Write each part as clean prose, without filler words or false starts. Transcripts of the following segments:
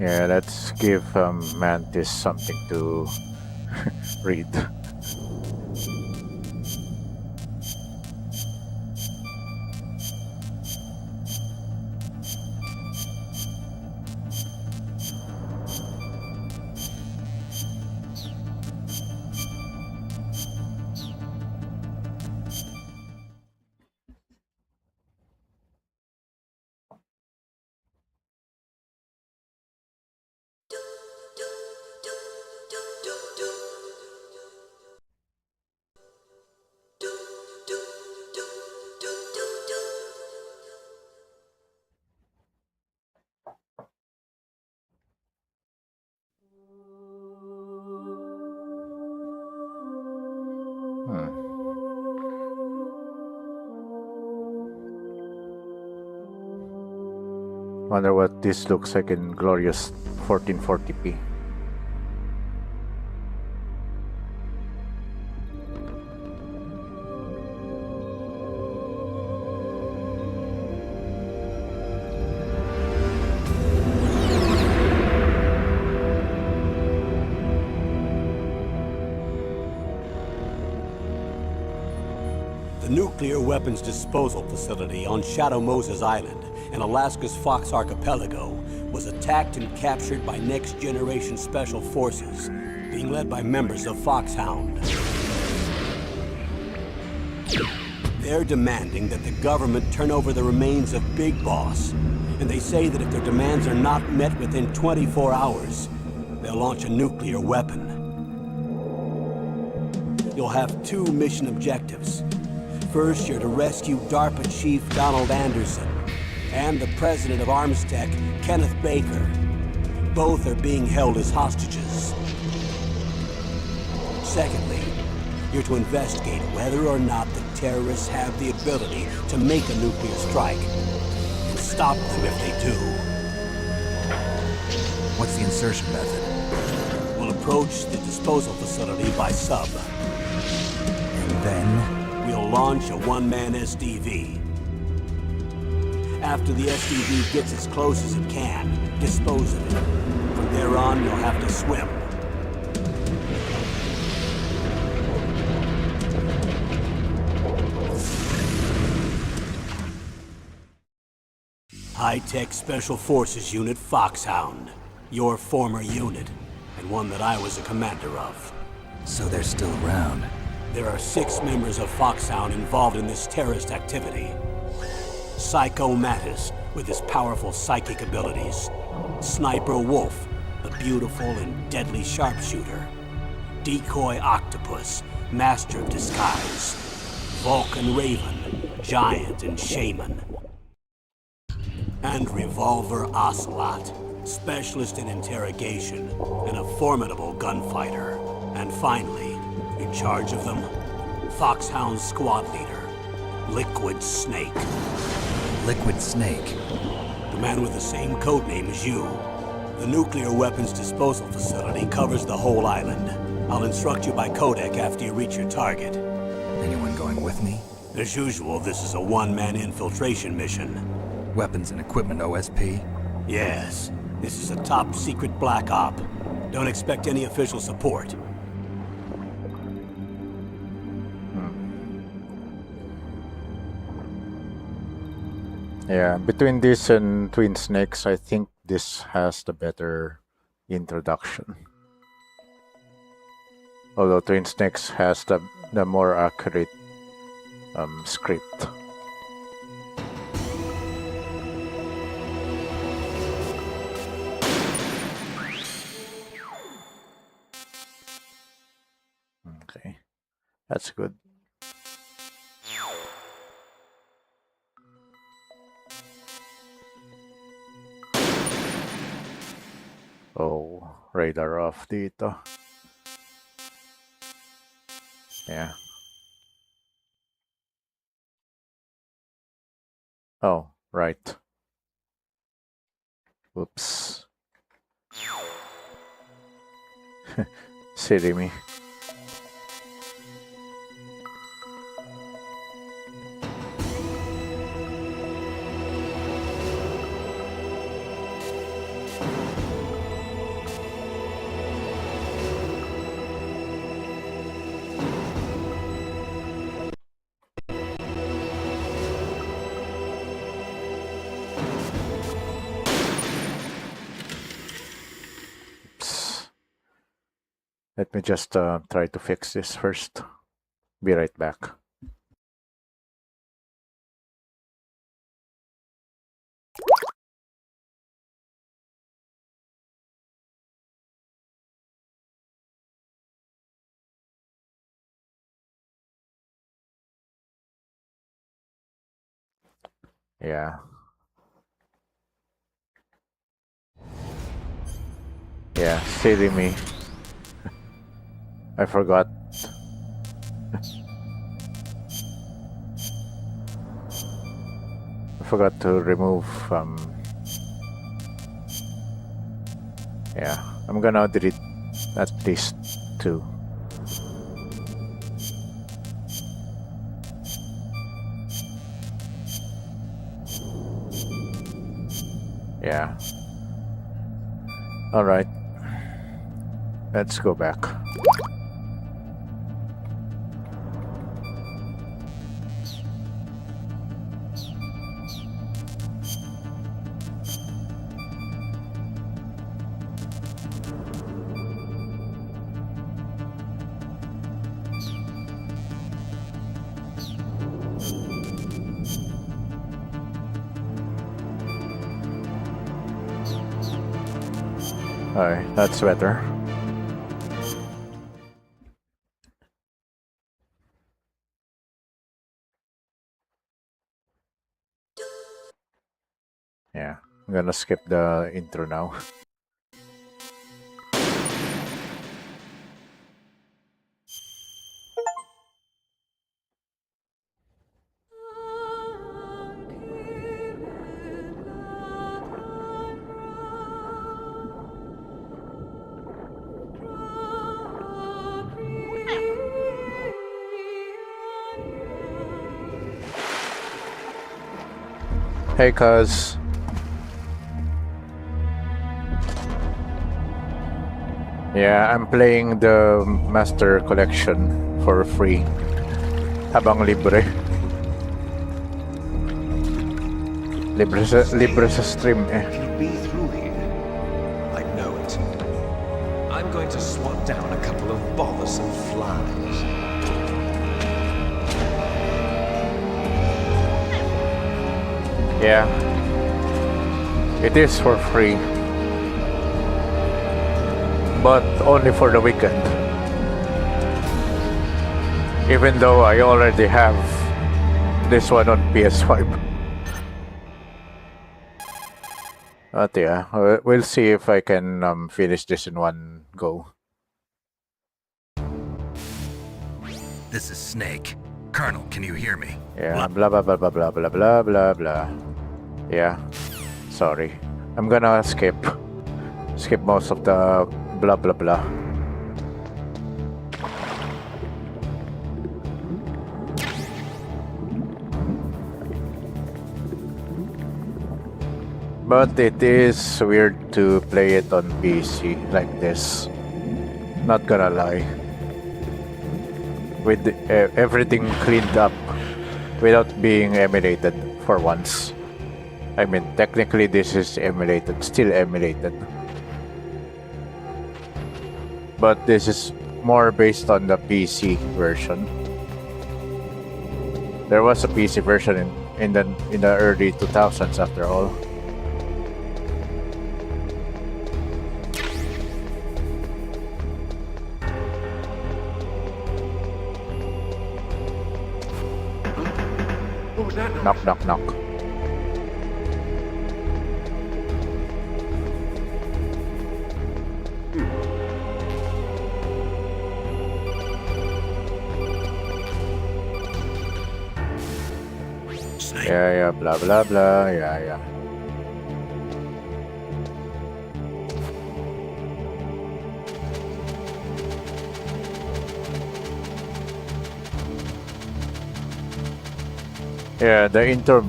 Yeah, let's give Mantis something to read. Hmm. Wonder what this looks like in glorious 1440p. The nuclear weapons disposal facility on Shadow Moses Island in Alaska's Fox Archipelago was attacked and captured by next-generation special forces, being led by members of Foxhound. They're demanding that the government turn over the remains of Big Boss, and they say that if their demands are not met within 24 hours, they'll launch a nuclear weapon. You'll have two mission objectives. First, you're to rescue DARPA Chief Donald Anderson and the president of Armstech, Kenneth Baker. Both are being held as hostages. Secondly, you're to investigate whether or not the terrorists have the ability to make a nuclear strike and stop them if they do. What's the insertion method? We'll approach the disposal facility by sub. And then? We'll launch a one-man SDV. After the SDV gets as close as it can, dispose of it. From there on, you'll have to swim. High-Tech Special Forces Unit Foxhound. Your former unit, and one that I was a commander of. So they're still around. There are 6 members of Foxhound involved in this terrorist activity. Psycho Mattis, with his powerful psychic abilities. Sniper Wolf, the beautiful and deadly sharpshooter. Decoy Octopus, master of disguise. Vulcan Raven, giant and shaman. And Revolver Ocelot, specialist in interrogation and a formidable gunfighter. And finally, in charge of them, Foxhound squad leader, Liquid Snake. Liquid Snake? The man with the same codename as you. The nuclear weapons disposal facility covers the whole island. I'll instruct you by codec after you reach your target. Anyone going with me? As usual, this is a one-man infiltration mission. Weapons and equipment OSP? Yes, this is a top-secret black op. Don't expect any official support. Yeah, between this and Twin Snakes, I think this has the better introduction. Although Twin Snakes has the more accurate script. Okay, that's good. Oh, radar off dito. Yeah. Oh, right. Whoops. Silly me. Let me just try to fix this first. Be right back. Yeah. Yeah, silly me. I forgot. I forgot to remove yeah, I'm gonna delete at least 2. Yeah. All right. Let's go back. Alright, that's better. Yeah, I'm gonna skip the intro now. Hey, cuz. Yeah, I'm playing the Master Collection for free. Habang libre. Libre sa stream eh. He'll be through here. I know it. I'm going to swat down a couple of bothersome flies. Yeah. It is for free. But only for the weekend. Even though I already have this one on PS5. But yeah, we'll see if I can finish this in one go. This is Snake. Colonel, can you hear me? Yeah, blah blah blah blah blah blah blah blah blah. Yeah, sorry. I'm gonna skip most of the blah blah blah. But it is weird to play it on PC like this. Not gonna lie. With everything cleaned up without being emulated for once. I mean, technically this is emulated, still emulated. But this is more based on the PC version. There was a PC version in the early 2000s after all. What was that noise? Knock knock knock. Snake. Yeah, blah blah blah, yeah. Yeah, the intro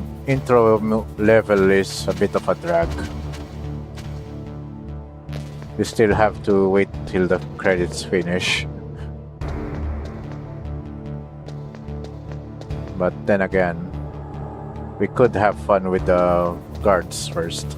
level is a bit of a drag. You still have to wait till the credits finish. But then again, we could have fun with the guards first.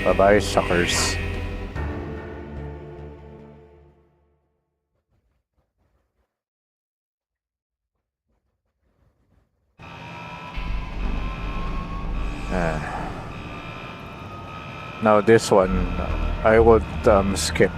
Bye-bye, suckers. Now this one, I would skip.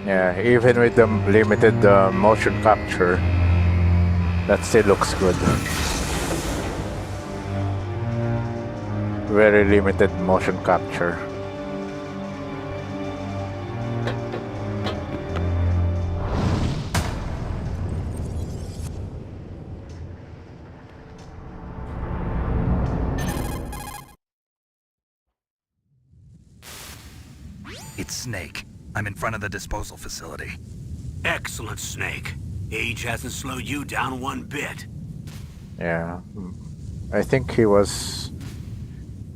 Yeah, even with the limited motion capture, that still looks good. Very limited motion capture. It's Snake. I'm in front of the disposal facility. Excellent, Snake. Age hasn't slowed you down one bit. Yeah, I think he was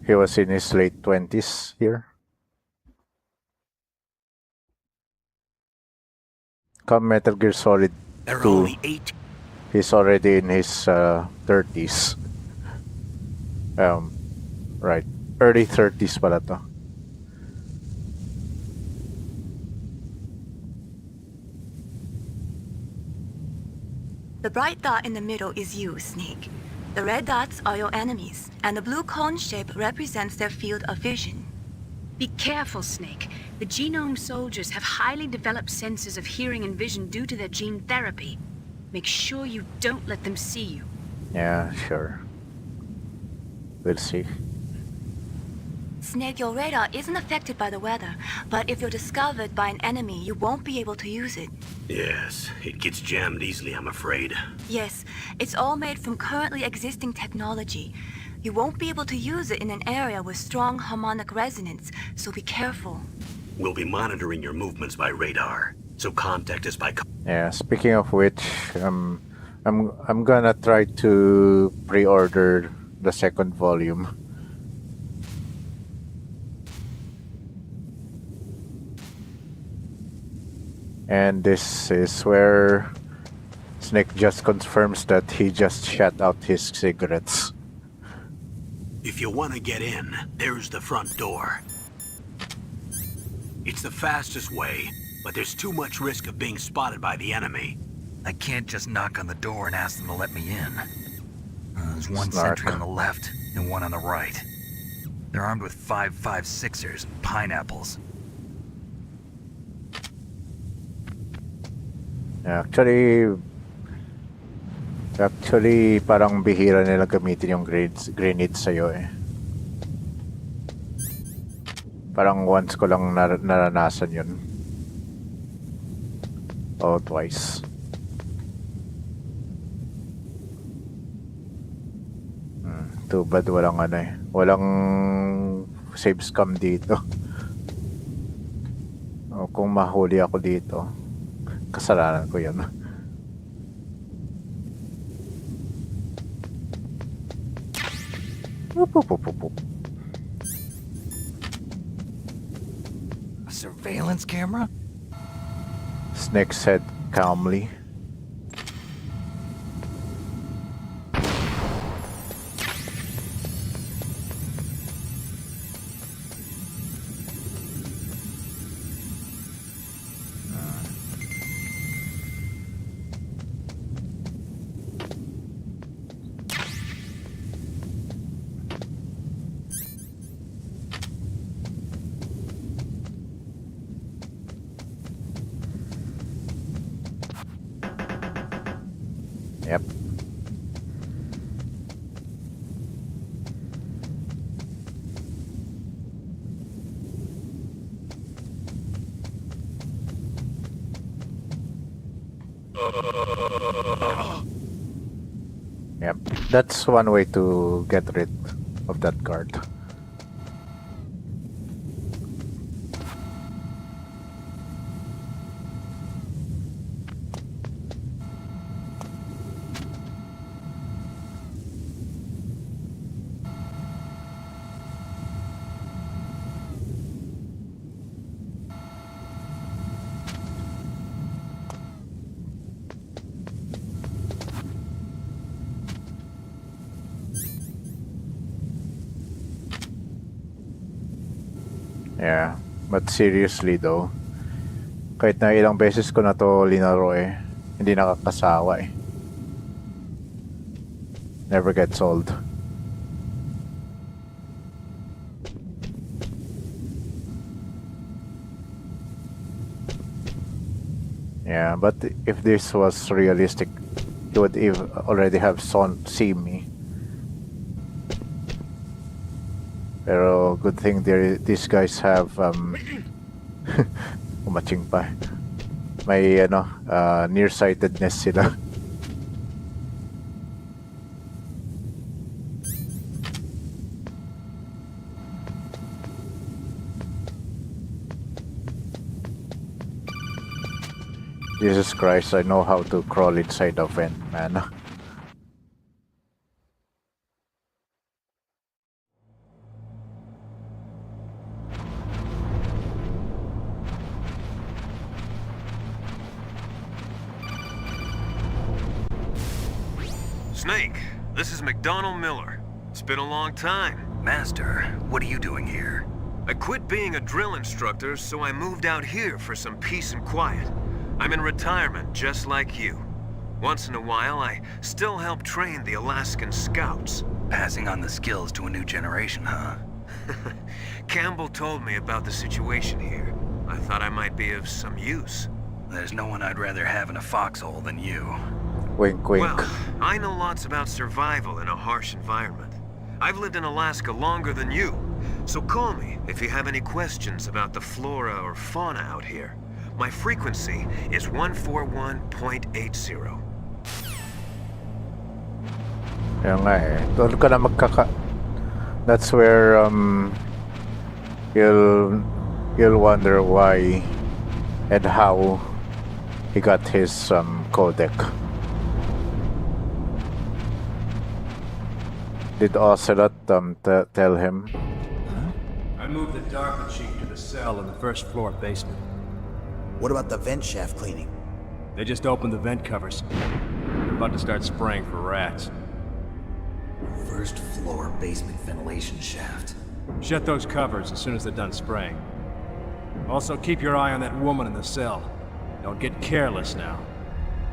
in his late 20s here. Come Metal Gear Solid There are 2, only 8. he's already in his 30s. Right, early 30s pala to. The bright dot in the middle is you, Snake. The red dots are your enemies, and the blue cone shape represents their field of vision. Be careful, Snake. The genome soldiers have highly developed senses of hearing and vision due to their gene therapy. Make sure you don't let them see you. Yeah, sure. We'll see. Snake, your radar isn't affected by the weather, but if you're discovered by an enemy, you won't be able to use it. Yes, it gets jammed easily, I'm afraid. Yes, it's all made from currently existing technology. You won't be able to use it in an area with strong harmonic resonance, so be careful. We'll be monitoring your movements by radar, so contact us by... Yeah, speaking of which, I'm gonna try to pre-order the second volume. And this is where Snake just confirms that he just shut out his cigarettes. If you want to get in, there's the front door. It's the fastest way, but there's too much risk of being spotted by the enemy. I can't just knock on the door and ask them to let me in. There's one Snark. sentry on the left and one on the right. They're armed with 5.56ers and pineapples. Actually, parang bihira nila gamitin yung grenades sa'yo eh. Parang once ko lang naranasan yun. Oh, twice. Too bad walang ano eh. Walang save scam dito. O, kung mahuli ako dito, kasalanan ko yun. A surveillance camera? Snake said calmly. Yep, that's one way to get rid of that guard. Yeah, but seriously though, kahit na ilang beses ko na to linaro hindi nakakasawa Never gets old. Yeah, but if this was realistic, he would already have seen me. Pero good thing these guys have umaching pa. May nearsightedness sila. Jesus Christ, I know how to crawl inside a vent, man. Snake, this is McDonald Miller. It's been a long time. Master, what are you doing here? I quit being a drill instructor, so I moved out here for some peace and quiet. I'm in retirement, just like you. Once in a while, I still help train the Alaskan Scouts. Passing on the skills to a new generation, huh? Campbell told me about the situation here. I thought I might be of some use. There's no one I'd rather have in a foxhole than you. Wink, wink. Well, I know lots about survival in a harsh environment. I've lived in Alaska longer than you, so call me if you have any questions about the flora or fauna out here. My frequency is 141.80. Kaya nga Doon ka na That's where you'll wonder why and how he got his codec. Did Ocelot tell him? I moved the Darker Chief to the cell in the first floor basement. What about the vent shaft cleaning? They just opened the vent covers. They're about to start spraying for rats. First floor basement ventilation shaft. Shut those covers as soon as they're done spraying. Also, keep your eye on that woman in the cell. Don't get careless now.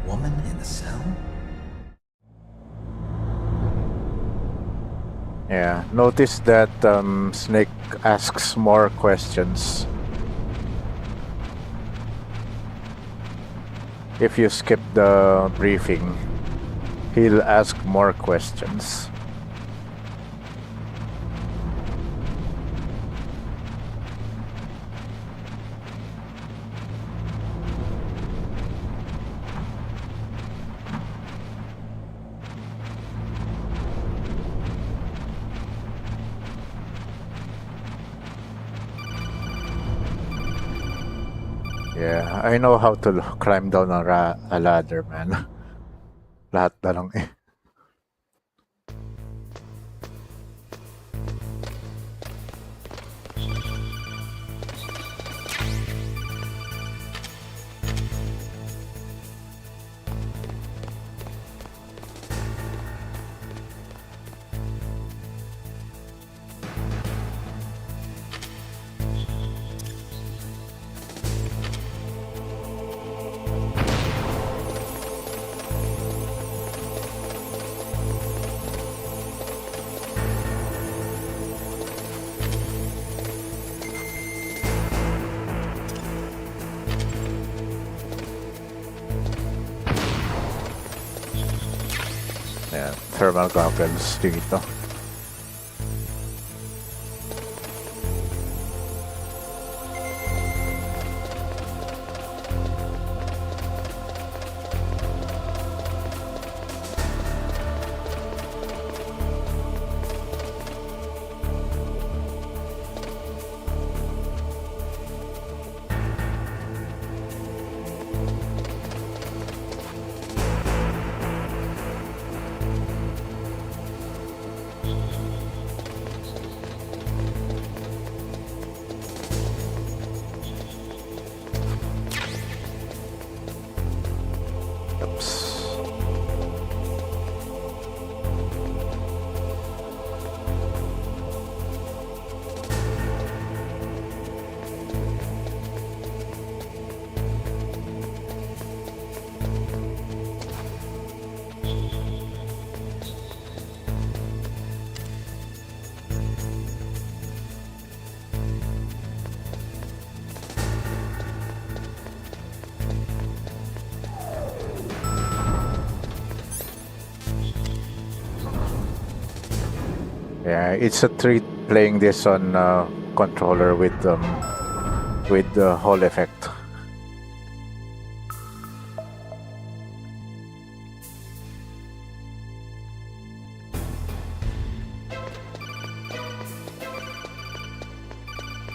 Woman in the cell? Yeah, notice that Snake asks more questions. If you skip the briefing, he'll ask more questions. Yeah, I know how to climb down a ladder, man. Lahat na lang Yeah, thermal goggles dito. Yeah, it's a treat playing this on controller with the Hall effect.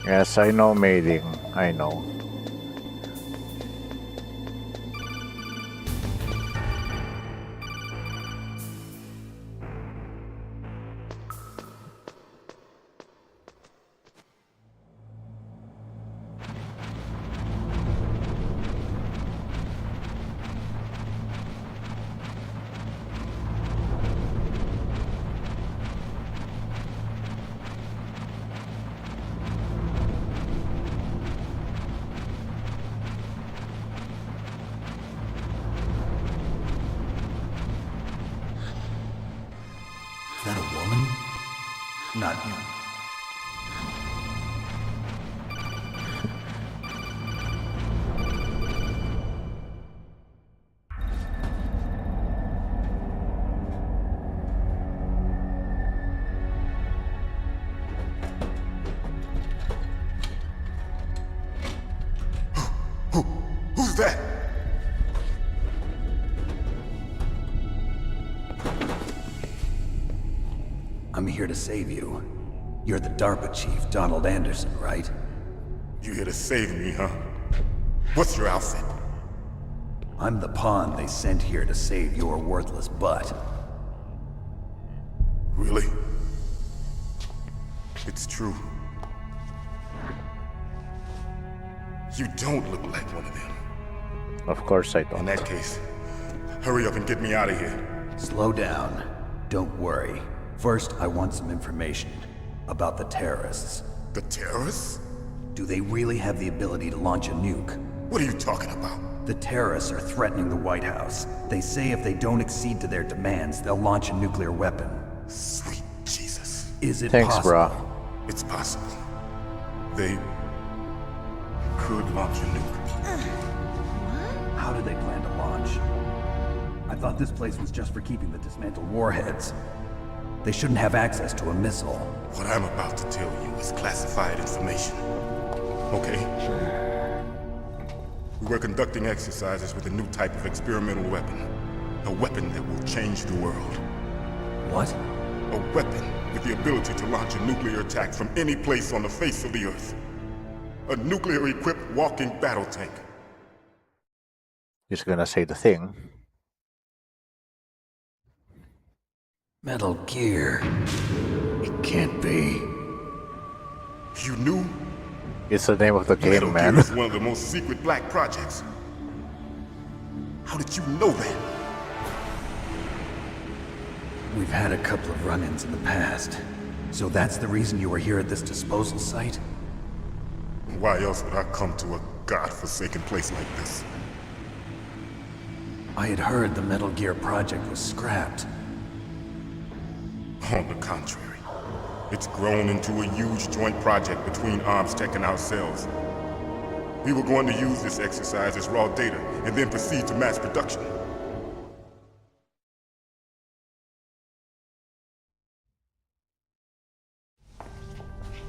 Yes, I know, Mei-Ling. I know. Is that a woman? Not you. Who's that? I'm here to save you. You're the DARPA chief, Donald Anderson, right? You here to save me, huh? What's your outfit? I'm the pawn they sent here to save your worthless butt. Really? It's true. You don't look like one of them. Of course I don't. In that case, hurry up and get me out of here. Slow down. Don't worry. First, I want some information about the terrorists. The terrorists? Do they really have the ability to launch a nuke? What are you talking about? The terrorists are threatening the White House. They say if they don't accede to their demands, they'll launch a nuclear weapon. Sweet Jesus. Is it Thanks, possible? brah. It's possible. They could launch a nuke. How do they plan to launch? I thought this place was just for keeping the dismantled warheads. They shouldn't have access to a missile. What I'm about to tell you is classified information. Okay? We were conducting exercises with a new type of experimental weapon. A weapon that will change the world. What? A weapon with the ability to launch a nuclear attack from any place on the face of the Earth. A nuclear-equipped walking battle tank. He's gonna say the thing. Metal Gear. It can't be. You knew? It's the name of the game, Metal man. Gear is one of the most secret black projects. How did you know that? We've had a couple of run-ins in the past. So that's the reason you were here at this disposal site? Why else would I come to a godforsaken place like this? I had heard the Metal Gear project was scrapped. On the contrary, it's grown into a huge joint project between Arms Tech and ourselves. We were going to use this exercise as raw data and then proceed to mass production.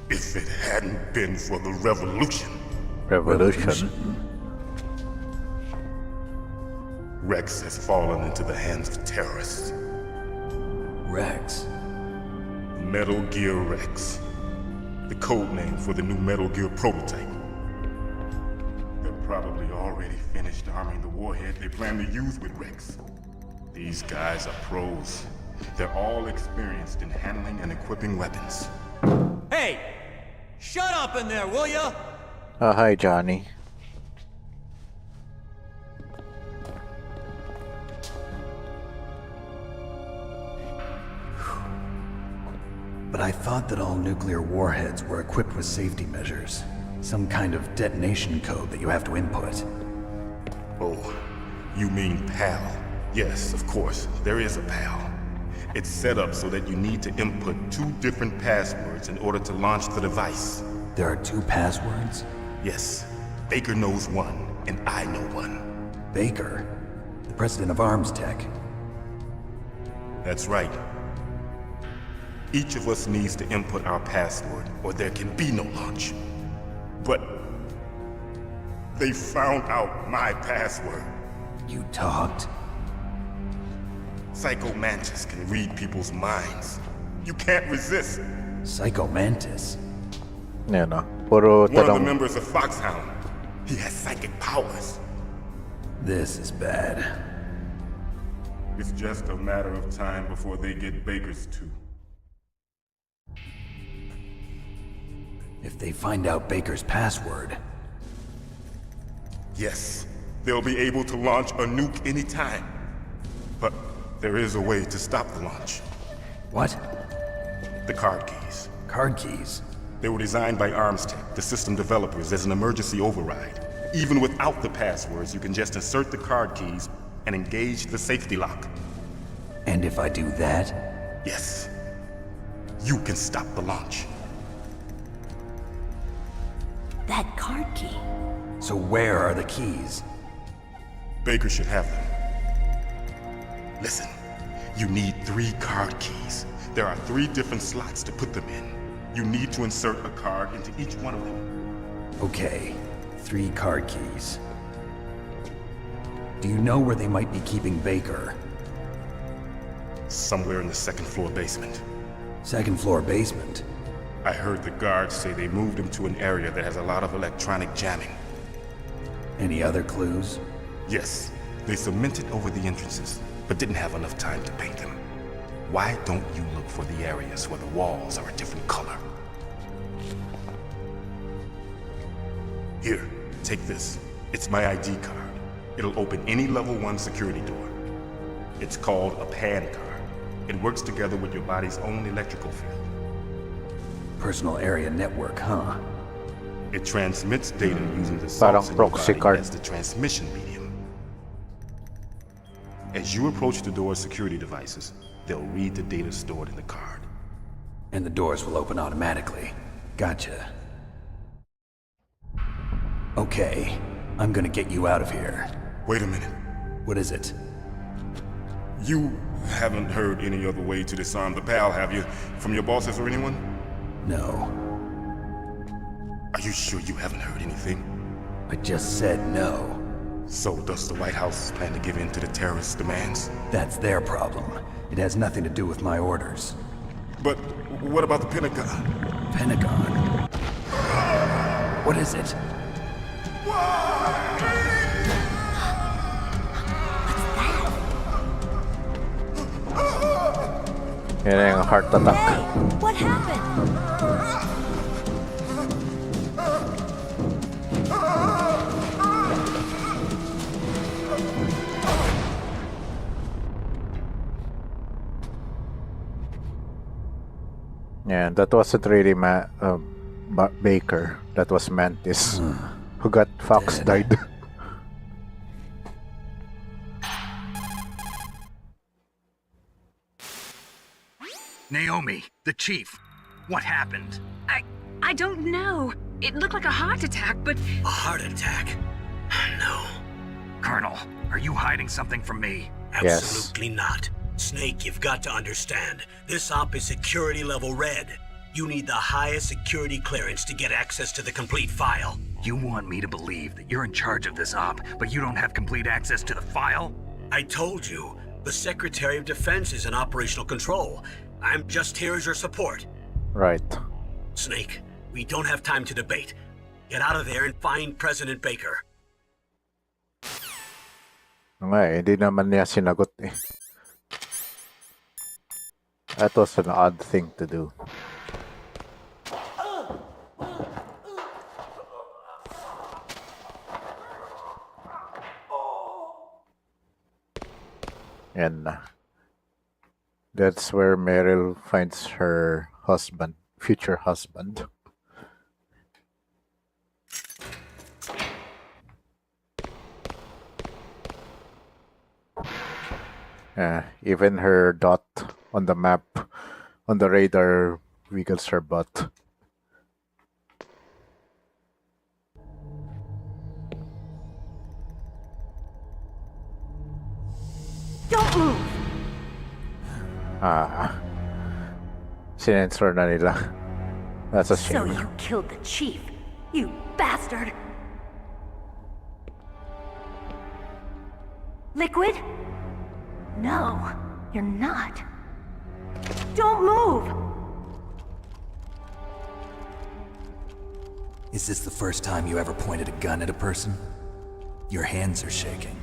If it hadn't been for the revolution, Rex has fallen into the hands of terrorists. Rex. Metal Gear Rex. The code name for the new Metal Gear prototype. They're probably already finished arming the warhead they plan to use with Rex. These guys are pros. They're all experienced in handling and equipping weapons. Hey! Shut up in there, will ya? Hi, Johnny. But I thought that all nuclear warheads were equipped with safety measures. Some kind of detonation code that you have to input. Oh, you mean PAL? Yes, of course, there is a PAL. It's set up so that you need to input 2 different passwords in order to launch the device. There are 2 passwords? Yes, Baker knows one, and I know one. Baker? The president of Arms Tech. That's right. Each of us needs to input our password, or there can be no launch. But they found out my password. You talked? Psycho Mantis can read people's minds. You can't resist. Psycho Mantis? Yan o. Puro One of the tanong. members of Foxhound. He has psychic powers. This is bad. It's just a matter of time before they get Baker's too. If they find out Baker's password... Yes, they'll be able to launch a nuke anytime. But there is a way to stop the launch. What? The card keys. Card keys? They were designed by ArmsTech, the system developers, as an emergency override. Even without the passwords, you can just insert the card keys and engage the safety lock. And if I do that? Yes. You can stop the launch. That card key. So where are the keys? Baker should have them. Listen, you need 3 card keys. There are 3 different slots to put them in. You need to insert a card into each one of them. Okay, 3 card keys. Do you know where they might be keeping Baker? Somewhere in the 2nd floor basement. 2nd floor basement? I heard the guards say they moved him to an area that has a lot of electronic jamming. Any other clues? Yes, they cemented over the entrances, but didn't have enough time to paint them. Why don't you look for the areas where the walls are a different color? Here, take this. It's my ID card. It'll open any level 1 security door. It's called a PAN card. It works together with your body's own electrical field. Personal area network, huh? It transmits data using the Parang salts in your proxy body card. as the transmission medium. As you approach the door's security devices, they'll read the data stored in the card. And the doors will open automatically. Gotcha. Okay, I'm gonna get you out of here. Wait a minute. What is it? You haven't heard any other way to disarm the PAL, have you? From your bosses or anyone? No. Are you sure you haven't heard anything? I just said no. So does the White House plan to give in to the terrorists' demands? That's their problem. It has nothing to do with my orders. But what about the Pentagon? Pentagon? What is it? Yan yung heart attack. Hey, what happened? Yeah, that wasn't really Baker. That was Mantis. Who got Fox died. Naomi, the chief. What happened? I don't know. It looked like a heart attack, but A heart attack? No, Colonel, are you hiding something from me? Yes. absolutely not. Snake, you've got to understand. This op is security level red. You need the highest security clearance to get access to the complete file. You want me to believe that you're in charge of this op, but you don't have complete access to the file? I told you, the Secretary of Defense is in operational control. I'm just here as your support. Right. Snake, we don't have time to debate. Get out of there and find President Baker. Hindi naman niya sinagot eh. That was an odd thing to do. And that's where Meryl finds her husband, future husband. Even her dot on the map, on the radar, wiggles her butt. Don't move! Sinensor na nila. That's a So shame. you killed the chief, you bastard! Liquid? No, you're not. Don't move! Is this the first time you ever pointed a gun at a person? Your hands are shaking.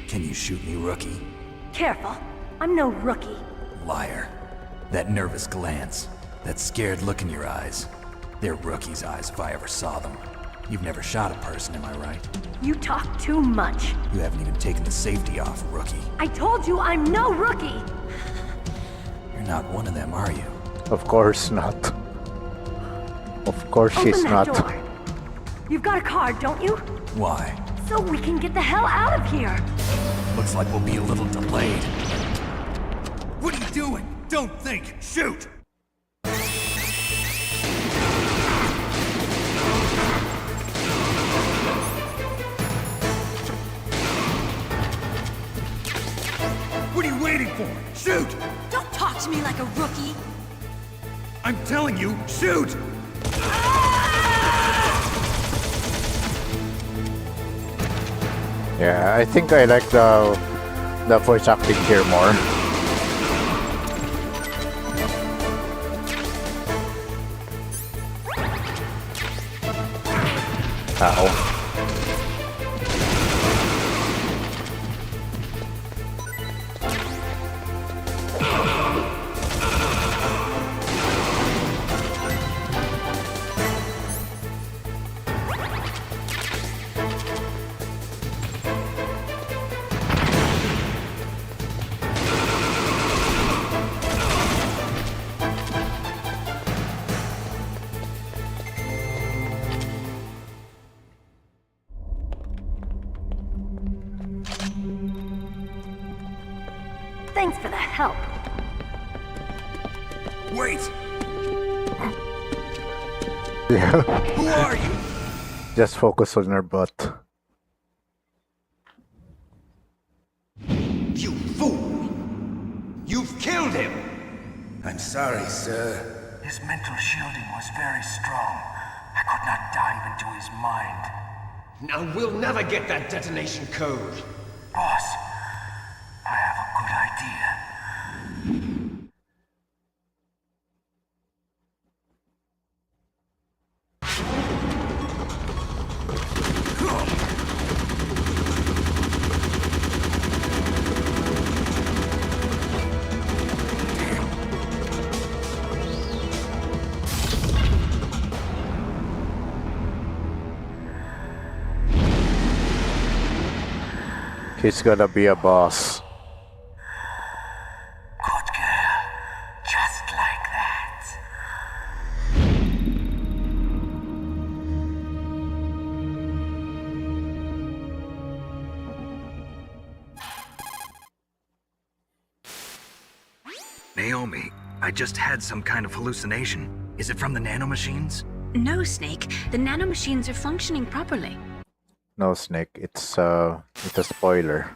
Can you shoot me, rookie? Careful, I'm no rookie. Liar. That nervous glance, that scared look in your eyes. They're rookie's eyes if I ever saw them. You've never shot a person, am I right? You talk too much. You haven't even taken the safety off, rookie. I told you I'm no rookie! You're not one of them, are you? Of course not. Of course she's Open that not. door. You've got a card, don't you? Why? So we can get the hell out of here! Looks like we'll be a little delayed. What are you doing? Don't think! Shoot! What are you waiting for? Shoot! Don't talk to me like a rookie! I'm telling you, shoot! Yeah, I think I like the voice acting here more. Ow. Thanks for the help. Wait! Yeah. Who are you? Just focus on her butt. You fool! You've killed him! I'm sorry, sir. His mental shielding was very strong. I could not dive into his mind. Now we'll never get that detonation code. Boss, I have a good idea. He's gonna be a boss. Good girl. Just like that. Naomi, I just had some kind of hallucination. Is it from the nanomachines? No, Snake. The nanomachines are functioning properly. No, Snake. It's a spoiler.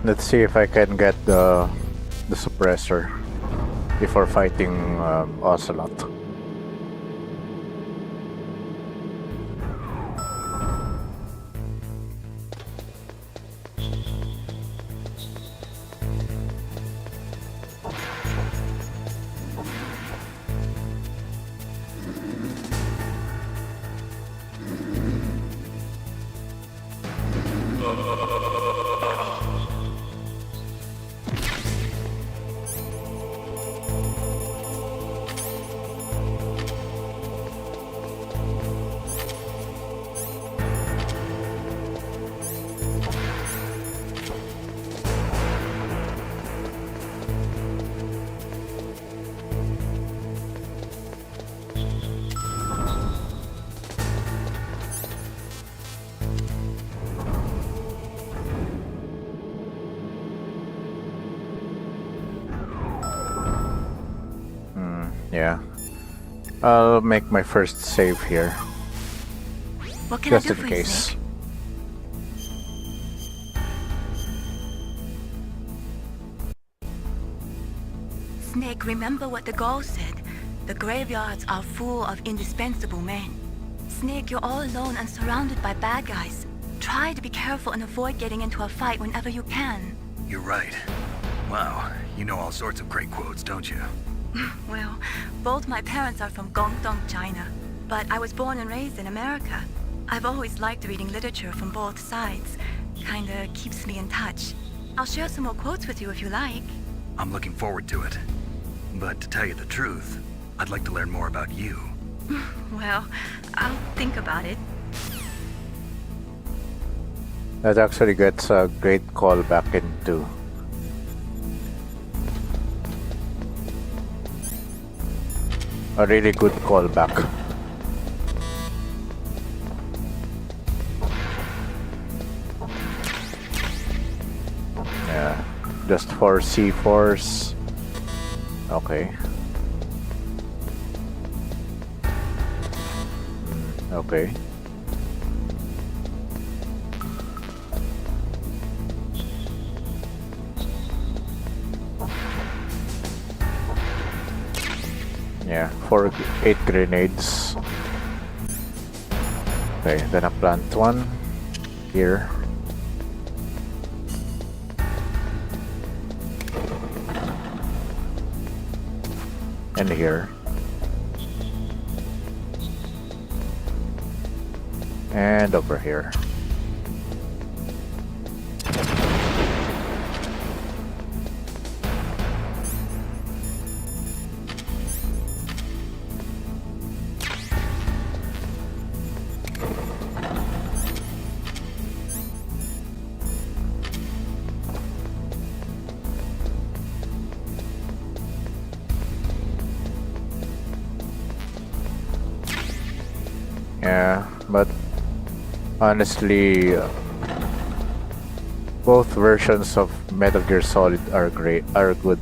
Let's see if I can get the suppressor before fighting Ocelot. I'll make my first save here. What can Just I do in for case. you, Snake? Snake, remember what the Gaul said. The graveyards are full of indispensable men. Snake, you're all alone and surrounded by bad guys. Try to be careful and avoid getting into a fight whenever you can. You're right. Wow, you know all sorts of great quotes, don't you? Well, both my parents are from Guangdong, China. But I was born and raised in America. I've always liked reading literature from both sides. Kinda keeps me in touch. I'll share some more quotes with you if you like. I'm looking forward to it. But to tell you the truth, I'd like to learn more about you. Well, I'll think about it. That actually gets a great call back into a really good callback. Yeah, just for C4s. Okay. Okay. Yeah, 8 grenades. Okay, then I plant one here. And here. And over here. Yeah, but honestly, both versions of Metal Gear Solid are good.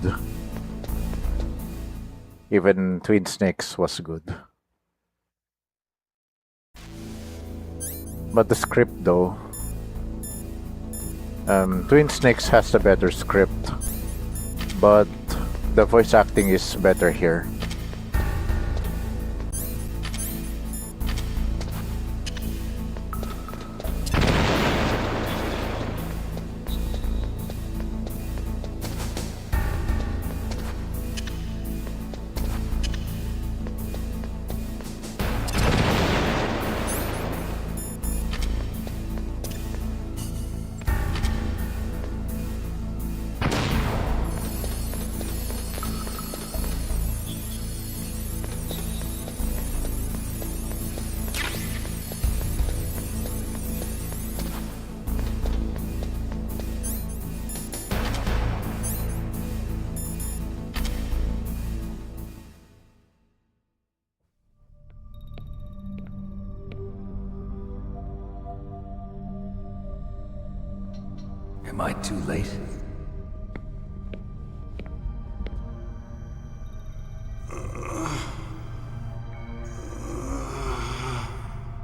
Even Twin Snakes was good. But the script though, Twin Snakes has the better script, but the voice acting is better here. Am I too late?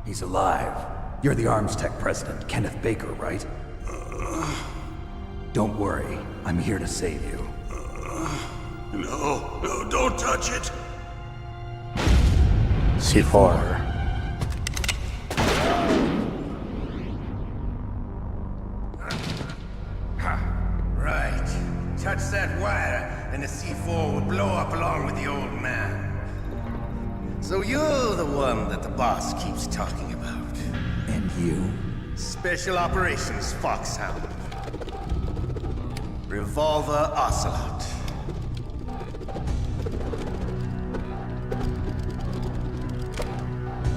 He's alive. You're the Arms Tech president, Kenneth Baker, right? Don't worry, I'm here to save you. No, don't touch it! C4. Right. Touch that wire, and the C4 will blow up along with the old man. So you're the one that the boss keeps talking about. And you? Special Operations Foxhound. Revolver Ocelot.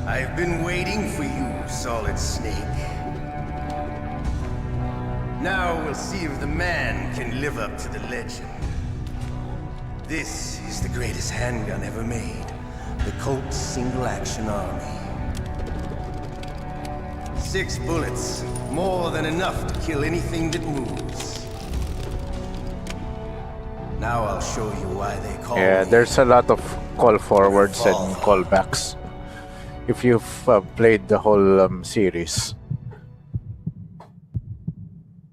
I've been waiting for you, Solid Snake. Now we'll see if the man can live up to the legend. This is the greatest handgun ever made. The Colt Single Action Army. 6 bullets, more than enough to kill anything that moves. Now I'll show you why they call Yeah, me there's a lot of call forwards and callbacks. If you've played the whole series.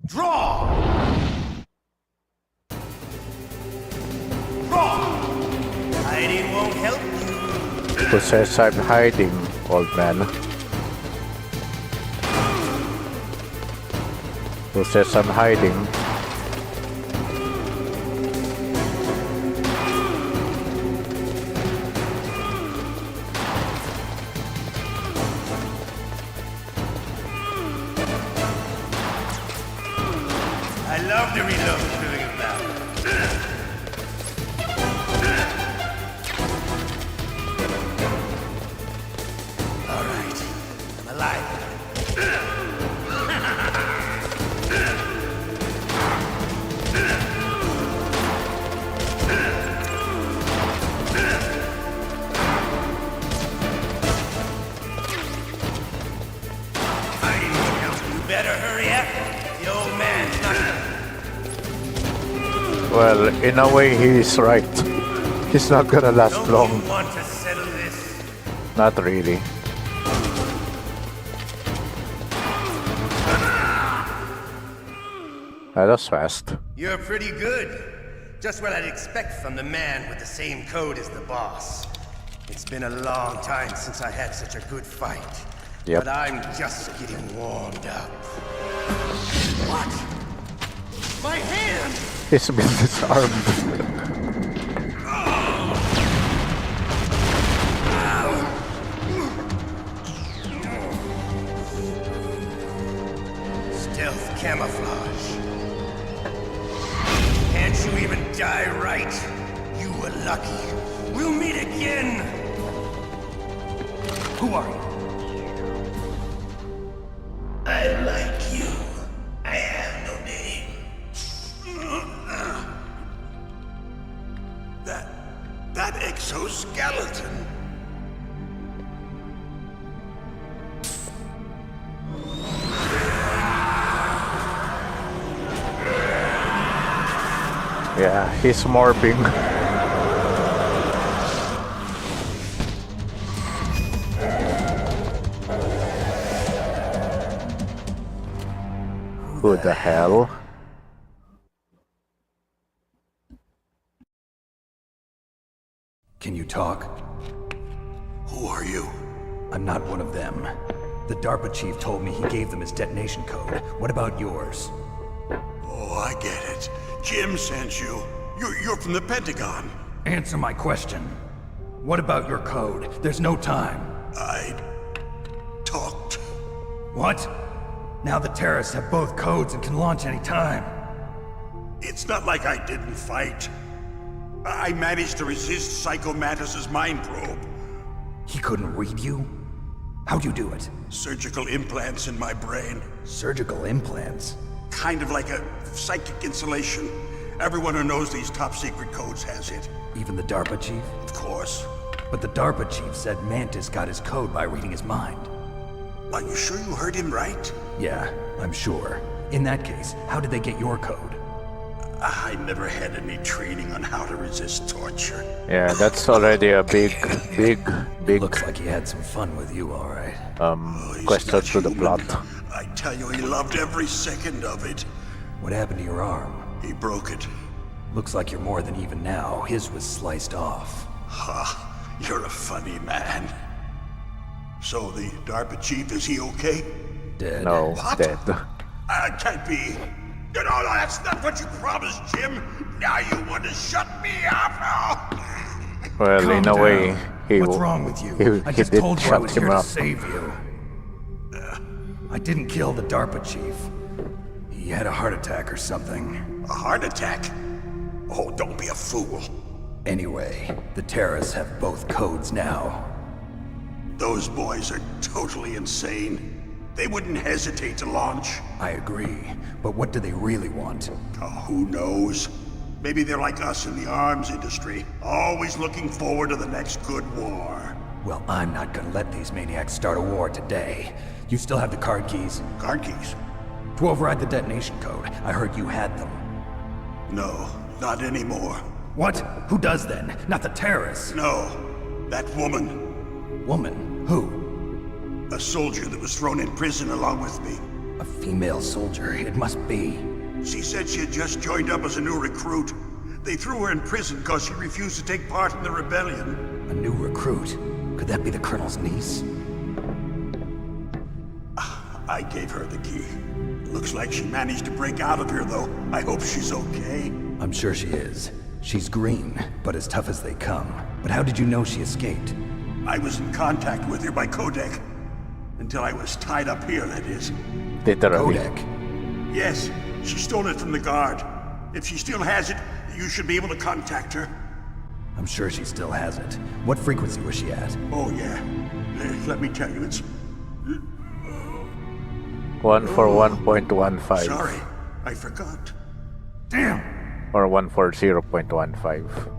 Draw! Draw! Hiding won't help you. Who says I'm hiding, old man? Who says I'm hiding? I love to reload during a battle. All right, I'm alive. You better hurry up. The old man's not. Well, in a way, he's right. He's not gonna last long. Don't you want to settle this? Not really. That was fast. You're pretty good. Just what I'd expect from the man with the same code as the boss. It's been a long time since I had such a good fight. Yep. But I'm just getting warmed up. What? My hand! He's been disarmed. Stealth camouflage. Can't you even die right? You were lucky. We'll meet again! Who are you? I like you. I have no name. That exoskeleton. Yeah, he's morphing. Who the hell? Can you talk? Who are you? I'm not one of them. The DARPA chief told me he gave them his detonation code. What about yours? Oh, I get it. Jim sent you. You're from the Pentagon. Answer my question. What about your code? There's no time. I talked. What? Now the terrorists have both codes and can launch any time. It's not like I didn't fight. I managed to resist Psycho Mantis's mind probe. He couldn't read you? How'd you do it? Surgical implants in my brain. Surgical implants? Kind of like a psychic insulation. Everyone who knows these top secret codes has it. Even the DARPA chief? Of course. But the DARPA chief said Mantis got his code by reading his mind. Are you sure you heard him right? Yeah, I'm sure. In that case, how did they get your code? I never had any training on how to resist torture. Yeah, that's already a big Looks like he had some fun with you, all right. question to the plot. I tell you, he loved every second of it. What happened to your arm? He broke it. Looks like you're more than even now. His was sliced off. Ha, you're a funny man. So the DARPA chief, is he okay? Dead. No, What? dead. Can't be. You know, that's not what you promised, Jim. Now you want to shut me up? Well, Calm in a down. way, What's wrong with you? I he just did told you I shut was him here to up. save you. I didn't kill the DARPA chief. He had a heart attack or something. A heart attack? Oh, don't be a fool. Anyway, the terrorists have both codes now. Those boys are totally insane. They wouldn't hesitate to launch. I agree, but what do they really want? Oh, who knows? Maybe they're like us in the arms industry, always looking forward to the next good war. Well, I'm not gonna let these maniacs start a war today. You still have the card keys? Card keys? To override the detonation code. I heard you had them. No, not anymore. What? Who does then? Not the terrorists. No, that woman. Woman? Who? A soldier that was thrown in prison along with me. A female soldier, it must be. She said she had just joined up as a new recruit. They threw her in prison because she refused to take part in the rebellion. A new recruit? Could that be the Colonel's niece? I gave her the key. Looks like she managed to break out of here, though. I hope she's okay. I'm sure she is. She's green, but as tough as they come. But how did you know she escaped? I was in contact with her by codec. Until I was tied up here, that is. Literally. Codec? Yes, she stole it from the guard. If she still has it, you should be able to contact her. I'm sure she still has it. What frequency was she at? Oh, yeah. Let me tell you, it's... 141.15. Sorry, I forgot. Damn! Or 140.15.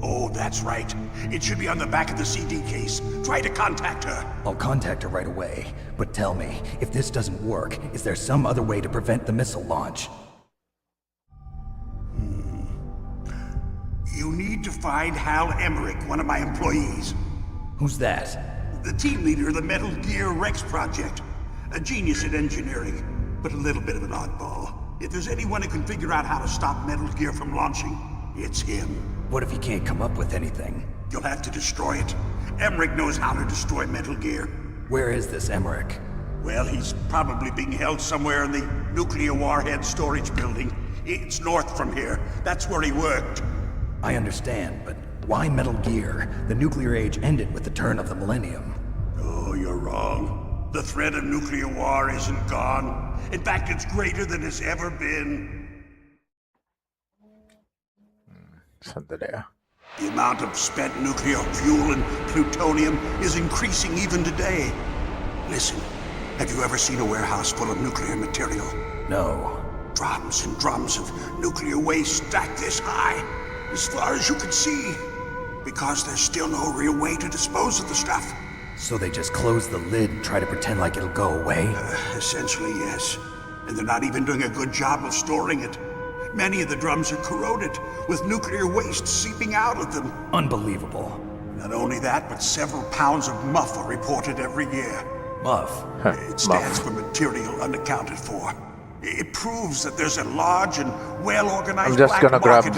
Oh, that's right. It should be on the back of the CD case. Try to contact her. I'll contact her right away. But tell me, if this doesn't work, is there some other way to prevent the missile launch? You need to find Hal Emmerich, one of my employees. Who's that? The team leader of the Metal Gear Rex project. A genius at engineering, but a little bit of an oddball. If there's anyone who can figure out how to stop Metal Gear from launching, it's him. What if he can't come up with anything? You'll have to destroy it. Emmerich knows how to destroy Metal Gear. Where is this Emmerich? Well, he's probably being held somewhere in the nuclear warhead storage building. It's north from here. That's where he worked. I understand, but why Metal Gear? The nuclear age ended with the turn of the millennium. Oh, you're wrong. The threat of nuclear war isn't gone. In fact, it's greater than it's ever been. Sandali. The amount of spent nuclear fuel and plutonium is increasing even today. Listen, have you ever seen a warehouse full of nuclear material? No. Drums and drums of nuclear waste stacked this high, as far as you can see. Because there's still no real way to dispose of the stuff. So they just close the lid and try to pretend like it'll go away? Essentially, yes. And they're not even doing a good job of storing it. Many of the drums are corroded, with nuclear waste seeping out of them. Unbelievable. Not only that, but several pounds of muff are reported every year. Muff? It stands for material unaccounted for. It proves that there's a large and well-organized I'm just gonna grab the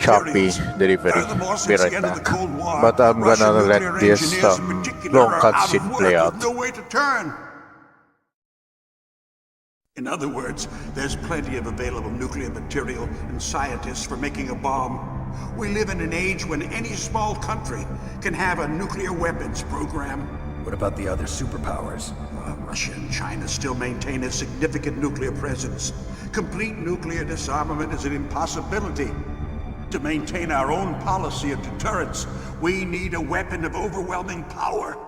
Shopee delivery. Be right the back. Cold War, But I'm Russian gonna nuclear let this engineers in particular long are out of cutscene work play with out. no way to turn. In other words, there's plenty of available nuclear material and scientists for making a bomb. We live in an age when any small country can have a nuclear weapons program. What about the other superpowers? Russia and China still maintain a significant nuclear presence. Complete nuclear disarmament is an impossibility. To maintain our own policy of deterrence, we need a weapon of overwhelming power.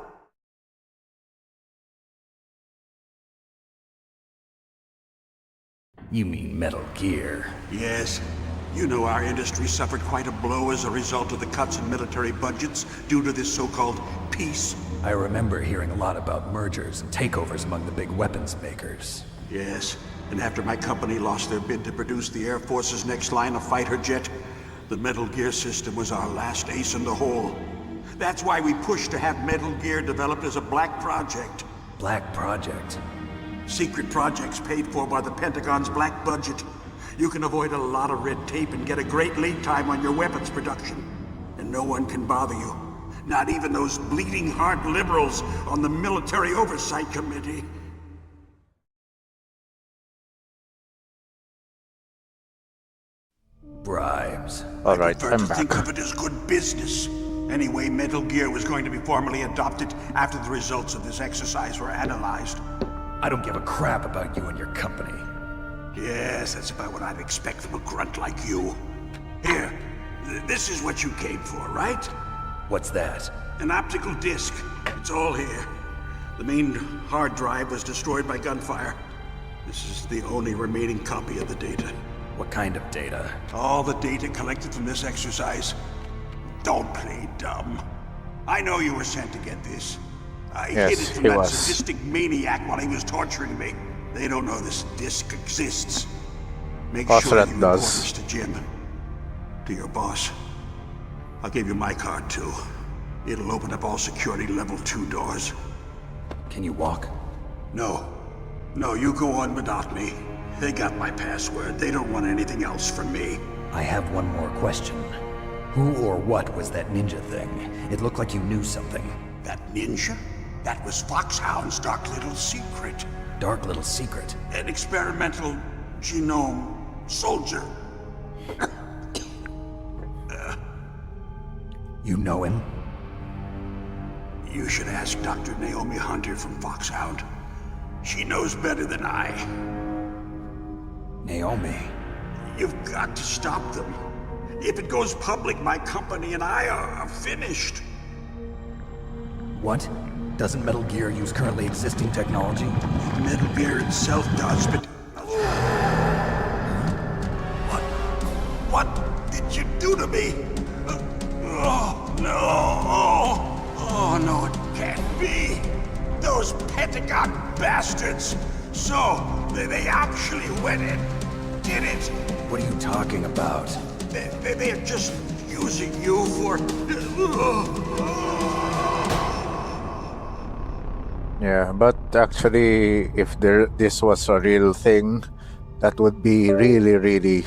You mean Metal Gear? Yes. You know our industry suffered quite a blow as a result of the cuts in military budgets due to this so-called peace. I remember hearing a lot about mergers and takeovers among the big weapons makers. Yes, and after my company lost their bid to produce the Air Force's next line of fighter jet, the Metal Gear system was our last ace in the hole. That's why we pushed to have Metal Gear developed as a black project. Black project? Secret projects paid for by the Pentagon's black budget. You can avoid a lot of red tape and get a great lead time on your weapons production. And no one can bother you. Not even those bleeding heart liberals on the Military Oversight Committee. Bribes. Alright, I'm back. Think of it as good business. Anyway, Metal Gear was going to be formally adopted after the results of this exercise were analyzed. I don't give a crap about you and your company. Yes, that's about what I'd expect from a grunt like you. Here, this is what you came for, right? What's that? An optical disc. It's all here. The main hard drive was destroyed by gunfire. This is the only remaining copy of the data. What kind of data? All the data collected from this exercise. Don't play dumb. I know you were sent to get this. I hid it from that sadistic maniac while he was torturing me. They don't know this disc exists. Make sure you report this to Jim. To your boss. I'll give you my card too. It'll open up all security level 2 doors. Can you walk? No. No, you go on without me. They got my password. They don't want anything else from me. I have one more question. Who or what was that ninja thing? It looked like you knew something. That ninja? That was Foxhound's dark little secret. Dark little secret? An experimental genome soldier. You know him? You should ask Dr. Naomi Hunter from Foxhound. She knows better than I. Naomi? You've got to stop them. If it goes public, my company and I are finished. What? Doesn't Metal Gear use currently existing technology? Metal Gear itself does, but... What did you do to me? Oh, no. Oh, no, it can't be. Those Pentagon bastards. So, they actually went and did it. What are you talking about? They're just using you for... Yeah, but actually, if this was a real thing, that would be really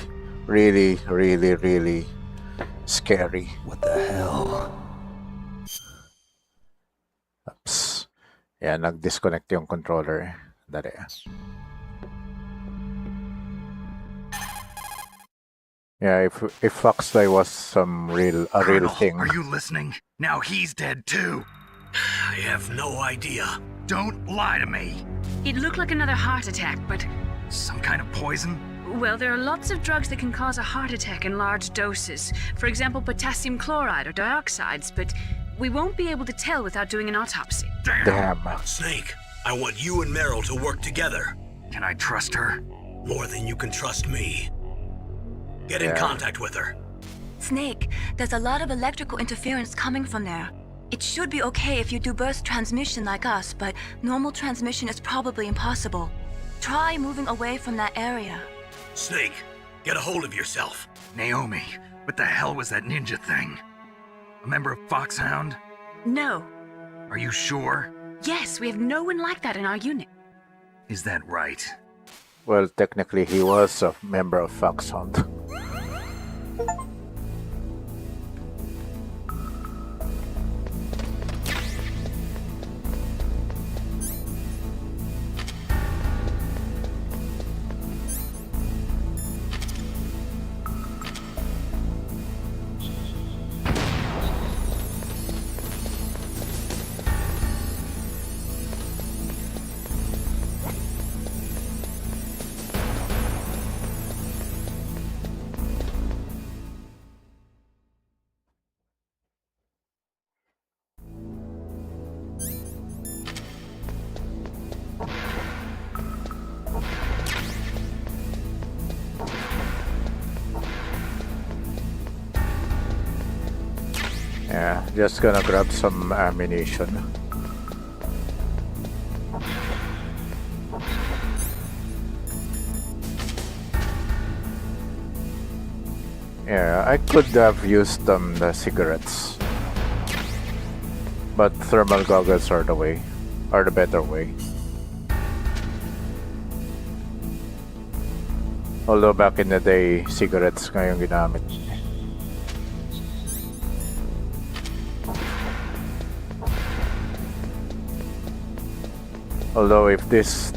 scary. What the hell? Oops. Yeah, nag-disconnect yung controller. Dali. Yeah, if Foxfly was a real Colonel, thing. Are you listening? Now he's dead too. I have no idea. Don't lie to me. It looked like another heart attack, but... Some kind of poison? Well, there are lots of drugs that can cause a heart attack in large doses. For example, potassium chloride or dioxides, but we won't be able to tell without doing an autopsy. Damn. Snake, I want you and Meryl to work together. Can I trust her? More than you can trust me. Get in contact with her. Snake, there's a lot of electrical interference coming from there. It should be okay if you do burst transmission like us, but normal transmission is probably impossible. Try moving away from that area. Snake, get a hold of yourself. Naomi, what the hell was that ninja thing? A member of Foxhound? No. Are you sure? Yes, we have no one like that in our unit. Is that right? Well, technically, he was a member of Foxhound. Yeah, just gonna grab some ammunition. Yeah, I could have used the cigarettes, but thermal goggles are the better way. Although back in the day, cigarettes nga yung ginamit. Although if this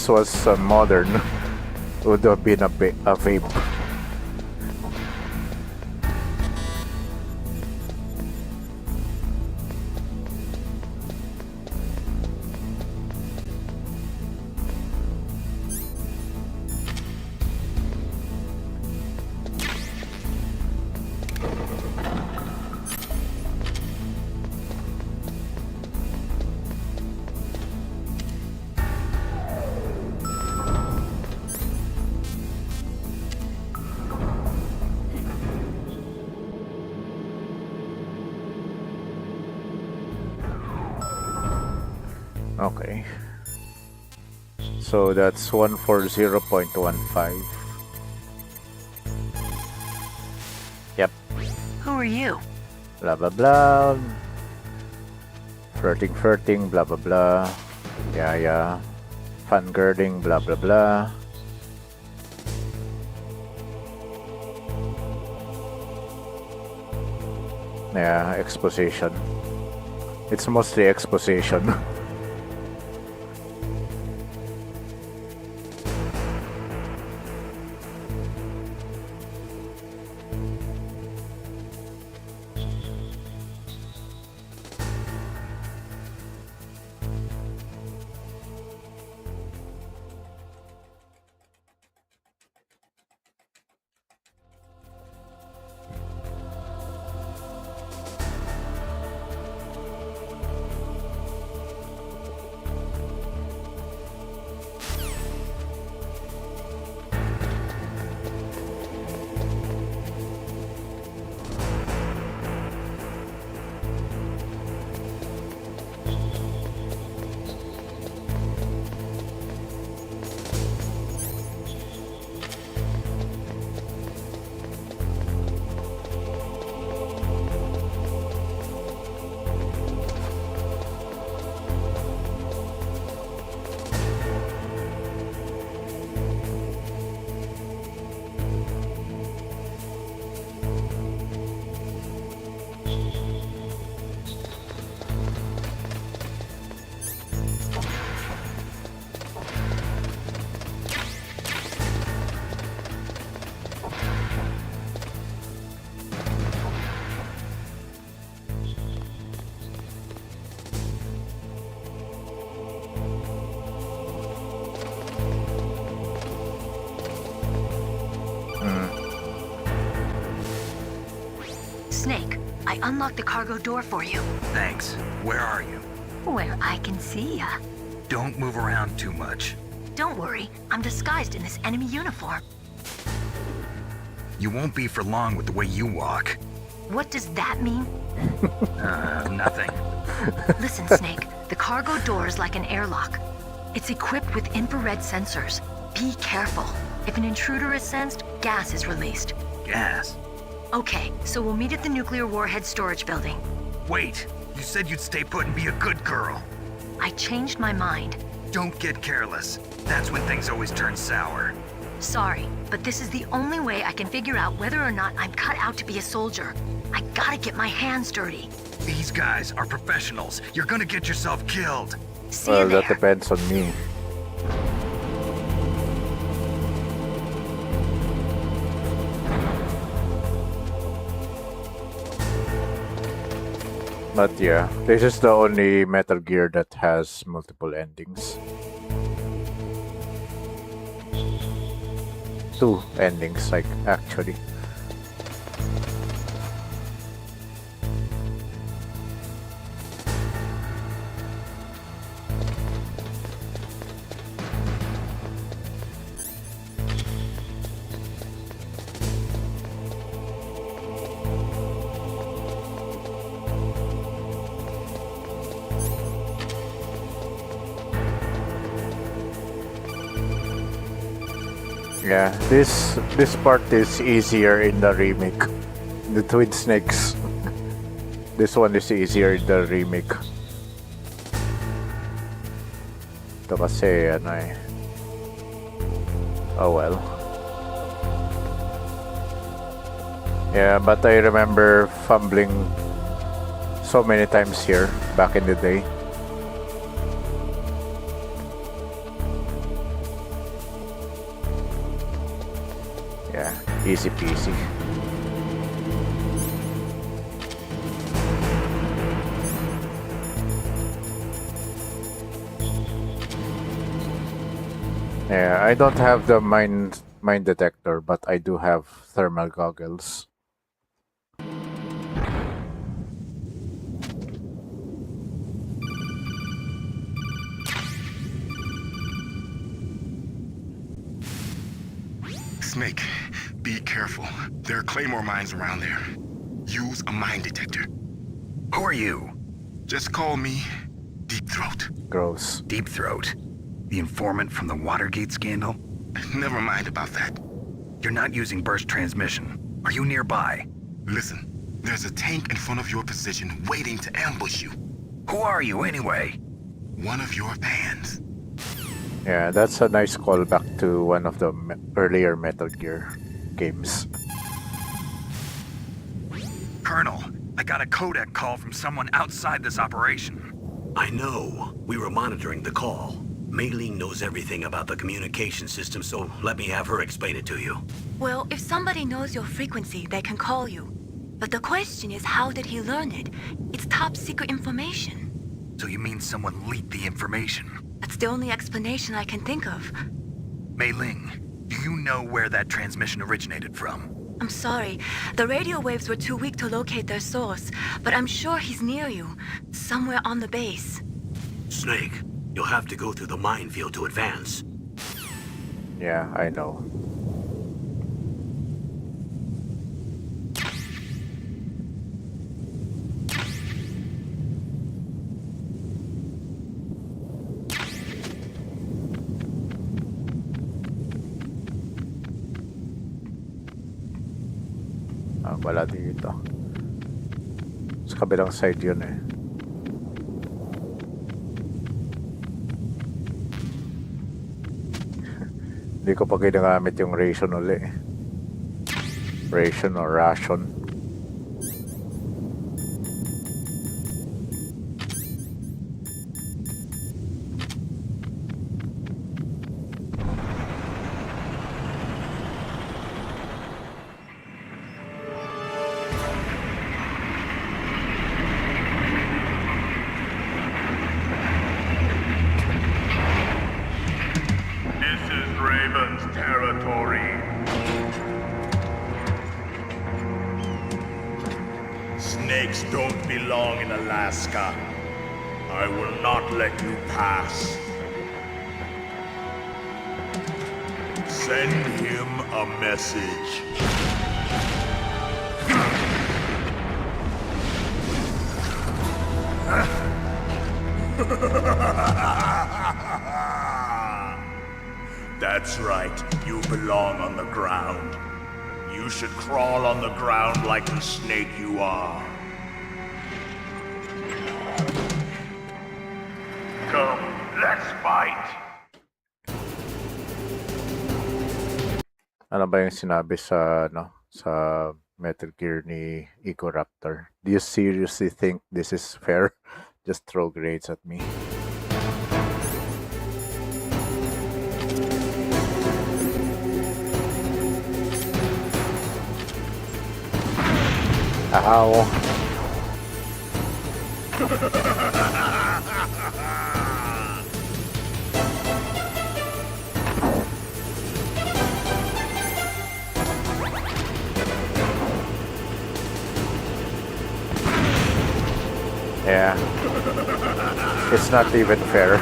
was modern, it would have been a vape. Okay. So that's 140.15. Yep. Who are are you? Blah blah blah. Flirting, blah blah blah. Yeah. Fangirling, blah blah blah. Yeah, exposition. It's mostly exposition. Snake, I unlocked the cargo door for you. Thanks. Where are you? Where I can see ya. Don't move around too much. Don't worry, I'm disguised in this enemy uniform. You won't be for long with the way you walk. What does that mean? Nothing. Listen, Snake, the cargo door is like an airlock. It's equipped with infrared sensors. Be careful. If an intruder is sensed, gas is released. Gas? Okay, so we'll meet at the nuclear warhead storage building. Wait, you said you'd stay put and be a good girl. I changed my mind. Don't get careless. That's when things always turn sour. Sorry, but this is the only way I can figure out whether or not I'm cut out to be a soldier. I gotta get my hands dirty. These guys are professionals. You're gonna get yourself killed. See you Well, there. that depends on me. But yeah, this is the only Metal Gear that has multiple endings. 2 endings, like, actually. Yeah, this part is easier in the remake. The Twin Snakes. This one is easier in the remake. Ito kasi ano eh. Oh well. Yeah, but I remember fumbling so many times here back in the day. Yeah, easy peasy. Yeah, I don't have the mine detector, but I do have thermal goggles. Snake, be careful. There are claymore mines around there. Use a mine detector. Who are you? Just call me Deep Throat. Gross. Deep Throat? The informant from the Watergate scandal? Never mind about that. You're not using burst transmission. Are you nearby? Listen, There's a tank in front of your position waiting to ambush you. Who are you anyway? One of your fans. Yeah, that's a nice callback to one of the earlier Metal Gear games. Colonel, I got a codec call from someone outside this operation. I know. We were monitoring the call. Mei Ling knows everything about the communication system, so let me have her explain it to you. Well, if somebody knows your frequency, they can call you. But the question is, how did he learn it? It's top secret information. So you mean someone leaked the information? That's the only explanation I can think of. Mei Ling, do you know where that transmission originated from? I'm sorry. The radio waves were too weak to locate their source, but I'm sure he's near you, somewhere on the base. Snake, you'll have to go through the minefield to advance. Yeah, I know. Wala dito. Sa kabilang side yun eh. Hindi ko pa ginagamit yung ration uli. Ration or ration. Snakes don't belong in Alaska. I will not let you pass. Send him a message. That's right, you belong on the ground. You should crawl on the ground like the snake you are. Come, let's fight. Ano ba yung sinabi sa Metal Gear ni Eco Raptor? Do you seriously think this is fair? Just throw grades at me. Ow. Yeah. It's not even fair.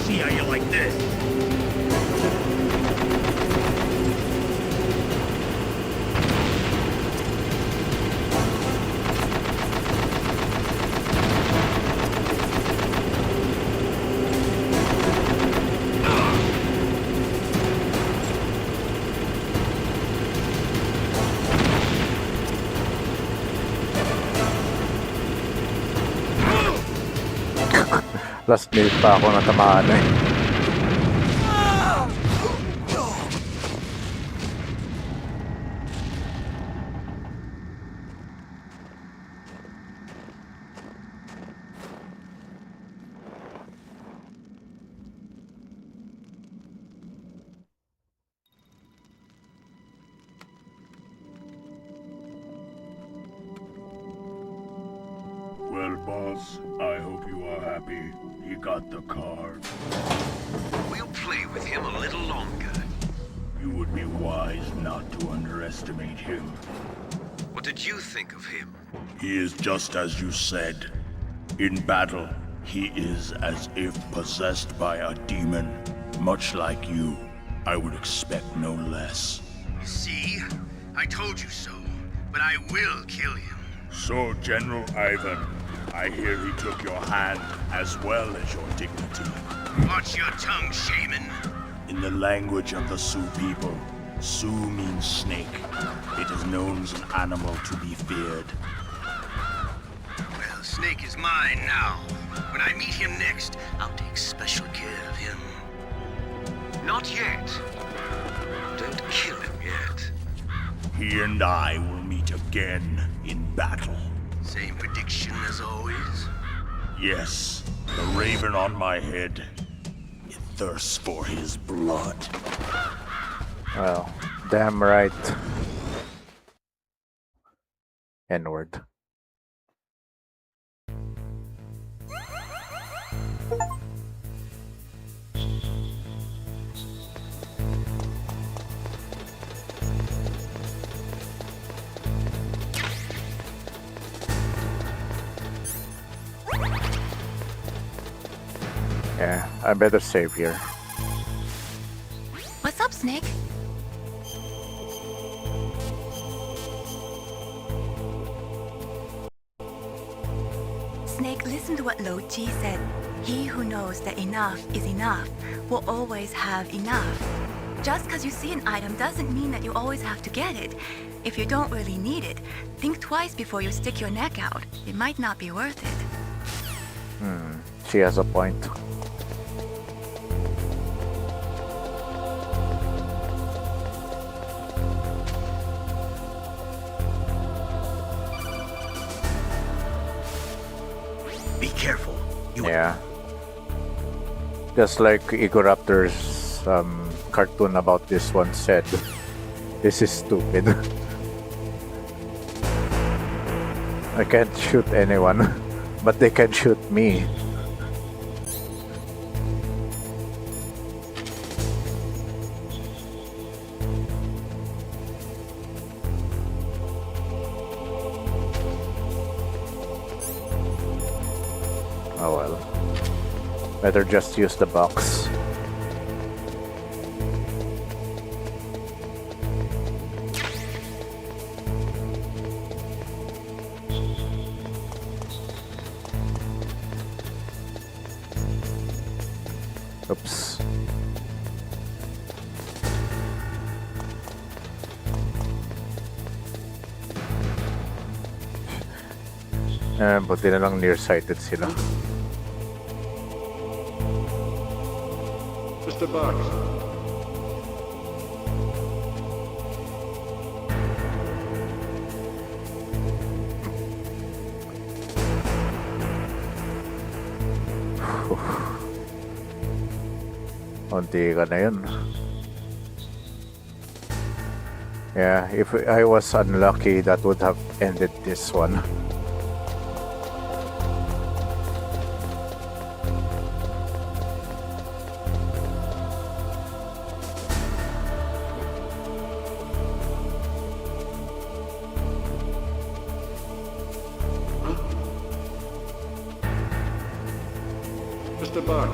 See how you like this? Last minute pa ako natamaan eh. Well, boss, I hope you are happy. He got the card. We'll play with him a little longer. You would be wise not to underestimate him. What did you think of him? He is just as you said. In battle, he is as if possessed by a demon. Much like you, I would expect no less. See? I told you so. but I will kill him. So, General Ivan, I hear he took your hand as well as your dignity. Watch your tongue, shaman. In the language of the Sioux people, Sioux means snake. It is known as an animal to be feared. Well, Snake is mine now. When I meet him next, I'll take special care of him. Not yet. Don't kill him yet. He and I will meet again in battle. Same prediction as always? Yes, the raven on my head. It thirsts for his blood. Well, damn right. N-word. Yeah, I better save here. What's up, Snake? Snake, listen to what Lo Ji said. He who knows that enough is enough will always have enough. Just because you see an item doesn't mean that you always have to get it. If you don't really need it, think twice before you stick your neck out. It might not be worth it. She has a point. Be careful. Yeah. Just like Egoraptor's cartoon about this one said, this is stupid. I can't shoot anyone, but they can shoot me. Oh well. Better just use the box. Oops. Buti na lang nearsighted sila. Mr. Box. Unti ka na yun. Yeah, if I was unlucky, that would have ended this one. Mr. Box.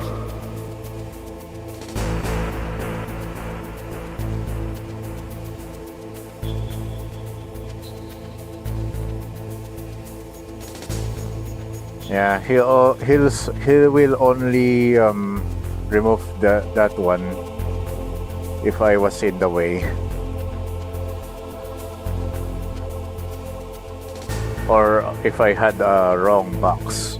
Yeah, he will only remove that one if I was in the way, or if I had a wrong box.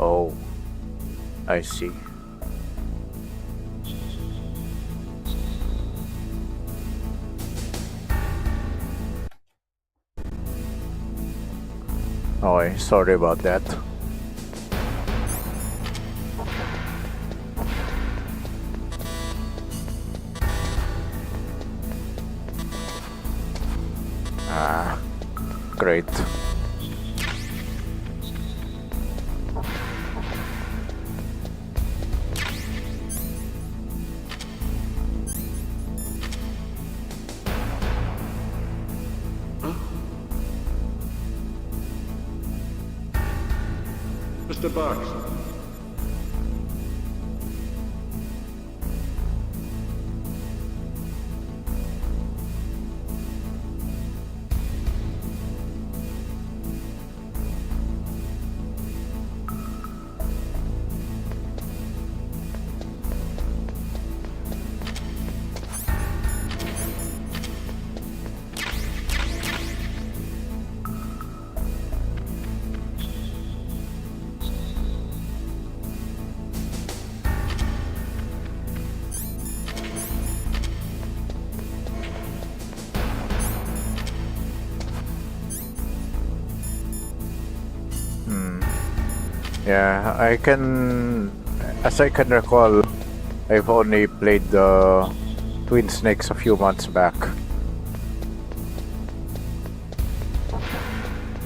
Oh, I see. Okay, sorry about that. Ah, great. Mr. Box. Yeah, as I can recall, I've only played the Twin Snakes a few months back.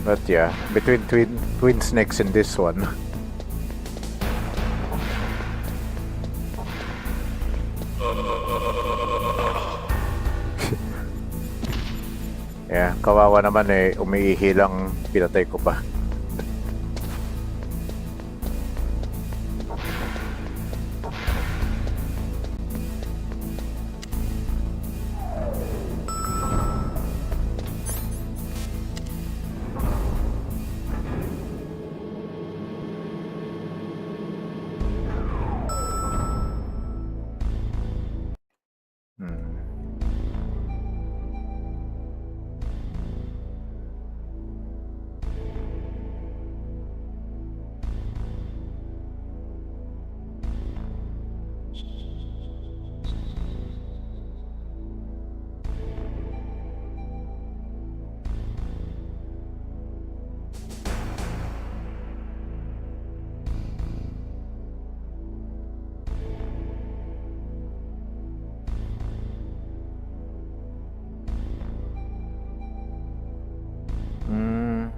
But yeah, between Twin Snakes and this one. Yeah, kawawa naman umiihi lang, pinatay ko pa.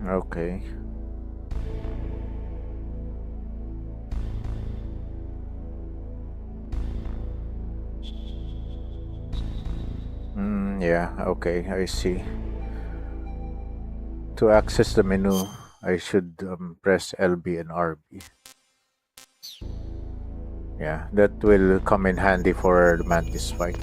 Okay. Yeah, okay, I see. To access the menu, I should press LB and RB. Yeah, that will come in handy for the Mantis fight.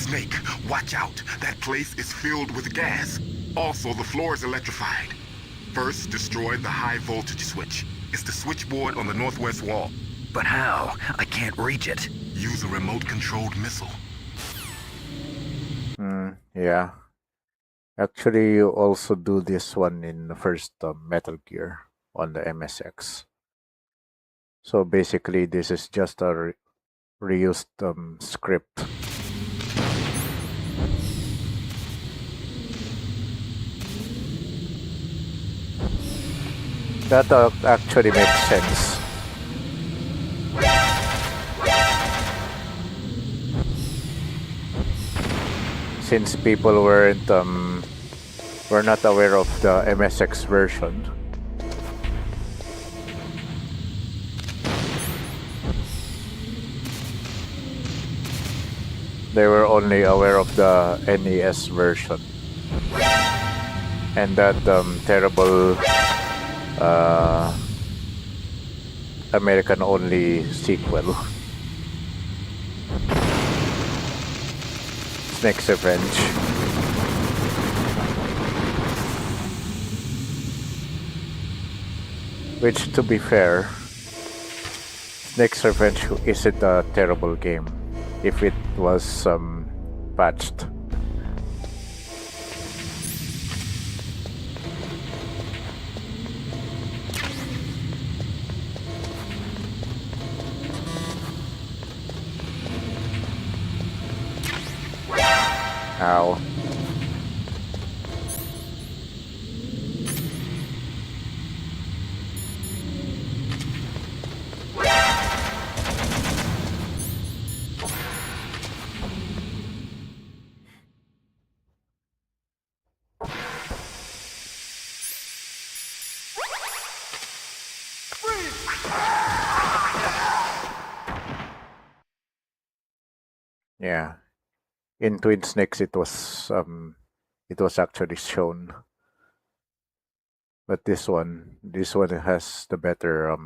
Snake, watch out. That place is filled with gas. Also, the floor is electrified. First, destroy the high voltage switch. It's the switchboard on the northwest wall. But how? I can't reach it. Use a remote-controlled missile. Yeah. Actually, you also do this one in the first Metal Gear on the MSX. So basically, this is just a reused script. That actually makes sense. Since people were not aware of the MSX version. They were only aware of the NES version. And that terrible American-only sequel, Snake's Revenge. Which, to be fair, Snake's Revenge isn't a terrible game if it was patched. How? Yeah. In Twin Snakes it was actually shown. But this one has the better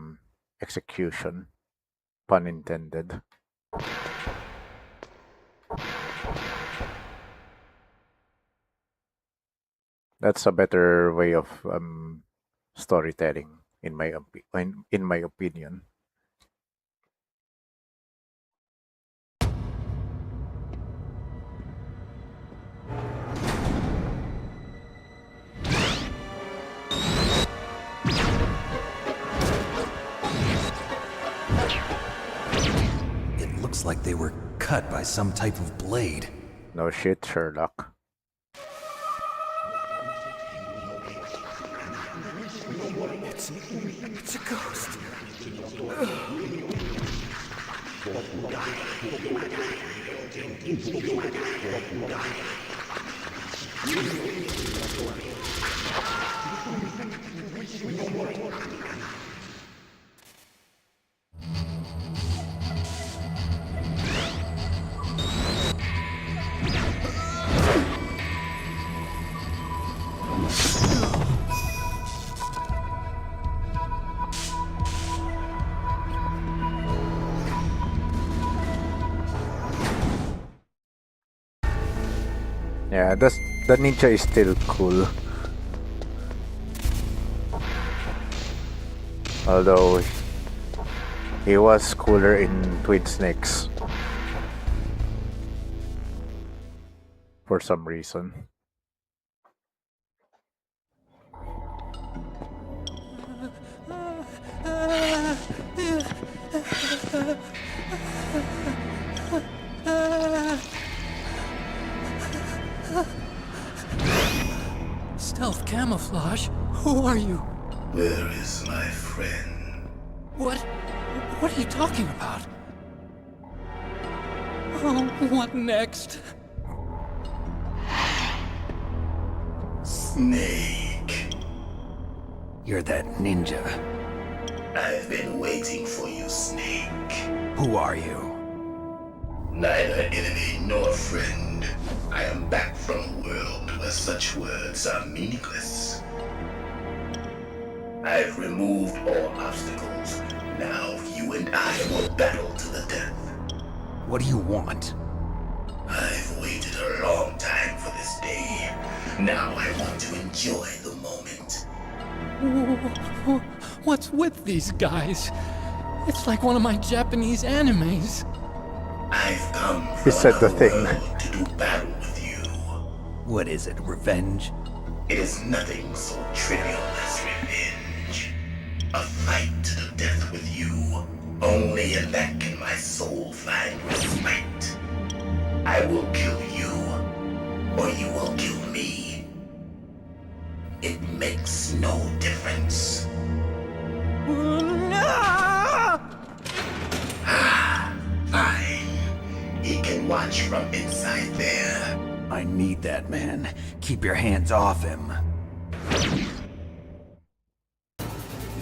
execution, pun intended. That's a better way of storytelling, in my opinion. It looks like they were cut by some type of blade. No shit, Sherlock. It's a ghost. Yeah, the ninja is still cool. Although he was cooler in Twin Snakes for some reason. Stealth camouflage? Who are you? Where is my friend? What are you talking about? Oh, what next? Snake. You're that ninja. I've been waiting for you, Snake. Who are you? Neither enemy nor friend. I am back from a world where such words are meaningless. I've removed all obstacles. Now you and I will battle to the death. What do you want? I've waited a long time for this day. Now I want to enjoy the moment. What's with these guys? It's like one of my Japanese animes. I've come He from said the another thing. world to do battle with you. What is it, revenge? It is nothing so trivial as revenge. A fight to the death with you. Only in that can my soul find respite. I will kill you, or you will kill me. It makes no difference. Fine. He can watch from inside there. I need that man. Keep your hands off him.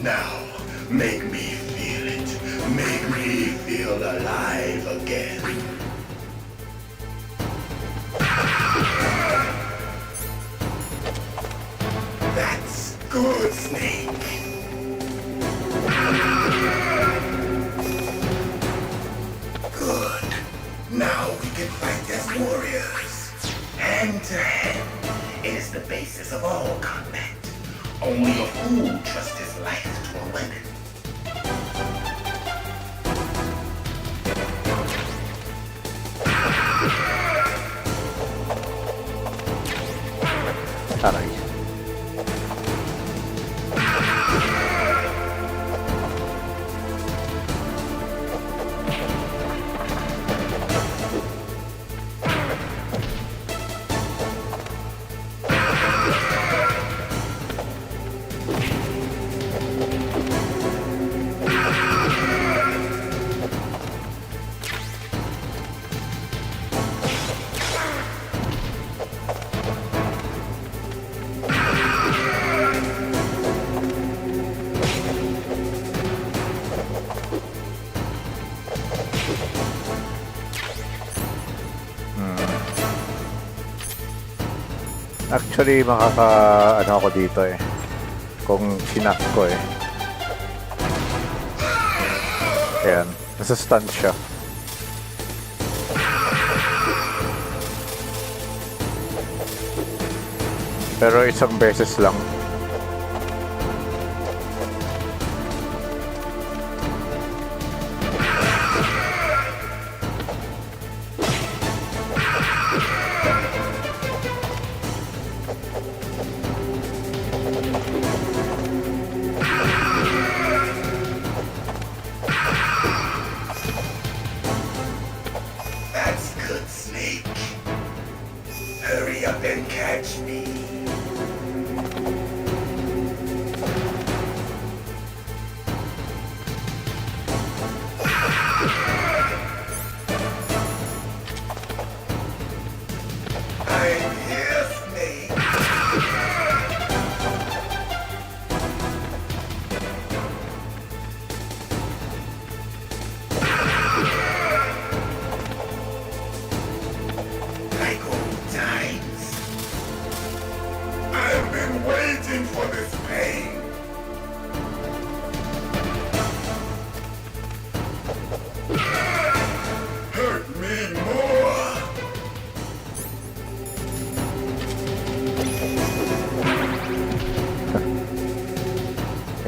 Now, make me feel it. Make me feel alive again. That's good, Snake. Good. Now we can fight as warriors. Hand to hand. It is the basis of all combat. Only a fool trusts his life to a weapon. Aray. Actually, ano ako dito eh. Kung sinak ko eh. Ayan. Nasa-stun siya. Pero isang beses lang. That's good, Snake. Hurry up and catch me. I'm here, Snake. Like old times. I've been waiting for this pain. Hurt me more.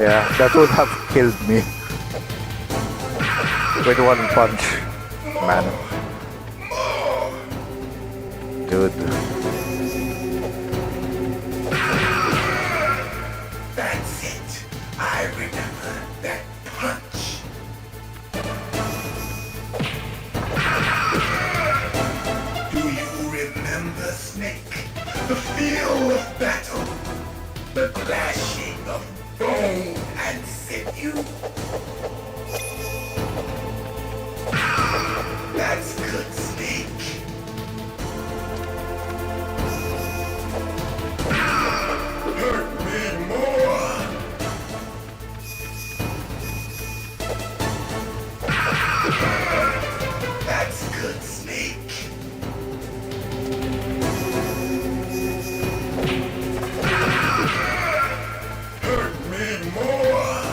Yeah, that would have killed me. With one punch. Man. Dude. That's it. I remember that punch. Do you remember, Snake? The feel of battle. The clashing of bone and sinew. That's good, Snake. Hurt me more. That's good, Snake. Hurt me more.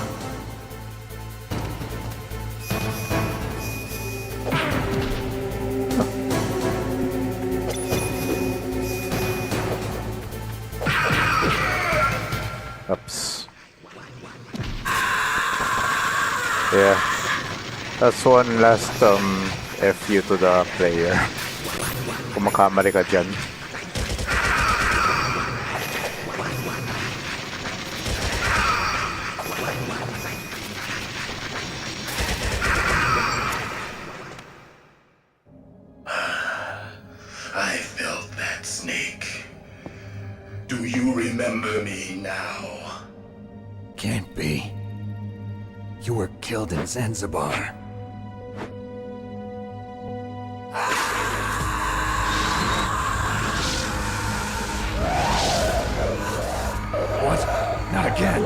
Oops. Yeah. That's one last FU to the player. Kung makamali ka dyan. I felt that, Snake. Do you remember me now? Can't be. You were killed in Zanzibar. What? Not again.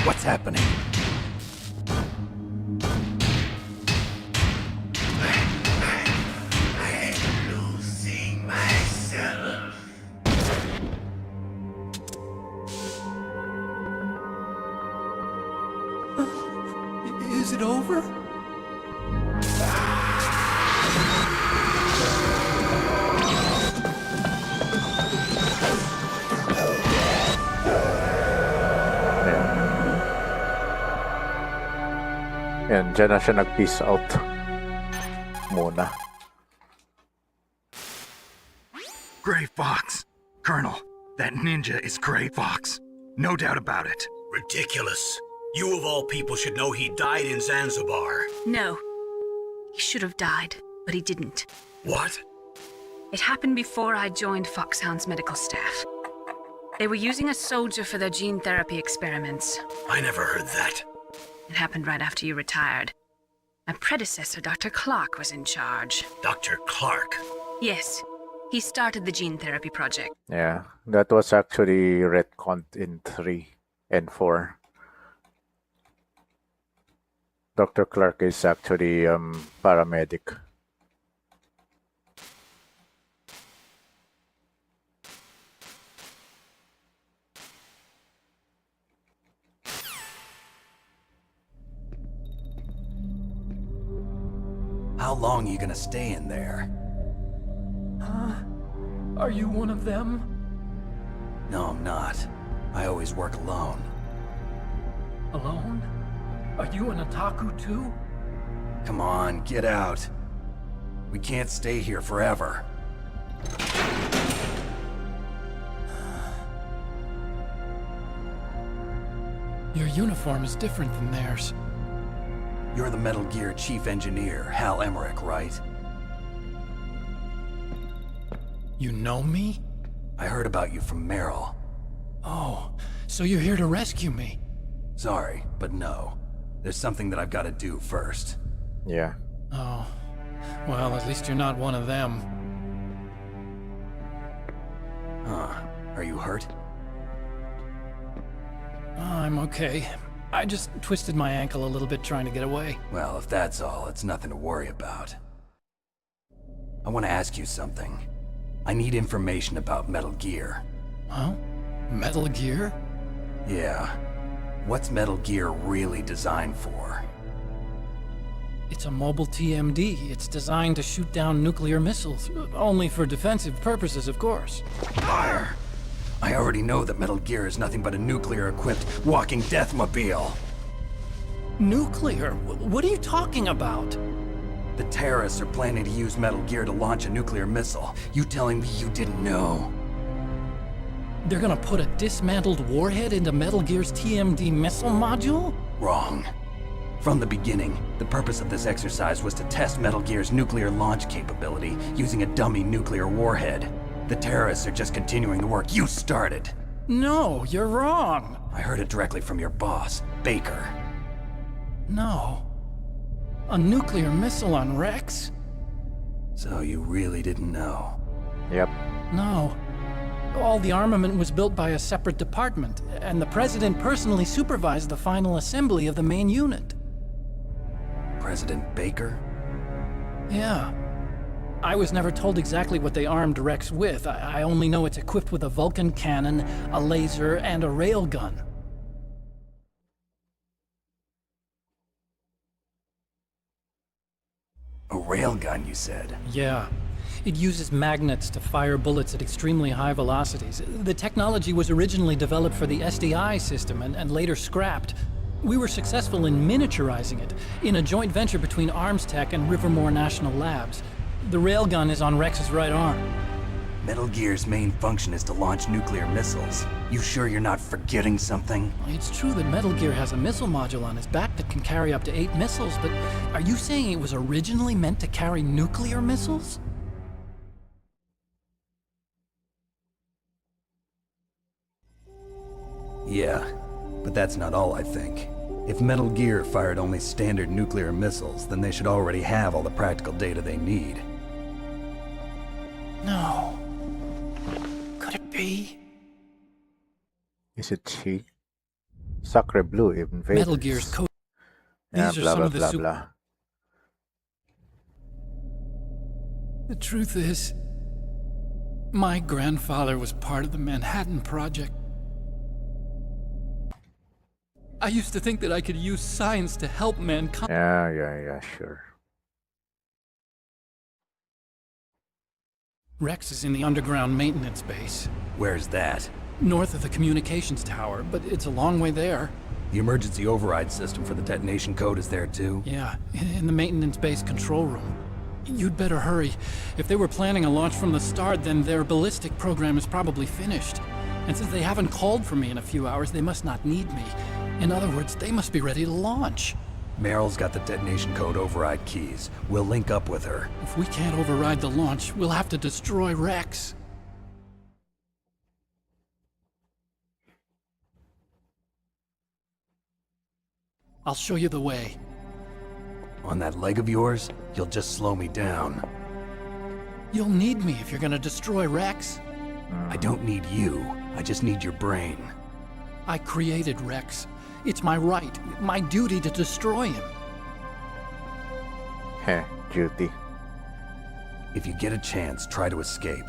What's happening? I'm losing myself. Is it over? Yan, dyan na siya nag-peace out. Muna. Gray Fox. Colonel, that ninja is Gray Fox. No doubt about it. Ridiculous. You of all people should know he died in Zanzibar. No. He should have died, but he didn't. What? It happened before I joined Foxhound's medical staff. They were using a soldier for their gene therapy experiments. I never heard that. It happened right after you retired. My predecessor, Dr. Clark, was in charge. Dr. Clark? Yes. He started the gene therapy project. Yeah, that was actually retconned in 3 and 4. Dr. Clark is actually paramedic. How long are you gonna stay in there? Huh? Are you one of them? No, I'm not. I always work alone. Alone? Are you an otaku too? Come on, get out. We can't stay here forever. Your uniform is different than theirs. You're the Metal Gear Chief Engineer, Hal Emmerich, right? You know me? I heard about you from Meryl. Oh, so you're here to rescue me? Sorry, but no. There's something that I've got to do first. Yeah. Oh. Well, at least you're not one of them. Huh. Are you hurt? I'm okay. I just twisted my ankle a little bit trying to get away. Well, if that's all, it's nothing to worry about. I want to ask you something. I need information about Metal Gear. Huh? Metal Gear? Yeah. What's Metal Gear really designed for? It's a mobile TMD. It's designed to shoot down nuclear missiles. Only for defensive purposes, of course. Fire! I already know that Metal Gear is nothing but a nuclear-equipped walking deathmobile. Nuclear? What are you talking about? The terrorists are planning to use Metal Gear to launch a nuclear missile. You telling me you didn't know? They're gonna put a dismantled warhead into Metal Gear's TMD missile module? Wrong. From the beginning, the purpose of this exercise was to test Metal Gear's nuclear launch capability using a dummy nuclear warhead. The terrorists are just continuing the work you started. No, you're wrong. I heard it directly from your boss, Baker. No. A nuclear missile on Rex? So you really didn't know? Yep. No. All the armament was built by a separate department, and the President personally supervised the final assembly of the main unit. President Baker? Yeah. I was never told exactly what they armed Rex with. I only know it's equipped with a Vulcan cannon, a laser, and a railgun. A railgun, you said? Yeah. It uses magnets to fire bullets at extremely high velocities. The technology was originally developed for the SDI system and later scrapped. We were successful in miniaturizing it, in a joint venture between Arms Tech and Rivermore National Labs. The railgun is on Rex's right arm. Metal Gear's main function is to launch nuclear missiles. You sure you're not forgetting something? It's true that Metal Gear has a missile module on his back that can carry up to 8 missiles, but are you saying it was originally meant to carry nuclear missiles? Yeah, but that's not all I think. If Metal Gear fired only standard nuclear missiles, then they should already have all the practical data they need. No. Could it be? Is it she? Sacre Blue invaders. Metal Gear's code. Yeah, These are blah, some blah, of the blah, blah. The truth is, my grandfather was part of the Manhattan Project. I used to think that I could use science to help mankind. Yeah, sure. Rex is in the underground maintenance base. Where's that? North of the communications tower, but it's a long way there. The emergency override system for the detonation code is there too? Yeah, in the maintenance base control room. You'd better hurry. If they were planning a launch from the start, then their ballistic program is probably finished. And since they haven't called for me in a few hours, they must not need me. In other words, they must be ready to launch. Meryl's got the detonation code override keys. We'll link up with her. If we can't override the launch, we'll have to destroy Rex. I'll show you the way. On that leg of yours, you'll just slow me down. You'll need me if you're gonna destroy Rex. I don't need you. I just need your brain. I created Rex. It's my right, my duty to destroy him. Heh, duty. If you get a chance, try to escape.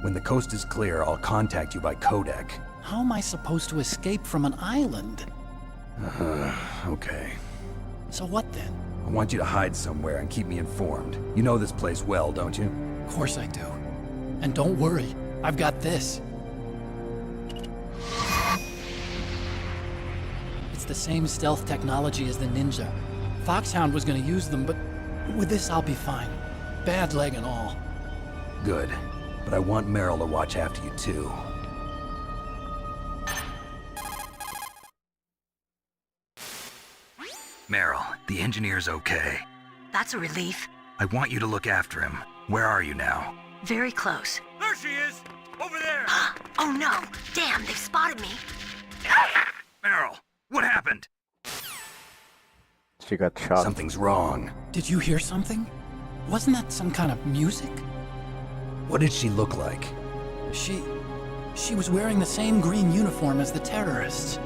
When the coast is clear, I'll contact you by codec. How am I supposed to escape from an island? Okay. So what then? I want you to hide somewhere and keep me informed. You know this place well, don't you? Of course I do. And don't worry, I've got this. It's the same stealth technology as the Ninja. Foxhound was gonna use them, but with this I'll be fine. Bad leg and all. Good. But I want Meryl to watch after you too. Meryl, the engineer's okay. That's a relief. I want you to look after him. Where are you now? Very close. There she is! Over there! Oh no! Damn, they've spotted me. Meryl, what happened? She got shot. Something's wrong. Did you hear something? Wasn't that some kind of music? What did she look like? She was wearing the same green uniform as the terrorists.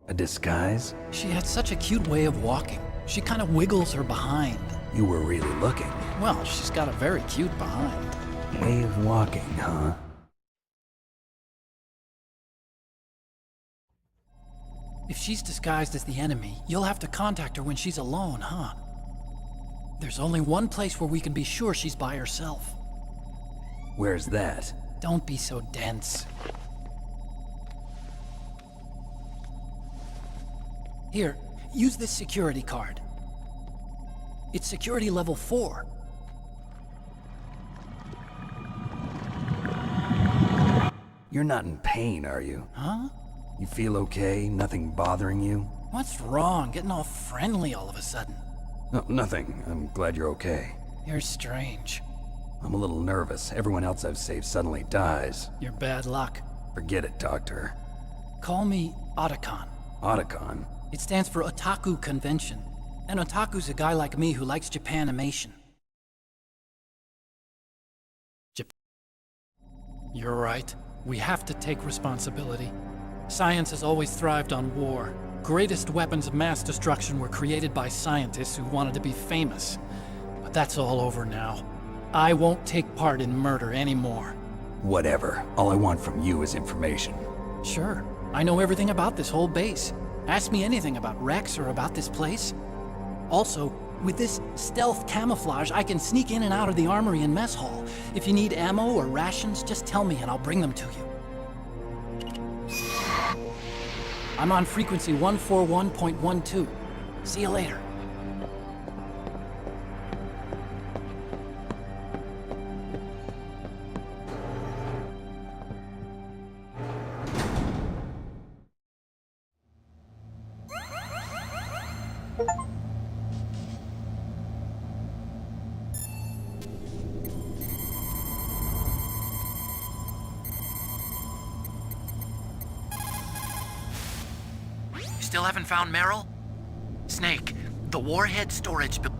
A disguise? She had such a cute way of walking. She kind of wiggles her behind. You were really looking. Well, she's got a very cute behind. Way of walking, huh? If she's disguised as the enemy, you'll have to contact her when she's alone, huh? There's only one place where we can be sure she's by herself. Where's that? Don't be so dense. Here, use this security card. It's security level 4. You're not in pain, are you? Huh? You feel okay? Nothing bothering you? What's wrong? Getting all friendly all of a sudden. No, nothing. I'm glad you're okay. You're strange. I'm a little nervous. Everyone else I've saved suddenly dies. You're bad luck. Forget it, Doctor. Call me Otacon. Otacon? It stands for Otaku Convention. An otaku's a guy like me who likes Japanimation. You're right. We have to take responsibility. Science has always thrived on war. Greatest weapons of mass destruction were created by scientists who wanted to be famous. But that's all over now. I won't take part in murder anymore. Whatever. All I want from you is information. Sure. I know everything about this whole base. Ask me anything about Rex or about this place. Also, with this stealth camouflage, I can sneak in and out of the armory and mess hall. If you need ammo or rations, just tell me and I'll bring them to you. I'm on frequency 141.12. See you later. Still haven't found Meryl? Snake, the warhead storage building.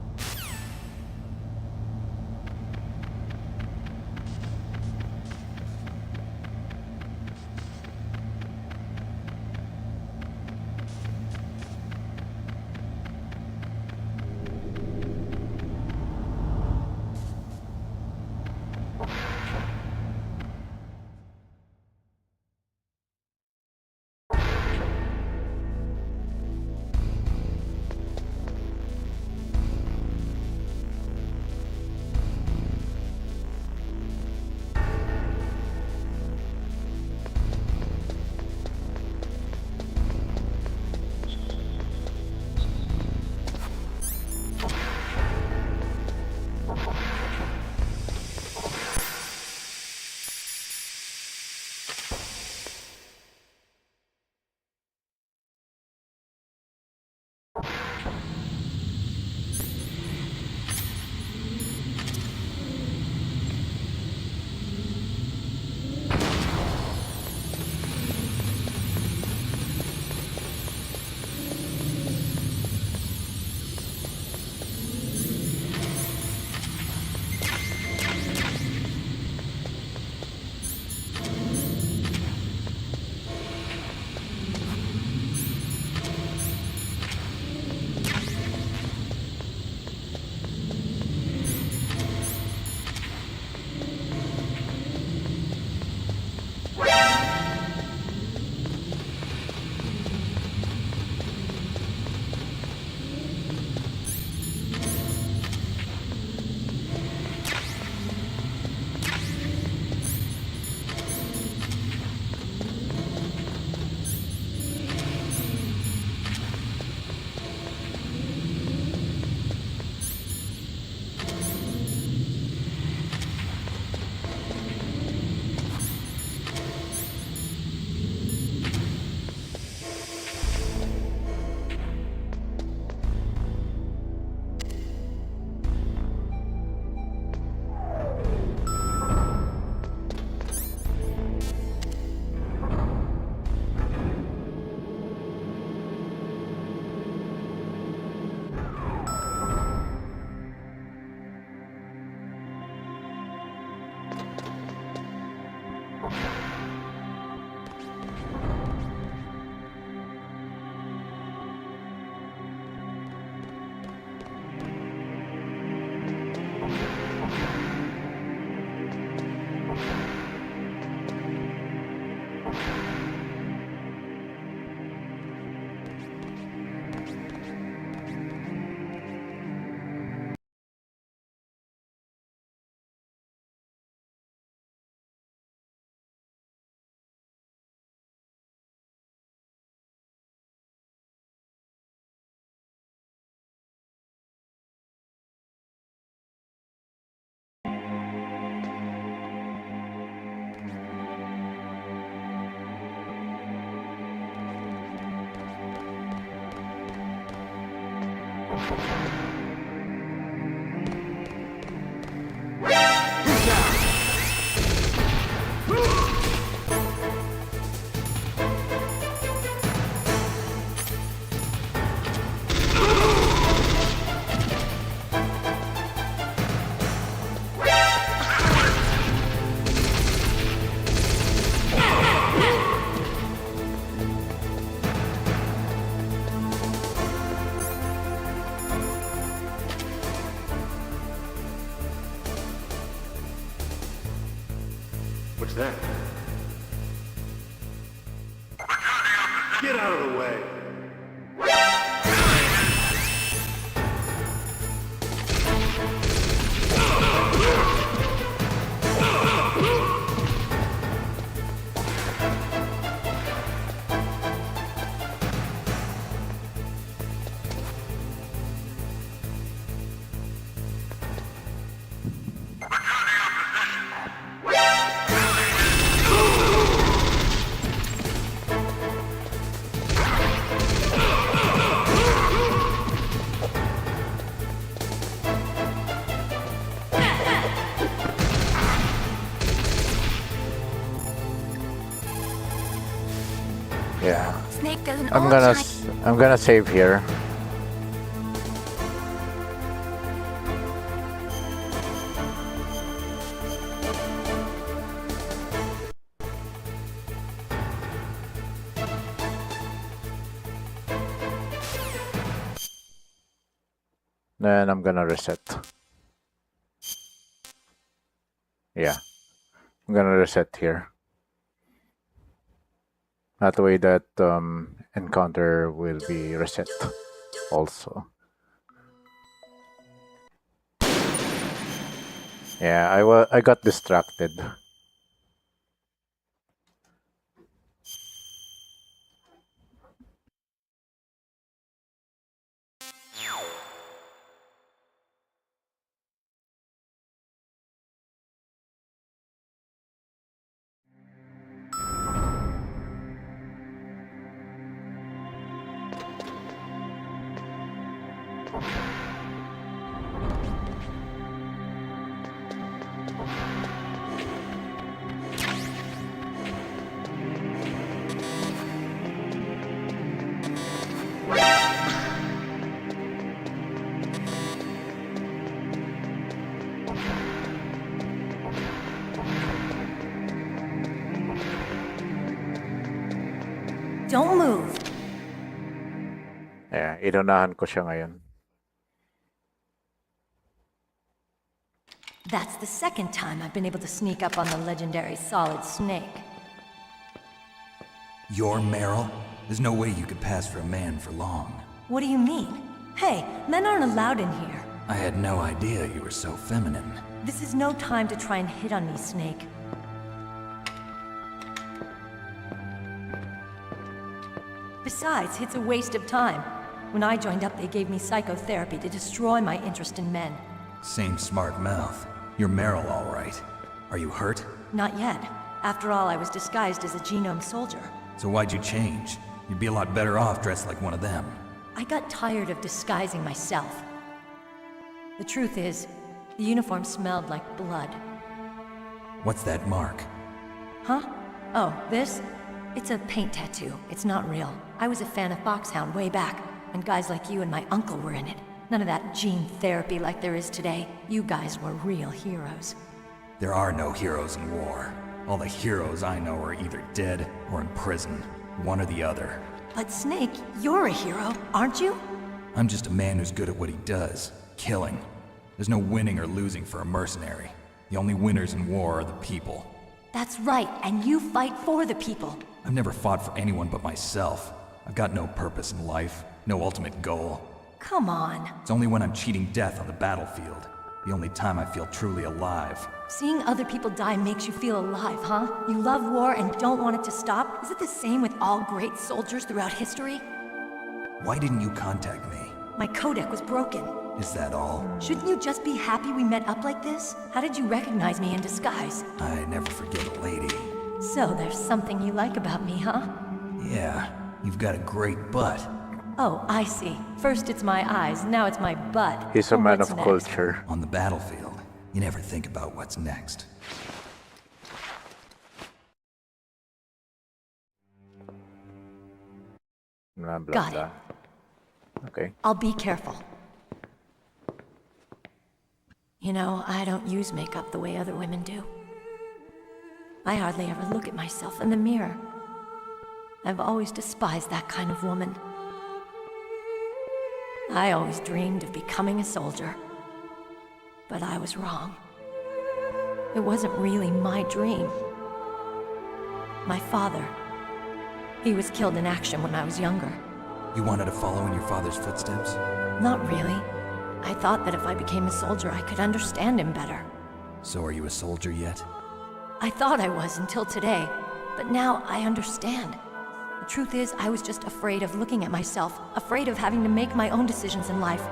What's that? Get out of the way! Yeah. Snake doesn't I'm gonna save here. Then I'm gonna reset. Yeah. I'm gonna reset here. That way that encounter will be reset also. Yeah, I got distracted. Don't move. Yeah, inunahan ko siya ngayon. That's the second time I've been able to sneak up on the legendary Solid Snake. You're Meryl? There's no way you could pass for a man for long. What do you mean? Hey, men aren't allowed in here. I had no idea you were so feminine. This is no time to try and hit on me, Snake. Besides, it's a waste of time. When I joined up, they gave me psychotherapy to destroy my interest in men. Same smart mouth. You're Meryl, all right. Are you hurt? Not yet. After all, I was disguised as a genome soldier. So why'd you change? You'd be a lot better off dressed like one of them. I got tired of disguising myself. The truth is, the uniform smelled like blood. What's that mark? Huh? Oh, this? It's a paint tattoo. It's not real. I was a fan of Foxhound way back, and guys like you and my uncle were in it. None of that gene therapy like there is today. You guys were real heroes. There are no heroes in war. All the heroes I know are either dead or in prison. One or the other. But Snake, you're a hero, aren't you? I'm just a man who's good at what he does. Killing. There's no winning or losing for a mercenary. The only winners in war are the people. That's right, and you fight for the people. I've never fought for anyone but myself. I've got no purpose in life, no ultimate goal. Come on. It's only when I'm cheating death on the battlefield. The only time I feel truly alive. Seeing other people die makes you feel alive, huh? You love war and don't want it to stop? Is it the same with all great soldiers throughout history? Why didn't you contact me? My codec was broken. Is that all? Shouldn't you just be happy we met up like this? How did you recognize me in disguise? I never forget a lady. So there's something you like about me, huh? Yeah, you've got a great butt. Oh, I see. First it's my eyes, now it's my butt. He's a man What's of next? culture. On the battlefield, you never think about what's next. Blah, blah, Got it. blah. Okay. I'll be careful. You know, I don't use makeup the way other women do. I hardly ever look at myself in the mirror. I've always despised that kind of woman. I always dreamed of becoming a soldier. But I was wrong. It wasn't really my dream. My father, he was killed in action when I was younger. You wanted to follow in your father's footsteps? Not really. I thought that if I became a soldier, I could understand him better. So are you a soldier yet? I thought I was until today, but now I understand. The truth is, I was just afraid of looking at myself, afraid of having to make my own decisions in life.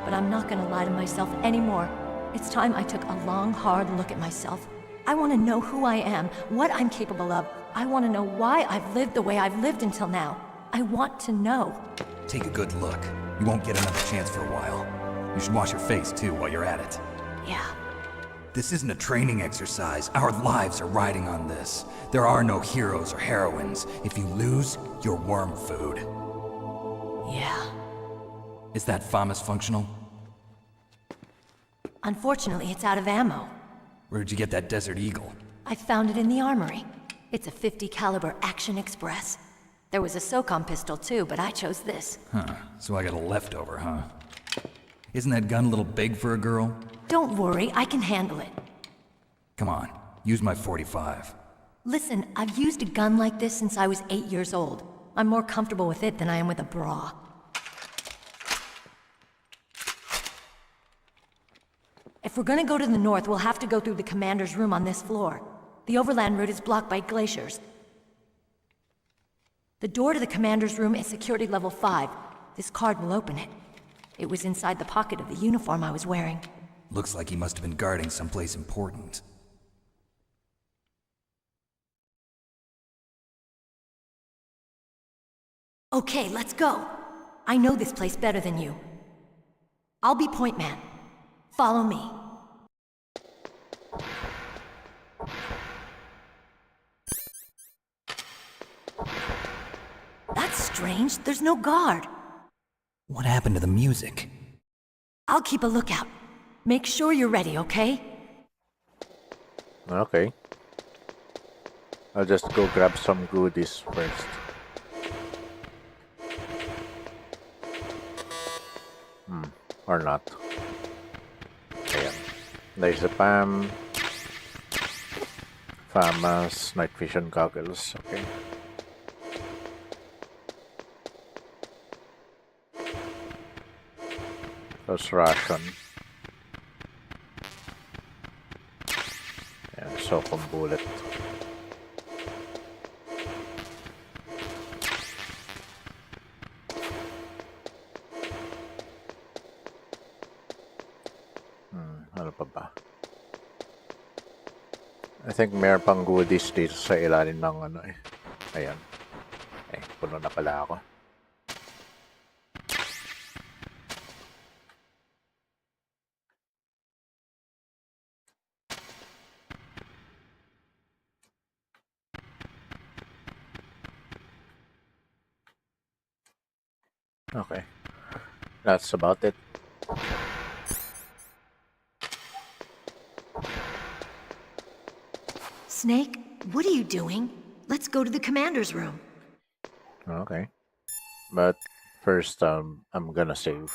But I'm not gonna lie to myself anymore. It's time I took a long, hard look at myself. I want to know who I am, what I'm capable of. I want to know why I've lived the way I've lived until now. I want to know. Take a good look. You won't get another chance for a while. You should wash your face too while you're at it. Yeah. This isn't a training exercise. Our lives are riding on this. There are no heroes or heroines. If you lose, you're worm food. Yeah. Is that FAMAS functional? Unfortunately, it's out of ammo. Where'd you get that Desert Eagle? I found it in the armory. It's a .50 caliber Action Express. There was a SOCOM pistol too, but I chose this. Huh, so I got a leftover, huh? Isn't that gun a little big for a girl? Don't worry, I can handle it. Come on, use my .45. Listen, I've used a gun like this since I was 8 years old. I'm more comfortable with it than I am with a bra. If we're gonna go to the north, we'll have to go through the commander's room on this floor. The overland route is blocked by glaciers. The door to the commander's room is security level 5. This card will open it. It was inside the pocket of the uniform I was wearing. Looks like he must have been guarding someplace important. Okay, let's go. I know this place better than you. I'll be point man. Follow me. That's strange. There's no guard. What happened to the music? I'll keep a lookout. Make sure you're ready, okay? Okay. I'll just go grab some goodies first. Or not. Ayan. Diazepam. FAMAS, night vision goggles. Okay. Plus ration. Ayan, SOCOM bullet. Ano pa ba? I think mayroon pang goodies dito sa ilalim ng ano eh. Ayan. Puno na pala ako. Okay. That's about it. Snake, what are you doing? Let's go to the commander's room. Okay. But first, I'm gonna save.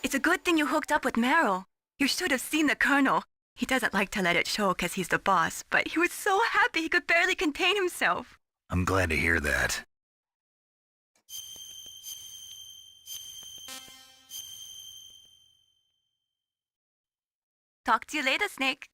It's a good thing you hooked up with Meryl. You should have seen the Colonel. He doesn't like to let it show because he's the boss, but he was so happy he could barely contain himself. I'm glad to hear that. Talk to you later, Snake.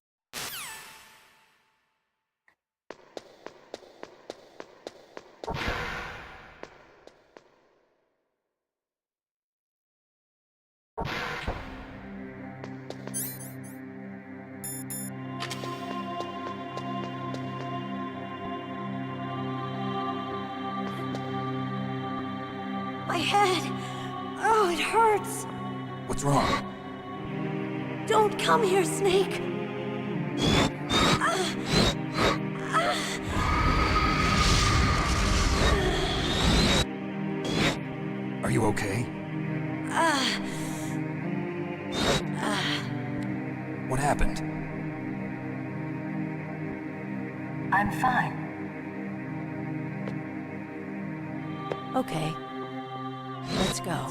My head. Oh, it hurts. What's wrong? Don't come here, Snake. Are you okay? What happened? I'm fine. Okay. Let's go.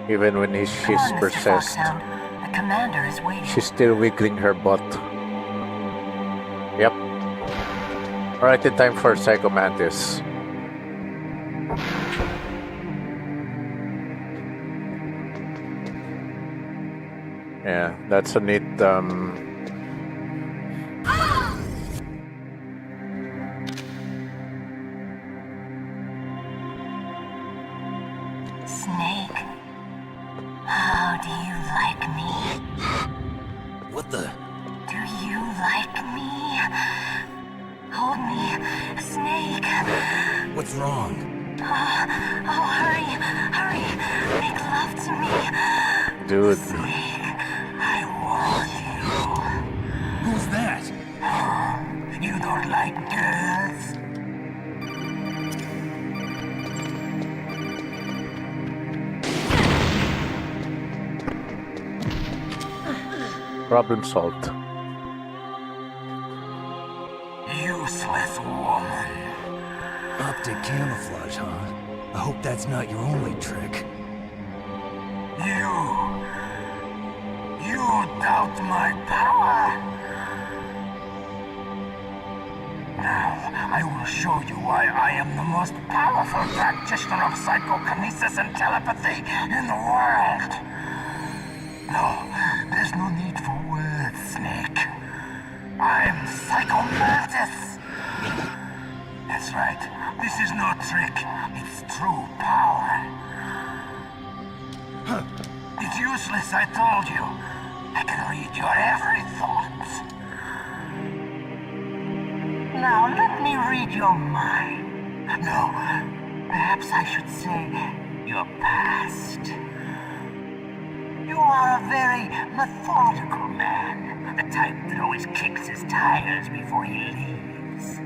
Even when she's possessed, The commander is waiting. she's still wiggling her butt. Yep. Alright, in time for Psycho Mantis. Yeah, that's a neat Snake, how do you like me? What the? Do you like me? Hold me, Snake. What's wrong? Oh, hurry, hurry. Make love to me. dude. Snake, I want you. Who's that? You don't like girls? Problem solved. Useless woman. Optic camouflage, huh? I hope that's not your only trick. You doubt my power? Now, I will show you why I am the most powerful practitioner of psychokinesis and telepathy in the world. No, there's no need for words, Snake. I'm Psycho Mantis. That's right. This is no trick. It's true power. It's useless, I told you. I can read your every thought. Now, let me read your mind. No, perhaps I should say your past. You are a very methodical man. The type that always kicks his tires before he leaves.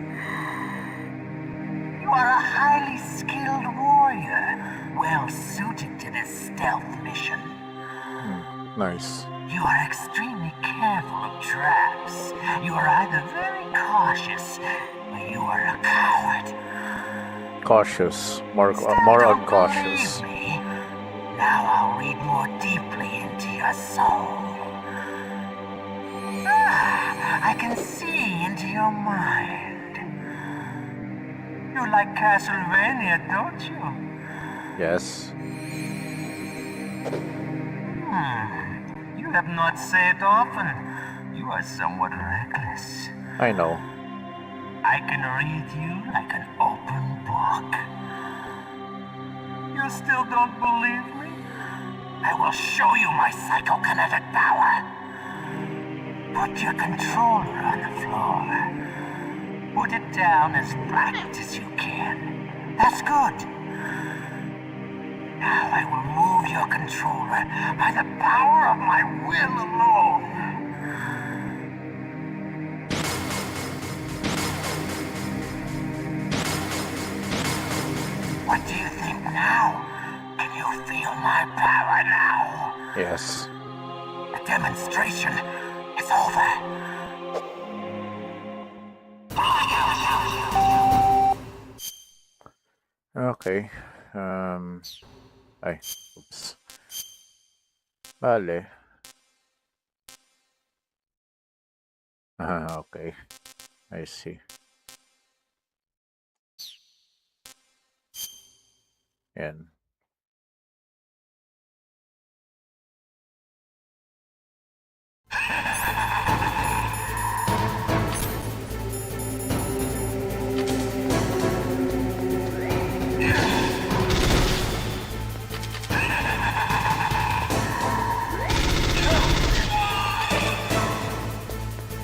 You are a highly skilled warrior, well suited to this stealth mission. Nice. You are extremely careful of traps. You are either very cautious, or you are a coward. Cautious. More Don't uncautious. believe me? Now I'll read more deeply into your soul. I can see into your mind. You like Castlevania, don't you? Yes. You have not said often. You are somewhat reckless. I know. I can read you like an open book. You still don't believe me? I will show you my psychokinetic power. Put your controller on the floor. Put it down as flat as you can. That's good. Now I will move your controller by the power of my will alone. What do you think now? Can you feel my power now? Yes. The demonstration is over. Okay. Ay. Oops. Vale. Okay. I see. Yan.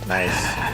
Nice.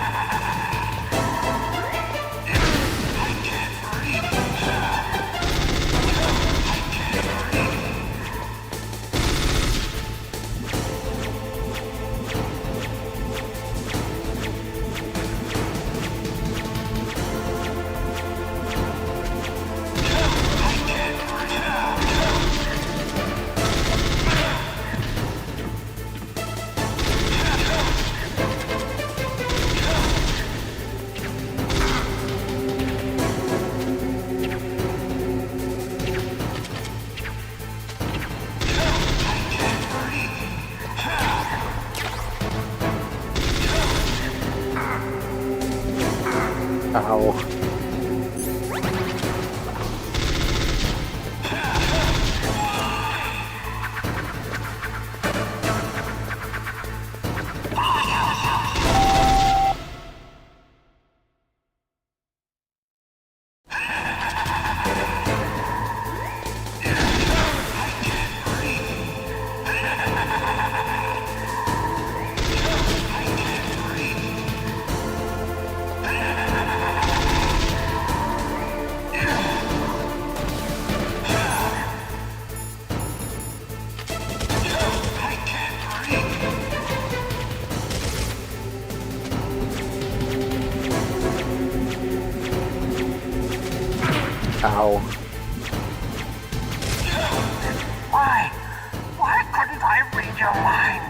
Ow. Ow. Why? Why couldn't I read your mind?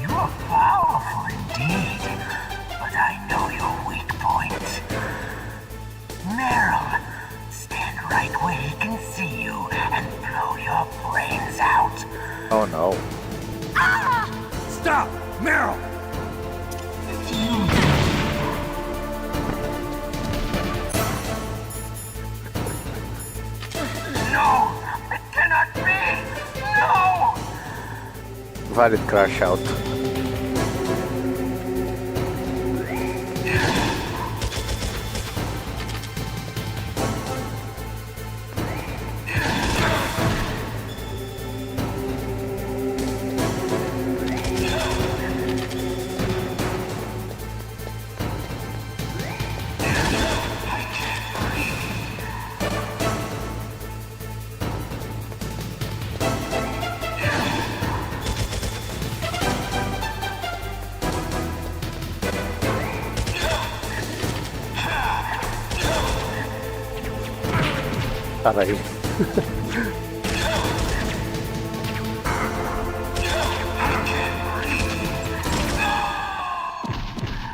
You are powerful indeed, but I know your weak point. Meryl, stand right where he can see you and blow your brains out. Oh no. Stop! Meryl! No! It cannot be! No! Valid crash out. Aray.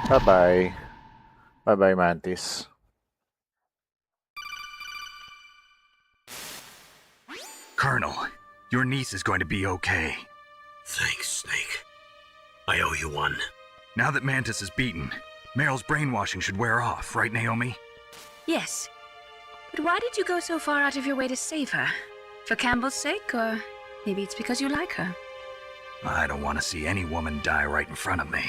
Bye-bye. Bye-bye, Mantis. Colonel, your niece is going to be okay. Thanks, Snake. I owe you one. Now that Mantis is beaten, Meryl's brainwashing should wear off, right, Naomi? Yes. But why did you go so far out of your way to save her? For Campbell's sake, or maybe it's because you like her? I don't want to see any woman die right in front of me.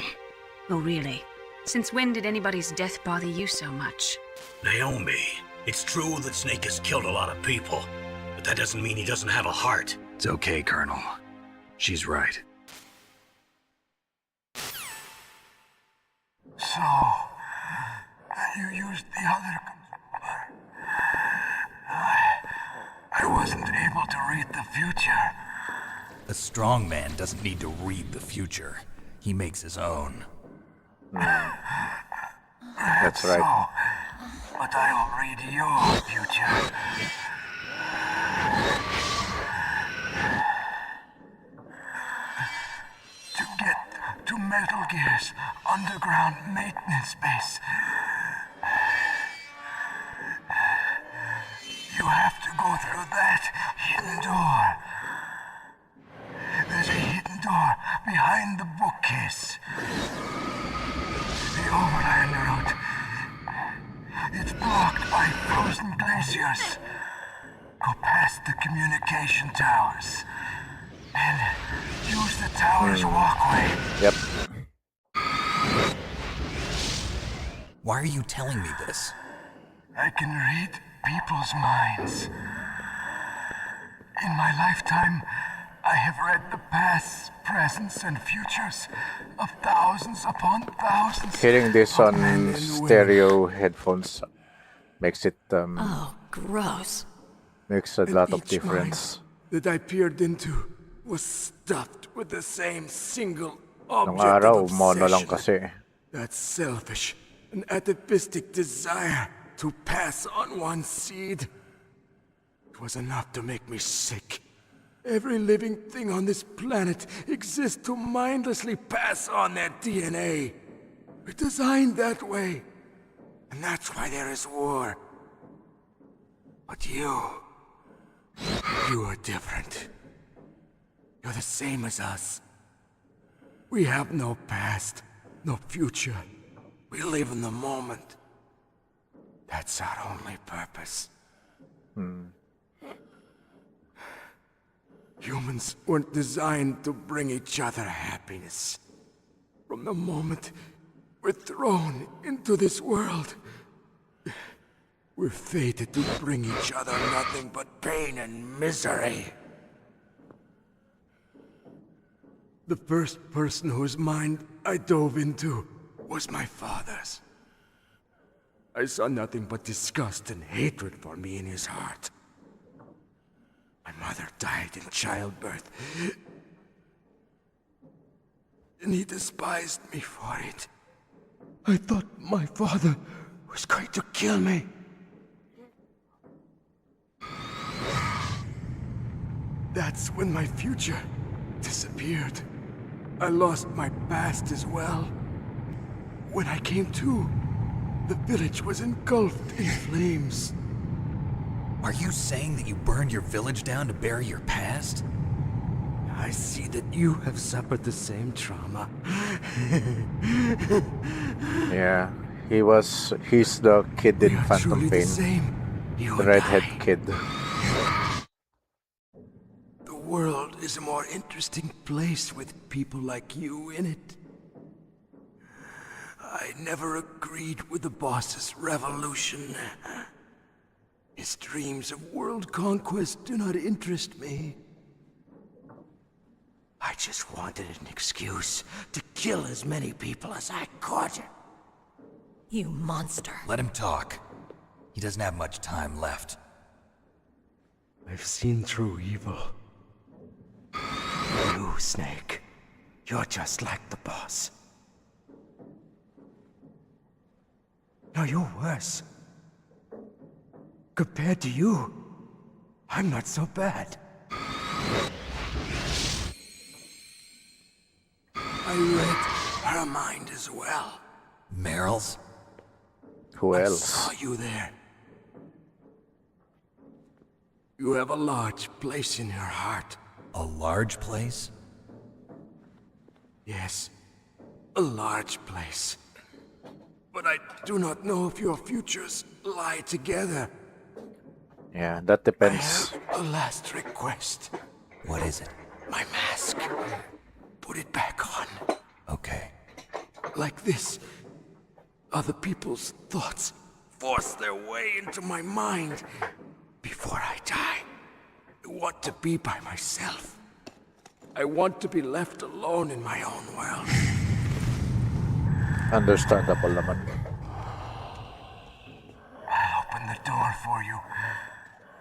Oh, really? Since when did anybody's death bother you so much? Naomi, it's true that Snake has killed a lot of people, but that doesn't mean he doesn't have a heart. It's okay, Colonel. She's right. So, you used the other... I wasn't able to read the future. A strong man doesn't need to read the future. He makes his own. That's right. So, but I will read your future. To get to Metal Gear's underground maintenance base, you have to go through that hidden door. There's a hidden door behind the bookcase. The overland route. It's blocked by frozen glaciers. Go past the communication towers. And use the tower's walkway. Yep. Why are you telling me this? I can read people's minds. In my lifetime, I have read the pasts, presents, and futures of thousands upon thousands. Hearing this of men on and women. stereo headphones makes it Oh, gross. makes a And lot of each difference. mind that I peered into was stuffed with the same single Nung object araw, of mono lang obsession. kasi. That selfish and atavistic desire to pass on one's seed. It was enough to make me sick. Every living thing on this planet exists to mindlessly pass on their DNA. We're designed that way. And that's why there is war. But you are different. You're the same as us. We have no past, no future. We live in the moment. That's our only purpose. Humans weren't designed to bring each other happiness. From the moment we're thrown into this world, we're fated to bring each other nothing but pain and misery. The first person whose mind I dove into was my father's. I saw nothing but disgust and hatred for me in his heart. My mother died in childbirth, and he despised me for it. I thought my father was going to kill me. That's when my future disappeared. I lost my past as well. When I came to, the village was engulfed in flames. Are you saying that you burned your village down to bury your past? I see that you have suffered the same trauma. Yeah, he's the kid in Phantom Truly Pain. the same. You The and redhead I. kid. The world is a more interesting place with people like you in it. I never agreed with the boss's revolution. His dreams of world conquest do not interest me. I just wanted an excuse to kill as many people as I could. You monster. Let him talk. He doesn't have much time left. I've seen through evil. You, Snake, you're just like the boss. No, you're worse. Compared to you, I'm not so bad. I read her mind as well. Meryl's? Who I else? saw you there. You have a large place in her heart. A large place? Yes, a large place. But I do not know if your futures lie together. Yeah, that I depends. have a last request. What is it? My mask. Put it back on. Okay. Like this, other people's thoughts force their way into my mind. Before I die, I want to be by myself. I want to be left alone in my own world. Understandable naman. I'll open the door for you.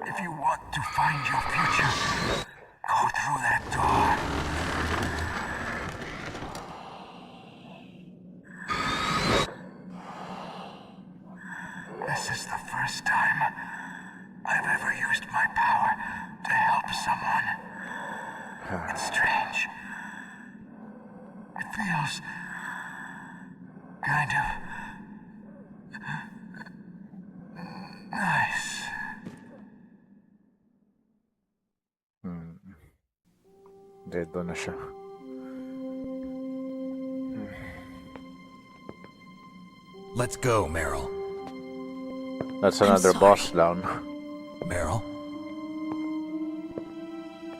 If you want to find your future, go through that door. This is the first time I've ever used my power to help someone. It's strange. It feels kind of nice. Dedo na siya. Let's go, Meryl. That's another sorry. boss down. Meryl?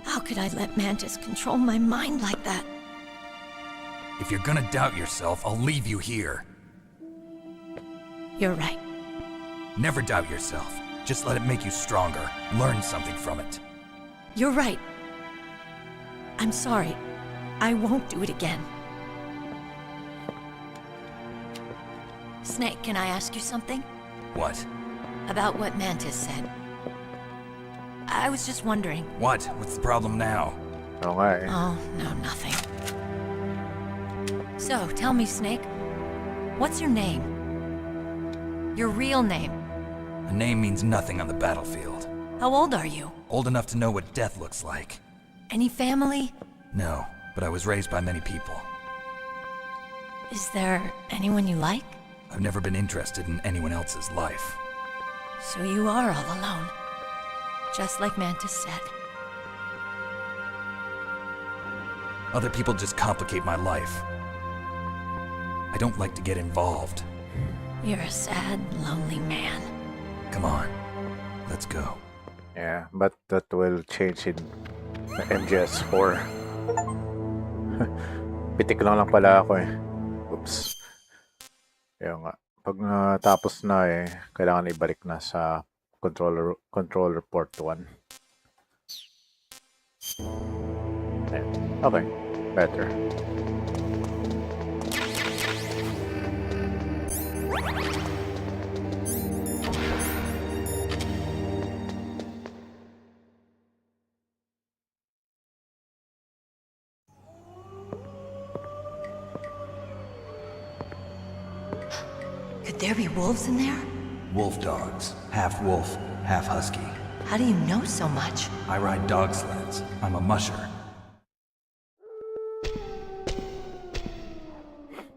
How could I let Mantis control my mind like that? If you're gonna doubt yourself, I'll leave you here. You're right. Never doubt yourself. Just let it make you stronger. Learn something from it. You're right. I'm sorry. I won't do it again. Snake, can I ask you something? What? About what Mantis said. I was just wondering. What? What's the problem now? Okay. Oh, no, nothing. So, tell me, Snake. What's your name? Your real name? A name means nothing on the battlefield. How old are you? Old enough to know what death looks like. Any family? No, but I was raised by many people. Is there anyone you like? I've never been interested in anyone else's life. So you are all alone. Just like Mantis said. Other people just complicate my life. I don't like to get involved. You're a sad, lonely man. Come on, let's go. Yeah, but that will change in MGS4. Pitik lang pala ako eh. Oops. Kaya nga. Pag natapos na eh, kailangan ibalik na sa controller port 1. Ayan. Okay, better. Could there be wolves in there? Wolf dogs. Half wolf, half husky. How do you know so much? I ride dog sleds. I'm a musher.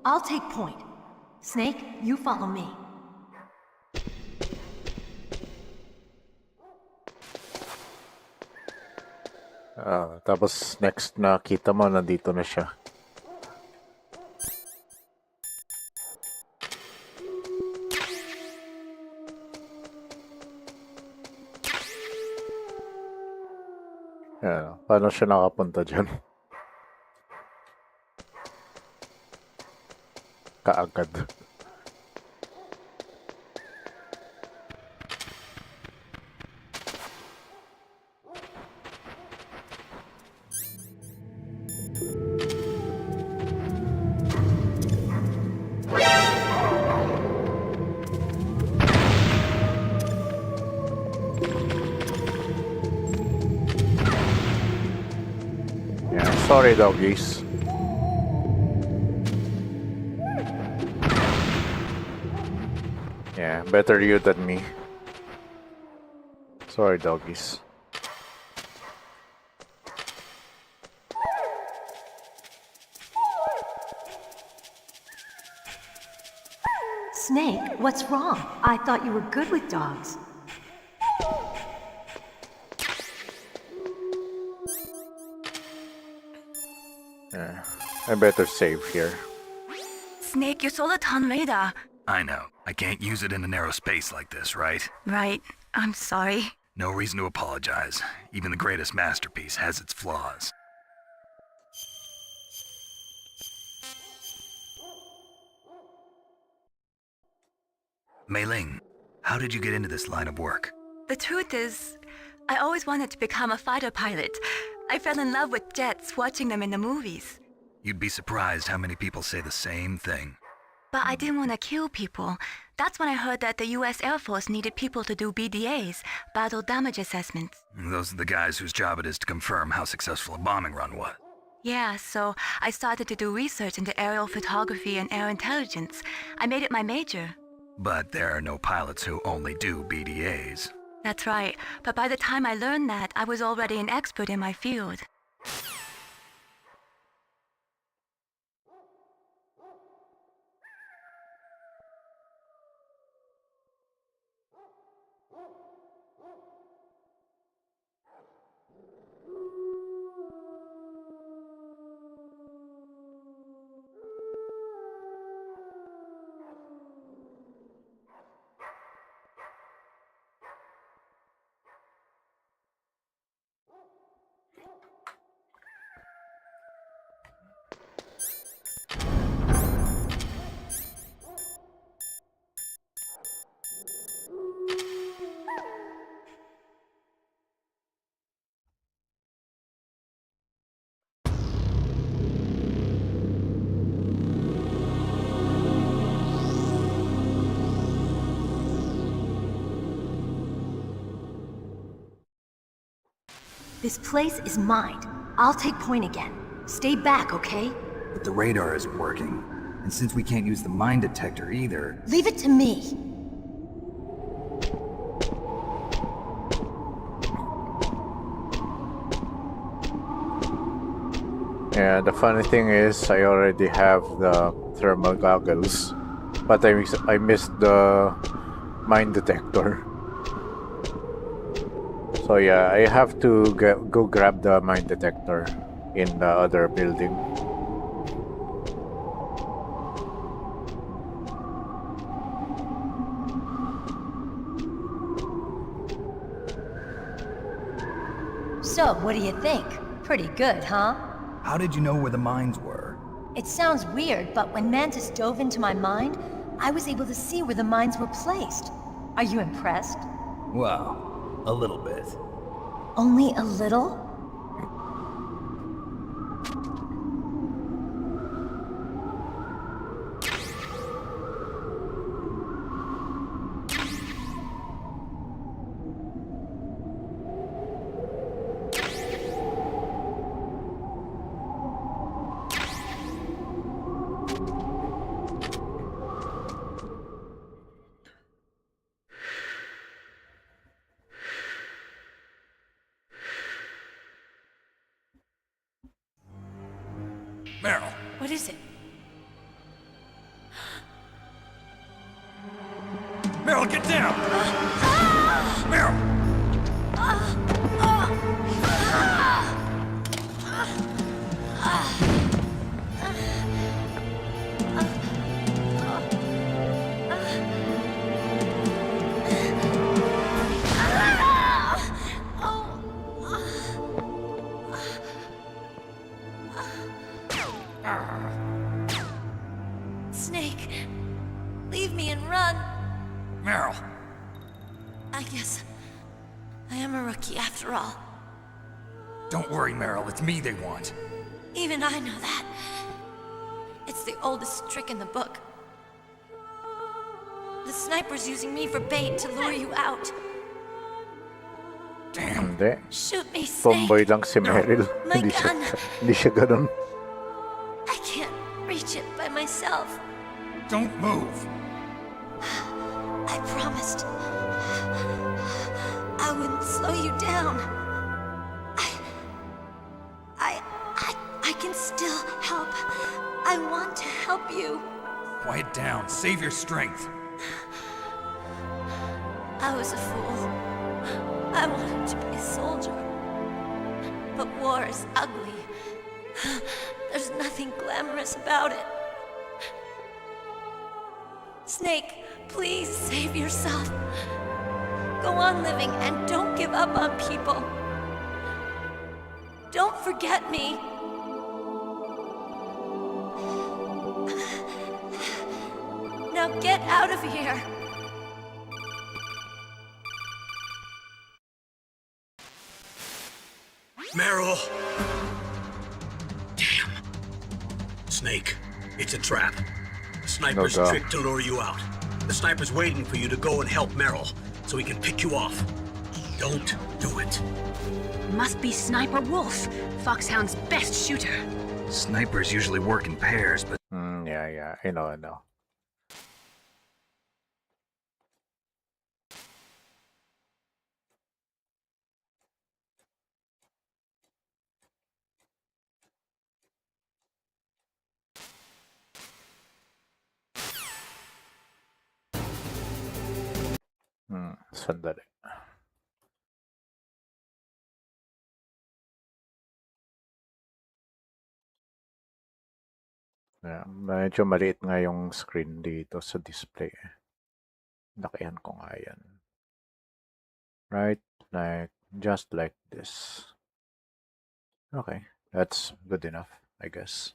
I'll take point. Snake, you follow me. Tapos next na kita mo, nandito na siya. Ayan, paano siya nakapunta dyan? Kaagad. Sorry, doggies. Yeah, better you than me. Sorry, doggies. Snake, what's wrong? I thought you were good with dogs. Yeah, I better save here. Snake, your solar ton radar. I know. I can't use it in a narrow space like this, right? Right. I'm sorry. No reason to apologize. Even the greatest masterpiece has its flaws. Mei Ling, how did you get into this line of work? The truth is, I always wanted to become a fighter pilot. I fell in love with jets watching them in the movies. You'd be surprised how many people say the same thing. But I didn't want to kill people. That's when I heard that the US Air Force needed people to do BDAs, battle damage assessments. Those are the guys whose job it is to confirm how successful a bombing run was. Yeah, so I started to do research into aerial photography and air intelligence. I made it my major. But there are no pilots who only do BDAs. That's right, but by the time I learned that, I was already an expert in my field. This place is mine. I'll take point again. Stay back, okay? But the radar isn't working. And since we can't use the mine detector either... Leave it to me. Yeah, the funny thing is I already have the thermal goggles, but I missed the mine detector. So yeah, I have to go grab the mine detector in the other building. So, what do you think? Pretty good, huh? How did you know where the mines were? It sounds weird, but when Mantis dove into my mind, I was able to see where the mines were placed. Are you impressed? Well, a little bit. Only a little? Meryl. What is it? Meryl, get down! Meryl! Snake, leave me and run. Meryl. I guess I am a rookie after all. Don't worry, Meryl. It's me they want. Even I know that. It's the oldest trick in the book. The sniper's using me for bait to lure you out. Hindi. Shoot me, Snake. Tomboy lang si Meryl. My Hindi gun. hindi siya ganun. I can't reach it by myself. Don't move. I promised. I wouldn't slow you down. I can still help. I want to help you. Quiet down. Save your strength. I was a fool. I wanted to be a soldier. But war is ugly. There's nothing glamorous about it. Snake, please save yourself. Go on living and don't give up on people. Don't forget me. Now get out of here. Meryl! Damn. Snake, it's a trap. The sniper's No doubt. trick to lure you out. The sniper's waiting for you to go and help Meryl, so he can pick you off. Don't do it. Must be Sniper Wolf, Foxhound's best shooter. Snipers usually work in pairs, but... Yeah, I know. Sandali. Yeah, medyo maliit nga yung screen dito sa display. Lakihan ko nga yan. Right? Like, just like this. Okay, that's good enough, I guess.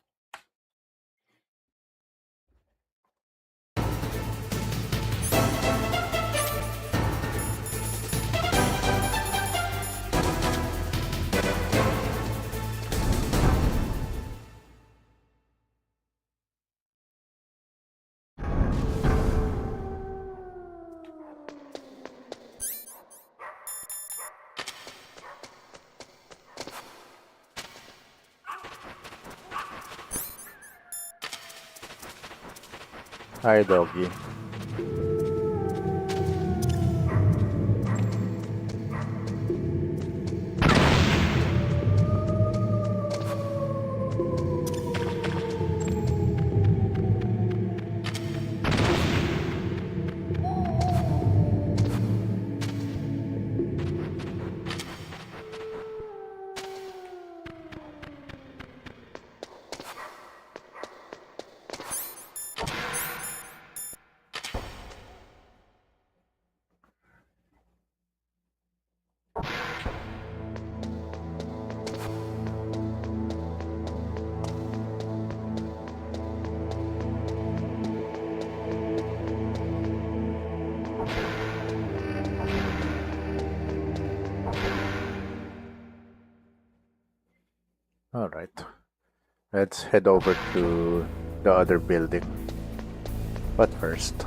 Hi, doggy. All right. Let's head over to the other building. But first,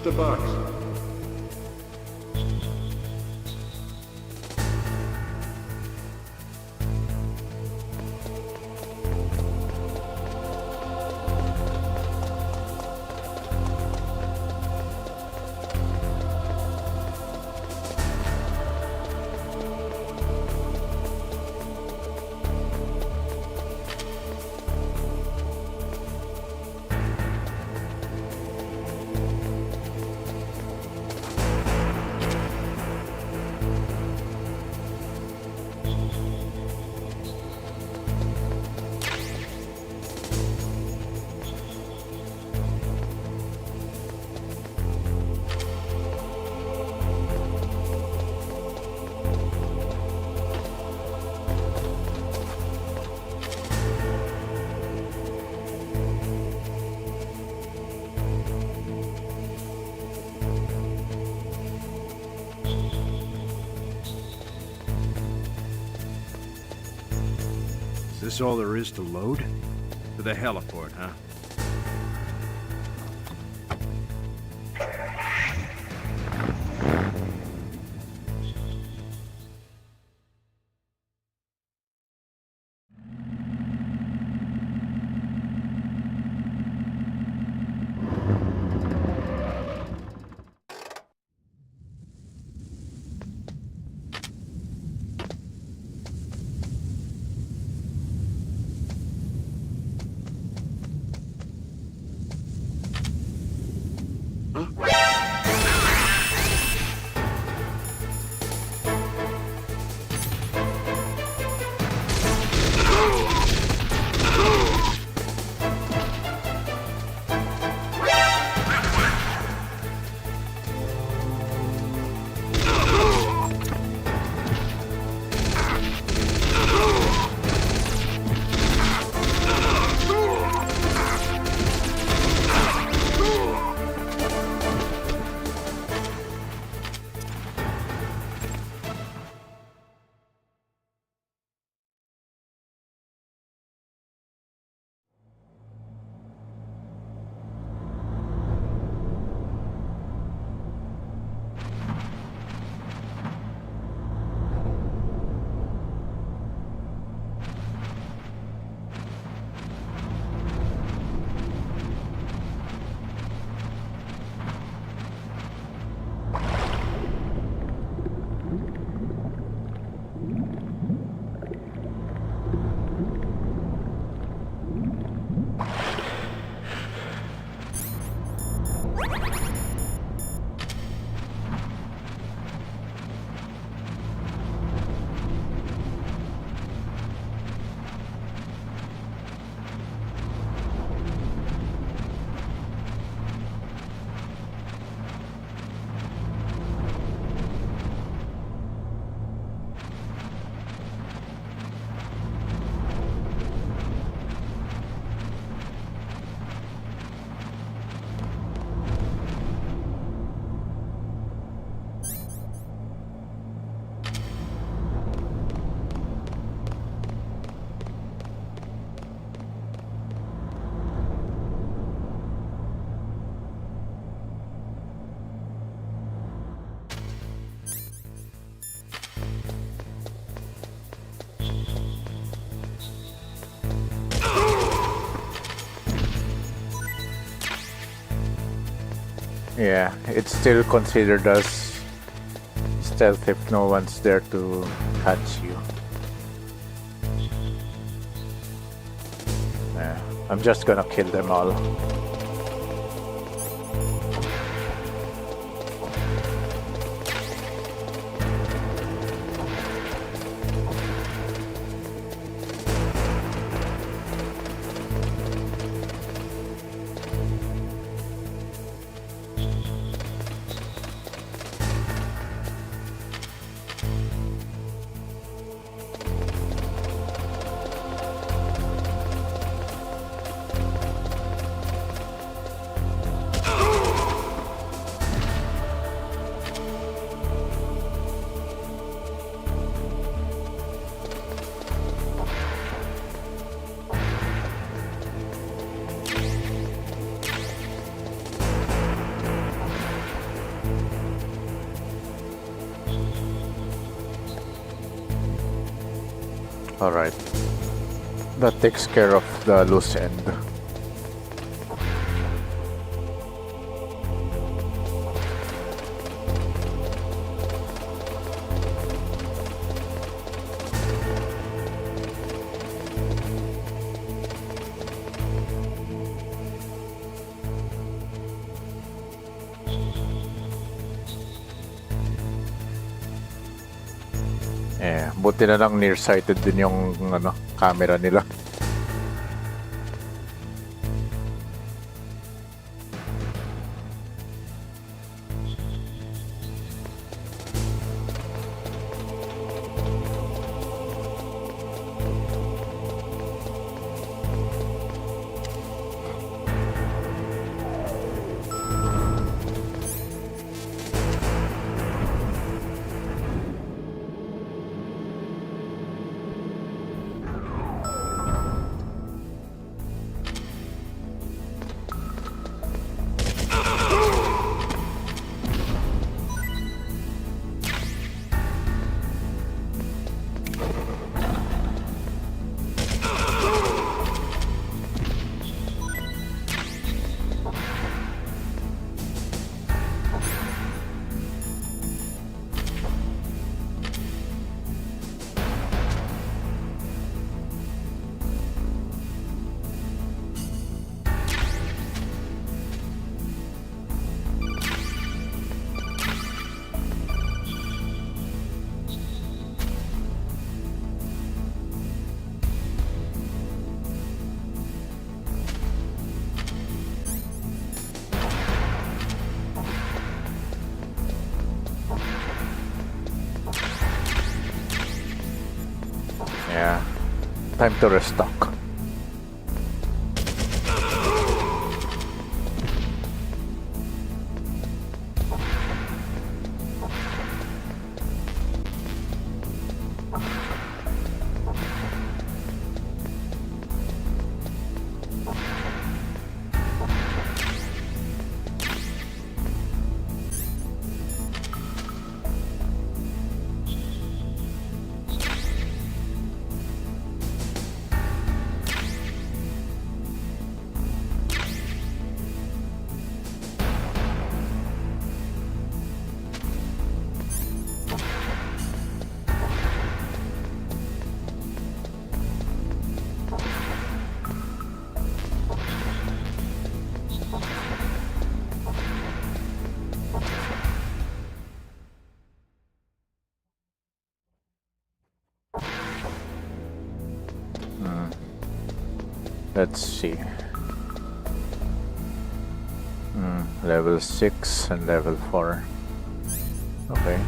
Mr. Box. this all there is to load? To the heliport, huh? Yeah, it's still considered as stealth if no one's there to catch you. Yeah, I'm just gonna kill them all. Alright. That takes care of the loose end. Eh, buti na lang nearsighted din yung camera nila. time to restock. Let's see. Level 6 and level 4. Okay.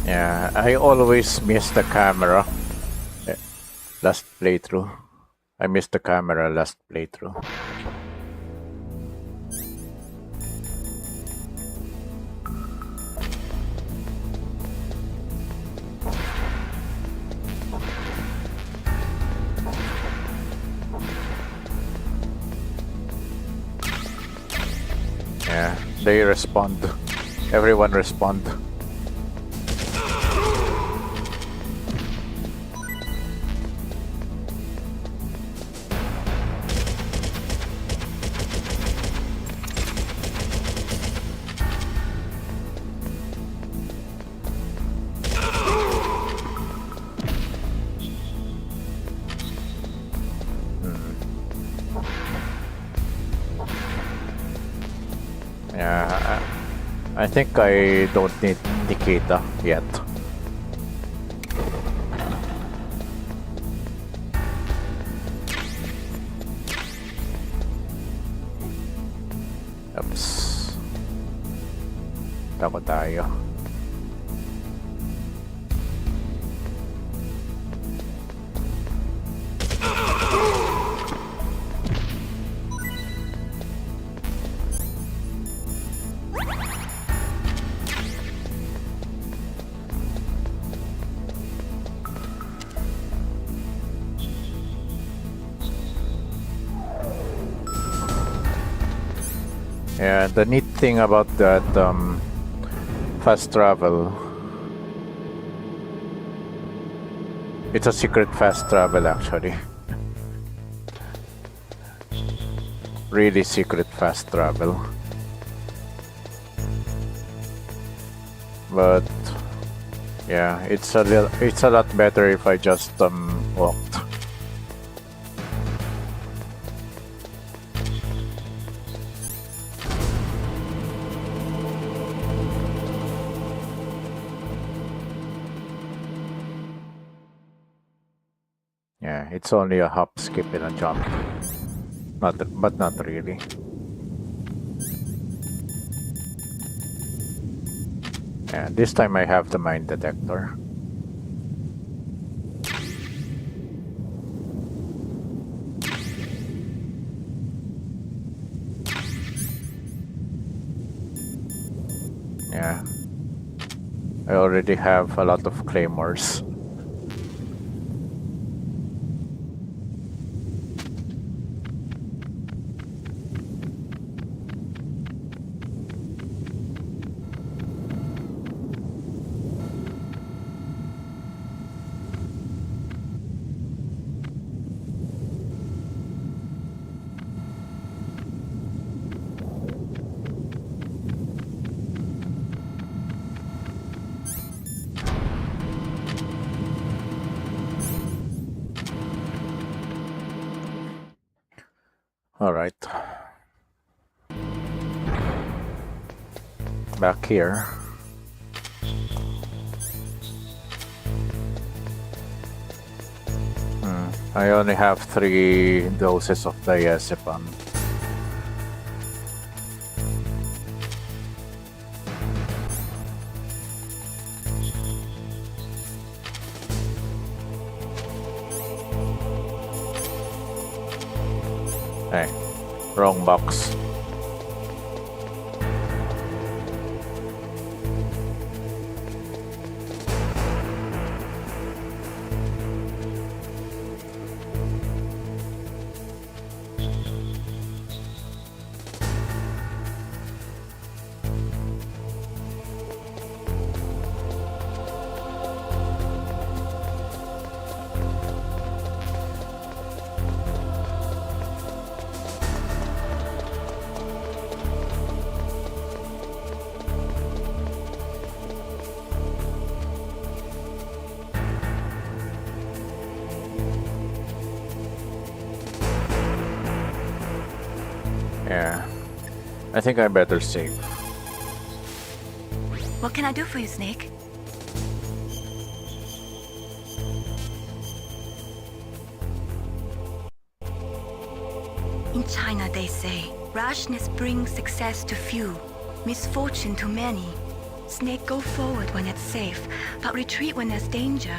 Yeah, I always miss the camera. Last playthrough. I missed the camera last playthrough. Yeah, they respond. Everyone respond. Yeah, I think I don't need Nikita yet. Oops. Takot tayo. Yeah, the neat thing about that fast travel, it's a secret fast travel actually. Really secret fast travel. But yeah, it's a lot better if I just walked. Yeah, it's only a hop, skip, and a jump. But not really. Yeah, this time I have the mine detector. Yeah. I already have a lot of claymores. All right. back here. I only have 3 doses of diazepam. Hey, wrong box. Yeah, I think I better save. What can I do for you, Snake? In China, they say, rashness brings success to few, misfortune to many. Snake, go forward when it's safe, but retreat when there's danger.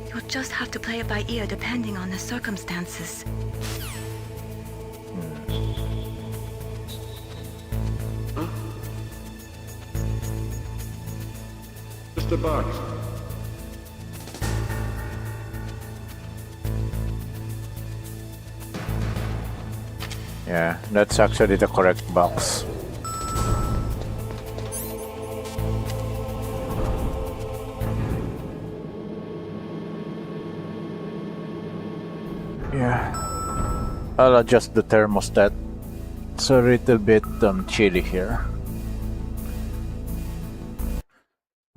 You'll just have to play it by ear depending on the circumstances. Just a box. Yeah, that's actually the correct box. Yeah, I'll adjust the thermostat. It's a little bit chilly here.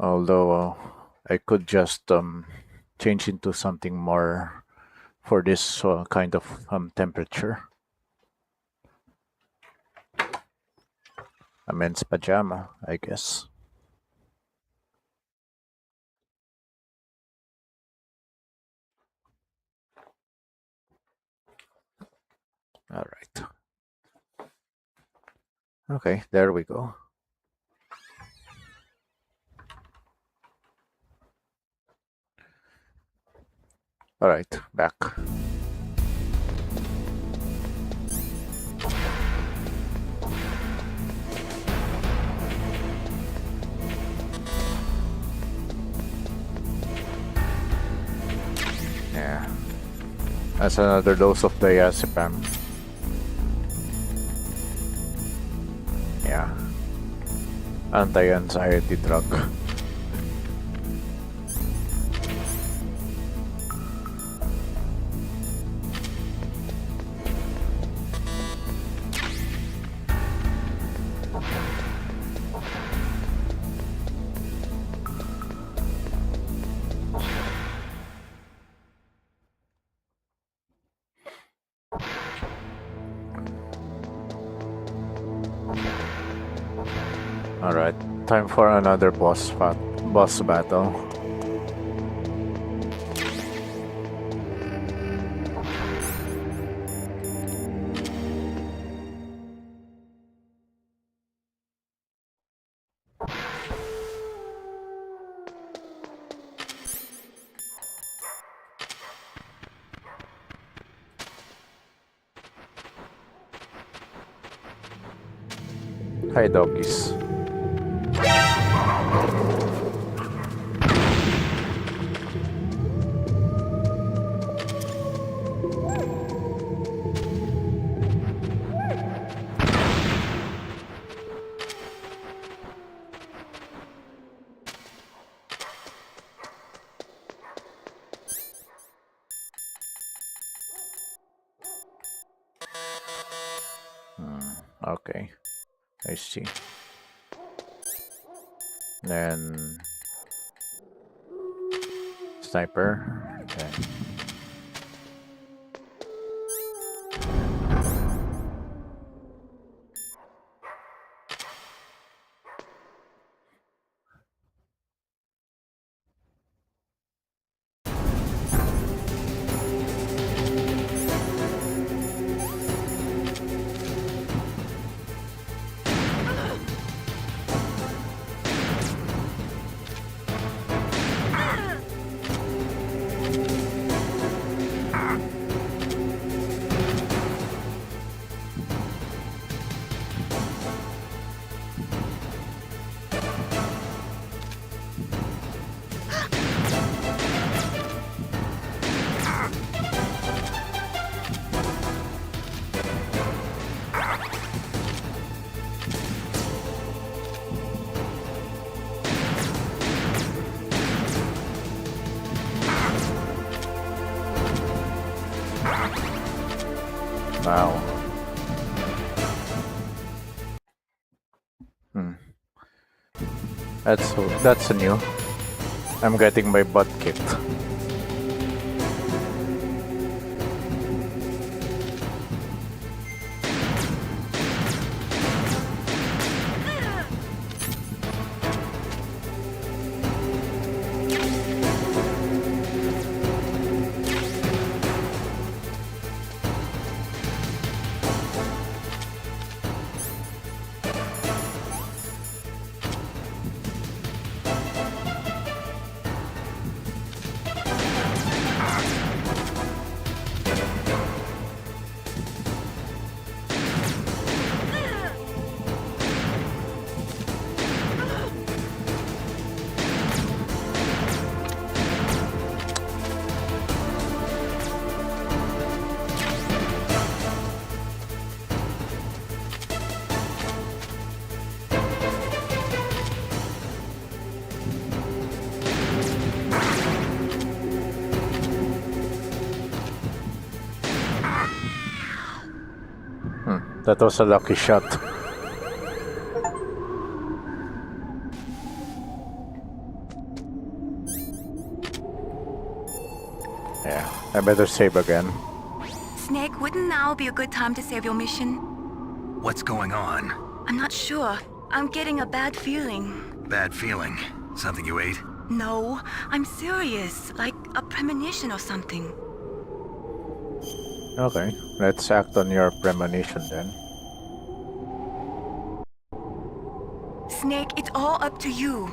Although I could just change into something more for this kind of temperature. A men's pajama, I guess. All right. Okay, there we go. All right, back. Yeah. That's another dose of diazepam. Yeah. Anti-anxiety drug. Alright, time for another boss battle. Hi doggies. Okay, I see. Then sniper. Okay. Wow. Hmm. That's new. I'm getting my butt kicked. That was a lucky shot. Yeah, I better save again. Snake, wouldn't now be a good time to save your mission? What's going on? I'm not sure. I'm getting a bad feeling. Bad feeling? Something you ate? No, I'm serious. Like a premonition or something. Okay, let's act on your premonition then. Snake, it's all up to you.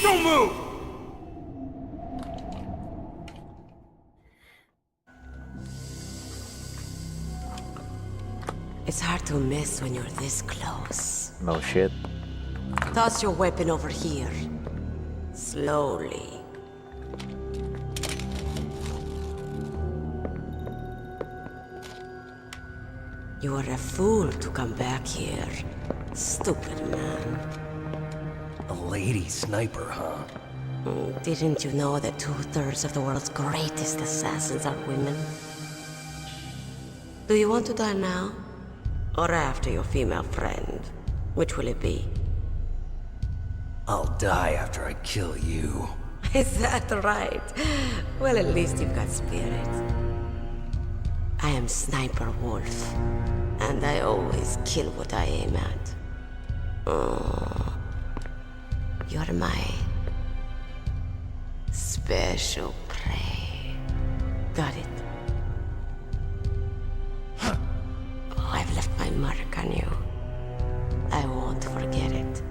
Don't move! It's hard to miss when you're this close. No shit. Toss your weapon over here. Slowly. You are a fool to come back here. Stupid man. A lady sniper, huh? Didn't you know that 2/3 of the world's greatest assassins are women? Do you want to die now? Or after your female friend? Which will it be? I'll die after I kill you. Is that right? Well, at least you've got spirit. I am Sniper Wolf, and I always kill what I aim at. You're my special prey. Got it. I've left my mark on you. I won't forget it.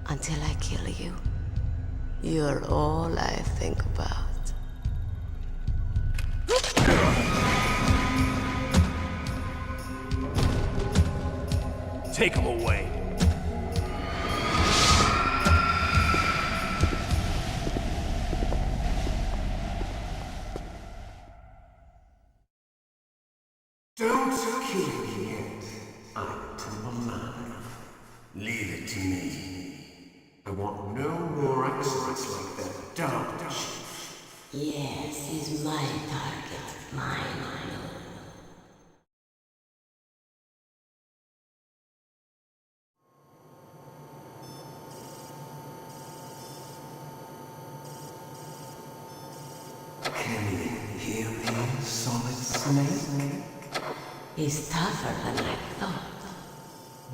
Until I kill you. You're all I think about. Take him away. Don't kill me yet. I'm too alive. Leave it to me. I want no more extras like that, don't you? Yes, he's my target. Mine. Can you hear me, Solid Snake? He's tougher than I thought.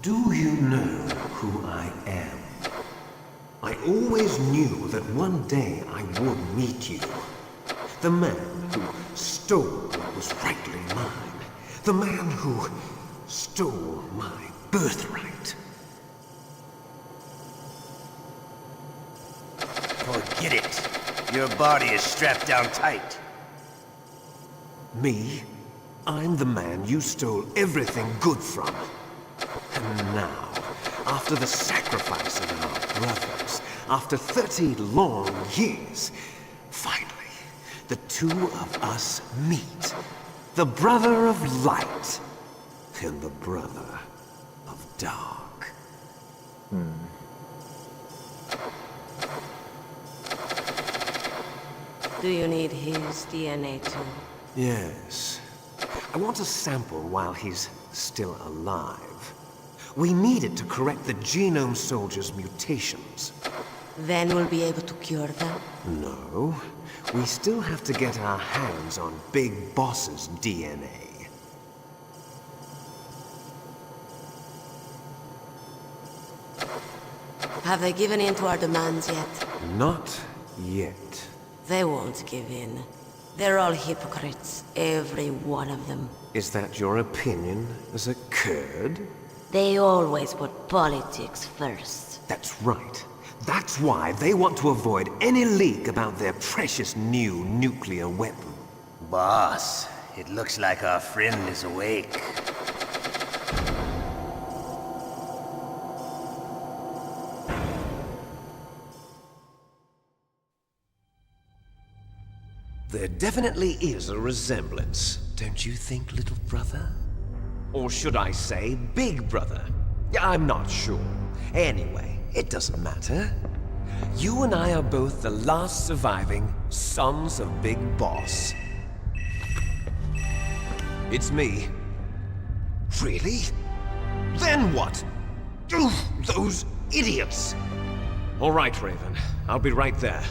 Do you know who I am? I always knew that one day I would meet you. The man who stole what was rightly mine. The man who stole my birthright. Forget it. Your body is strapped down tight. Me? I'm the man you stole everything good from. And now, after the sacrifice of our brothers, after 30 long years, finally, the two of us meet. The brother of light and the brother of dark. Do you need his DNA too? Yes. I want a sample while he's still alive. We need it to correct the Genome Soldier's mutations. Then we'll be able to cure them? No. We still have to get our hands on Big Boss's DNA. Have they given in to our demands yet? Not yet. They won't give in. They're all hypocrites, every one of them. Is that your opinion as a Kurd? They always put politics first. That's right. That's why they want to avoid any leak about their precious new nuclear weapon. Boss, it looks like our friend is awake. There definitely is a resemblance, don't you think, little brother? Or should I say, big brother? I'm not sure. Anyway, it doesn't matter. You and I are both the last surviving sons of Big Boss. It's me. Really? Then what? Oof, those idiots! All right, Raven. I'll be right there.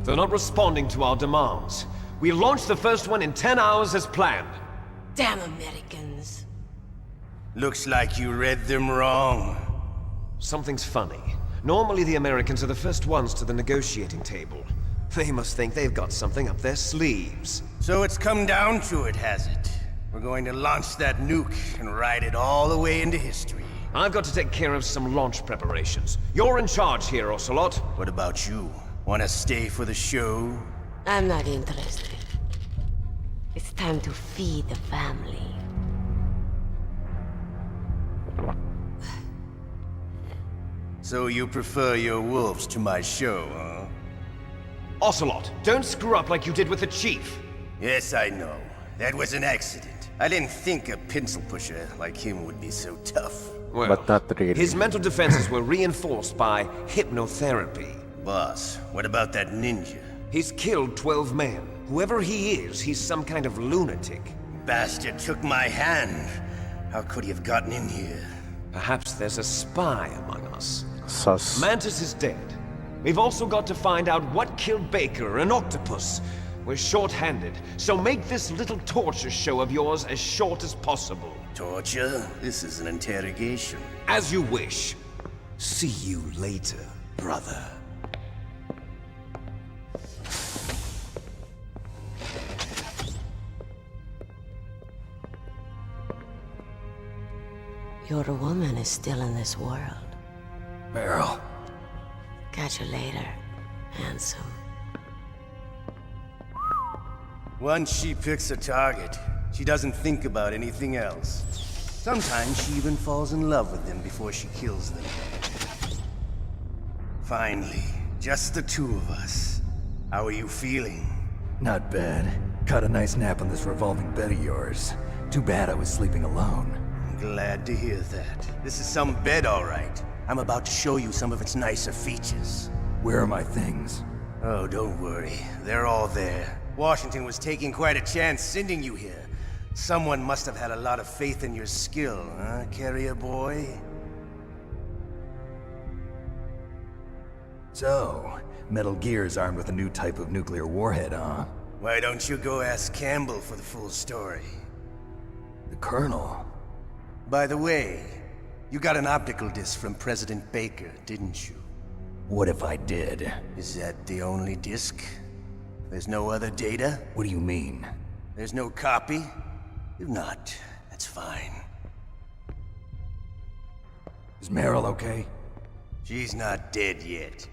They're not responding to our demands. We launched the first one in 10 hours as planned. Damn Americans. Looks like you read them wrong. Something's funny. Normally the Americans are the first ones to the negotiating table. They must think they've got something up their sleeves. So it's come down to it, has it? We're going to launch that nuke and ride it all the way into history. I've got to take care of some launch preparations. You're in charge here, Ocelot. What about you? Wanna stay for the show? I'm not interested. It's time to feed the family. So you prefer your wolves to my show, huh? Ocelot, don't screw up like you did with the Chief. Yes, I know. That was an accident. I didn't think a pencil pusher like him would be so tough. Well, But not really. his mental defenses were reinforced by hypnotherapy. Boss, what about that ninja? He's killed 12 men. Whoever he is, he's some kind of lunatic. Bastard took my hand. How could he have gotten in here? Perhaps there's a spy among us. Sus. Mantis is dead. We've also got to find out what killed Baker and Octopus. We're short-handed, so make this little torture show of yours as short as possible. Torture? This is an interrogation. As you wish. See you later, brother. Your woman is still in this world. Meryl. Catch you later, handsome. Once she picks a target, she doesn't think about anything else. Sometimes she even falls in love with them before she kills them. Finally, just the two of us. How are you feeling? Not bad. Caught a nice nap on this revolving bed of yours. Too bad I was sleeping alone. Glad to hear that. This is some bed, all right. I'm about to show you some of its nicer features. Where are my things? Oh, don't worry. They're all there. Washington was taking quite a chance sending you here. Someone must have had a lot of faith in your skill, huh, carrier boy? So, Metal Gear's armed with a new type of nuclear warhead, huh? Why don't you go ask Campbell for the full story? The Colonel. By the way, you got an optical disc from President Baker, didn't you? What if I did? Is that the only disc? There's no other data? What do you mean? There's no copy? If not, that's fine. Is Meryl okay? She's not dead yet.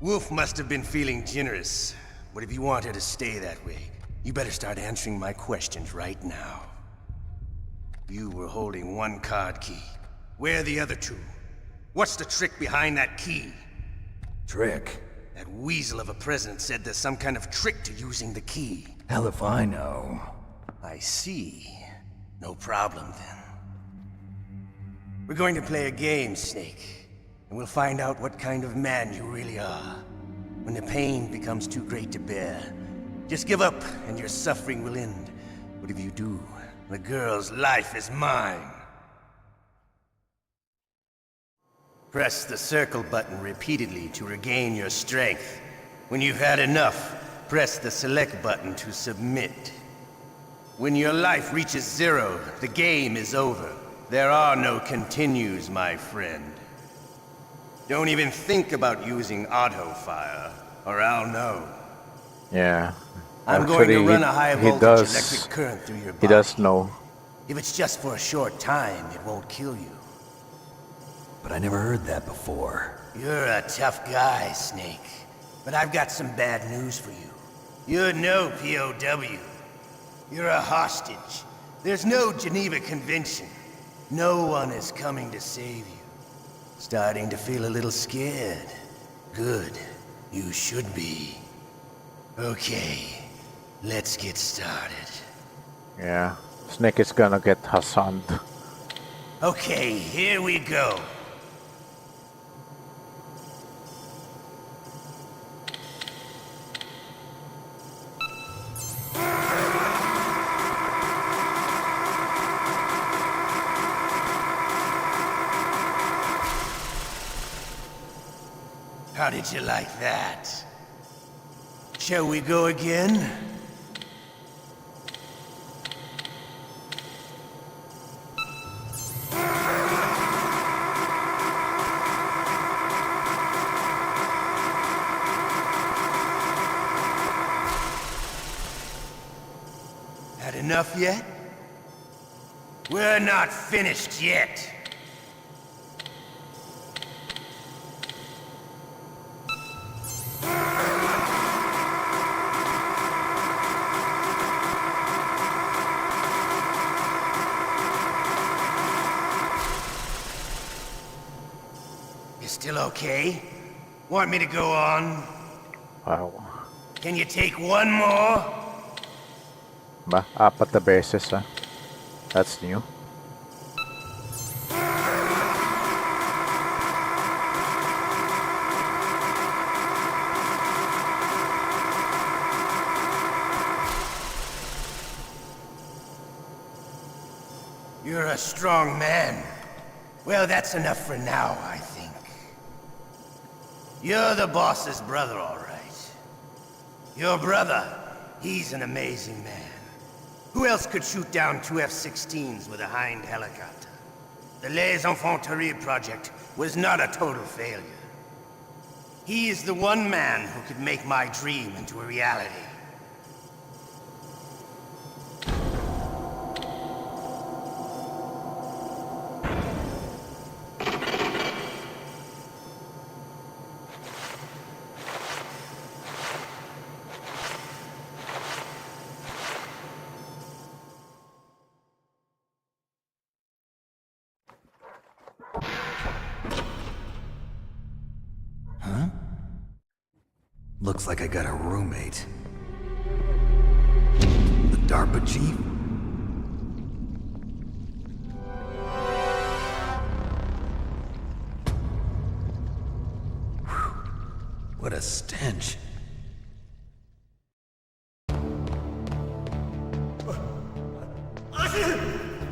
Wolf must have been feeling generous, but if you want her to stay that way, you better start answering my questions right now. You were holding one card key. Where are the other two? What's the trick behind that key? Trick? That weasel of a president said there's some kind of trick to using the key. Hell if I know. I see. No problem then. We're going to play a game, Snake. And we'll find out what kind of man you really are. When the pain becomes too great to bear, just give up and your suffering will end. But if you do, the girl's life is mine. Press the circle button repeatedly to regain your strength. When you've had enough, press the select button to submit. When your life reaches 0, the game is over. There are no continues, my friend. Don't even think about using auto fire, or I'll know. Yeah. I'm Actually, going to run a high he voltage does, electric current through your body. He does know. If it's just for a short time, it won't kill you. But I never heard that before. You're a tough guy, Snake. But I've got some bad news for you. You're no POW. You're a hostage. There's no Geneva Convention. No one is coming to save you. Starting to feel a little scared. Good. You should be. Okay. Let's get started. Yeah. Snake is gonna get Hassan. Okay, here we go. How did you like that? Shall we go again? Had enough yet? We're not finished yet. You still okay? Want me to go on? Wow. Can you take one more? Ba? 4 na beses, ah. That's new. You're a strong man. Well, that's enough for now, I think. You're the boss's brother, all right. Your brother, he's an amazing man. Who else could shoot down 2 F-16s with a Hind helicopter? The Les Infanteries project was not a total failure. He is the one man who could make my dream into a reality. Huh? Looks like I got a roommate. The DARPA chief? Whew. What a stench.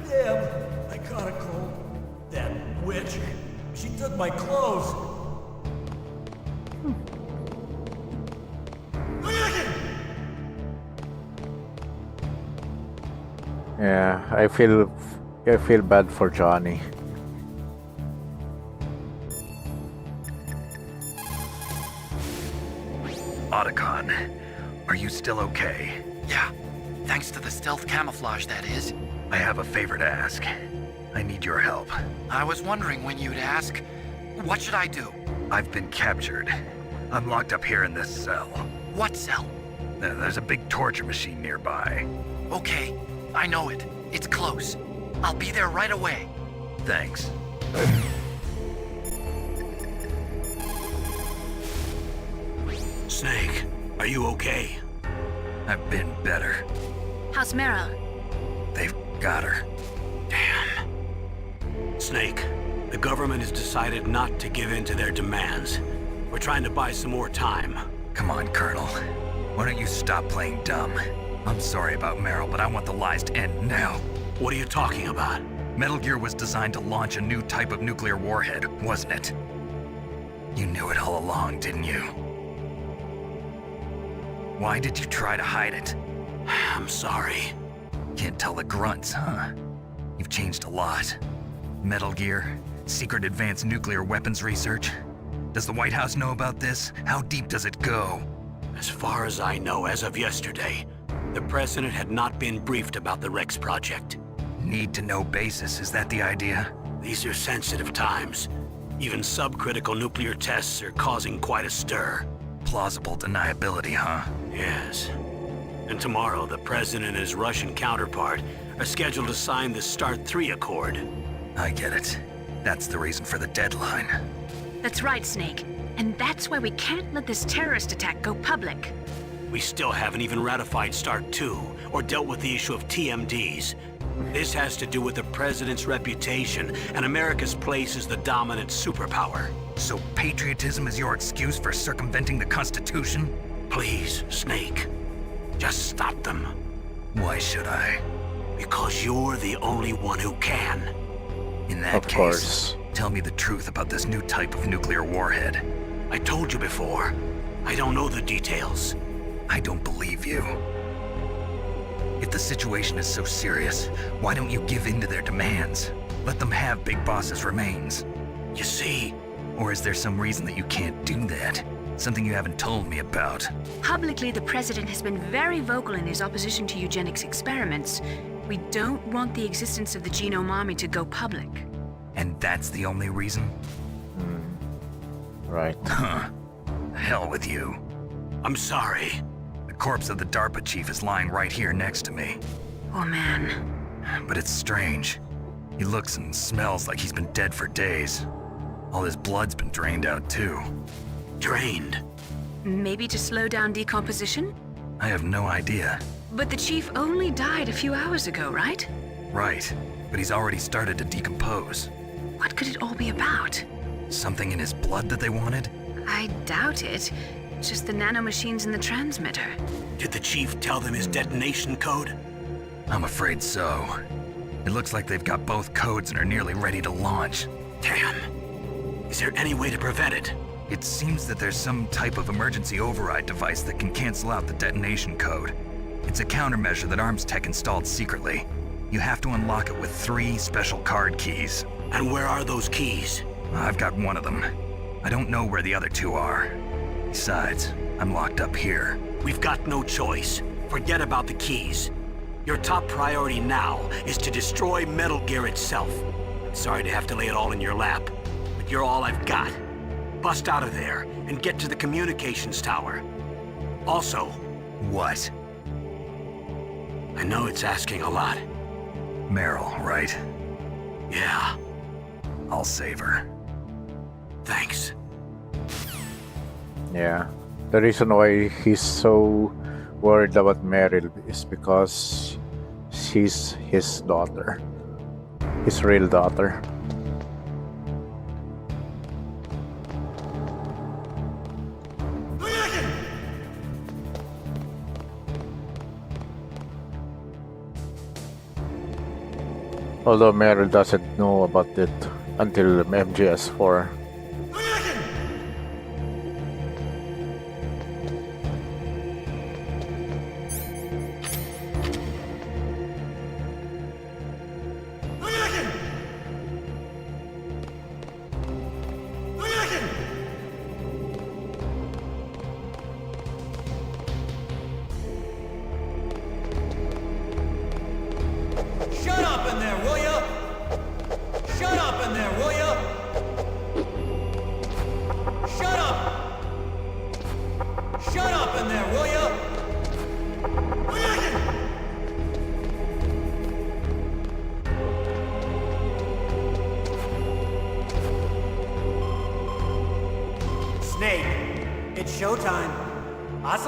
Damn, I caught a cold. That witch. She took my clothes. Yeah, I feel bad for Johnny. Otacon, are you still okay? Yeah, thanks to the stealth camouflage, that is. I have a favor to ask. I need your help. I was wondering when you'd ask. What should I do? I've been captured. I'm locked up here in this cell. What cell? There's a big torture machine nearby. Okay, I know it. It's close. I'll be there right away. Thanks. Snake, are you okay? I've been better. How's Meryl? They've got her. Damn. Snake, the government has decided not to give in to their demands. We're trying to buy some more time. Come on, Colonel. Why don't you stop playing dumb? I'm sorry about Meryl, but I want the lies to end now. What are you talking about? Metal Gear was designed to launch a new type of nuclear warhead, wasn't it? You knew it all along, didn't you? Why did you try to hide it? I'm sorry. Can't tell the grunts, huh? You've changed a lot. Metal Gear, secret advanced nuclear weapons research. Does the White House know about this? How deep does it go? As far as I know, as of yesterday, the president had not been briefed about the Rex project. Need-to-know basis, is that the idea? These are sensitive times. Even subcritical nuclear tests are causing quite a stir. Plausible deniability, huh? Yes. And tomorrow, the president and his Russian counterpart are scheduled to sign the START 3 Accord. I get it. That's the reason for the deadline. That's right, Snake. And that's why we can't let this terrorist attack go public. We still haven't even ratified START 2 or dealt with the issue of TMDs. This has to do with the president's reputation and America's place as the dominant superpower. So patriotism is your excuse for circumventing the Constitution? Please, Snake. Just stop them. Why should I? Because you're the only one who can. In that case, tell me the truth about this new type of nuclear warhead. I told you before. I don't know the details. I don't believe you. If the situation is so serious, why don't you give in to their demands? Let them have Big Boss's remains. You see? Or is there some reason that you can't do that? Something you haven't told me about? Publicly, the president has been very vocal in his opposition to eugenics experiments. We don't want the existence of the Genome Army to go public. And that's the only reason? Right. Huh. Hell with you. I'm sorry. The corpse of the DARPA chief is lying right here next to me. Oh, man. But it's strange. He looks and smells like he's been dead for days. All his blood's been drained out, too. Drained? Maybe to slow down decomposition? I have no idea. But the chief only died a few hours ago, right? Right. But he's already started to decompose. What could it all be about? Something in his blood that they wanted? I doubt it. Just the nanomachines in the transmitter. Did the chief tell them his detonation code? I'm afraid so. It looks like they've got both codes and are nearly ready to launch. Damn. Is there any way to prevent it? It seems that there's some type of emergency override device that can cancel out the detonation code. It's a countermeasure that Arms Tech installed secretly. You have to unlock it with 3 special card keys. And where are those keys? I've got one of them. I don't know where the other 2 are. Besides, I'm locked up here. We've got no choice. Forget about the keys. Your top priority now is to destroy Metal Gear itself. I'm sorry to have to lay it all in your lap, but you're all I've got. Bust out of there and get to the communications tower. Also... What? I know it's asking a lot. Meryl, right? Yeah. I'll save her. Thanks. Yeah. The reason why he's so worried about Meryl is because she's his daughter. His real daughter. Although Meryl doesn't know about it until MGS4.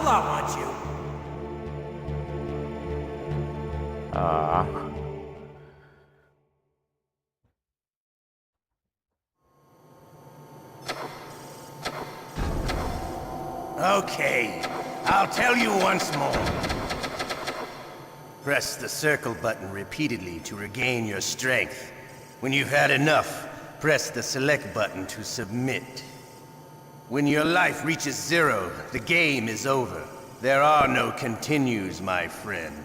Ocelot wants you. Okay, I'll tell you once more. Press the circle button repeatedly to regain your strength. When you've had enough, press the select button to submit. When your life reaches 0, the game is over. There are no continues, my friend.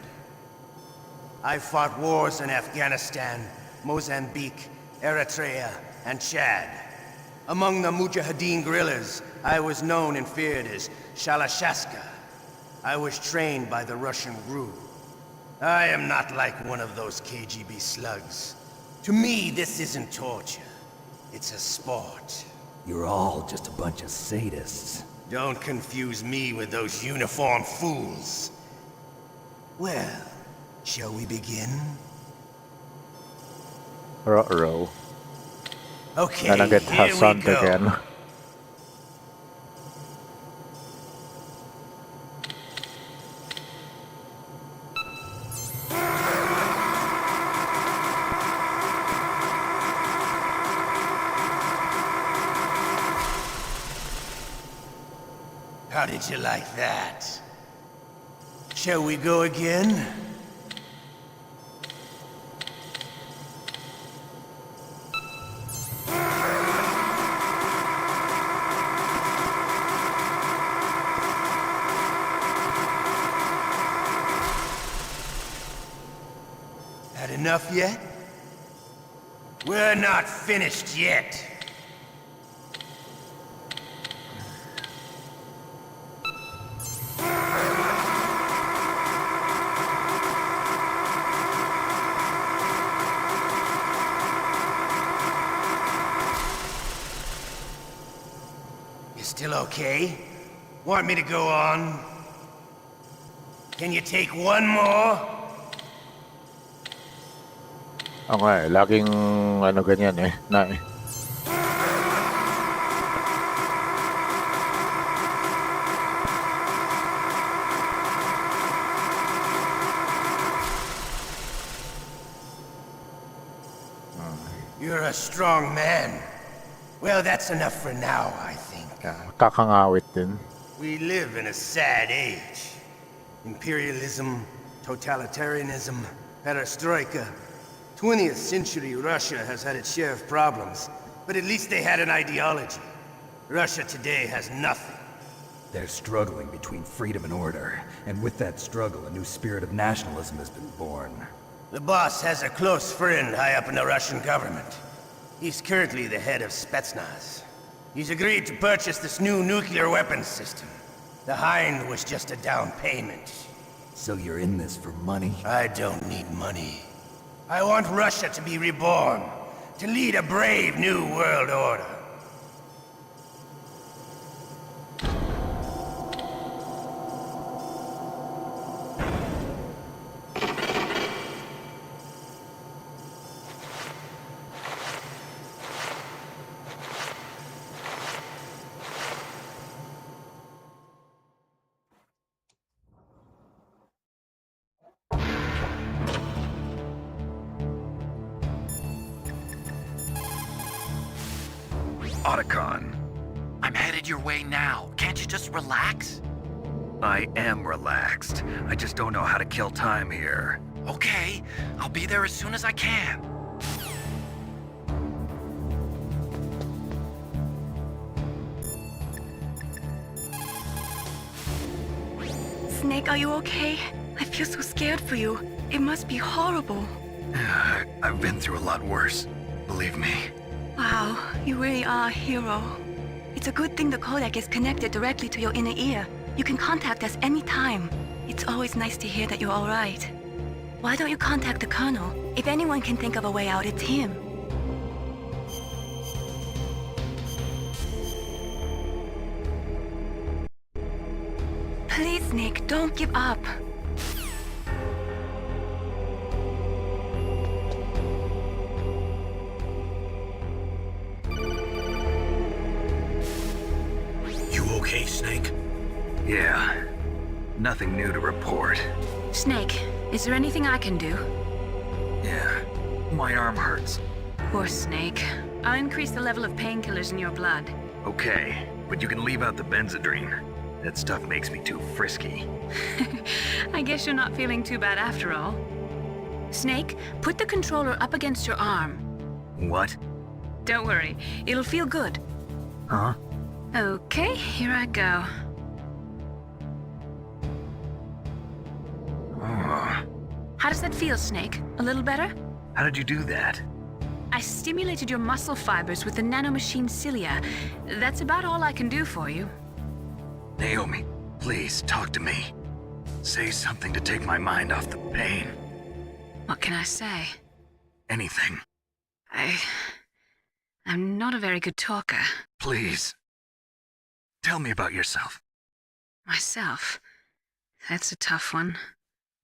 I fought wars in Afghanistan, Mozambique, Eritrea, and Chad. Among the Mujahideen guerrillas, I was known and feared as Shalashaska. I was trained by the Russian GRU. I am not like one of those KGB slugs. To me, this isn't torture. It's a sport. You're all just a bunch of sadists. Don't confuse me with those uniformed fools. Well, shall we begin? Ruh-roh. Okay, Gonna get here we Hassan go. again. How did you like that? Shall we go again? Had enough yet? We're not finished yet. You still okay? Want me to go on? Can you take one more? Oo nga eh, laging ano ganyan eh, na You're a strong man. Well, that's enough for now, I think. kakangawit din. We live in a sad age. Imperialism, totalitarianism, perestroika. 20th century Russia has had its share of problems, but at least they had an ideology. Russia today has nothing. They're struggling between freedom and order, and with that struggle, a new spirit of nationalism has been born. The boss has a close friend high up in the Russian government. He's currently the head of Spetsnaz. He's agreed to purchase this new nuclear weapons system. The Hind was just a down payment. So you're in this for money? I don't need money. I want Russia to be reborn, to lead a brave new world order. Otacon, I'm headed your way now. Can't you just relax? I am relaxed. I just don't know how to kill time here. Okay, I'll be there as soon as I can. Snake, are you okay? I feel so scared for you. It must be horrible. I've been through a lot worse, believe me. Wow, you really are a hero. It's a good thing the codec is connected directly to your inner ear. You can contact us anytime. It's always nice to hear that you're all right. Why don't you contact the Colonel? If anyone can think of a way out, it's him. Please, Nick, don't give up. You okay, Snake? Yeah, Nothing new to report. Snake, is there anything I can do? Yeah, my arm hurts. Poor Snake. I'll increase the level of painkillers in your blood. Okay, but you can leave out the Benzedrine. That stuff makes me too frisky. I guess you're not feeling too bad after all. Snake, put the controller up against your arm. What? Don't worry, it'll feel good. Huh? Okay, here I go. Oh. How does that feel, Snake? A little better? How did you do that? I stimulated your muscle fibers with the nanomachine cilia. That's about all I can do for you. Naomi, please talk to me. Say something to take my mind off the pain. What can I say? Anything. I'm not a very good talker. Please. Tell me about yourself. Myself? That's a tough one.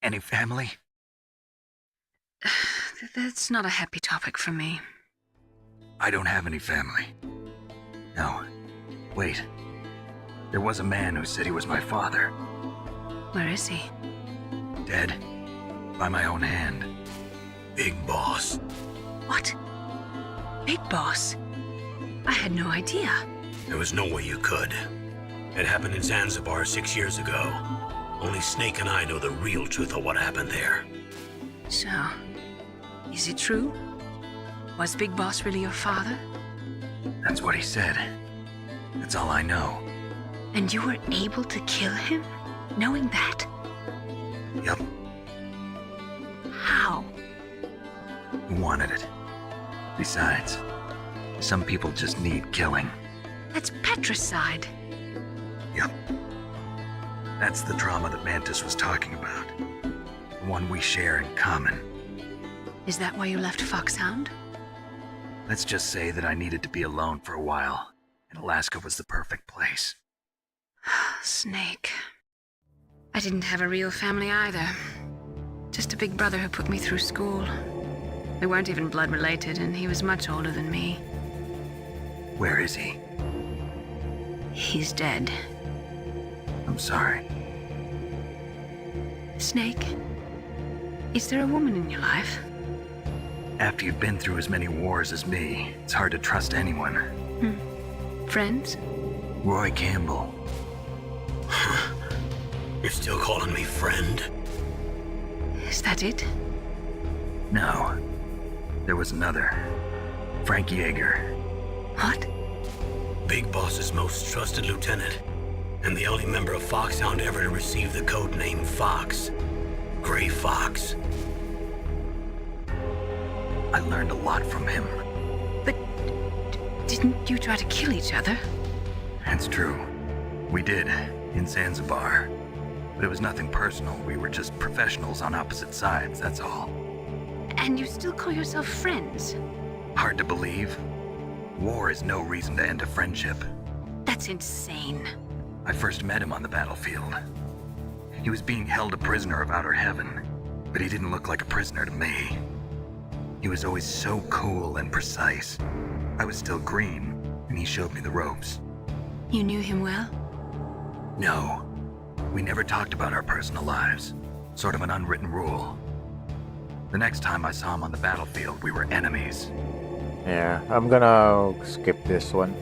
Any family? That's not a happy topic for me. I don't have any family. No. Wait. There was a man who said he was my father. Where is he? Dead. By my own hand. Big Boss. What? Big Boss? I had no idea. There was no way you could. It happened in Zanzibar 6 years ago. Only Snake and I know the real truth of what happened there. So, is it true? Was Big Boss really your father? That's what he said. That's all I know. And you were able to kill him, knowing that? Yup. How? He wanted it. Besides, some people just need killing. That's patricide. Yup. That's the trauma that Mantis was talking about. The one we share in common. Is that why you left Foxhound? Let's just say that I needed to be alone for a while, and Alaska was the perfect place. Snake. I didn't have a real family either. Just a big brother who put me through school. We weren't even blood related, and he was much older than me. Where is he? He's dead. I'm sorry. Snake, is there a woman in your life? After you've been through as many wars as me, it's hard to trust anyone. Friends? Roy Campbell. You're still calling me friend? Is that it? No. There was another. Frank Yeager. What? Big Boss's most trusted lieutenant, and the only member of Foxhound ever to receive the code name Fox. Gray Fox. I learned a lot from him. But didn't you try to kill each other? That's true. We did, in Zanzibar. But it was nothing personal. We were just professionals on opposite sides, that's all. And you still call yourself friends? Hard to believe. War is no reason to end a friendship. That's insane. I first met him on the battlefield. He was being held a prisoner of Outer Heaven, but he didn't look like a prisoner to me. He was always so cool and precise. I was still green, and he showed me the ropes. You knew him well? No. We never talked about our personal lives. Sort of an unwritten rule. The next time I saw him on the battlefield, we were enemies. Yeah, I'm gonna skip this one.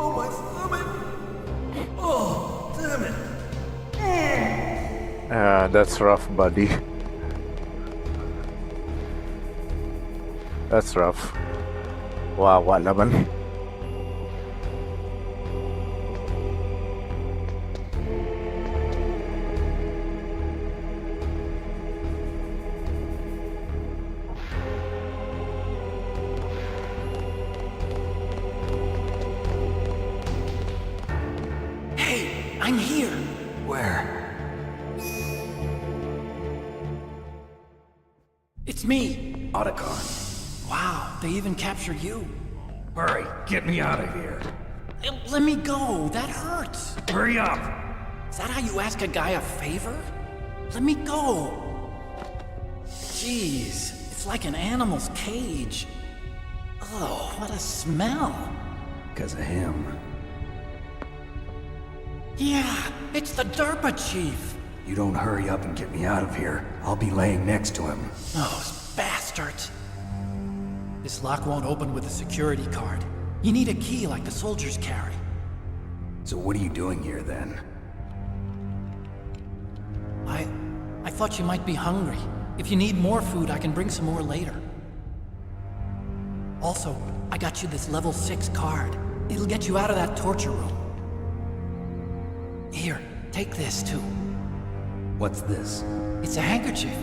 Oh, my stomach! Oh, damn it! That's rough, buddy. That's rough. Wawa naman. Hey, I'm here. Where? It's me. Otacon. Wow, they even captured you. Hurry, get me out of here. Let me go. That hurts. Hurry up! Is that how you ask a guy a favor? Let me go. Jeez, it's like an animal's cage. Oh, what a smell. Because of him. Yeah, it's the DERPA chief. You don't hurry up and get me out of here, I'll be laying next to him. Those bastards. This lock won't open with a security card. You need a key like the soldiers carry. So what are you doing here then? I thought you might be hungry. If you need more food, I can bring some more later. Also, I got you this level 6 card. It'll get you out of that torture room. Here, take this too. What's this? It's a handkerchief.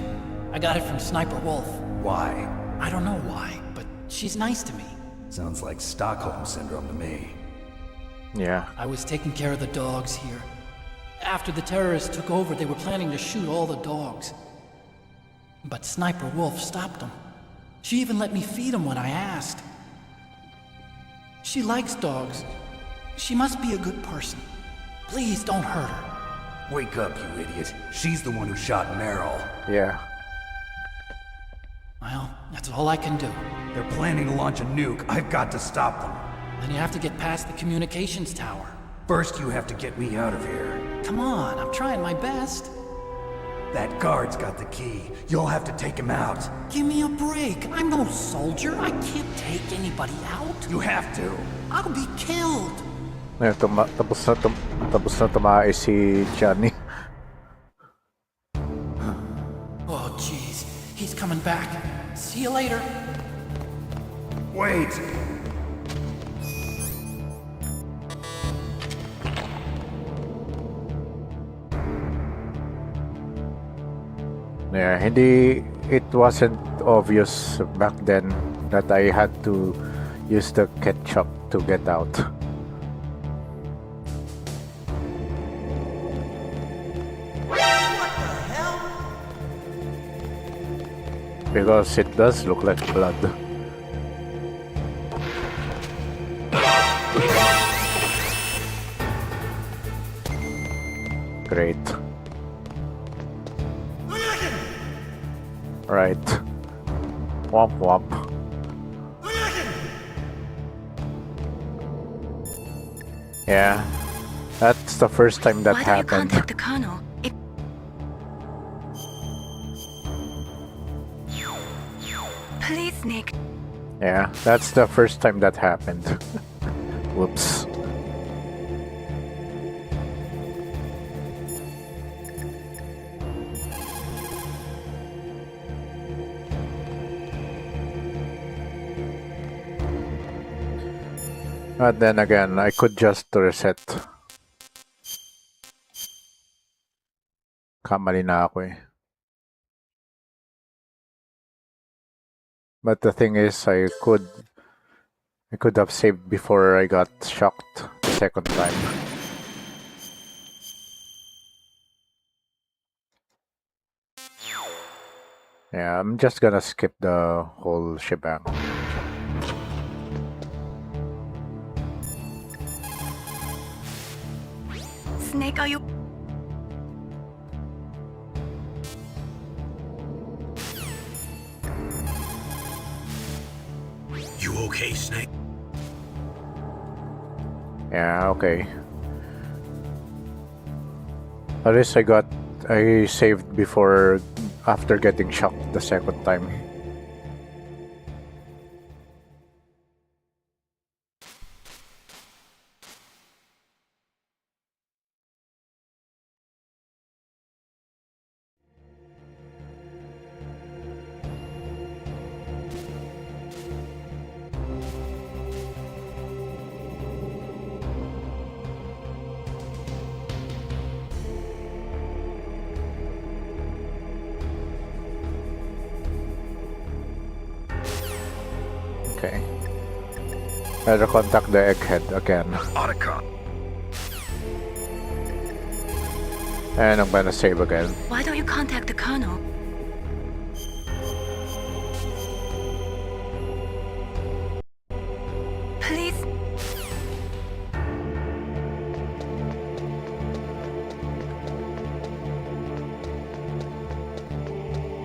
I got it from Sniper Wolf. Why? I don't know why, but she's nice to me. Sounds like Stockholm Syndrome to me. Yeah. I was taking care of the dogs here. After the terrorists took over, they were planning to shoot all the dogs. But Sniper Wolf stopped them. She even let me feed them when I asked. She likes dogs. She must be a good person. Please don't hurt her. Wake up, you idiot. She's the one who shot Meryl. Yeah. Well, that's all I can do. They're planning to launch a nuke. I've got to stop them. Then you have to get past the communications tower. First, you have to get me out of here. Come on, I'm trying my best. That guard's got the key. You'll have to take him out. Give me a break. I'm no soldier. I can't take anybody out. You have to. I'll be killed. Tapos na tumae si Johnny. Oh, jeez. He's coming back. See you later. Wait. Yeah, it wasn't obvious back then that I had to use the ketchup to get out. Because it does look like blood. Great. Right. Womp womp. Yeah. That's the first time that happened. Why don't you contact the colonel? Please, Nick. Yeah, that's the first time that happened. Whoops. But then again, I could just reset. Kamali na ako eh. But the thing is, I could have saved before I got shocked the second time. Yeah, I'm just gonna skip the whole shebang. Snake, are you... You okay, Snake? Yeah, okay. At least I saved before, after getting shocked the second time. Okay. Better contact the egghead again. Autocop. And I'm gonna save again. Why don't you contact the colonel? Please.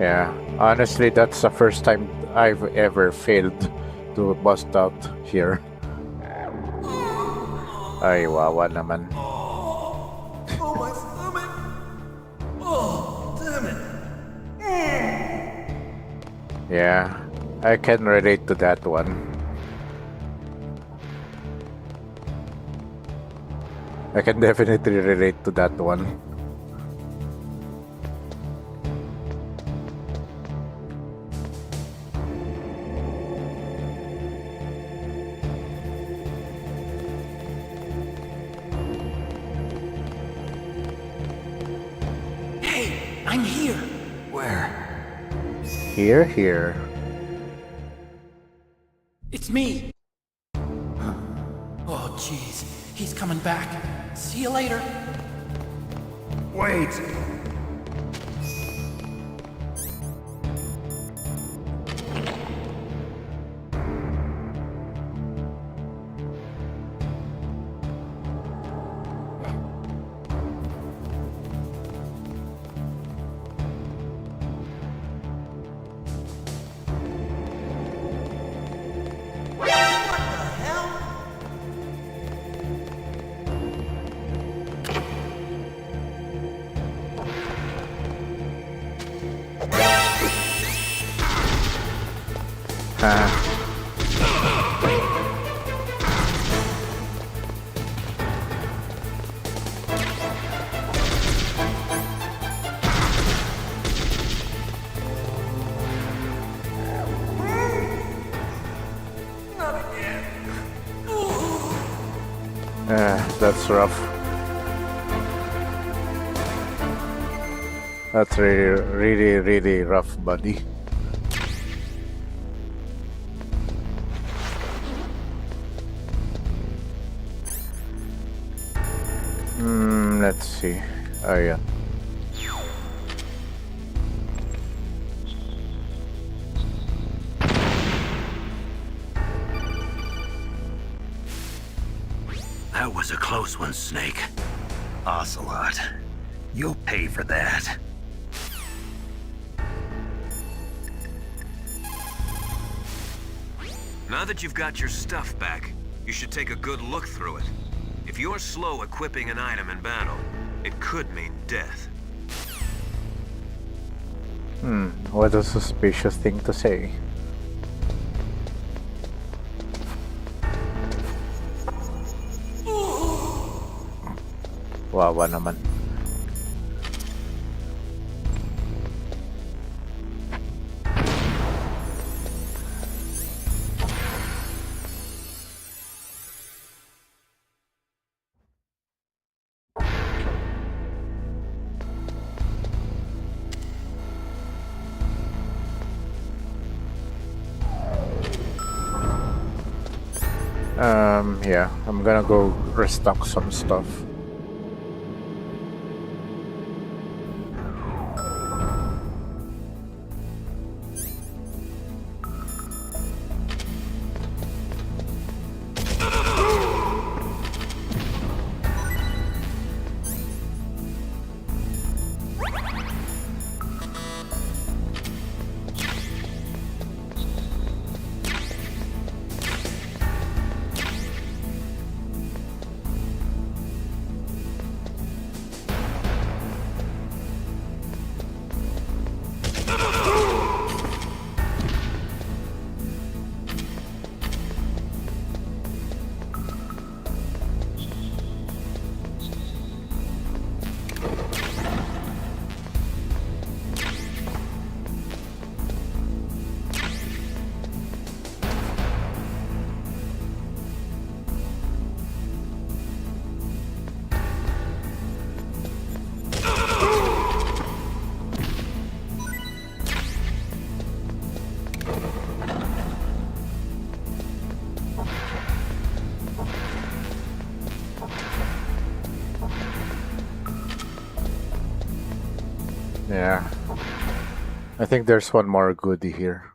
Yeah, honestly, that's the first time I've ever failed to bust out here. Ay, wawa naman. Oh, my stomach! Oh, damn it! Yeah, I can relate to that one. I can definitely relate to that one. Hey, I'm here. Where? Here. It's me. Oh, jeez. He's coming back. See you later. Wait! That's rough. That's really rough, buddy. Let's see. Oh yeah. That was a close one, Snake. Ocelot, you'll pay for that. Now that you've got your stuff back, you should take a good look through it. If you're slow equipping an item in battle, it could mean death. What a suspicious thing to say. Wawa naman. Yeah, I'm gonna go restock some stuff. Yeah. I think there's one more goodie here.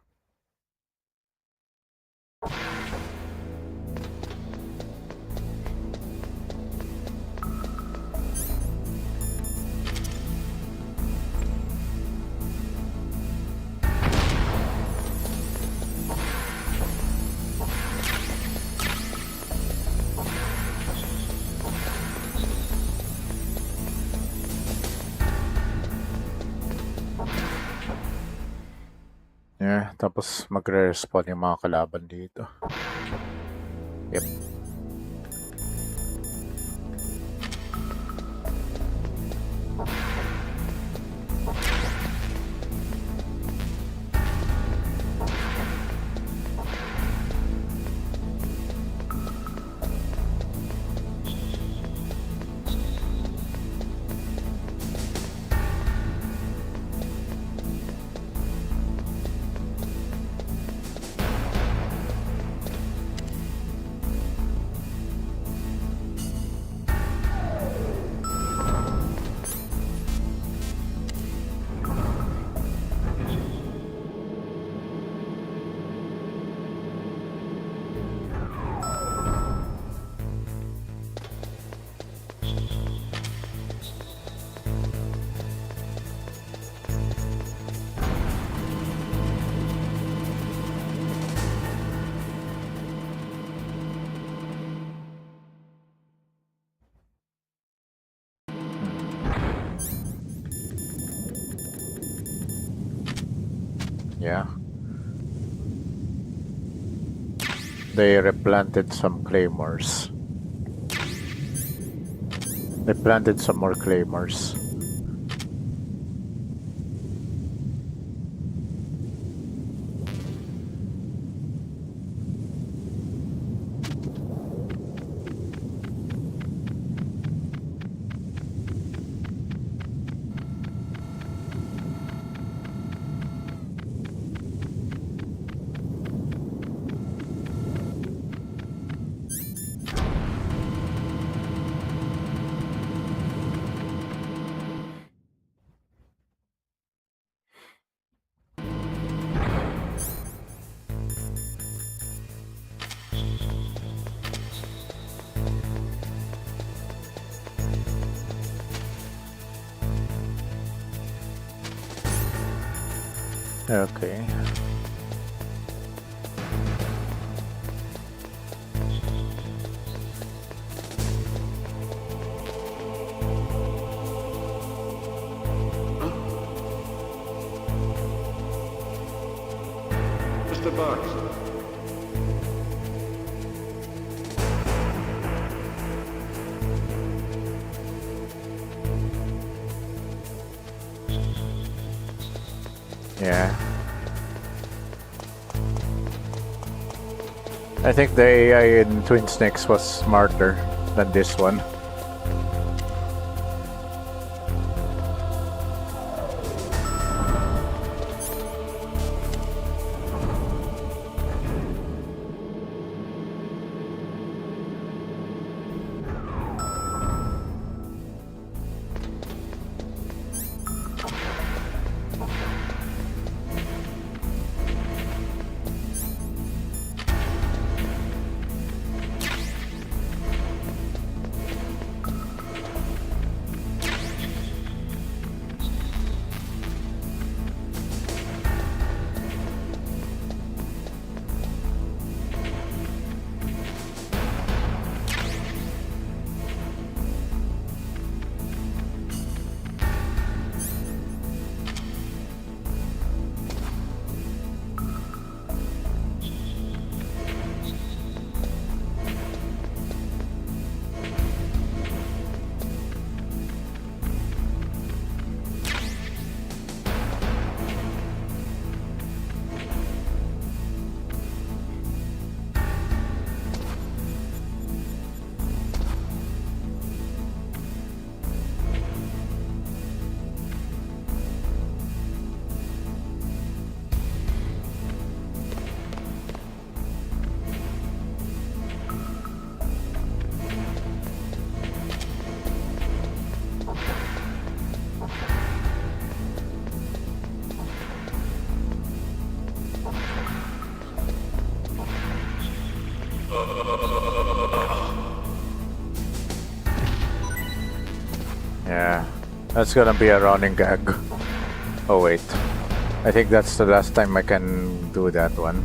Yeah, tapos magre-respawn yung mga kalaban dito. Yep. Yeah. They replanted some claymores. They planted some more claymores. Okay. Mr. Box. Yeah. I think the AI in Twin Snakes was smarter than this one. Yeah, that's gonna be a running gag. Oh wait, I think that's the last time I can do that one.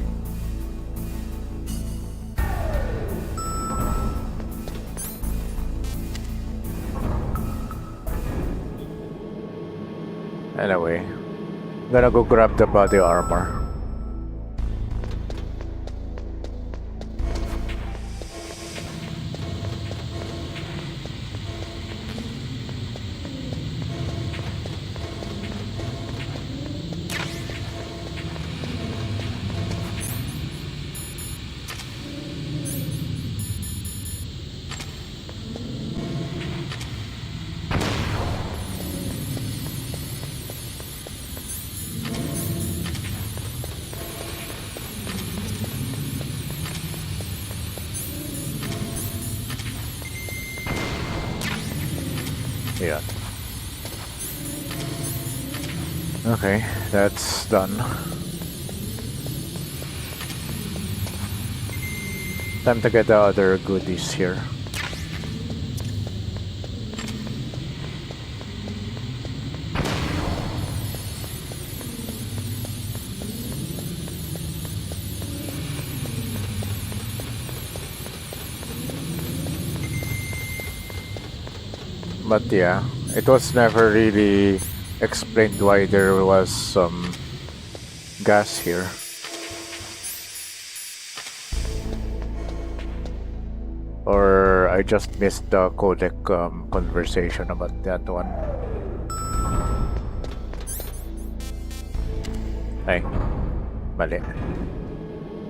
Anyway, I'm gonna go grab the body armor. Yeah. Okay, that's done. Time to get the other goodies here. But yeah, it was never really explained why there was some gas here. Or I just missed the codec conversation about that one. Ay, mali.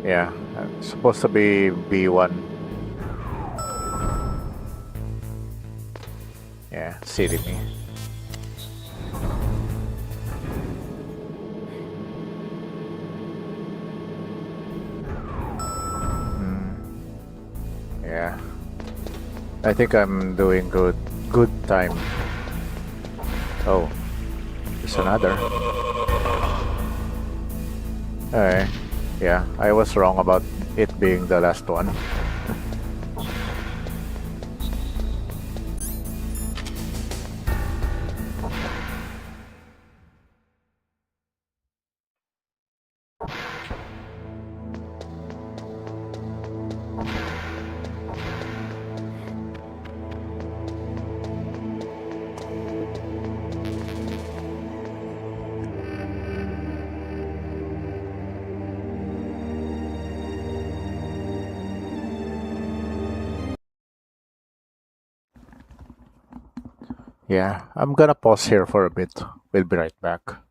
Yeah, it's supposed to be B1. Yeah, silly me. Yeah. I think I'm doing good. Good time. Oh, there's another. Alright. Yeah, I was wrong about it being the last one. Yeah, I'm gonna pause here for a bit. We'll be right back.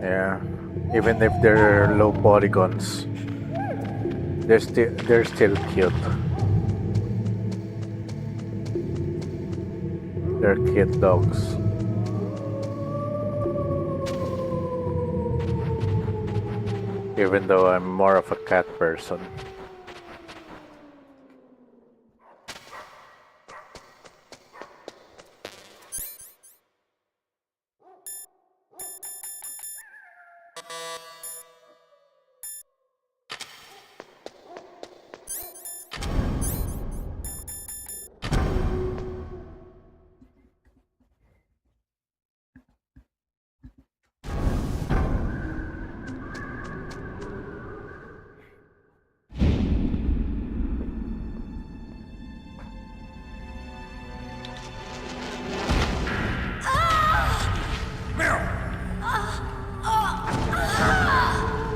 Yeah, even if they're low polygons, they're still cute. They're cute dogs. Even though I'm more of a cat person.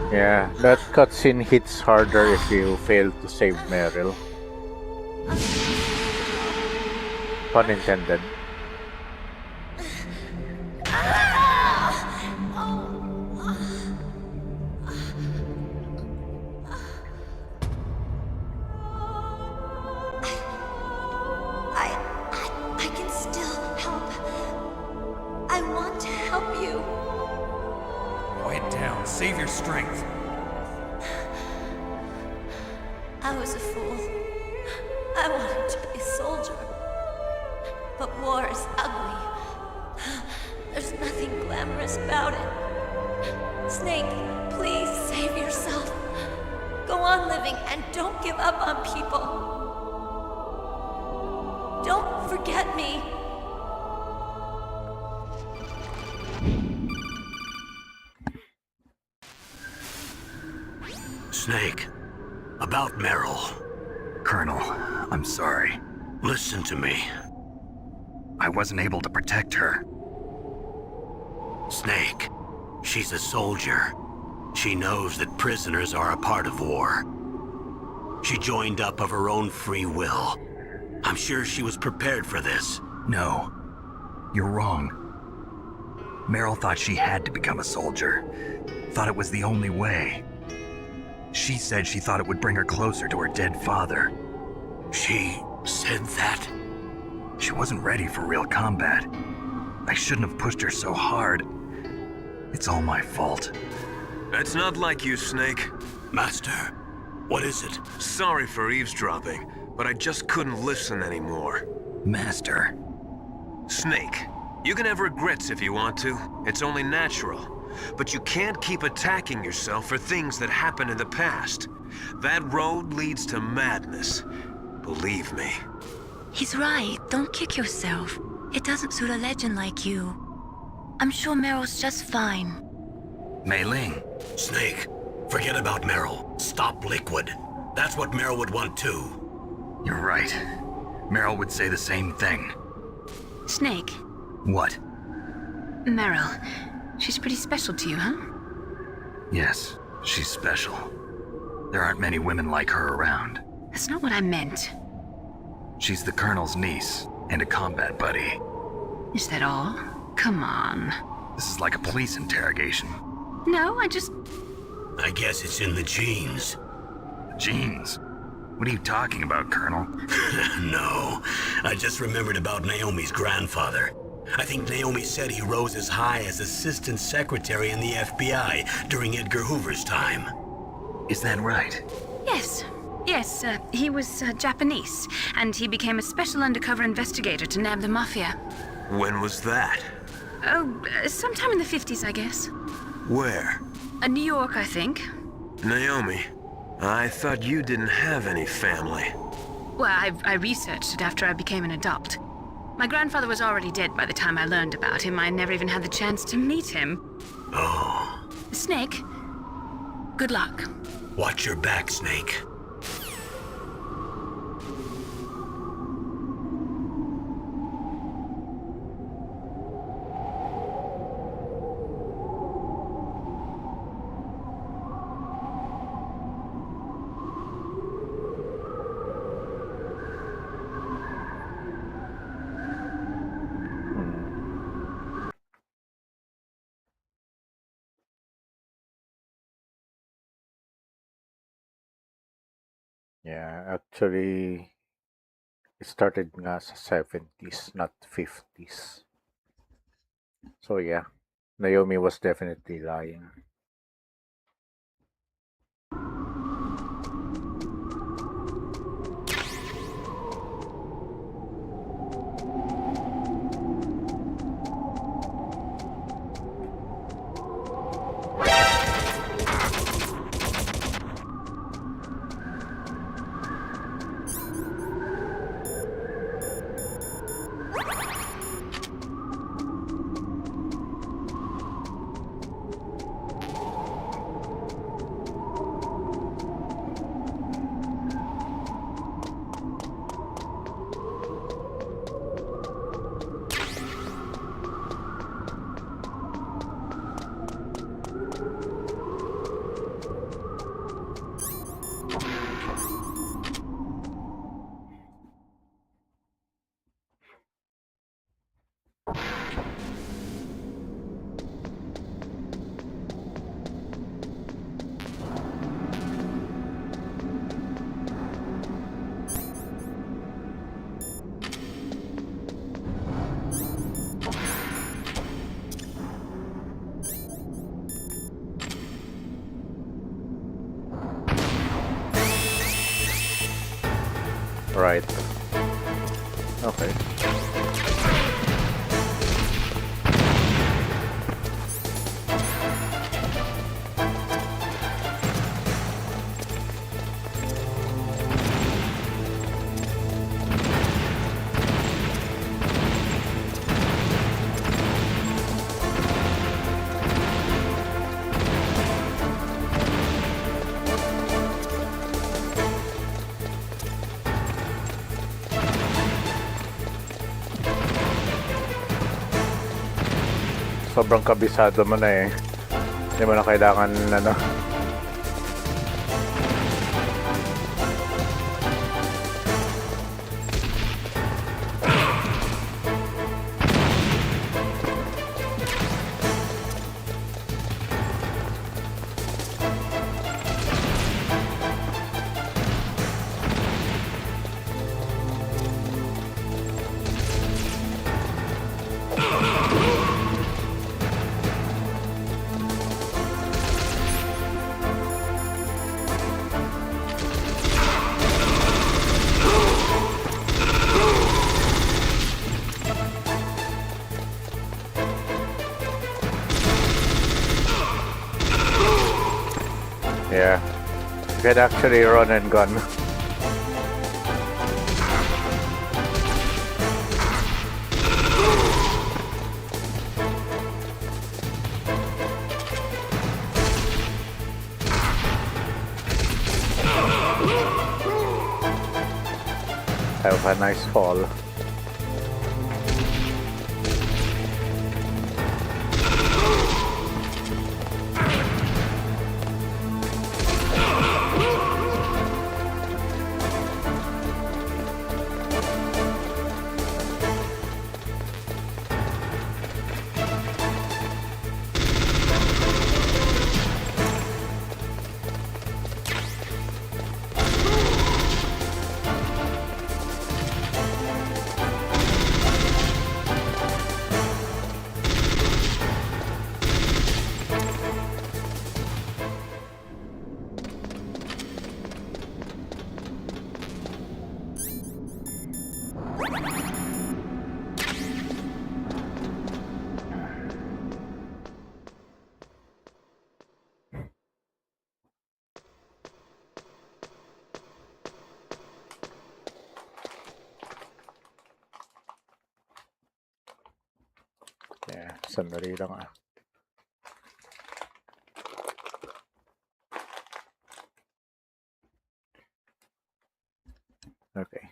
Yeah, that cutscene hits harder if you fail to save Meryl. Pun intended. I can still help. I want to help you. Quiet down. Save your strength. I was a fool. I wanted to be a soldier. But war is ugly. There's nothing glamorous about it. Snake, please save yourself. Go on living and don't give up on people. Don't forget me. Snake, about Meryl. Colonel, I'm sorry. Listen to me. I wasn't able to protect her. Snake, she's a soldier. She knows that prisoners are a part of war. She joined up of her own free will. I'm sure she was prepared for this. No, you're wrong. Meryl thought she had to become a soldier. Thought it was the only way. She said she thought it would bring her closer to her dead father. She said that? She wasn't ready for real combat. I shouldn't have pushed her so hard. It's all my fault. It's not like you, Snake. Master, what is it? Sorry for eavesdropping, but I just couldn't listen anymore. Master. Snake, you can have regrets if you want to. It's only natural. But you can't keep attacking yourself for things that happened in the past. That road leads to madness. Believe me. He's right. Don't kick yourself. It doesn't suit a legend like you. I'm sure Meryl's just fine. Mei Ling. Snake, forget about Meryl. Stop Liquid. That's what Meryl would want too. You're right. Meryl would say the same thing. Snake. What? Meryl. She's pretty special to you, huh? Yes, she's special. There aren't many women like her around. That's not what I meant. She's the Colonel's niece and a combat buddy. Is that all? Come on. This is like a police interrogation. No, I guess it's in the genes. Genes? What are you talking about, Colonel? No, I just remembered about Naomi's grandfather. I think Naomi said he rose as high as assistant secretary in the FBI during Edgar Hoover's time. Is that right? Yes. Yes, he was Japanese, and he became a special undercover investigator to nab the mafia. When was that? Oh, sometime in the 50s, I guess. Where? New York, I think. Naomi, I thought you didn't have any family. Well, I researched it after I became an adult. My grandfather was already dead by the time I learned about him. I never even had the chance to meet him. Oh. Snake, good luck. Watch your back, Snake. Yeah, actually, it started nga sa 70s, not 50s. So yeah, Naomi was definitely lying. Right. Okay. Sobrang kabisado mo na eh. Hindi mo na kailangan ano. Yeah, you can actually run and gun. Have a nice fall. Sandali lang ah. Okay.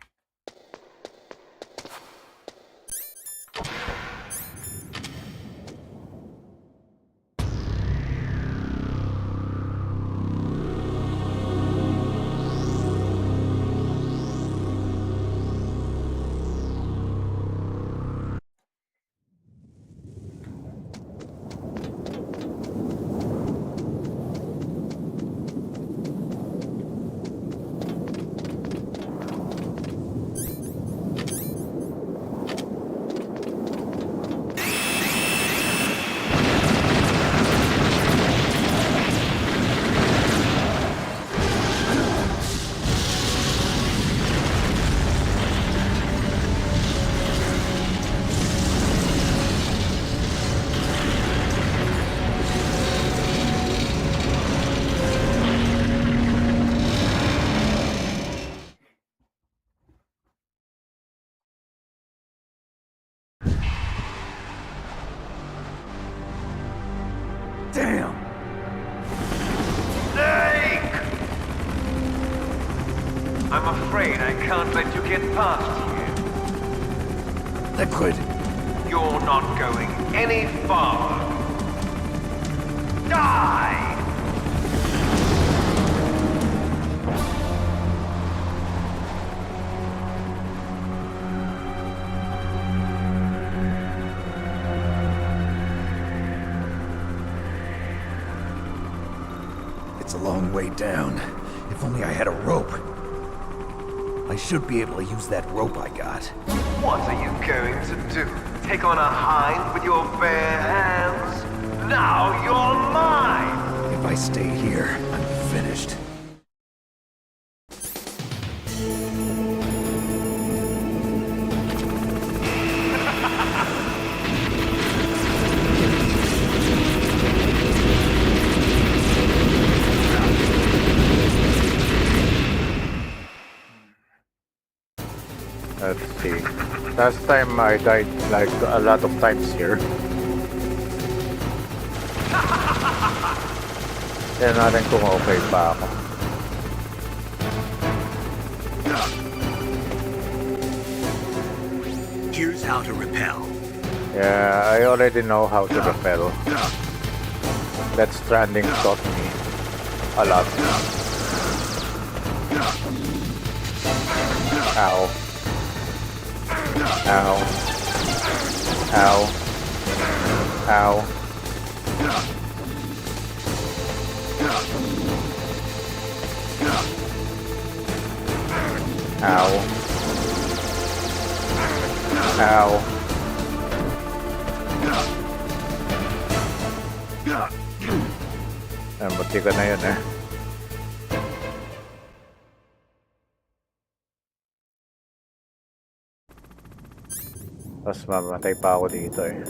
Damn! Snake! I'm afraid I can't let you get past here. Liquid! You're not going any farther. Die! It's a long way down. If only I had a rope. I should be able to use that rope I got. What are you going to do? Take on a hind with your bare hands? Now you're mine! If I stay here, I'm finished. Let's see. Last time I died like a lot of times here. Kaya natin kung okay pa ako. Here's how to repel. Yeah, I already know how to repel. That Stranding taught me a lot. Ow. Ow. Ow. Ow. Ow. Ow. Buti ka na yun eh. Tapos mamatay pa ako dito eh.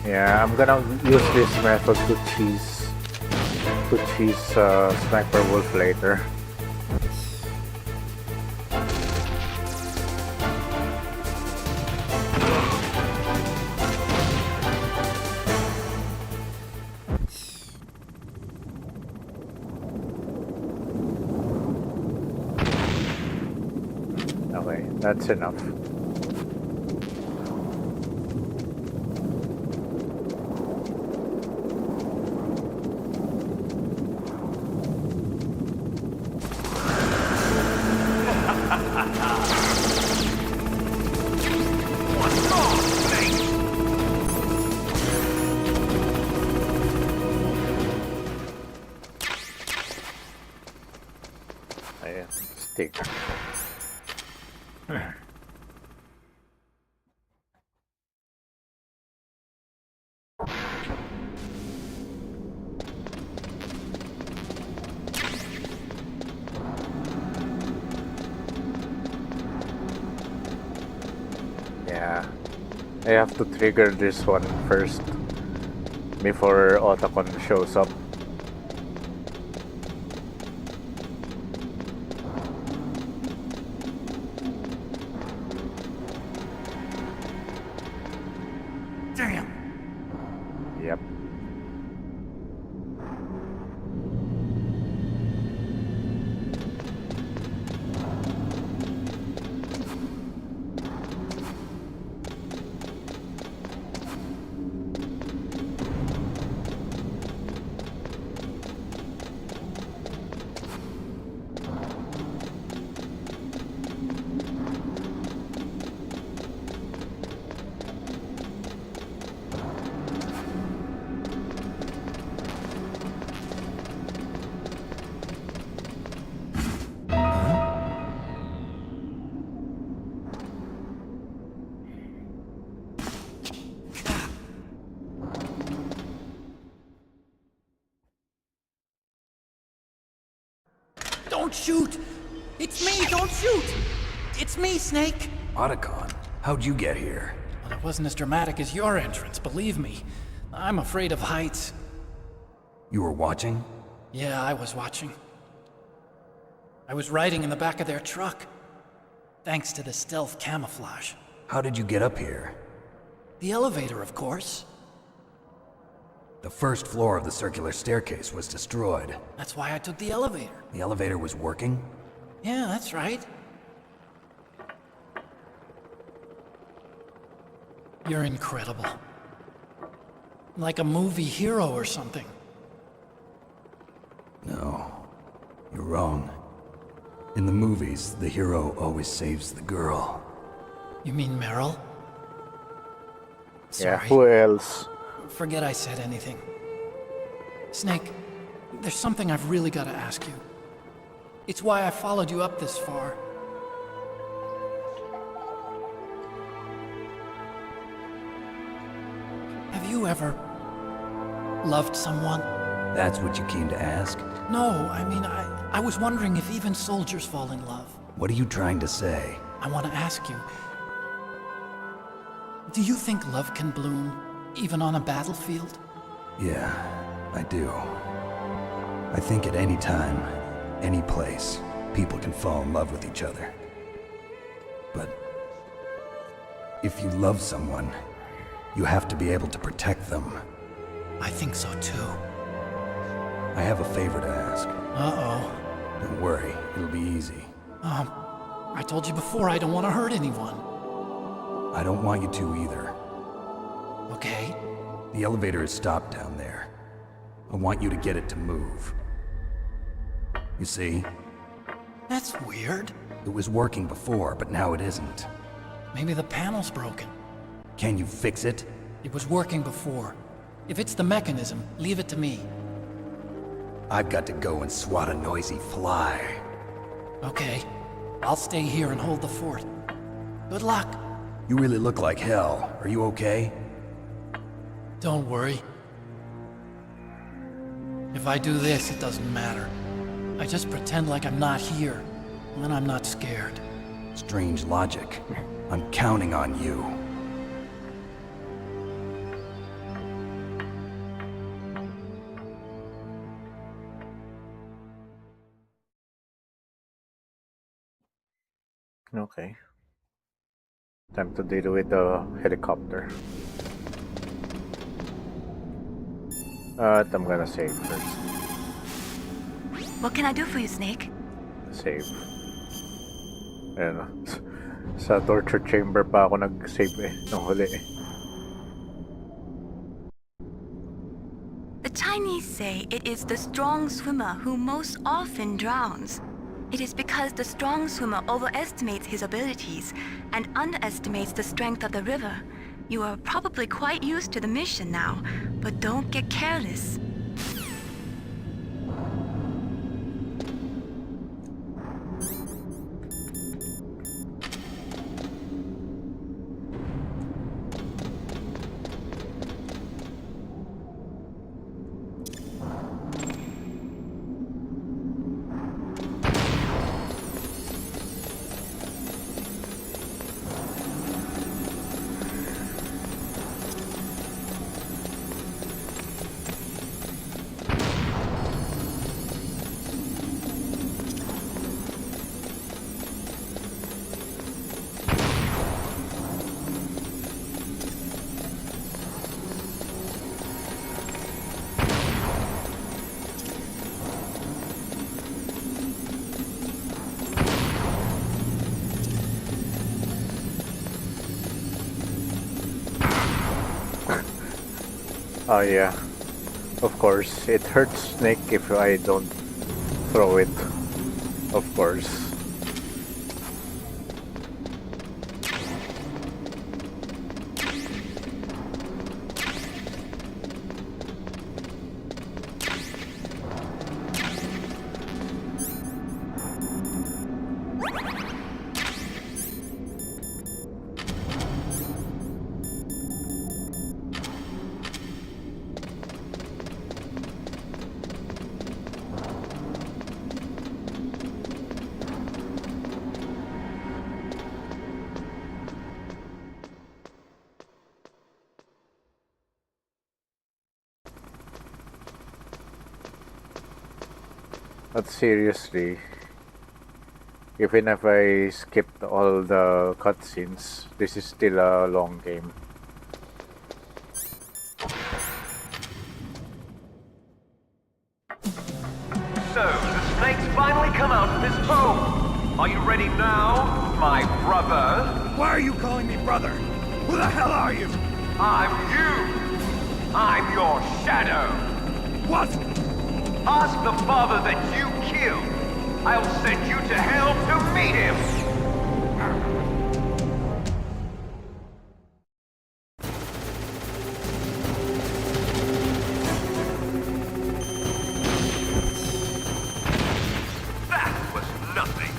Yeah, I'm gonna use this method to cheese Sniper Wolf later. Okay, that's enough. think. Yeah, I have to trigger this one first before Otacon shows up. Damn. Yep. Don't shoot! It's me, don't shoot! It's me, Snake! Otacon, how'd you get here? Well, it wasn't as dramatic as your entrance, believe me. I'm afraid of heights. You were watching? Yeah, I was watching. I was riding in the back of their truck. Thanks to the stealth camouflage. How did you get up here? The elevator, of course. The first floor of the circular staircase was destroyed. That's why I took the elevator. The elevator was working? Yeah, that's right. You're incredible. Like a movie hero or something. No, you're wrong. In the movies, the hero always saves the girl. You mean Meryl? Yeah, Sorry. who else? Forget I said anything. Snake, there's something I've really got to ask you. It's why I followed you up this far. Have you ever loved someone? That's what you came to ask? No, I mean, I was wondering if even soldiers fall in love. What are you trying to say? I want to ask you, do you think love can bloom even on a battlefield? Yeah, I do. I think at any time, any place, people can fall in love with each other. But if you love someone, you have to be able to protect them. I think so too. I have a favor to ask. Uh-oh. Don't worry, it'll be easy. I told you before I don't want to hurt anyone. I don't want you to either. Okay. The elevator is stopped down there. I want you to get it to move. You see? That's weird. It was working before, but now it isn't. Maybe the panel's broken. Can you fix it? It was working before. If it's the mechanism, leave it to me. I've got to go and swat a noisy fly. Okay. I'll stay here and hold the fort. Good luck. You really look like hell. Are you okay? Don't worry. If I do this, it doesn't matter. I just pretend like I'm not here, and then I'm not scared. Strange logic. I'm counting on you. Okay. Time to deal with the helicopter. I'm gonna save first. What can I do for you, Snake? Save. Ayan. Sa torture chamber pa ako nag-save nung huli The Chinese say it is the strong swimmer who most often drowns. It is because the strong swimmer overestimates his abilities and underestimates the strength of the river. You are probably quite used to the mission now, but don't get careless. Oh yeah, of course. It hurts Snake if I don't throw it. Of course. But seriously, even if I skipped all the cutscenes, this is still a long game. So, the snakes finally come out of his home. Are you ready now, my brother? Why are you calling me brother? Who the hell are you? I'm you. I'm your shadow. What? Ask the father that you killed. I'll send you to hell to meet him. That was nothing.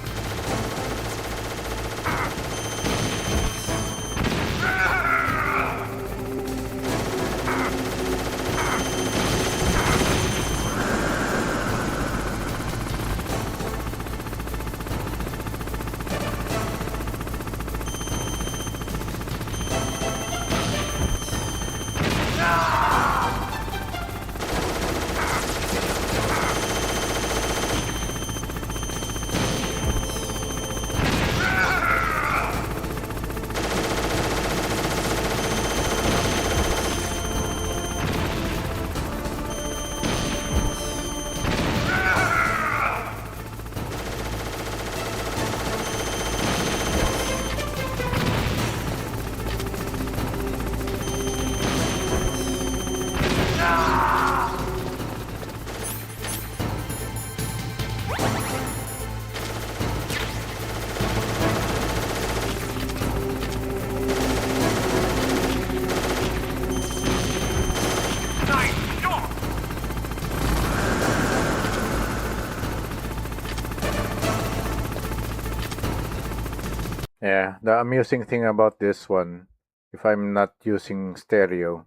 Yeah, the amusing thing about this one, if I'm not using stereo,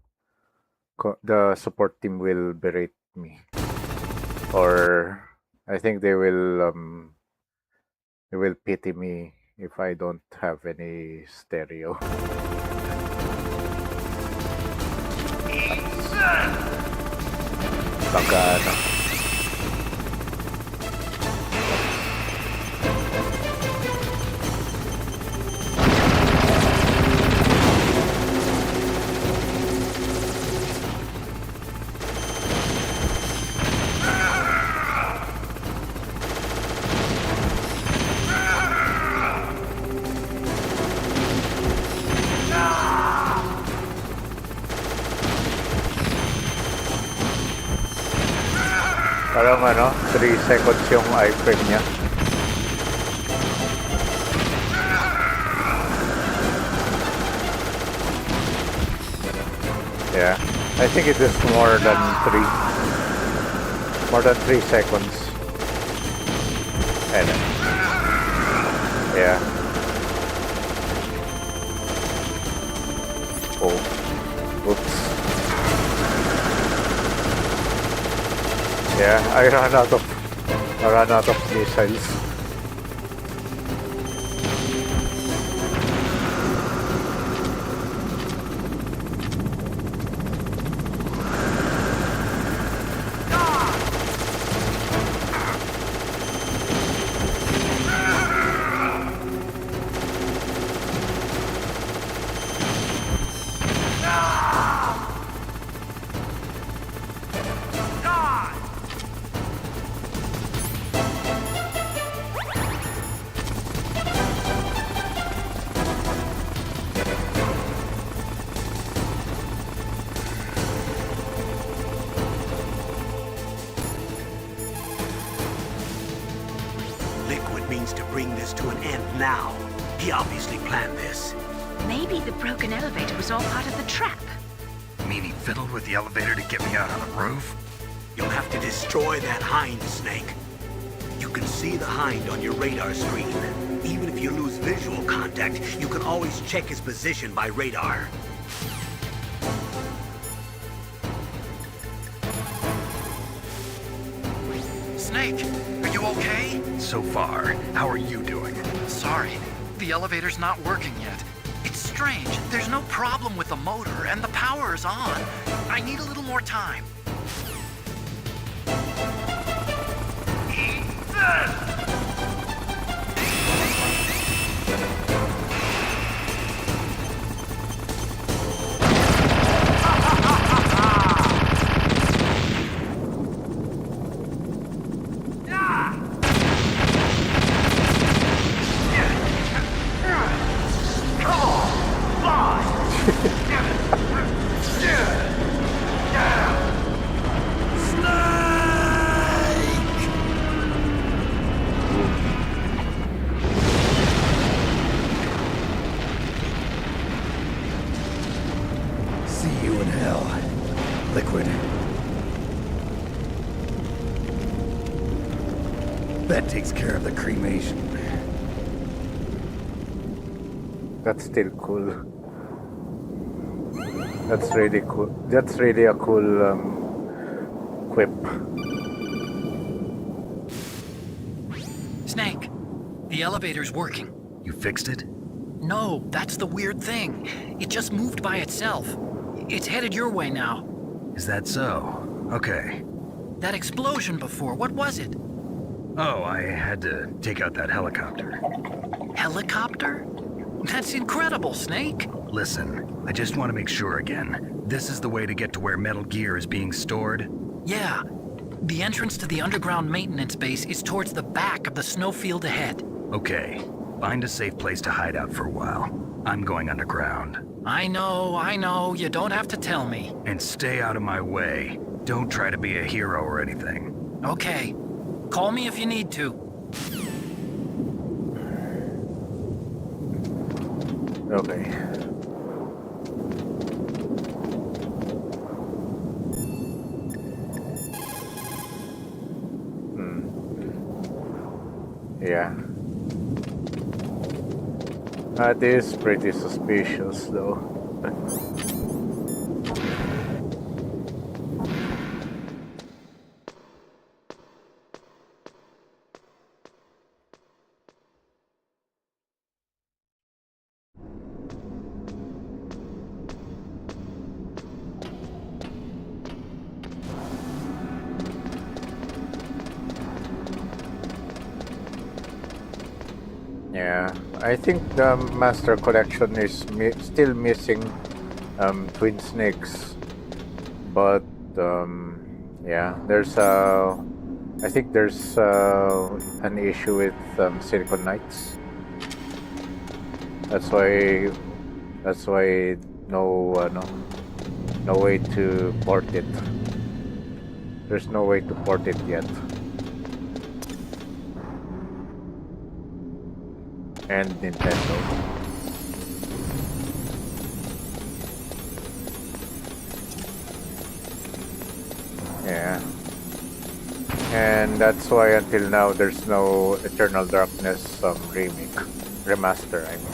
the support team will berate me. Or I think they will pity me if I don't have any stereo. Baka parang 3 seconds yung iframe niya. Yeah, I think it is more than 3 seconds. And yeah. Oh, oops. Yeah, I ran out of missiles. means to bring this to an end now. He obviously planned this. Maybe the broken elevator was all part of the trap. You mean he fiddled with the elevator to get me out on the roof? You'll have to destroy that hind, Snake. You can see the hind on your radar screen. Even if you lose visual contact, you can always check his position by radar. Snake, are you okay? So far, how are you doing? Sorry, the elevator's not working yet. It's strange. There's no problem with the motor, and the power is on. I need a little more time. See you in hell, Liquid. That takes care of the cremation. That's still cool. That's really cool. That's really a cool quip. Snake, the elevator's working. You fixed it? No, that's the weird thing. It just moved by itself. It's headed your way now. Is that so? Okay. That explosion before, what was it? Oh, I had to take out that helicopter. Helicopter? That's incredible, Snake. Listen, I just want to make sure again. This is the way to get to where Metal Gear is being stored? Yeah. The entrance to the underground maintenance base is towards the back of the snowfield ahead. Okay. Find a safe place to hide out for a while. I'm going underground. I know. You don't have to tell me. And stay out of my way. Don't try to be a hero or anything. Okay. Call me if you need to. Okay. Yeah. That is pretty suspicious, though. Yeah, I think the Master Collection is still missing Twin Snakes, but yeah, there's I think there's an issue with Silicon Knights. That's why no way to port it. There's no way to port it yet. And Nintendo. Yeah. And that's why until now there's no Eternal Darkness remaster, I mean.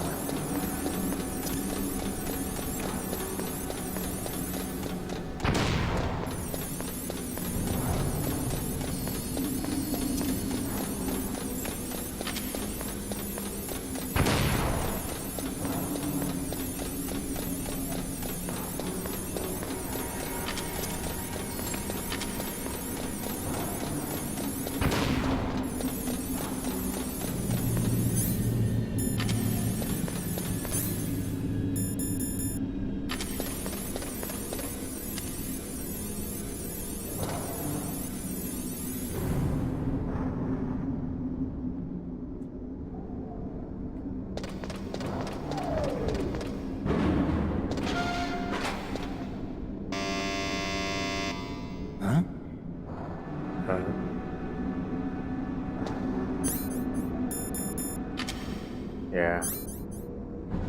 Yeah.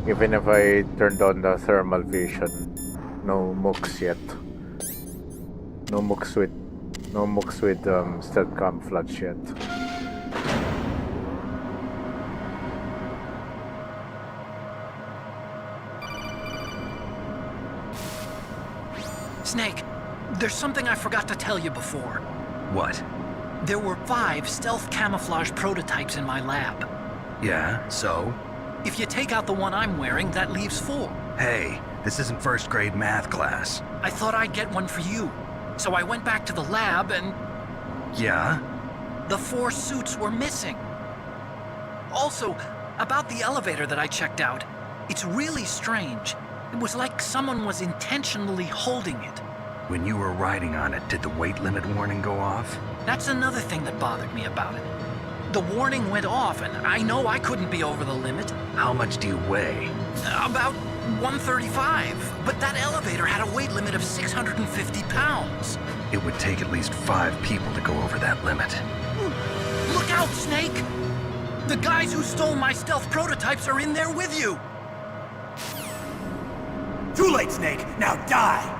Even if I turned on the thermal vision, no mooks yet. No mooks with stealth camouflage yet. Snake, there's something I forgot to tell you before. What? There were 5 stealth camouflage prototypes in my lab. Yeah, so? If you take out the one I'm wearing, that leaves 4. Hey, this isn't first grade math class. I thought I'd get one for you. So I went back to the lab and... Yeah? The 4 suits were missing. Also, about the elevator that I checked out, it's really strange. It was like someone was intentionally holding it. When you were riding on it, did the weight limit warning go off? That's another thing that bothered me about it. The warning went off, and I know I couldn't be over the limit. How much do you weigh? About 135, but that elevator had a weight limit of 650 pounds. It would take at least 5 people to go over that limit. Look out, Snake! The guys who stole my stealth prototypes are in there with you! Too late, Snake! Now die!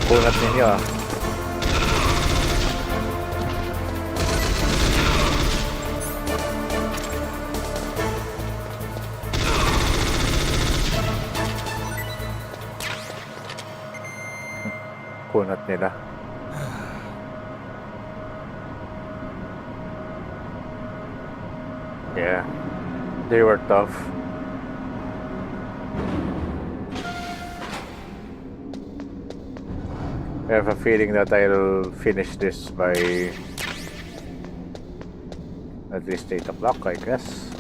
Kunat ninyo ah. Kunat nila. Yeah, they were tough. I have a feeling that I'll finish this by at least 8 o'clock, I guess.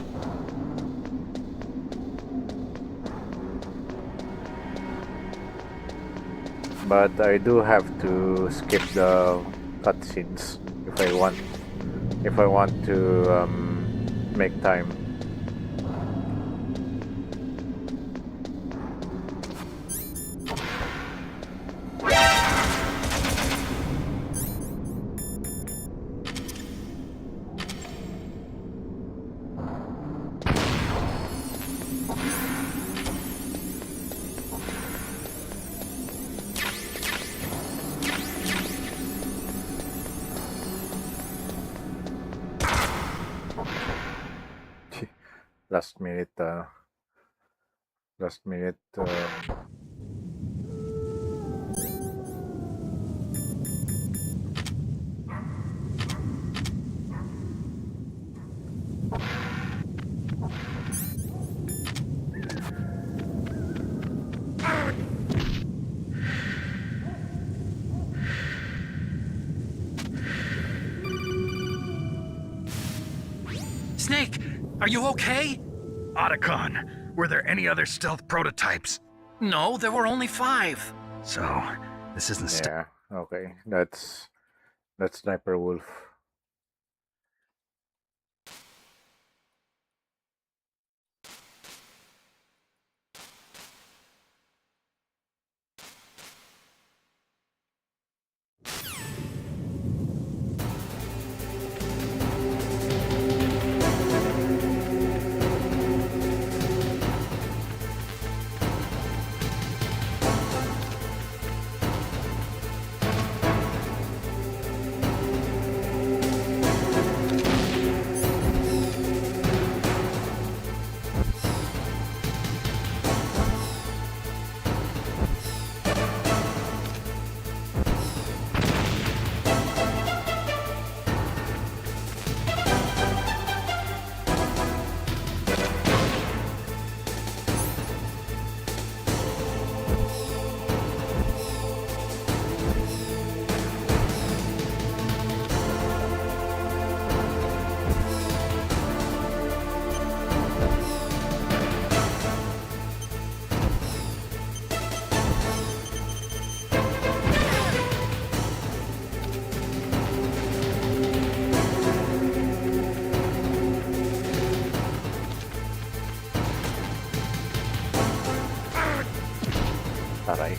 But I do have to skip the cutscenes if I want to make time. Last minute Snake, are you okay? Otacon, were there any other stealth prototypes? No, there were only 5. So, this isn't yeah, okay. That's Sniper Wolf. Aray.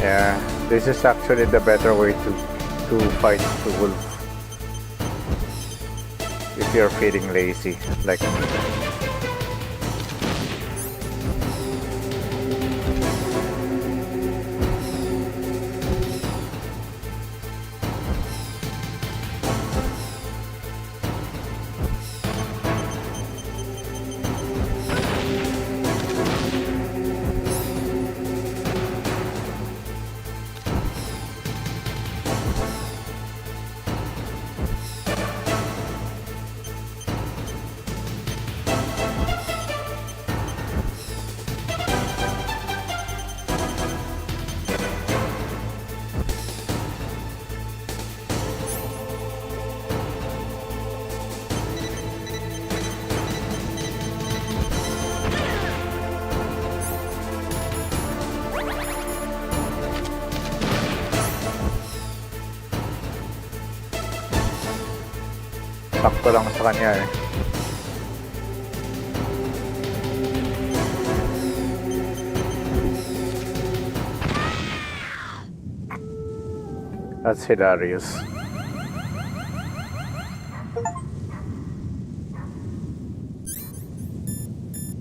Yeah, this is actually the better way to fight the wolf if you're feeling lazy like me. Sakto lang sa kanya eh. That's hilarious.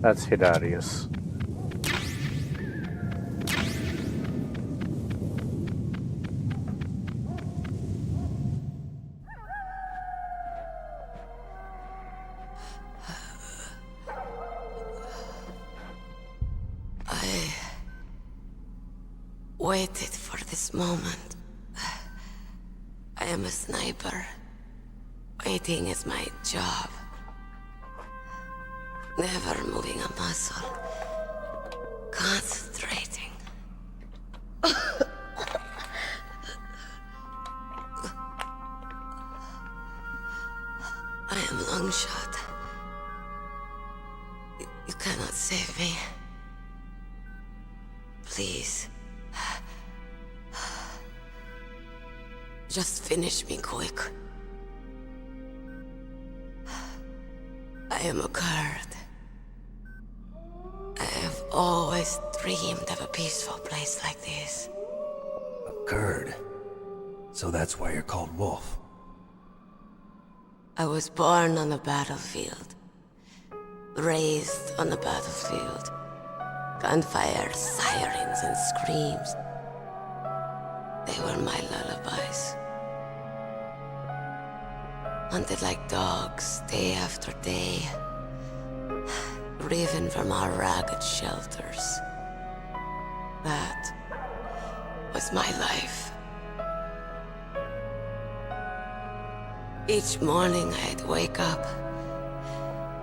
That's hilarious. I waited for this moment. I am a sniper. Waiting is my job. Never moving a muscle. Concentrating. I am long shot. You cannot save me. Please. Just finish me quick. I am a Kurd. I have always dreamed of a peaceful place like this. A Kurd? So that's why you're called Wolf. I was born on the battlefield. Raised on the battlefield. Gunfire, sirens, and screams. They were my lullabies. Hunted like dogs, day after day. Driven from our ragged shelters. That was my life. Each morning I'd wake up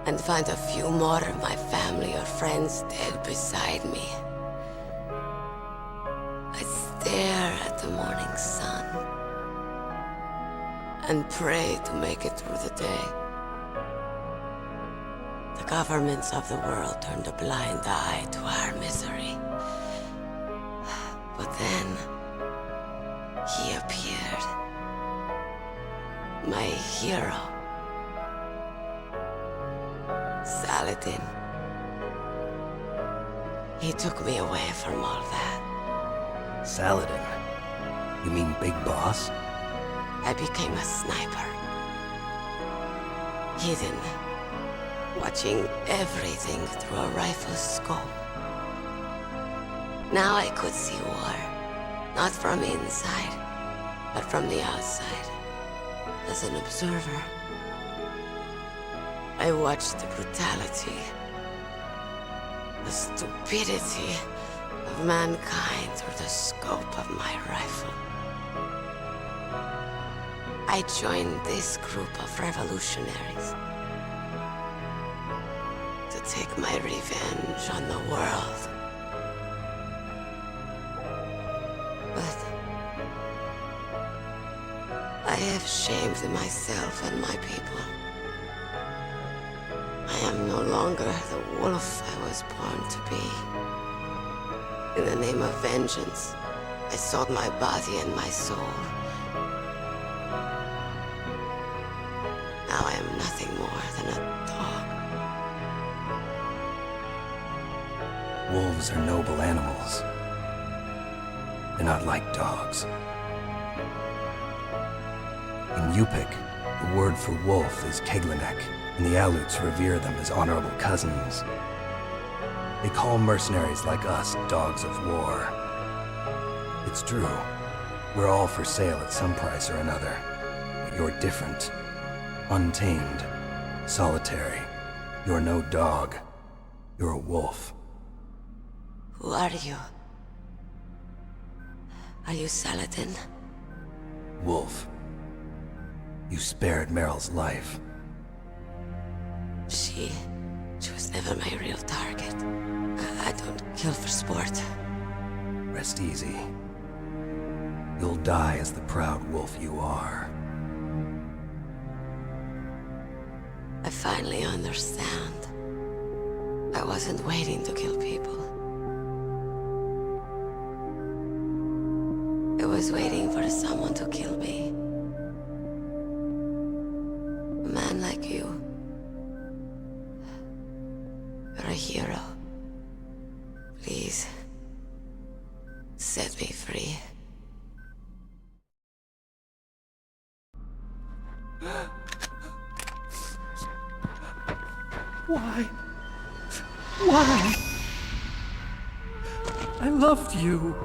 and find a few more of my family or friends dead beside me. I'd stare at the morning sun and pray to make it through the day. The governments of the world turned a blind eye to our misery. But then, he appeared. My hero. Saladin. He took me away from all that. Saladin? You mean Big Boss? I became a sniper. Hidden. Watching everything through a rifle's scope. Now I could see war. Not from inside, but from the outside. As an observer. I watched the brutality, the stupidity of mankind through the scope of my rifle. I joined this group of revolutionaries to take my revenge on the world. But I have shamed myself and my people. I am no longer the wolf I was born to be. In the name of vengeance, I sold my body and my soul. Now I am nothing more than a dog. Wolves are noble animals. They're not like dogs. In Yupik, the word for wolf is Keglenek, and the Aleuts revere them as honorable cousins. They call mercenaries like us dogs of war. It's true. We're all for sale at some price or another. But you're different. Untamed. Solitary. You're no dog. You're a wolf. Who are you? Are you Saladin? Wolf. You spared Meryl's life. She was never my real target. I don't kill for sport. Rest easy. You'll die as the proud wolf you are. I finally understand. I wasn't waiting to kill people. I was waiting for someone to kill me. A man like you. You're a hero. Please, set me free. Why? Why? I loved you.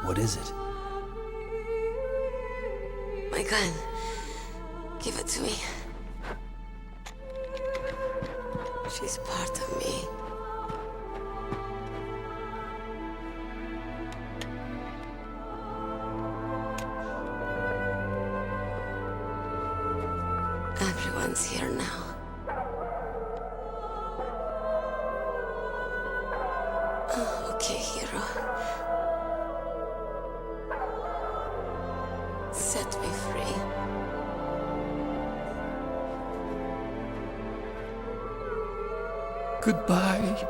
What is it? My gun. Give it to me. She's part of me. Everyone's here now. Oh, okay, hero. Set me free. Goodbye.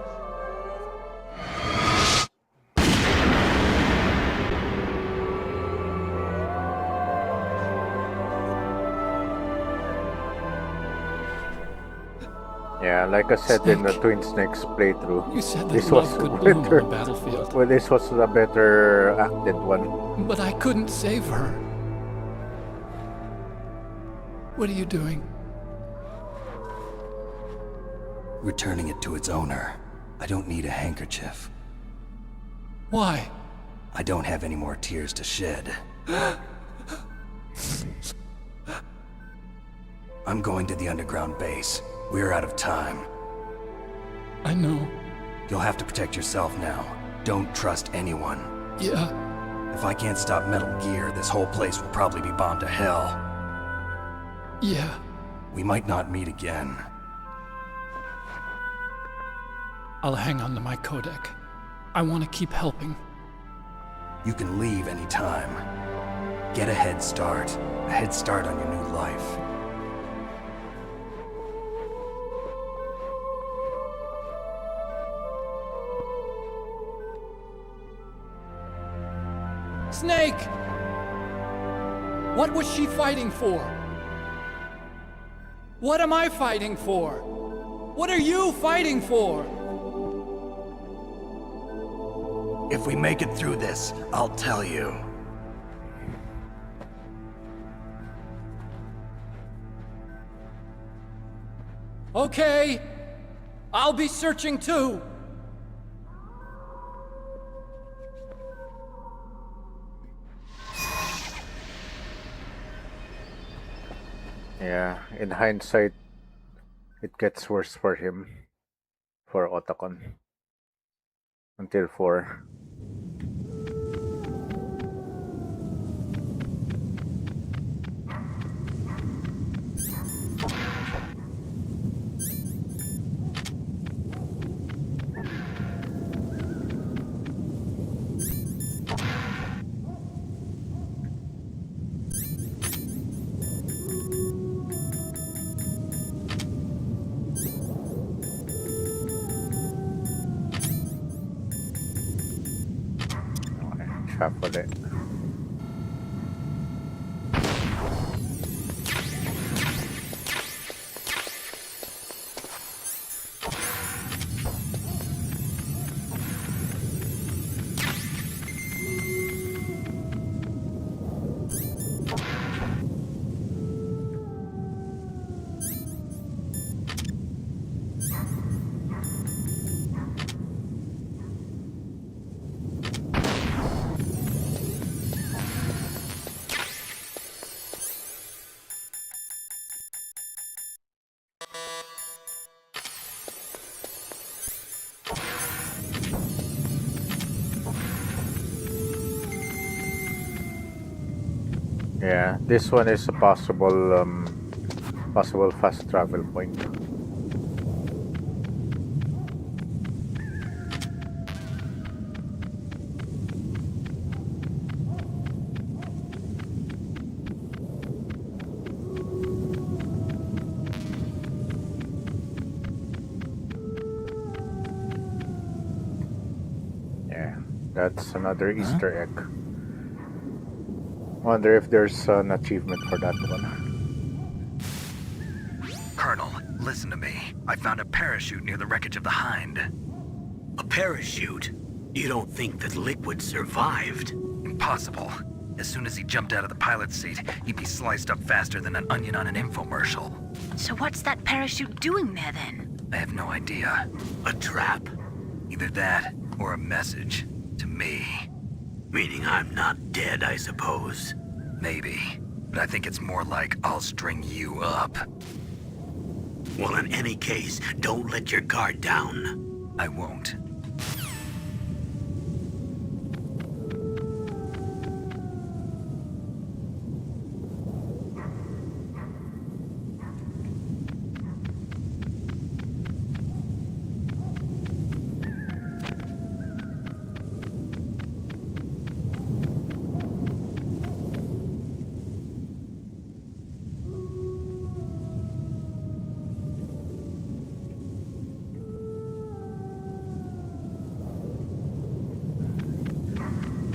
Yeah, like I said in the Twin Snakes playthrough, You said that this was love could bloom on better. the battlefield. Well, this was the better acted one. But I couldn't save her. What are you doing? Returning it to its owner. I don't need a handkerchief. Why? I don't have any more tears to shed. I'm going to the underground base. We're out of time. I know. You'll have to protect yourself now. Don't trust anyone. Yeah. If I can't stop Metal Gear, this whole place will probably be bombed to hell. Yeah. We might not meet again. I'll hang on to my codec. I want to keep helping. You can leave anytime. Get a head start. a head start on your new life. Snake! What was she fighting for? What am I fighting for? What are you fighting for? If we make it through this, I'll tell you. Okay, I'll be searching too. Yeah, in hindsight, it gets worse for him, for Otacon, until 4. Shuffle it. Yeah, this one is a possible fast travel point. Yeah, that's another Easter egg. Wonder if there's an achievement for that one. Colonel, listen to me. I found a parachute near the wreckage of the Hind. A parachute? You don't think that Liquid survived? Impossible. As soon as he jumped out of the pilot's seat, he'd be sliced up faster than an onion on an infomercial. So what's that parachute doing there then? I have no idea. A trap? Either that, or a message. To me. Meaning I'm not dead, I suppose. Maybe. But I think it's more like I'll string you up. Well, in any case, don't let your guard down. I won't.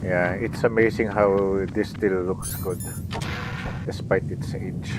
Yeah, it's amazing how this still looks good, despite its age.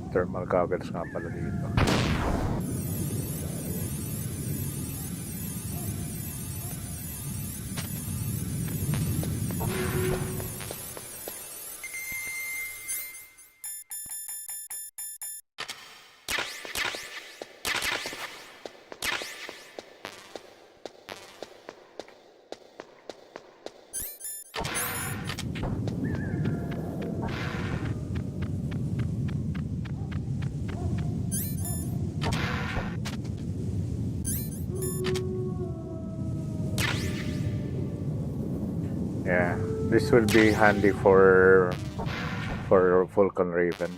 Thermal goggles nga pala dito. Yeah, this will be handy for Vulcan Raven.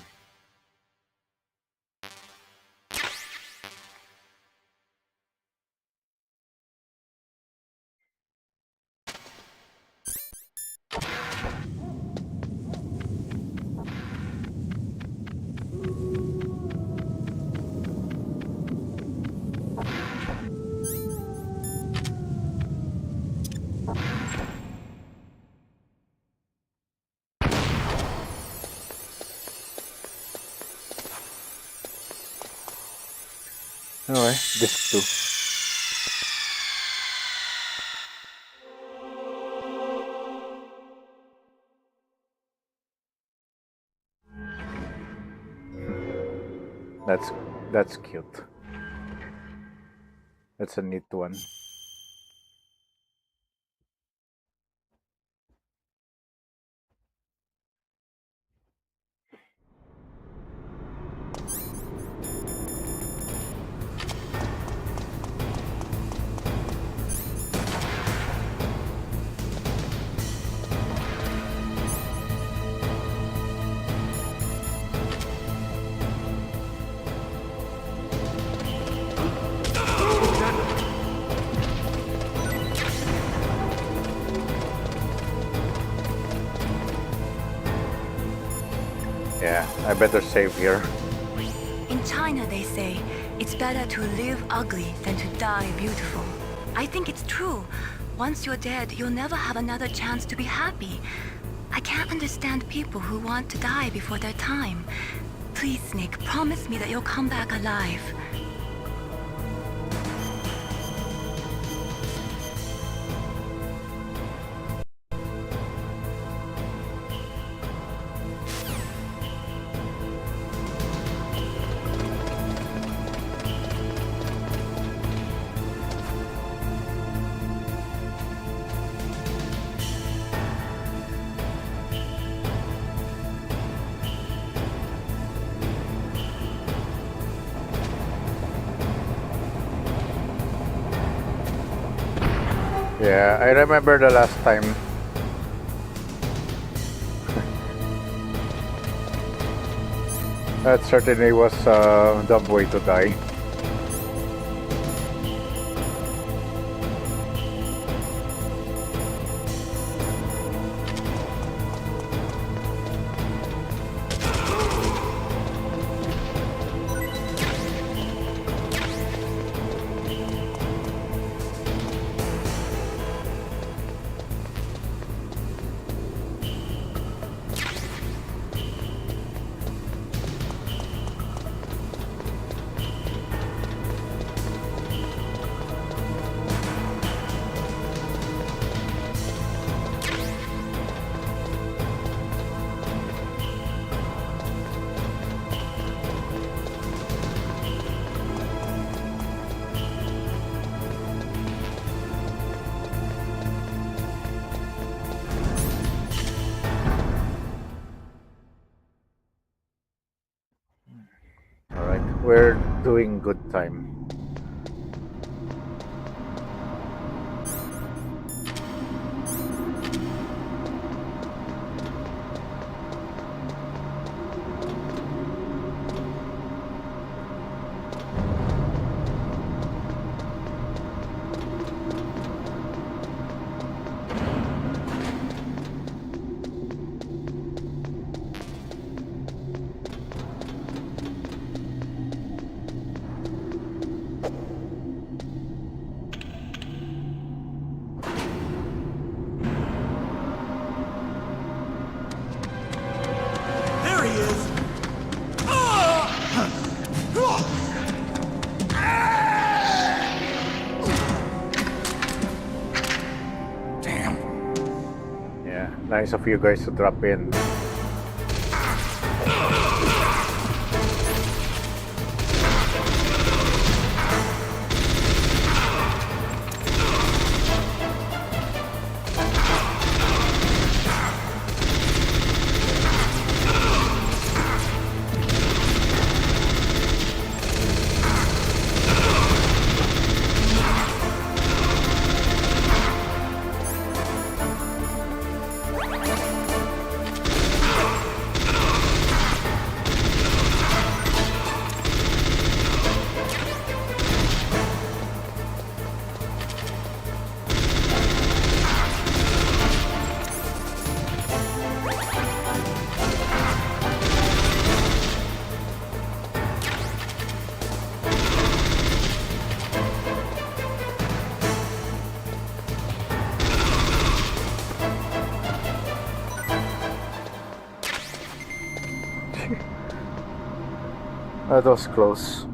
Alright, this too. That's cute. That's a neat one. Yeah, I better save here. In China, they say it's better to live ugly than to die beautiful. I think it's true. Once you're dead, you'll never have another chance to be happy. I can't understand people who want to die before their time. Please, Snake, promise me that you'll come back alive. Yeah, I remember the last time. That certainly was a dumb way to die. Alright, we're doing good time. There he is! Damn. Yeah, nice of you guys to drop in. That was close.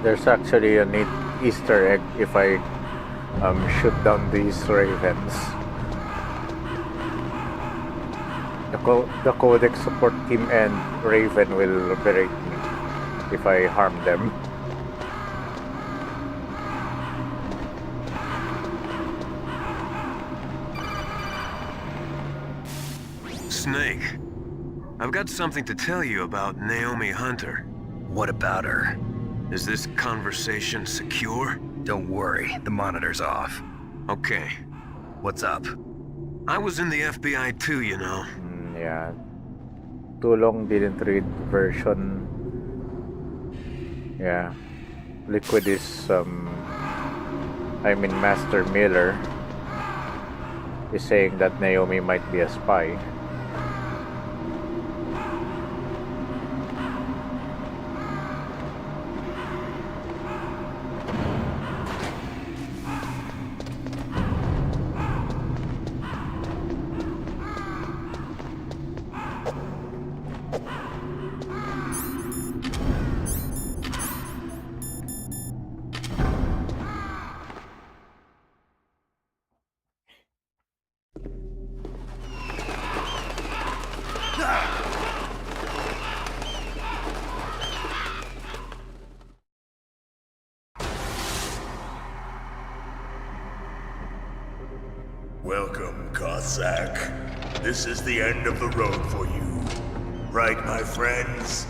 There's actually a neat Easter egg if I shoot down these ravens. The Codex support team and Raven will berate me if I harm them. Snake, I've got something to tell you about Naomi Hunter. What about her? Is this conversation secure? Don't worry, the monitor's off. Okay. What's up? I was in the FBI too, you know. Yeah. Too long didn't read version. Yeah. Liquid is Master Miller is saying that Naomi might be a spy. Welcome, Cossack. This is the end of the road for you. Right, my friends?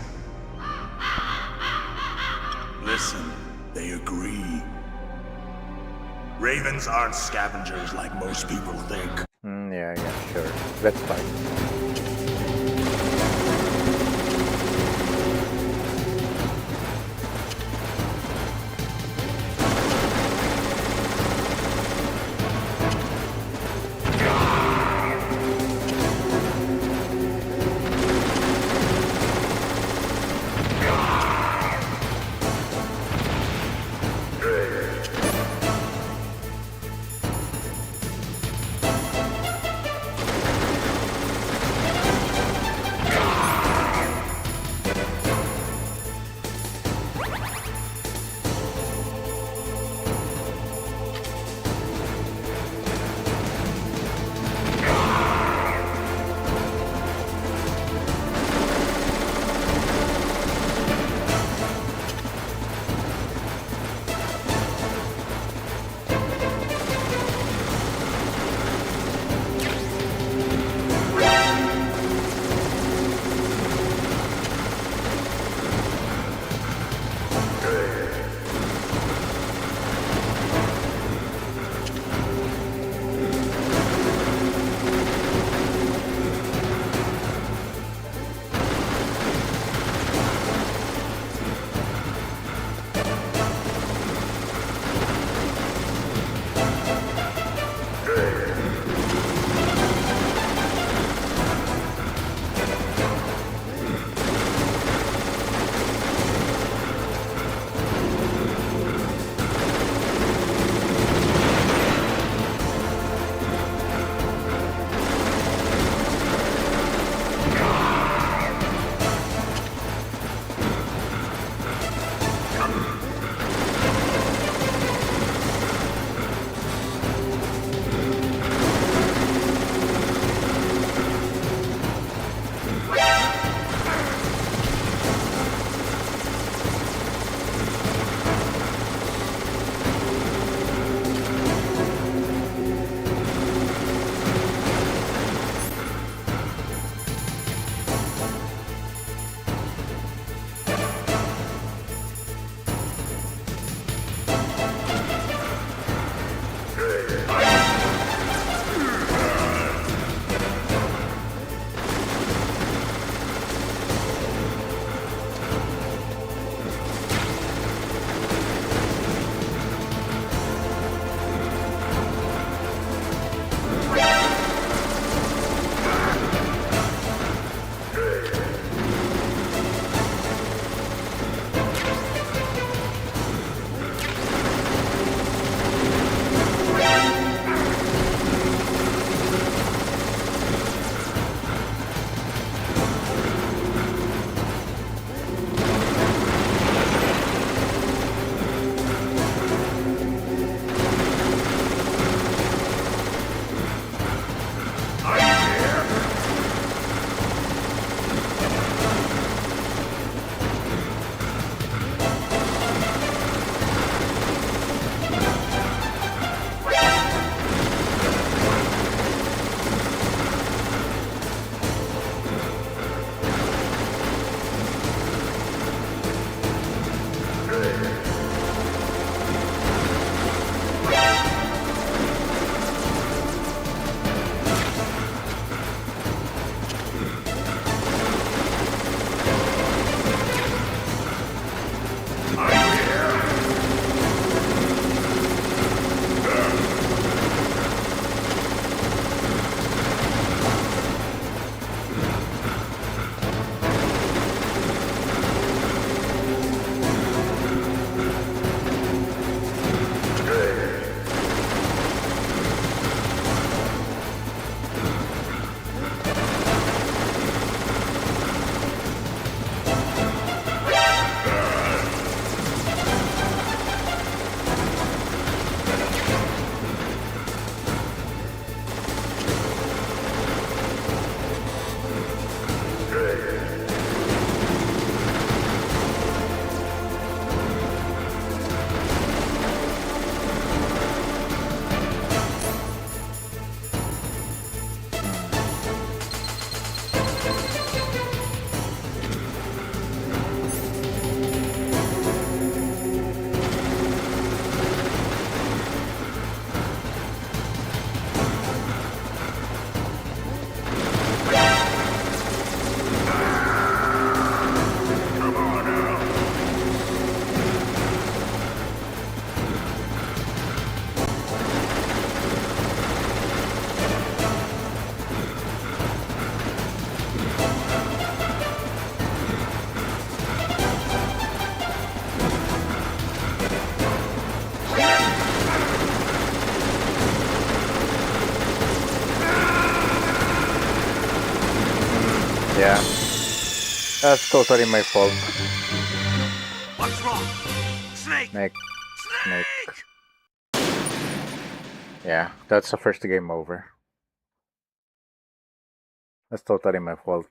Listen, they agree. Ravens aren't scavengers like most people think. Yeah, sure. Let's fight. Yeah. That's totally my fault. What's wrong? Snake! Snake. Yeah, that's the first game over. That's totally my fault.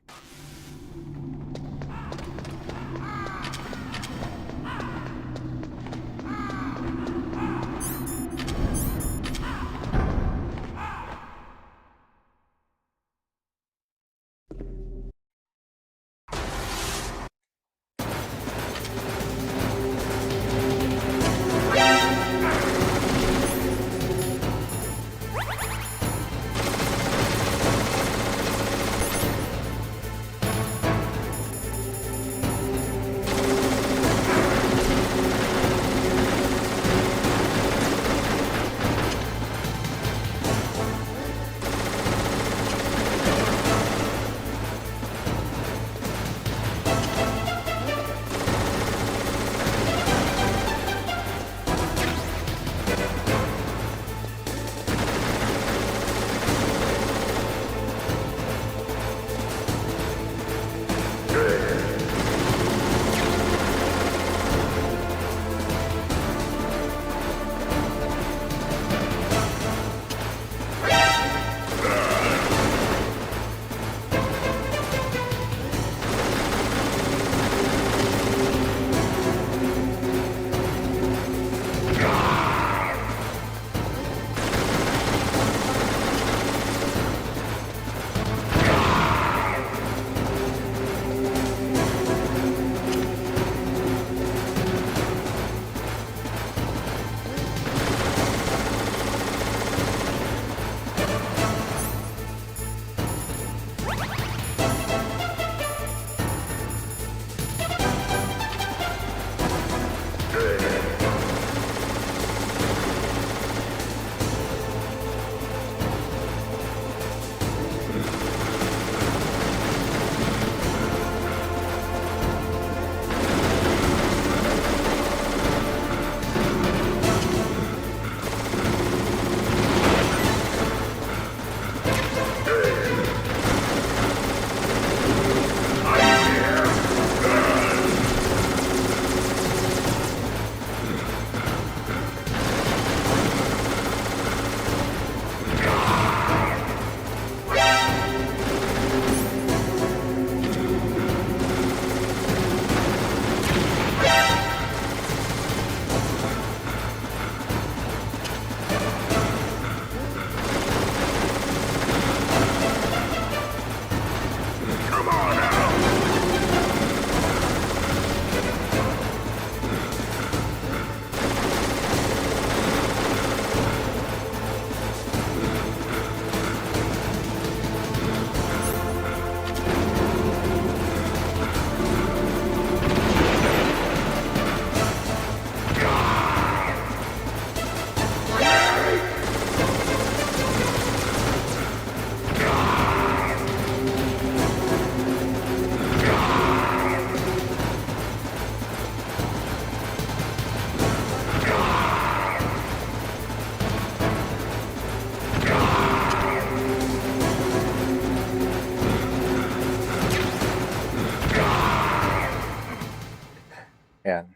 Yan.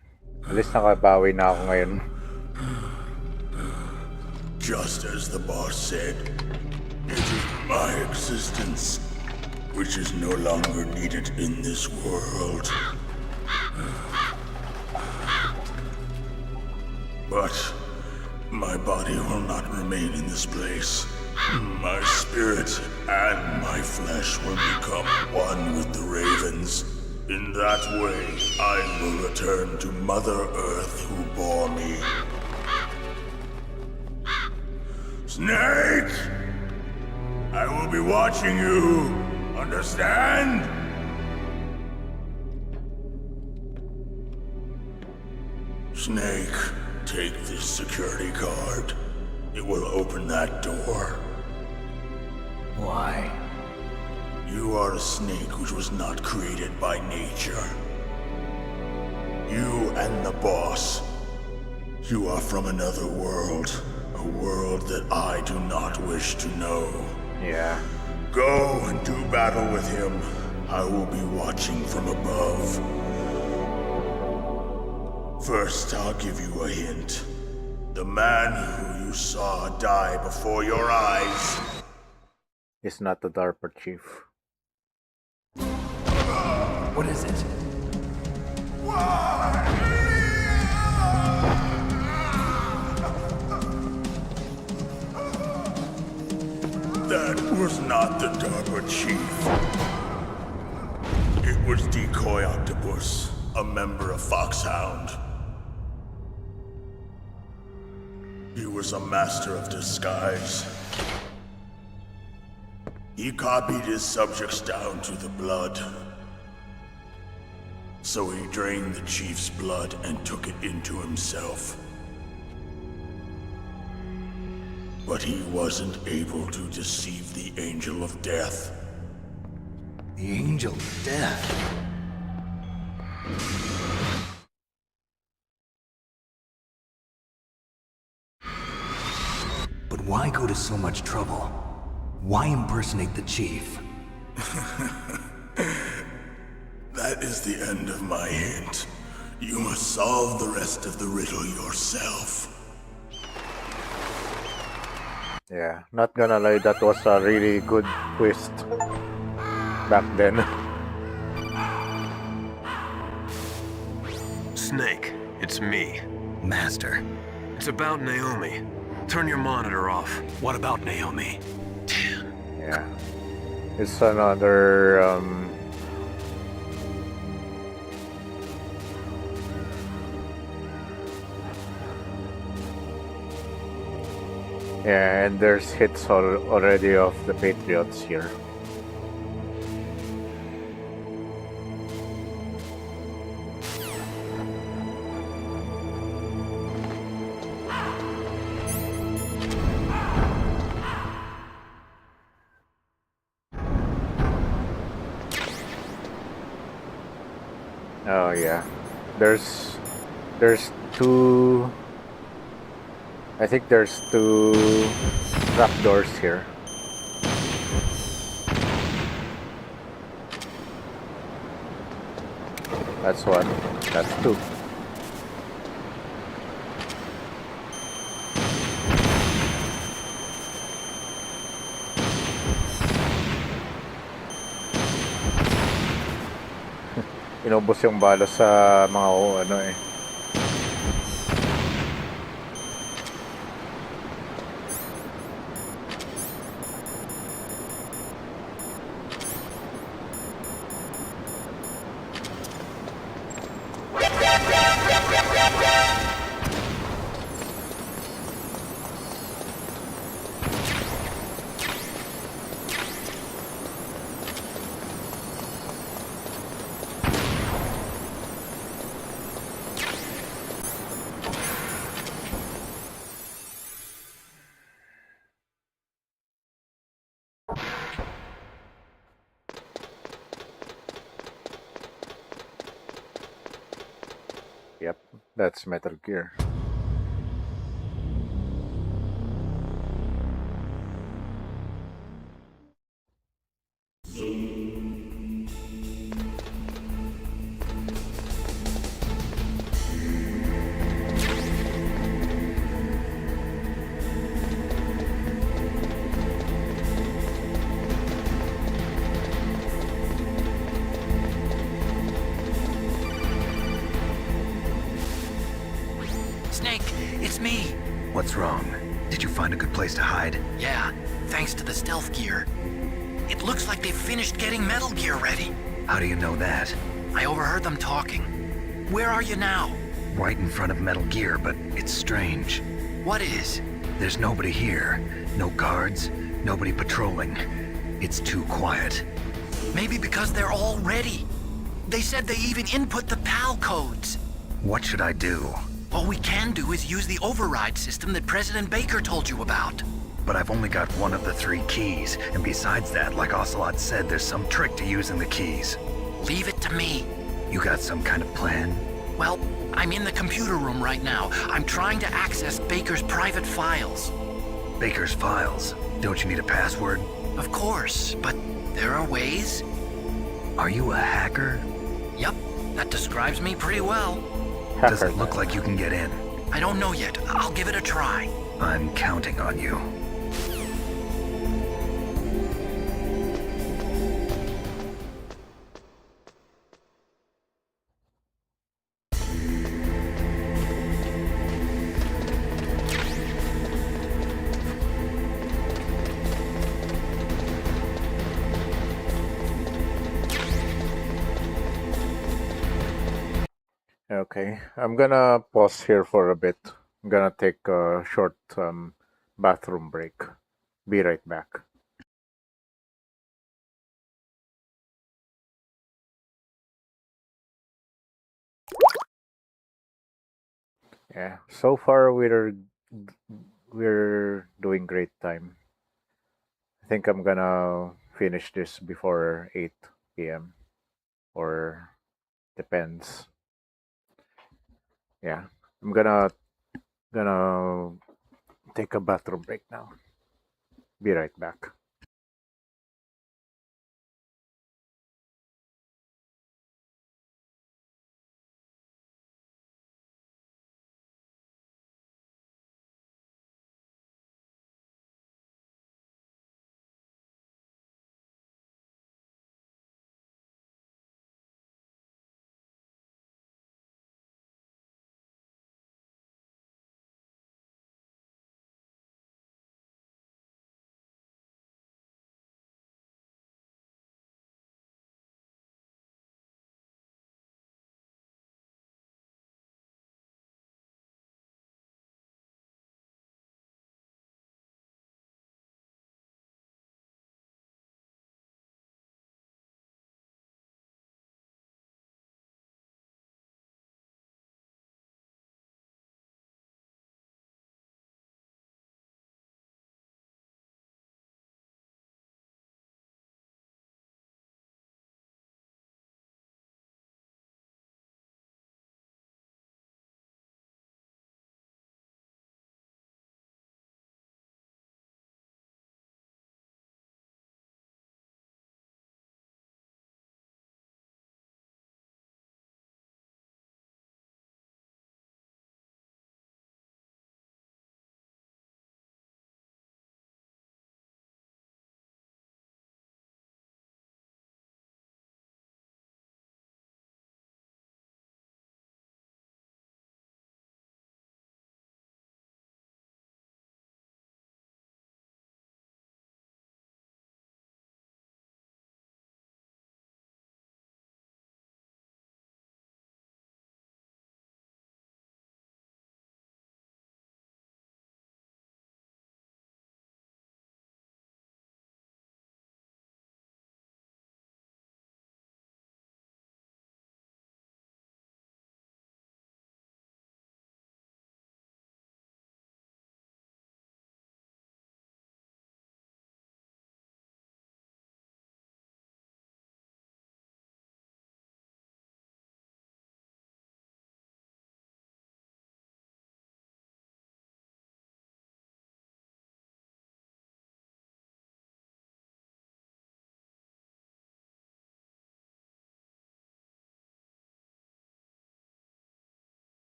At least nakabawi na ako ngayon. Just as the boss said, it is my existence which is no longer needed in this world. But my body will not remain in this place. My spirit and my flesh will become one with the ravens. In that way, I will return to Mother Earth who bore me. Snake! I will be watching you. Understand? Snake, take this security card. It will open that door. Why? You are a snake which was not created by nature. You and the boss. You are from another world. A world that I do not wish to know. Yeah. Go and do battle with him. I will be watching from above. First, I'll give you a hint. The man who you saw die before your eyes Is not the DARPA chief. What is it? That was not the DARPA chief. It was Decoy Octopus, a member of Foxhound. He was a master of disguise. He copied his subjects down to the blood. So he drained the chief's blood and took it into himself. But he wasn't able to deceive the Angel of Death. The Angel of Death? But why go to so much trouble? Why impersonate the chief? That is the end of my hint. You must solve the rest of the riddle yourself. Yeah, not gonna lie, that was a really good twist back then. Snake, it's me. Master. It's about Naomi. Turn your monitor off. What about Naomi? Yeah. It's another, yeah, and there's hits already of the Patriots here. Oh yeah, there's two. I think there's two trapdoors here. That's one. That's two. Inubos yung bala sa mga ano eh. Yep, that's Metal Gear. Snake, it's me. What's wrong? Did you find a good place to hide? Yeah, thanks to the stealth gear. It looks like they've finished getting Metal Gear ready. How do you know that? I overheard them talking. Where are you now? Right in front of Metal Gear, but it's strange. What is? There's nobody here. No guards, nobody patrolling. It's too quiet. Maybe because they're all ready. They said they even input the PAL codes. What should I do? All we can do is use the override system that President Baker told you about. But I've only got one of the 3 keys, and besides that, like Ocelot said, there's some trick to using the keys. Leave it to me. You got some kind of plan? Well, I'm in the computer room right now. I'm trying to access Baker's private files. Baker's files? Don't you need a password? Of course, but there are ways. Are you a hacker? Yep, that describes me pretty well. Does it look like you can get in? I don't know yet. I'll give it a try. I'm counting on you. Okay, I'm gonna pause here for a bit. I'm gonna take a short bathroom break. Be right back. Yeah, so far we're doing great time. I think I'm gonna finish this before 8 p.m. or depends. Yeah, I'm gonna take a bathroom break now. Be right back.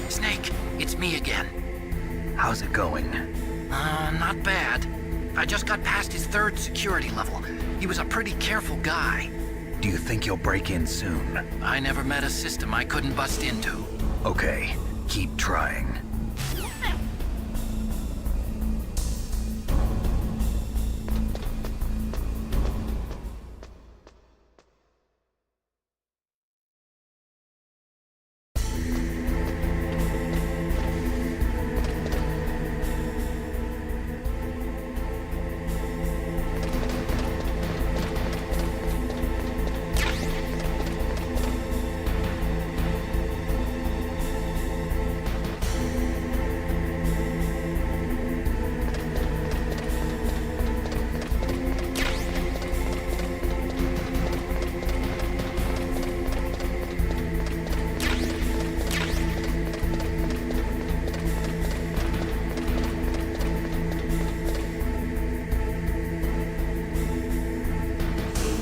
Snake, it's me again. How's it going? Not bad. I just got past his third security level. He was a pretty careful guy. Do you think you'll break in soon? I never met a system I couldn't bust into. Okay, keep trying.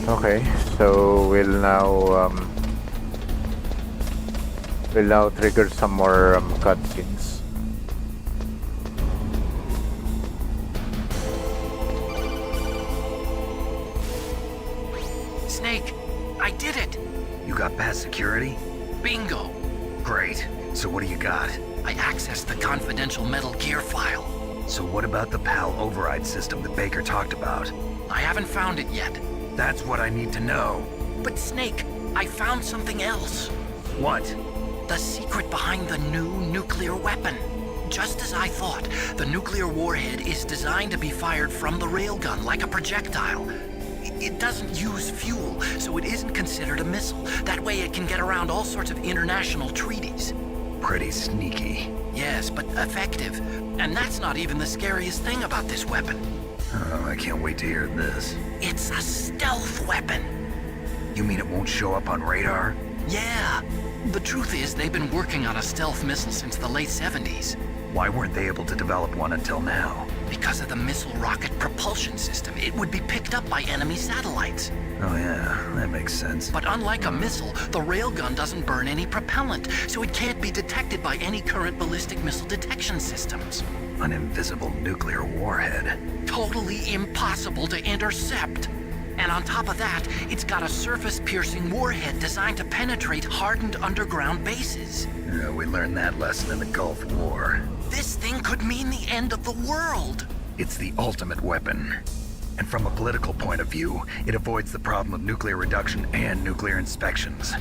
Okay, so we'll now trigger some more cutscenes. Snake, I did it! You got past security? Bingo! Great. So what do you got? I accessed the confidential Metal Gear file. So what about the PAL override system that Baker talked about? I haven't found it yet. That's what I need to know. But Snake, I found something else. What? The secret behind the new nuclear weapon. Just as I thought, the nuclear warhead is designed to be fired from the railgun like a projectile. It doesn't use fuel, so it isn't considered a missile. That way it can get around all sorts of international treaties. Pretty sneaky. Yes, but effective. And that's not even the scariest thing about this weapon. Oh, I can't wait to hear this. It's a stealth weapon. You mean it won't show up on radar? Yeah. The truth is, they've been working on a stealth missile since the late 70s. Why weren't they able to develop one until now? Because of the missile rocket propulsion system. It would be picked up by enemy satellites. Oh yeah, that makes sense. But unlike a missile, the railgun doesn't burn any propellant, so it can't be detected by any current ballistic missile detection systems. An invisible nuclear warhead. Totally impossible to intercept. And on top of that, it's got a surface-piercing warhead designed to penetrate hardened underground bases. Yeah, we learned that lesson in the Gulf War. This thing could mean the end of the world. It's the ultimate weapon. And from a political point of view, it avoids the problem of nuclear reduction and nuclear inspections.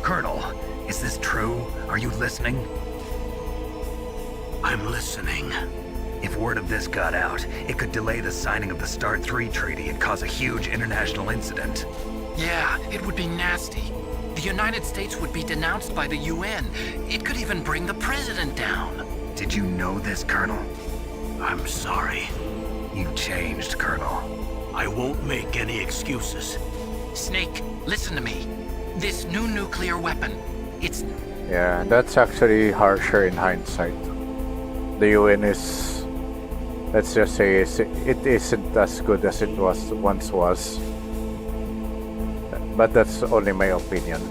Colonel, is this true? Are you listening? I'm listening. If word of this got out, it could delay the signing of the START 3 treaty and cause a huge international incident. Yeah, it would be nasty. The United States would be denounced by the UN. It could even bring the president down. Did you know this, Colonel? I'm sorry. You changed, Colonel. I won't make any excuses. Snake, listen to me. This new nuclear weapon, it's... Yeah, that's actually harsher in hindsight. The UN is, let's just say, it isn't as good as it once was. But that's only my opinion.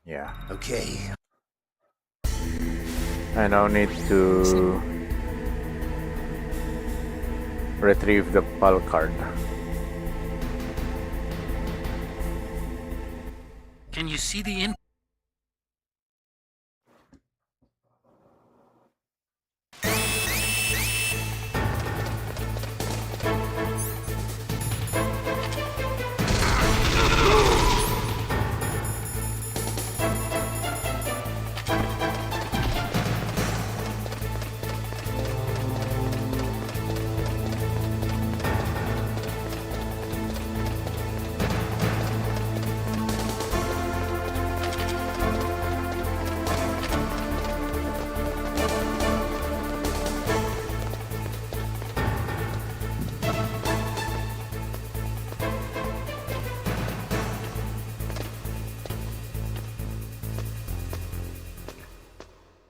Yeah. Okay. I now need to retrieve the PAL card. Can you see the in?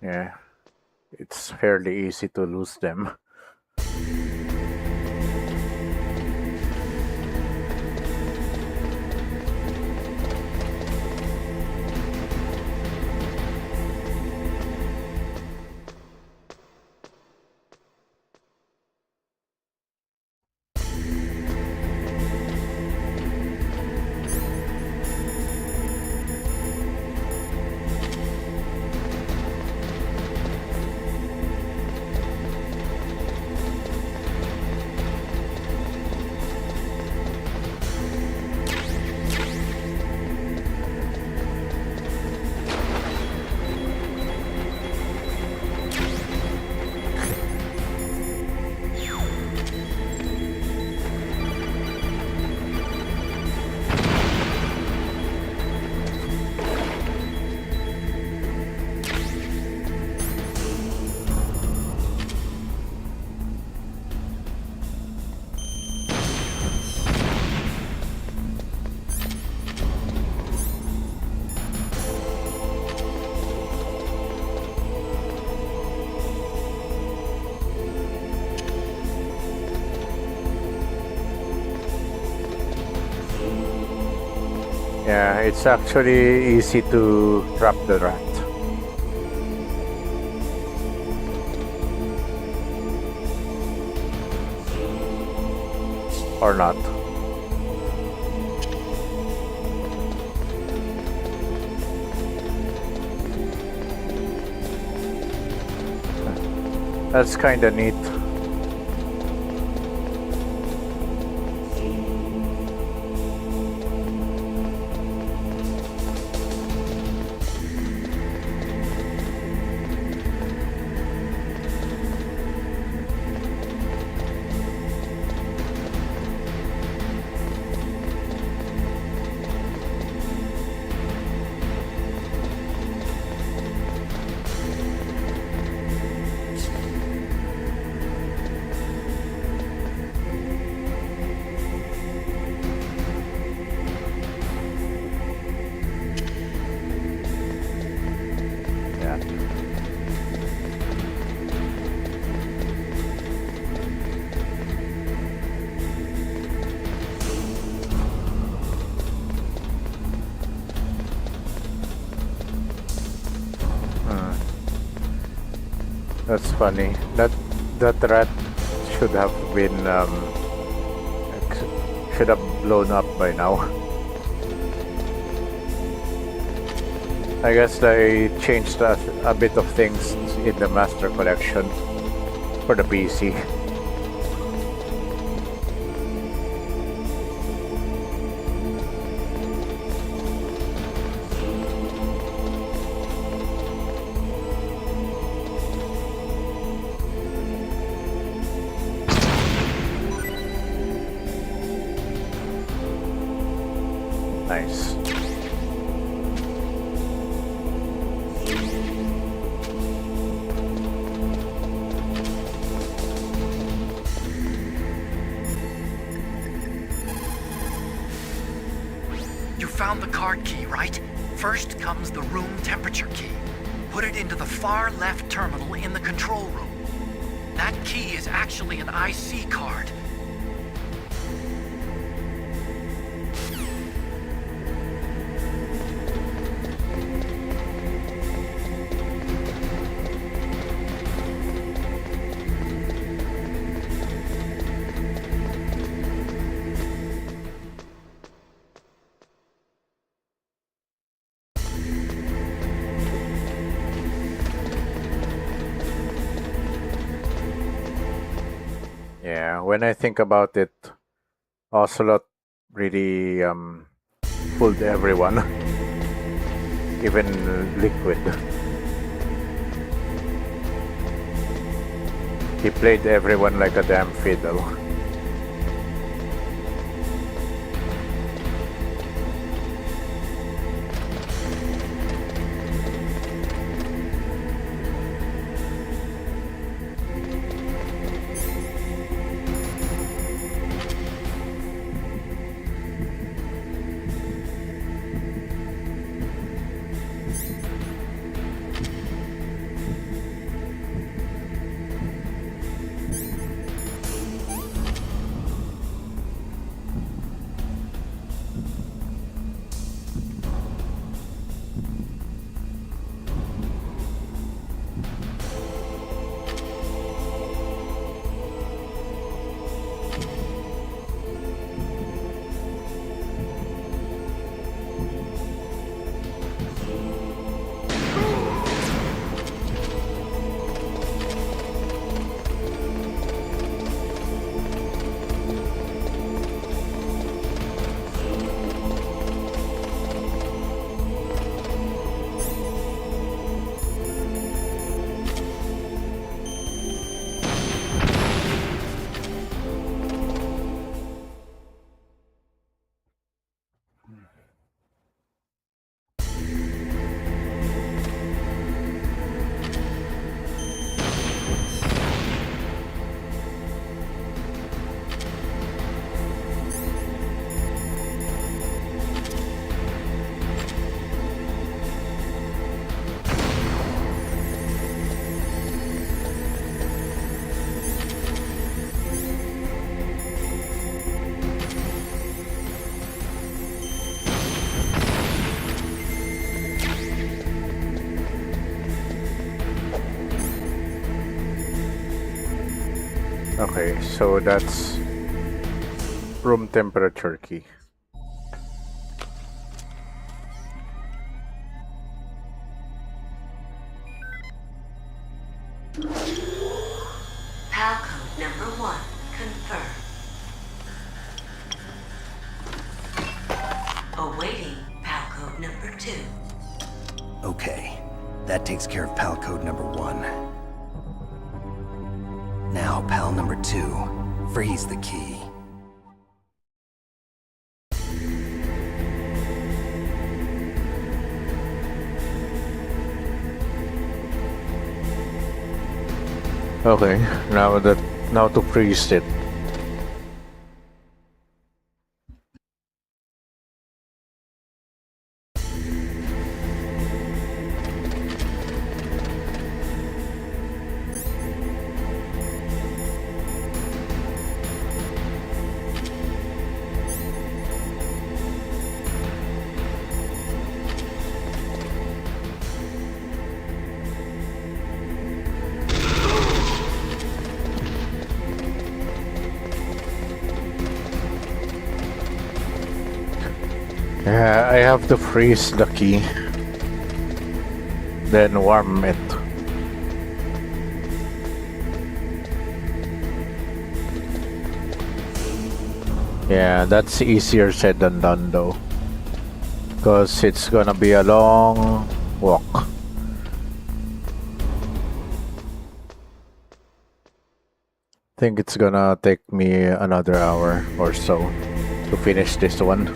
Yeah, it's fairly easy to lose them. Yeah, it's actually easy to trap the rat. Or not. That's kinda neat. That's funny. That rat should have been should have blown up by now. I guess they changed a bit of things in the Master Collection for the PC. Nice. You found the card key, right? First comes the room temperature key. Put it into the far left terminal in the control room. That key is actually an IC card. Yeah, when I think about it, Ocelot really fooled everyone, even Liquid. He played everyone like a damn fiddle. Okay, so that's room temperature key. PAL code number 1 confirmed. Awaiting PAL code number 2. Okay, that takes care of PAL code number 1. Now, PAL number 2, freeze the key. Okay, now to freeze it. Yeah, I have to freeze the key, then warm it. Yeah, that's easier said than done though, because it's gonna be a long walk. Think it's gonna take me another hour or so to finish this one.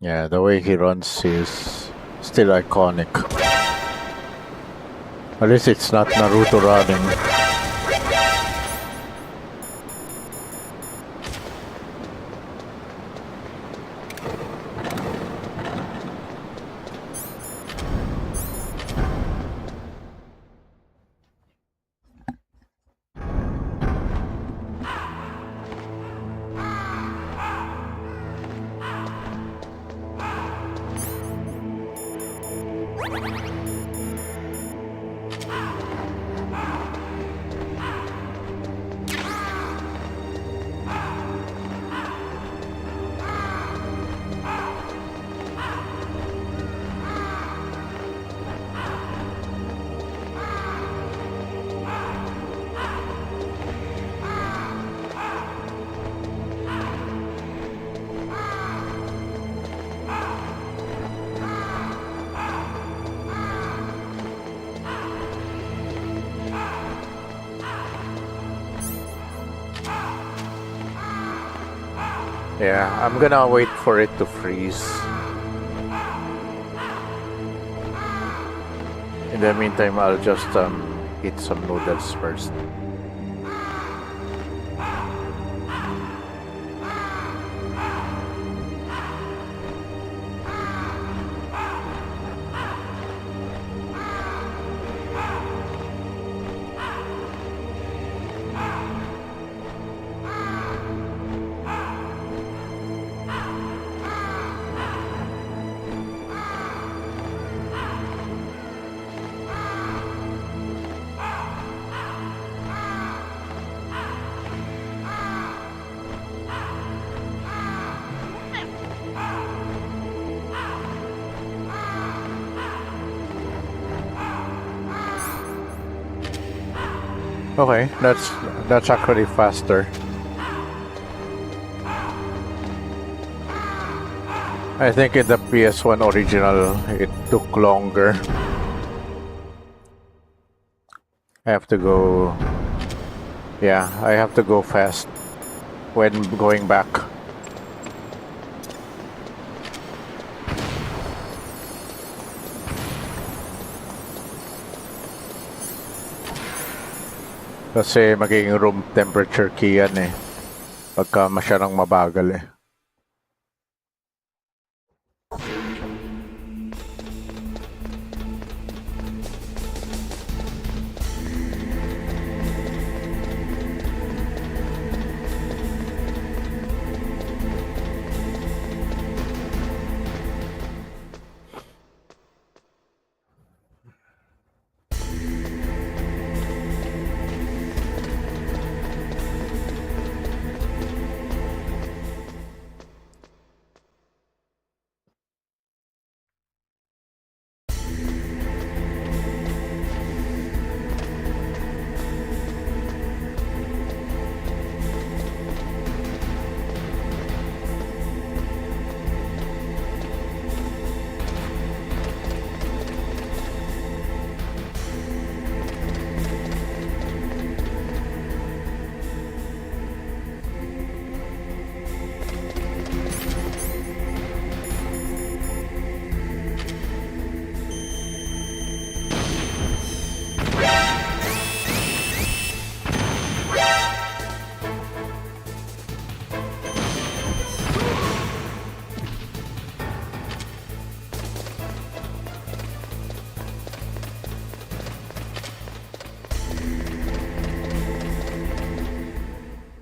Yeah, the way he runs is still iconic. At least it's not Naruto running. Yeah, I'm gonna wait for it to freeze. In the meantime, I'll just eat some noodles first. Okay, that's actually faster. I think in the PS1 original, it took longer. I have to go... Yeah, I have to go fast when going back. Kasi magiging room temperature key yan eh. Pagka masyadong mabagal eh.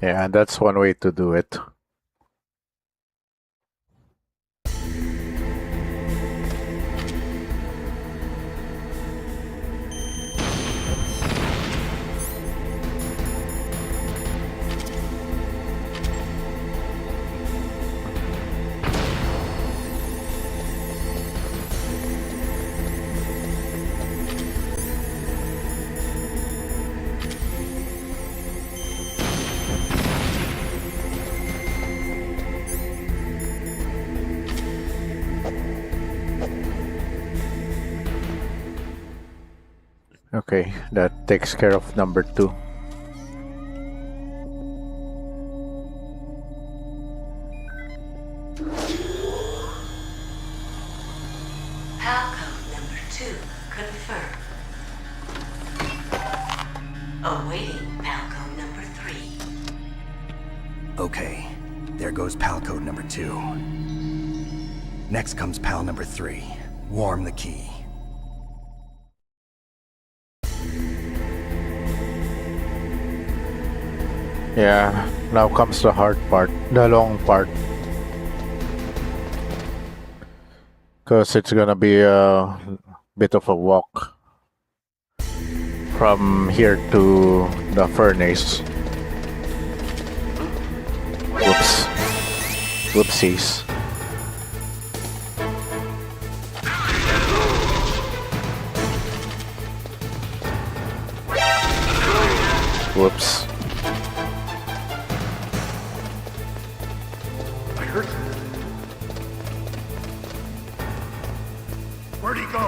Yeah, that's one way to do it. Okay, that takes care of number 2. Palcode number 2 confirmed. Awaiting Palcode number 3. Okay, there goes pal code number 2. Next comes pal number 3. Warm the key. Yeah, now comes the hard part, the long part. Because it's gonna be a bit of a walk from here to the furnace. Whoops. Whoopsies. Whoops. I heard him. Where'd he go?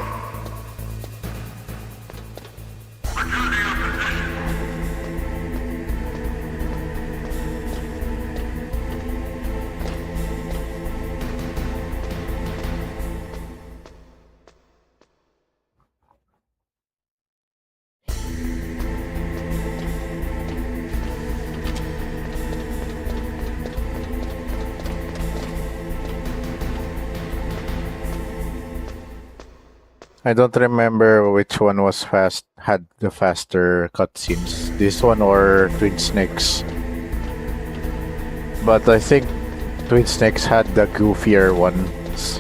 I don't remember which one was had the faster cutscenes, this one or Twin Snakes. But I think Twin Snakes had the goofier ones.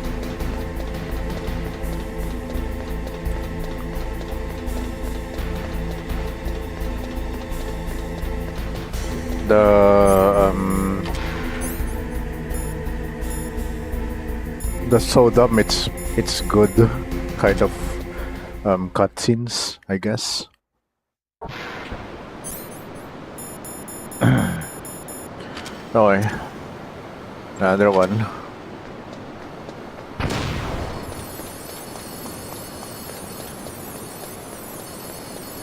The Sodom, it's good kind of cutscenes, I guess. Okay, another one.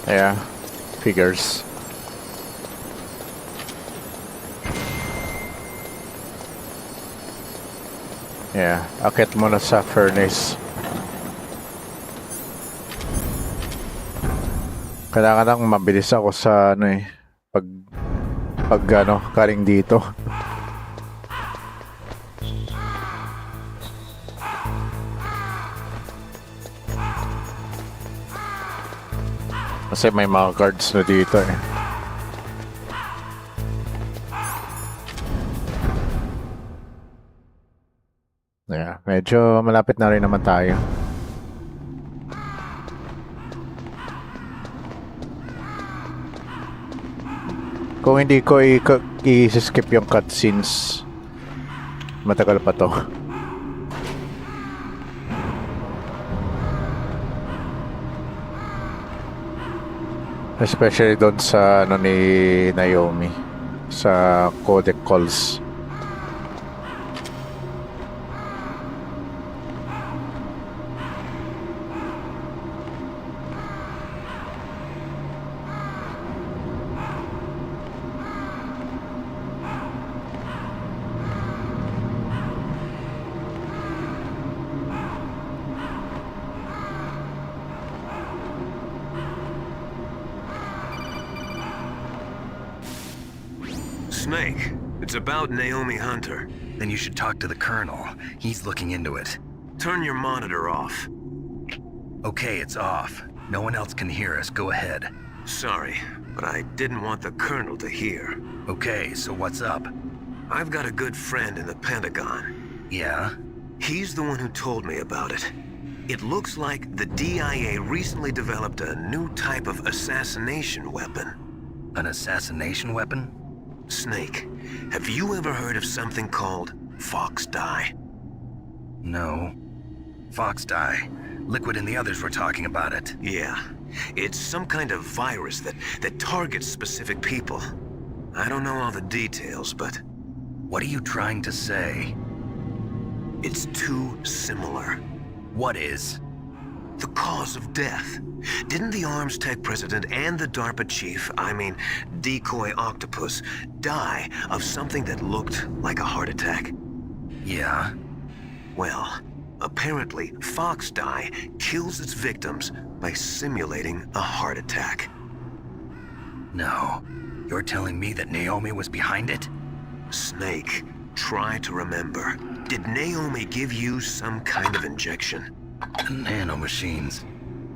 Yeah, figures. Yeah, akit muna sa furnace. Kailangan lang mabilis ako sa ano eh, pag ano, karing dito. Kasi may mga guards na dito eh. Yeah, medyo malapit na rin naman tayo. Kung hindi ko i-skip yung cutscenes, matagal pa to. Especially doon sa ano ni Naomi, sa codec calls. Snake, it's about Naomi Hunter. Then you should talk to the Colonel. He's looking into it. Turn your monitor off. Okay, it's off. No one else can hear us. Go ahead. Sorry, but I didn't want the Colonel to hear. Okay, so what's up? I've got a good friend in the Pentagon. Yeah? He's the one who told me about it. It looks like the DIA recently developed a new type of assassination weapon. An assassination weapon? Snake, have you ever heard of something called Fox Dye? No. Fox Dye. Liquid and the others were talking about it. Yeah. It's some kind of virus that targets specific people. I don't know all the details, but... What are you trying to say? It's too similar. What is? The cause of death. Didn't the Arms Tech president and the DARPA chief, I mean, Decoy Octopus, die of something that looked like a heart attack? Yeah? Well, apparently Fox Dye kills its victims by simulating a heart attack. No. You're telling me that Naomi was behind it? Snake, try to remember. Did Naomi give you some kind of injection? Nanomachines.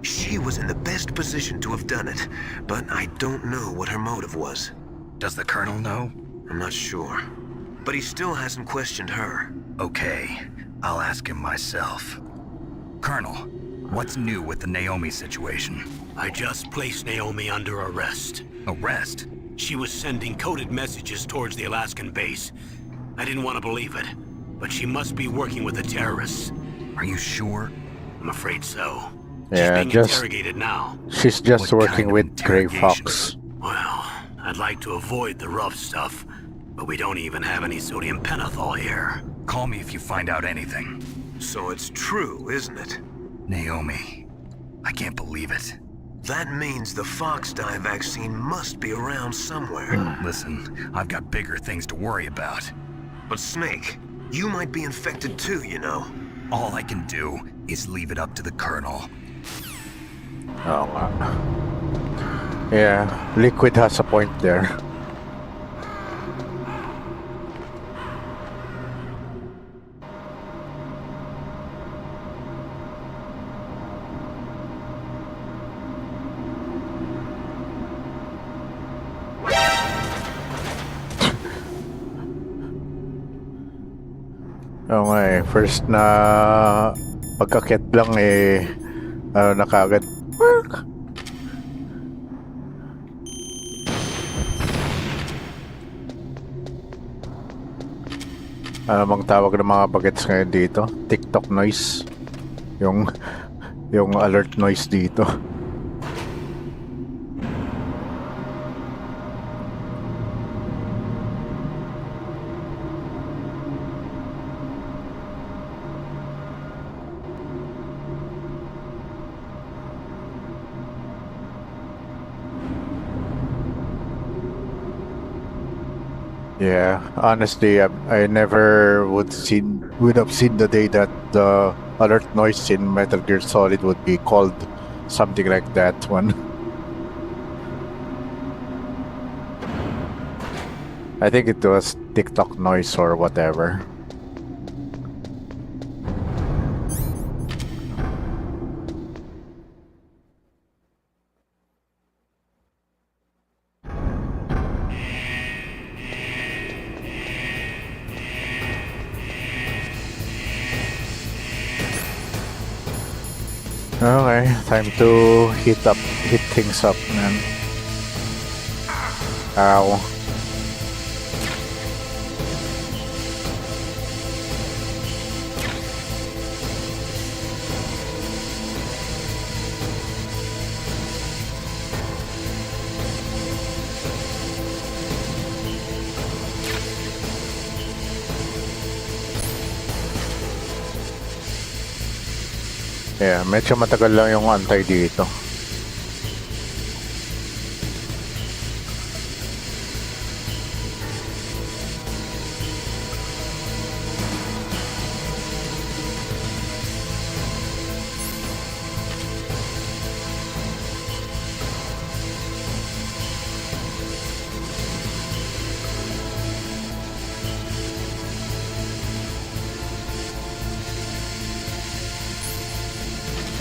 She was in the best position to have done it, but I don't know what her motive was. Does the Colonel know? I'm not sure. But he still hasn't questioned her. Okay, I'll ask him myself. Colonel, what's new with the Naomi situation? I just placed Naomi under arrest. Arrest? She was sending coded messages towards the Alaskan base. I didn't want to believe it, but she must be working with the terrorists. Are you sure? I'm afraid so. Yeah, she's being interrogated now. She's just working with Grey Fox. Well, I'd like to avoid the rough stuff, but we don't even have any sodium pentothal here. Call me if you find out anything. So it's true, isn't it? Naomi, I can't believe it. That means the Fox Dye vaccine must be around somewhere. Listen, I've got bigger things to worry about. But Snake, you might be infected too, you know. All I can do is leave it up to the Colonel. Oh, wow. Yeah, Liquid has a point there. Oo nga eh. First na pagkakit lang eh, na kagad. Ano bang tawag ng mga bagets ngayon dito? TikTok noise. Yung alert noise dito. Yeah, honestly, I never would have seen the day that the alert noise in Metal Gear Solid would be called something like that one. I think it was TikTok noise or whatever. Okay, time to hit things up, man. Ow. Yeah, medyo matagal lang yung antay dito.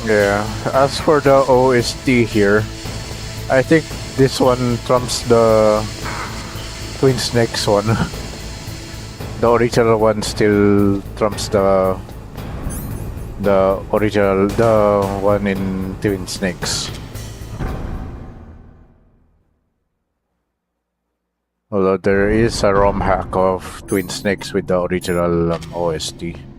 Yeah, as for the OST here, I think this one trumps the Twin Snakes one. The original one still trumps the one in Twin Snakes. Although there is a ROM hack of Twin Snakes with the original OST.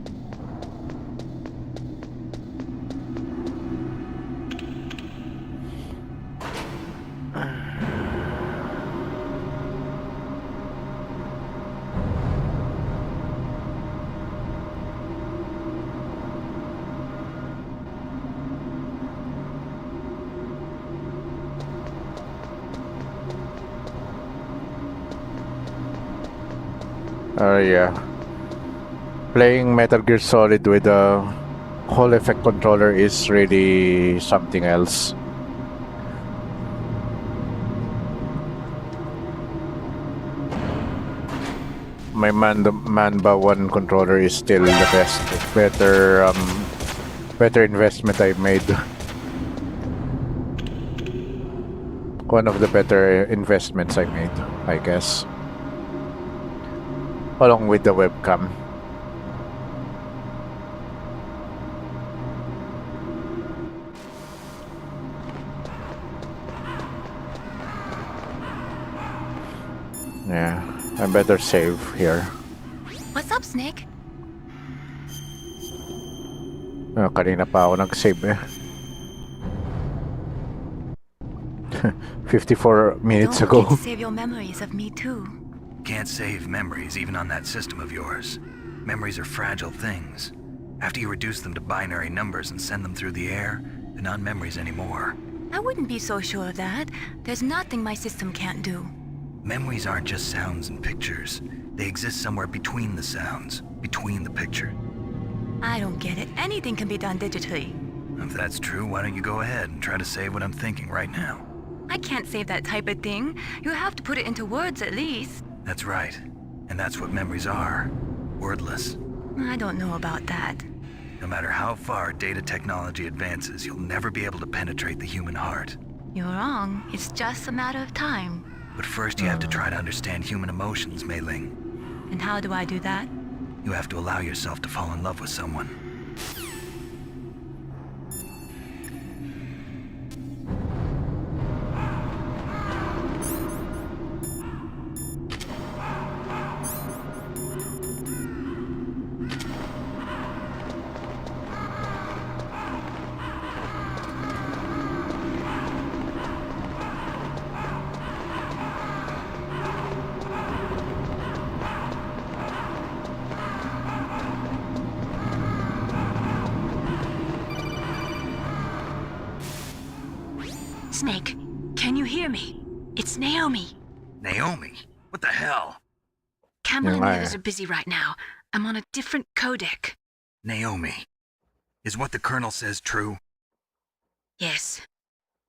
Yeah. Playing Metal Gear Solid with a Hall Effect controller is really something else. My Manba 1 controller is still the best. Better investment I made. One of the better investments I made, I guess. Along with the webcam. Yeah, I better save here. What's up, Snake? Kanina pa ako nag-save eh. 54 minutes Don't ago. forget to save your memories of me too. Can't save memories even on that system of yours. Memories are fragile things. After you reduce them to binary numbers and send them through the air, they're not memories anymore. I wouldn't be so sure of that. There's nothing my system can't do. Memories aren't just sounds and pictures. They exist somewhere between the sounds, between the picture. I don't get it. Anything can be done digitally. If that's true, why don't you go ahead and try to say what I'm thinking right now? I can't save that type of thing. You have to put it into words at least. That's right. And that's what memories are. Wordless. I don't know about that. No matter how far data technology advances, you'll never be able to penetrate the human heart. You're wrong. It's just a matter of time. But first you have to try to understand human emotions, Mei Ling. And how do I do that? You have to allow yourself to fall in love with someone. Snake, can you hear me? It's Naomi. Naomi? What the hell? Campbell and the others are busy right now. I'm on a different codec. Naomi, is what the Colonel says true? Yes,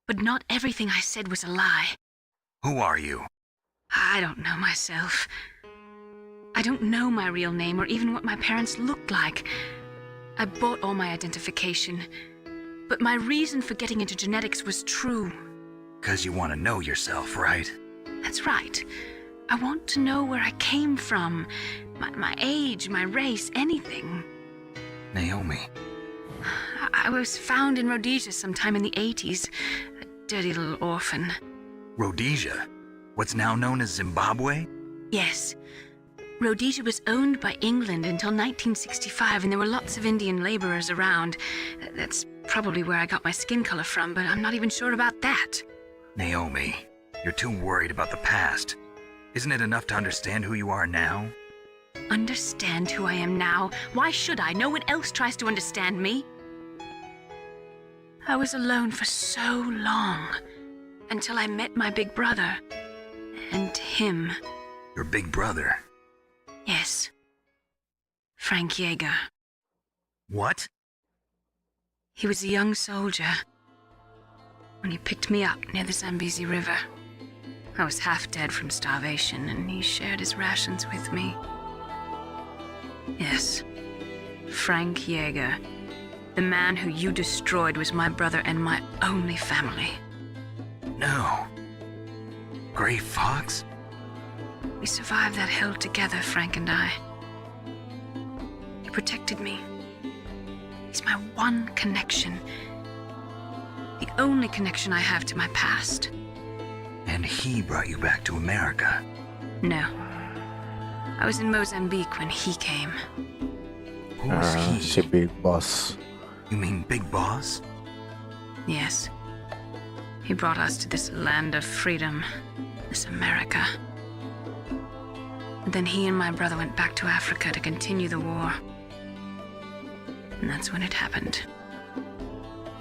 but not everything I said was a lie. Who are you? I don't know myself. I don't know my real name or even what my parents looked like. I bought all my identification, but my reason for getting into genetics was true. 'Cause you want to know yourself, right? That's right. I want to know where I came from, my age, my race, anything. Naomi. I was found in Rhodesia sometime in the 80s, a dirty little orphan. Rhodesia? What's now known as Zimbabwe? Yes. Rhodesia was owned by England until 1965, and there were lots of Indian laborers around. That's probably where I got my skin color from, but I'm not even sure about that. Naomi, you're too worried about the past. Isn't it enough to understand who you are now? Understand who I am now? Why should I? No one else tries to understand me. I was alone for so long, until I met my big brother. And him. Your big brother? Yes. Frank Yeager. What? He was a young soldier when he picked me up near the Zambezi River. I was half dead from starvation, and he shared his rations with me. Yes, Frank Yeager. The man who you destroyed was my brother and my only family. No. Gray Fox? We survived that hell together, Frank and I. He protected me. He's my one connection. The only connection I have to my past. And he brought you back to America? No. I was in Mozambique when he came. Who's he? Si Big Boss. You mean Big Boss? Yes. He brought us to this land of freedom, this America. And then he and my brother went back to Africa to continue the war. And that's when it happened.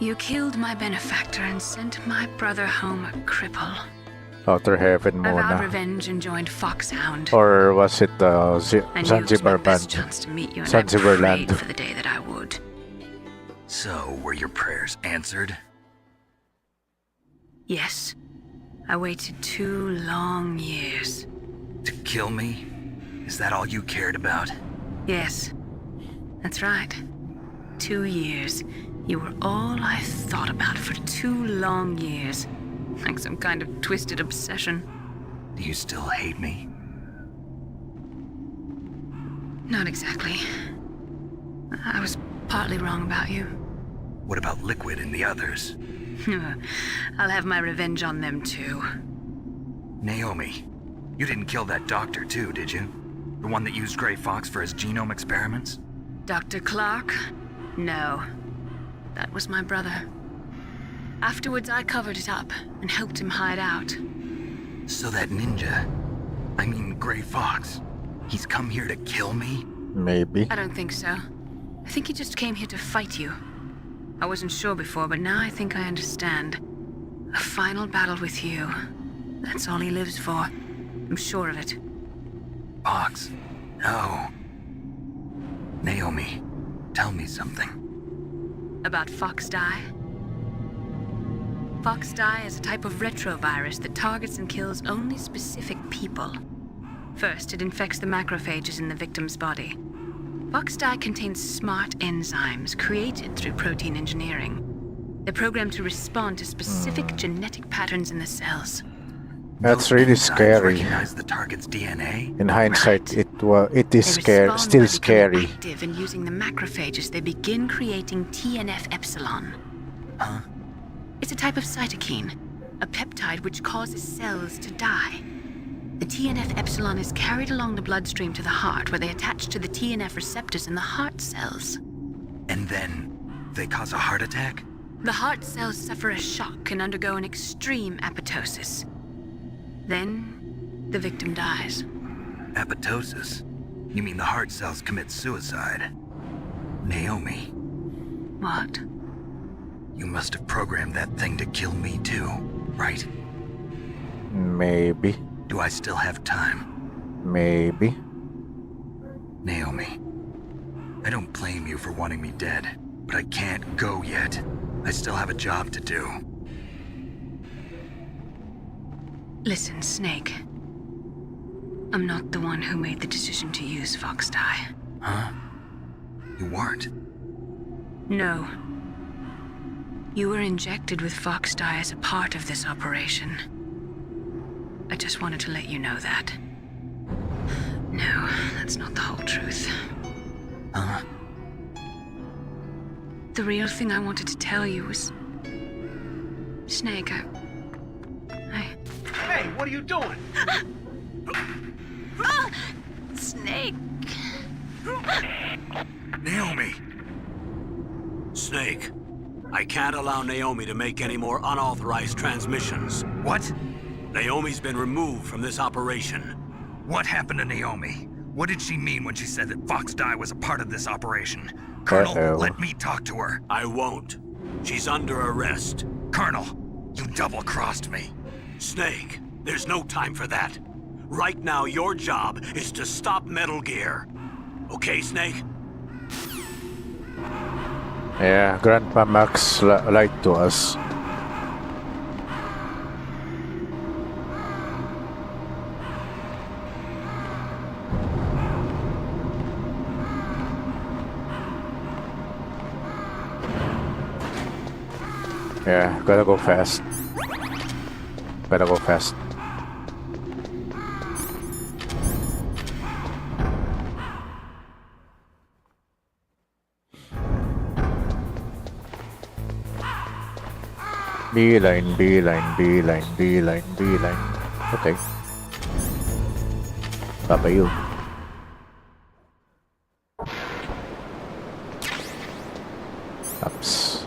You killed my benefactor and sent my brother home a cripple. Outer Heaven I vowed muna. revenge and joined Foxhound. Or was it I knew it was my Zanzibar best band? chance to meet you, and Zanzibar I prayed land. for the day that I would. So, were your prayers answered? Yes. I waited 2 long years. To kill me? Is that all you cared about? Yes. That's right. 2 years. You were all I thought about for 2 long years. Like some kind of twisted obsession. Do you still hate me? Not exactly. I was partly wrong about you. What about Liquid and the others? I'll have my revenge on them too. Naomi, you didn't kill that doctor too, did you? The one that used Gray Fox for his genome experiments? Dr. Clark? No. That was my brother. Afterwards, I covered it up and helped him hide out. So that ninja, I mean Gray Fox, he's come here to kill me? Maybe. I don't think so. I think he just came here to fight you. I wasn't sure before, but now I think I understand. A final battle with you. That's all he lives for. I'm sure of it. Fox, no. Naomi, tell me something. About Fox Die? Fox Die is a type of retrovirus that targets and kills only specific people. First, it infects the macrophages in the victim's body. Fox Die contains smart enzymes created through protein engineering. They're programmed to respond to specific genetic patterns in the cells. That's Those really enzymes scary. recognize the target's DNA? In hindsight, it is They scary, respond still by becoming scary. active, and using the macrophages, they begin creating TNF epsilon. Huh? It's a type of cytokine, a peptide which causes cells to die. The TNF epsilon is carried along the bloodstream to the heart, where they attach to the TNF receptors in the heart cells. And then they cause a heart attack? The heart cells suffer a shock and undergo an extreme apoptosis. Then, the victim dies. Apoptosis? You mean the heart cells commit suicide? Naomi, What? you must have programmed that thing to kill me too, right? Maybe. Do I still have time? Maybe. Naomi, I don't blame you for wanting me dead, but I can't go yet. I still have a job to do. Listen, Snake. I'm not the one who made the decision to use Fox dye. Huh? You weren't? No. You were injected with Fox dye as a part of this operation. I just wanted to let you know that. No, that's not the whole truth. Huh? The real thing I wanted to tell you was... Snake, I... Hey, what are you doing? Snake! Naomi! Snake, I can't allow Naomi to make any more unauthorized transmissions. What? Naomi's been removed from this operation. What happened to Naomi? What did she mean when she said that Fox dye was a part of this operation? Colonel, let me talk to her. I won't. She's under arrest. Colonel, you double-crossed me. Snake, there's no time for that. Right now, your job is to stop Metal Gear. Okay, Snake? Yeah, Grandpa Max lied to us. Yeah, gotta go fast. Gotta go fast. Beeline, beeline, beeline, beeline, beeline. Okay. Papayo. Ups.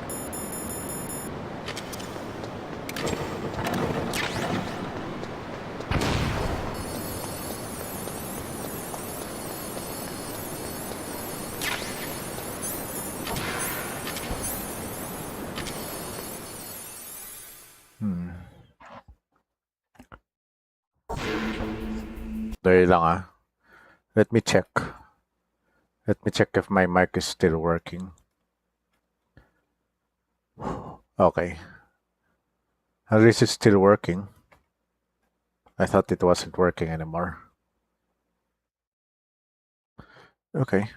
Dali lang ah. Let me check. Let me check if my mic is still working. Okay. At least it's still working. I thought it wasn't working anymore. Okay.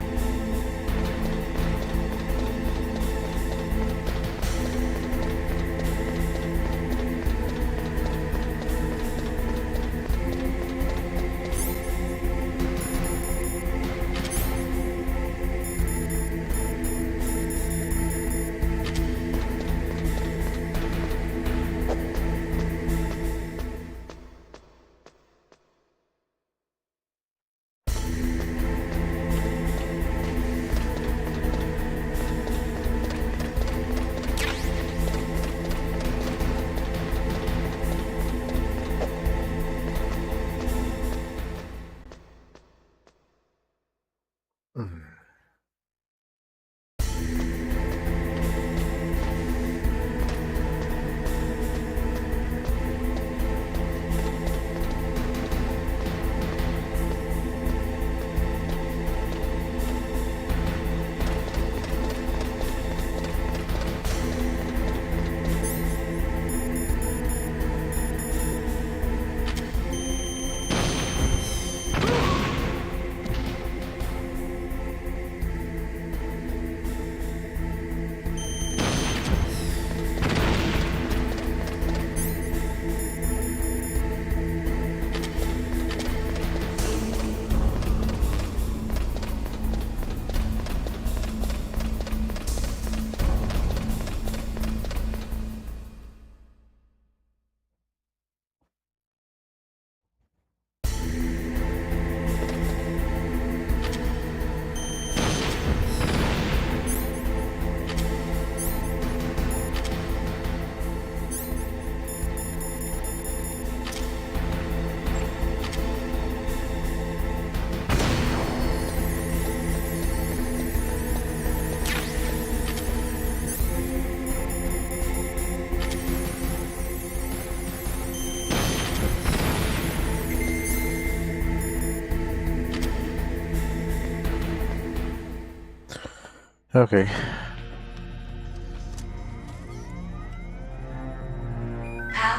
Okay.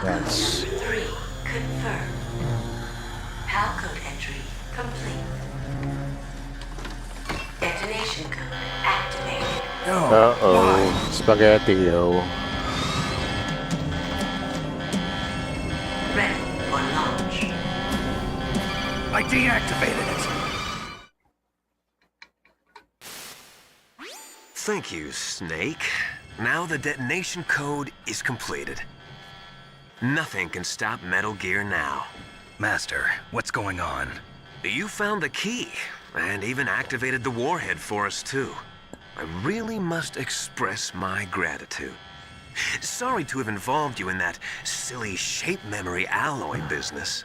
That's 3 confirmed. PAL code entry complete. Detonation code activated. uh-oh. Spaghetti-O. Ready for launch. I deactivated it. Thank you, Snake. Now the detonation code is completed. Nothing can stop Metal Gear now. Master, what's going on? You found the key, and even activated the warhead for us, too. I really must express my gratitude. Sorry to have involved you in that silly shape memory alloy business.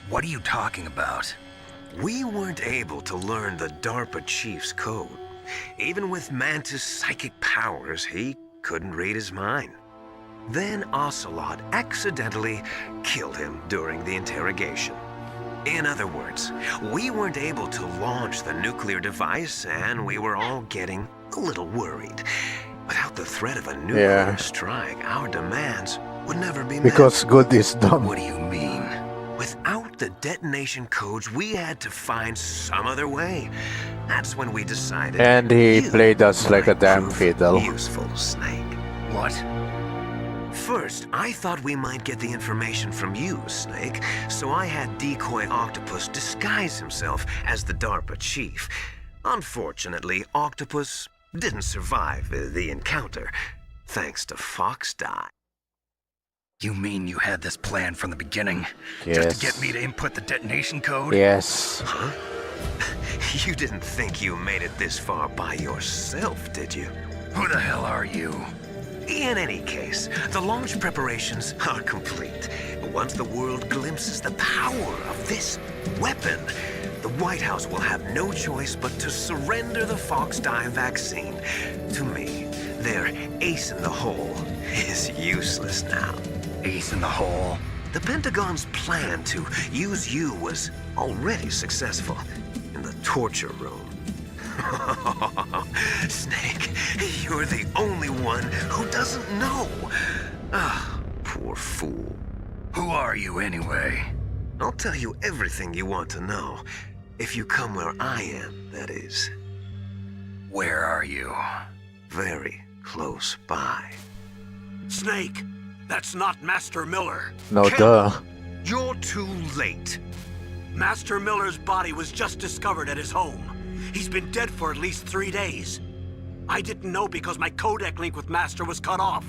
What are you talking about? We weren't able to learn the DARPA chief's code. Even with Mantis' psychic powers, he couldn't read his mind. Then Ocelot accidentally killed him during the interrogation. In other words, we weren't able to launch the nuclear device, and we were all getting a little worried. Without the threat of a nuclear strike, our demands would never be met. Because good is dumb. What do you mean? Without the detonation codes, we had to find some other way. That's when we decided. And he played us like a damn fiddle. Useful, Snake. What? First, I thought we might get the information from you, Snake, so I had Decoy Octopus disguise himself as the DARPA chief. Unfortunately, Octopus didn't survive the encounter, thanks to Fox Die. You mean you had this plan from the beginning? Yes. Just to get me to input the detonation code? Yes. Huh? You didn't think you made it this far by yourself, did you? Who the hell are you? In any case, the launch preparations are complete. Once the world glimpses the power of this weapon, the White House will have no choice but to surrender the Fox Die vaccine to me. Their ace in the hole is useless now. Ace in the hole? The Pentagon's plan to use you was already successful in the torture room. Snake, you're the only one who doesn't know. Ah, poor fool. Who are you anyway? I'll tell you everything you want to know. If you come where I am, that is. Where are you? Very close by. Snake, that's not Master Miller. No, duh. You're too late. Master Miller's body was just discovered at his home. He's been dead for at least 3 days. I didn't know because my codec link with Master was cut off.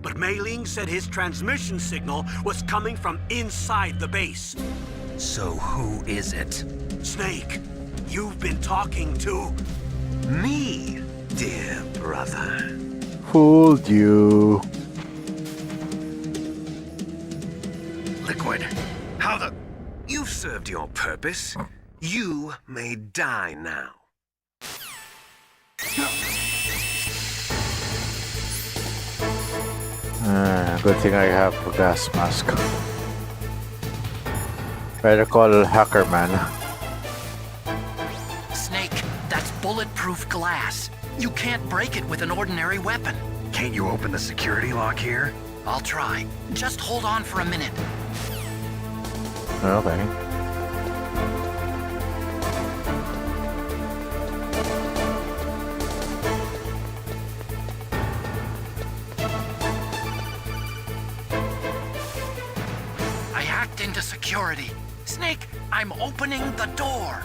But Mei Ling said his transmission signal was coming from inside the base. So who is it? Snake, you've been talking to... me, dear brother. Fooled you. Liquid. How the... You've served your purpose. You may die now. Good thing I have a gas mask. Better call Hacker Man. Snake, that's bulletproof glass. You can't break it with an ordinary weapon. Can't you open the security lock here? I'll try. Just hold on for a minute. Okay. I hacked into security. Snake, I'm opening the door.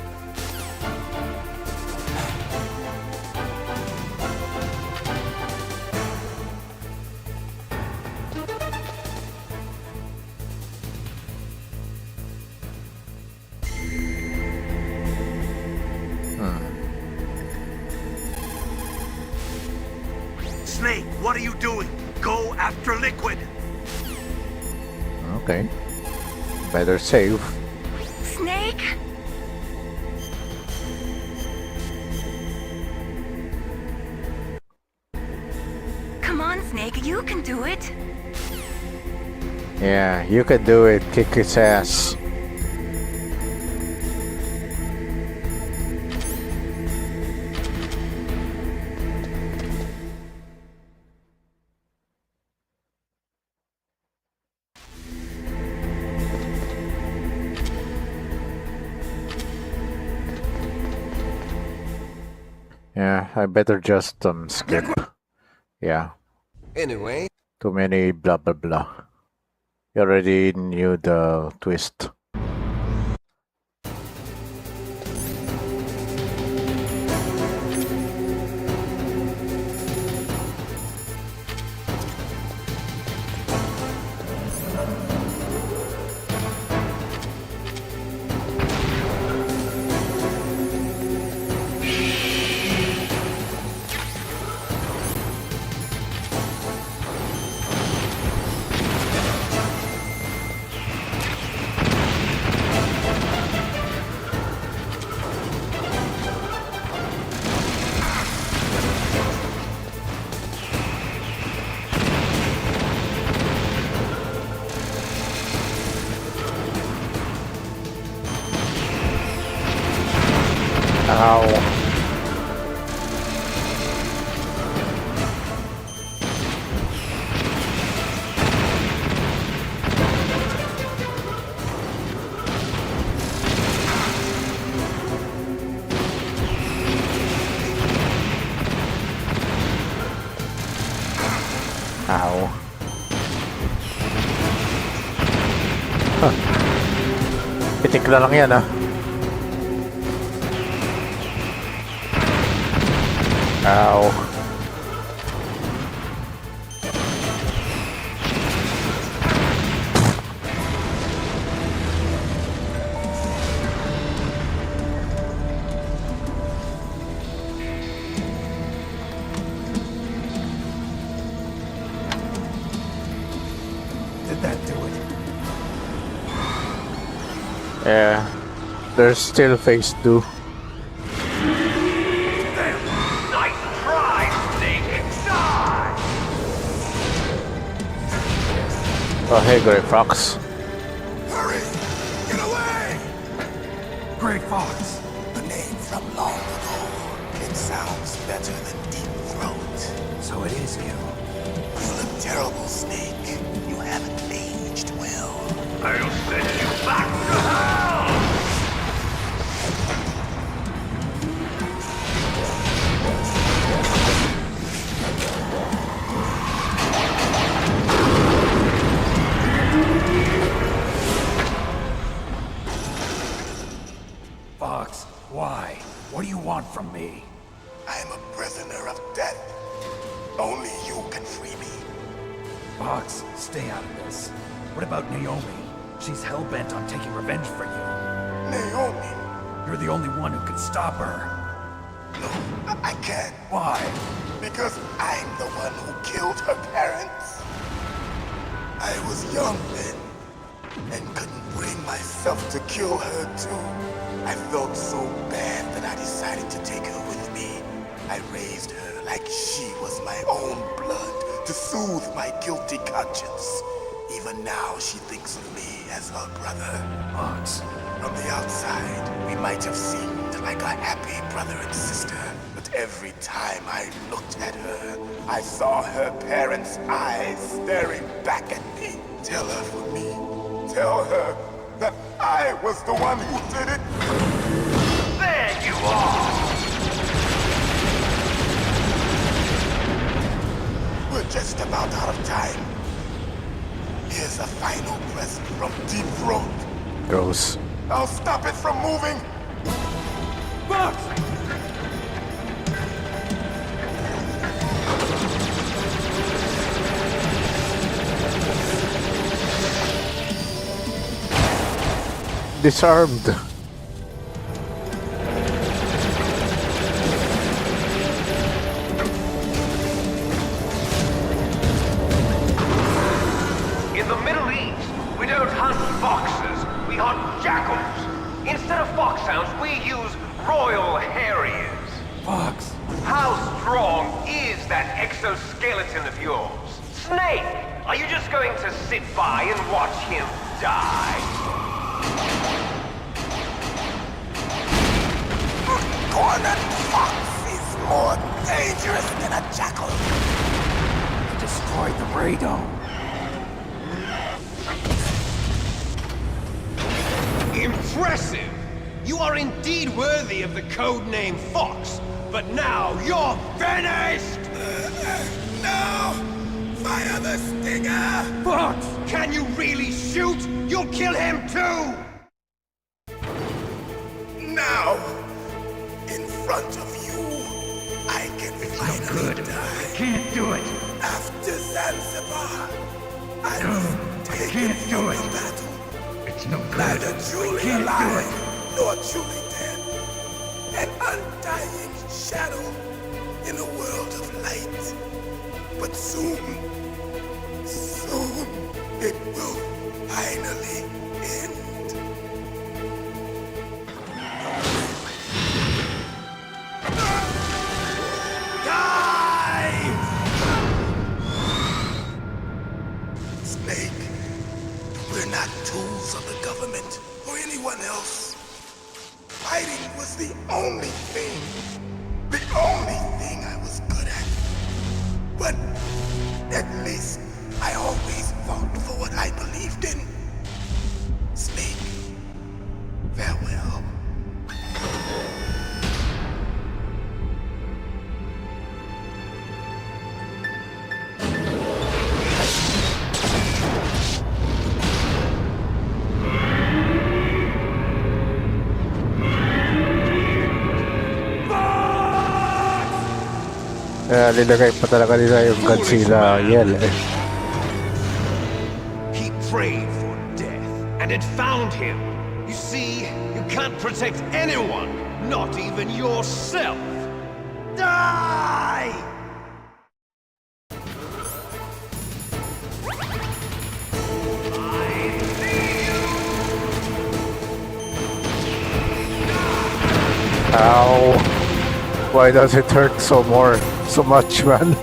Snake, what are you doing? Go after Liquid. Okay. Better save. Snake? Come on, Snake, you can do it. Yeah, you can do it. Kick his ass. Yeah, I better just skip. Yeah. Anyway. Too many blah blah blah. You already knew the twist. Ow. Ow. Huh. Pitik na lang yan ah. Ow. Did that do it? Yeah. There's still phase 2. Nice try, Snake! Die! Oh hey, Grey Fox. Hurry! Get away! Grey Fox. A name from long ago. It sounds better than Deep Throat. So it is you. You look terrible, Snake. You haven't aged well. I'll send you back to hell! Fox, why? What do you want from me? I am a prisoner of death. Only you can free me. Fox, stay out of this. What about Naomi? She's hell-bent on taking revenge for you. Naomi? You're the only one who can stop her. No, I can't. Why? Because I'm the one who killed her parents. I was young then, and couldn't bring myself to kill her too. I felt so bad that I decided to take her with me. I raised her like she was my own blood to soothe my guilty conscience. Even now, she thinks of me as her brother. Fox, from the outside, we might have seemed like a happy brother and sister. But every time I looked at her, I saw her parents' eyes staring back at me. Tell her for me. Tell her that I was the one who did it. There you are! We're just about out of time. Here's a final present from Deep Throat. Gross. I'll stop it from moving. Fox! Disarmed. In the Middle East, we don't hunt foxes, we hunt jackals. Instead of foxhounds, we use Royal Harriers. Fox! How strong is that exoskeleton of yours? Snake, are you just going to sit by and watch him die? Cornered fox is more dangerous than a jackal. He destroyed the radome. Impressive! You are indeed worthy of the codename Fox, but now you're finished! No! Fire the stinger! Fox, can you really shoot? You'll kill him too! Now, in front of you, I can finally die. I can't do it. After Zanzibar, I No, was I taken can't do from it. the battle. It's no good. Neither I truly can't do alive, it. nor truly dead. An undying shadow in a world of light. But soon, it will finally end. Snake, we're not tools of the government or anyone else. Fighting was the only thing I was good at. But at least I always fought for what I believed in. Snake, farewell. Nilagay pa talaga nila yung Godzilla yell eh. He prayed for death, and it found him. You see, you can't protect anyone, not even yourself. Die! Ow. Why does it hurt so much, man?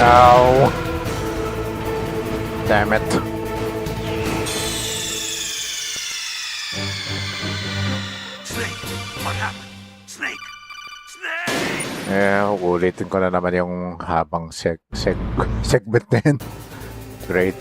Ow. Damn it. Snake, what happened? Snake! Ulitin ko na naman yung habang segment na yun. Great.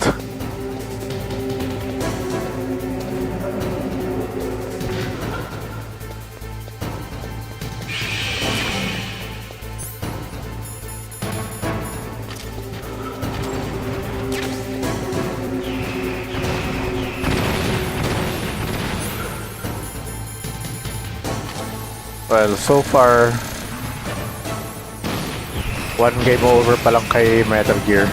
Well, so far, one game over pa lang kay Metal Gear.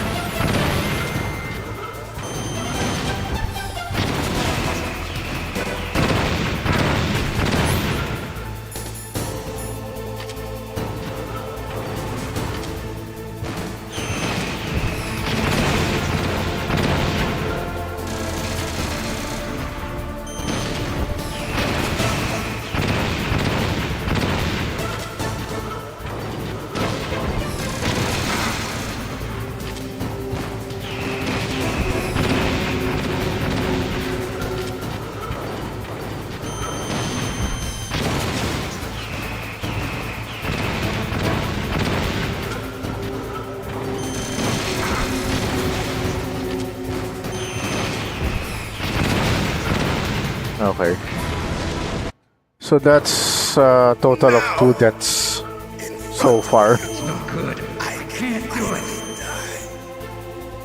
Okay. So that's a total of 2 deaths so far. It's no good. I can't do it.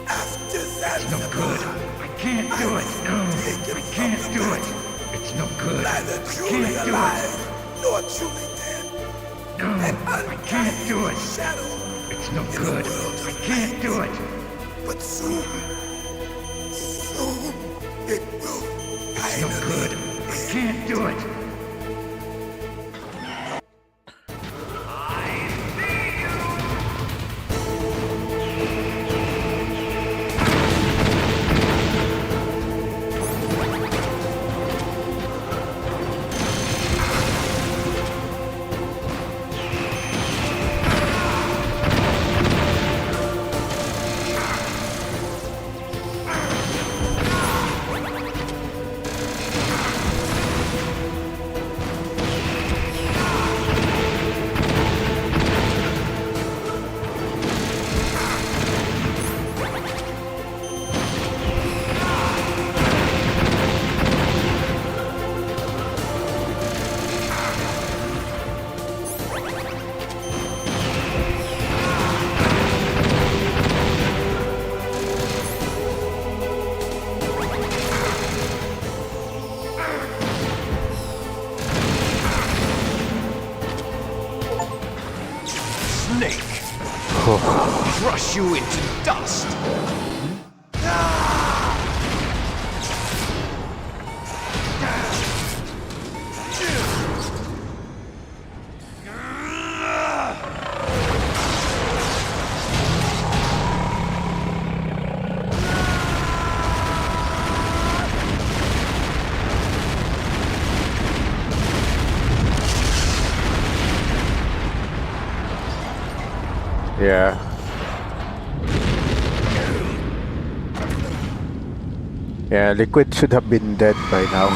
It's no good. I can't do it. No, I can't do it. It's no good. I can't do it. Nor truly dead. No, I can't do it. It's no good. I can't do it. But soon, it will It's no good. I can't do it. you into dust. Yeah. Yeah, Liquid should have been dead by now.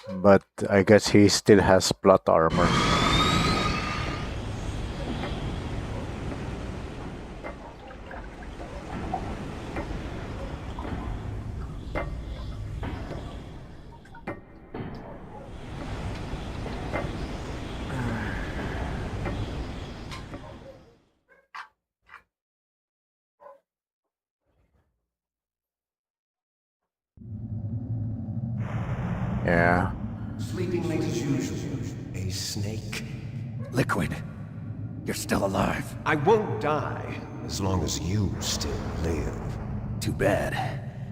But I guess he still has plot armor. Yeah. Sleeping late as usual, a snake. Liquid, you're still alive. I won't die as long as you still live. Too bad.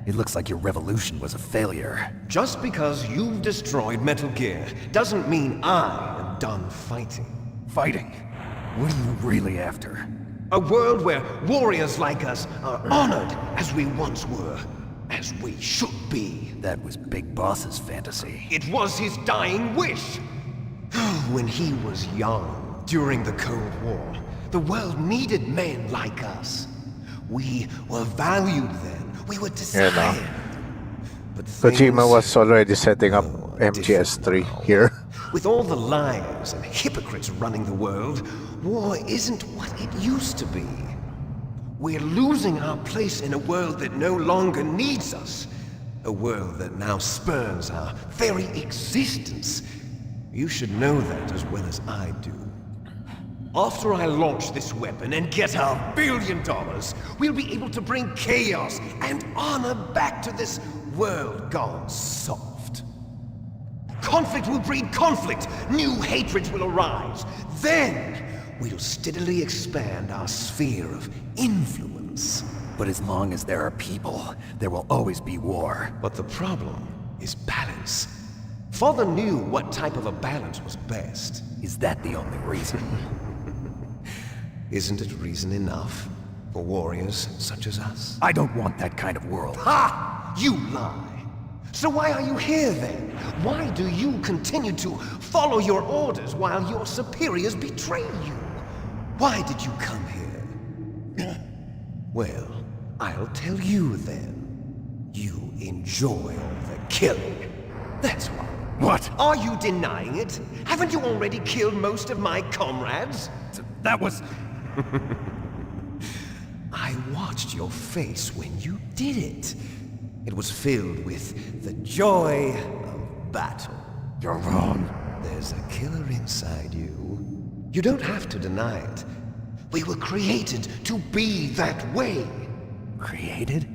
It looks like your revolution was a failure. Just because you've destroyed Metal Gear doesn't mean I am done fighting. Fighting? What are you really after? A world where warriors like us are honored as we once were, as we should be. That was Big Boss's fantasy. It was his dying wish. When he was young, during the Cold War, the world needed men like us. We were valued then. We were desired. Yeah, no. Kojima was already setting up MGS3 here. With all the liars and hypocrites running the world, war isn't what it used to be. We're losing our place in a world that no longer needs us. A world that now spurns our very existence. You should know that as well as I do. After I launch this weapon and get our $1 billion, we'll be able to bring chaos and honor back to this world gone soft. Conflict will breed conflict. New hatreds will arise. Then we'll steadily expand our sphere of influence. But as long as there are people, there will always be war. But the problem is balance. Father knew what type of a balance was best. Is that the only reason? Isn't it reason enough for warriors such as us? I don't want that kind of world. Ha! You lie! So why are you here then? Why do you continue to follow your orders while your superiors betray you? Why did you come here? Well, I'll tell you then. You enjoy all the killing. That's why. What? Are you denying it? Haven't you already killed most of my comrades? That was... I watched your face when you did it. It was filled with the joy of battle. You're wrong. There's a killer inside you. You don't have to deny it. We were created to be that way. Created?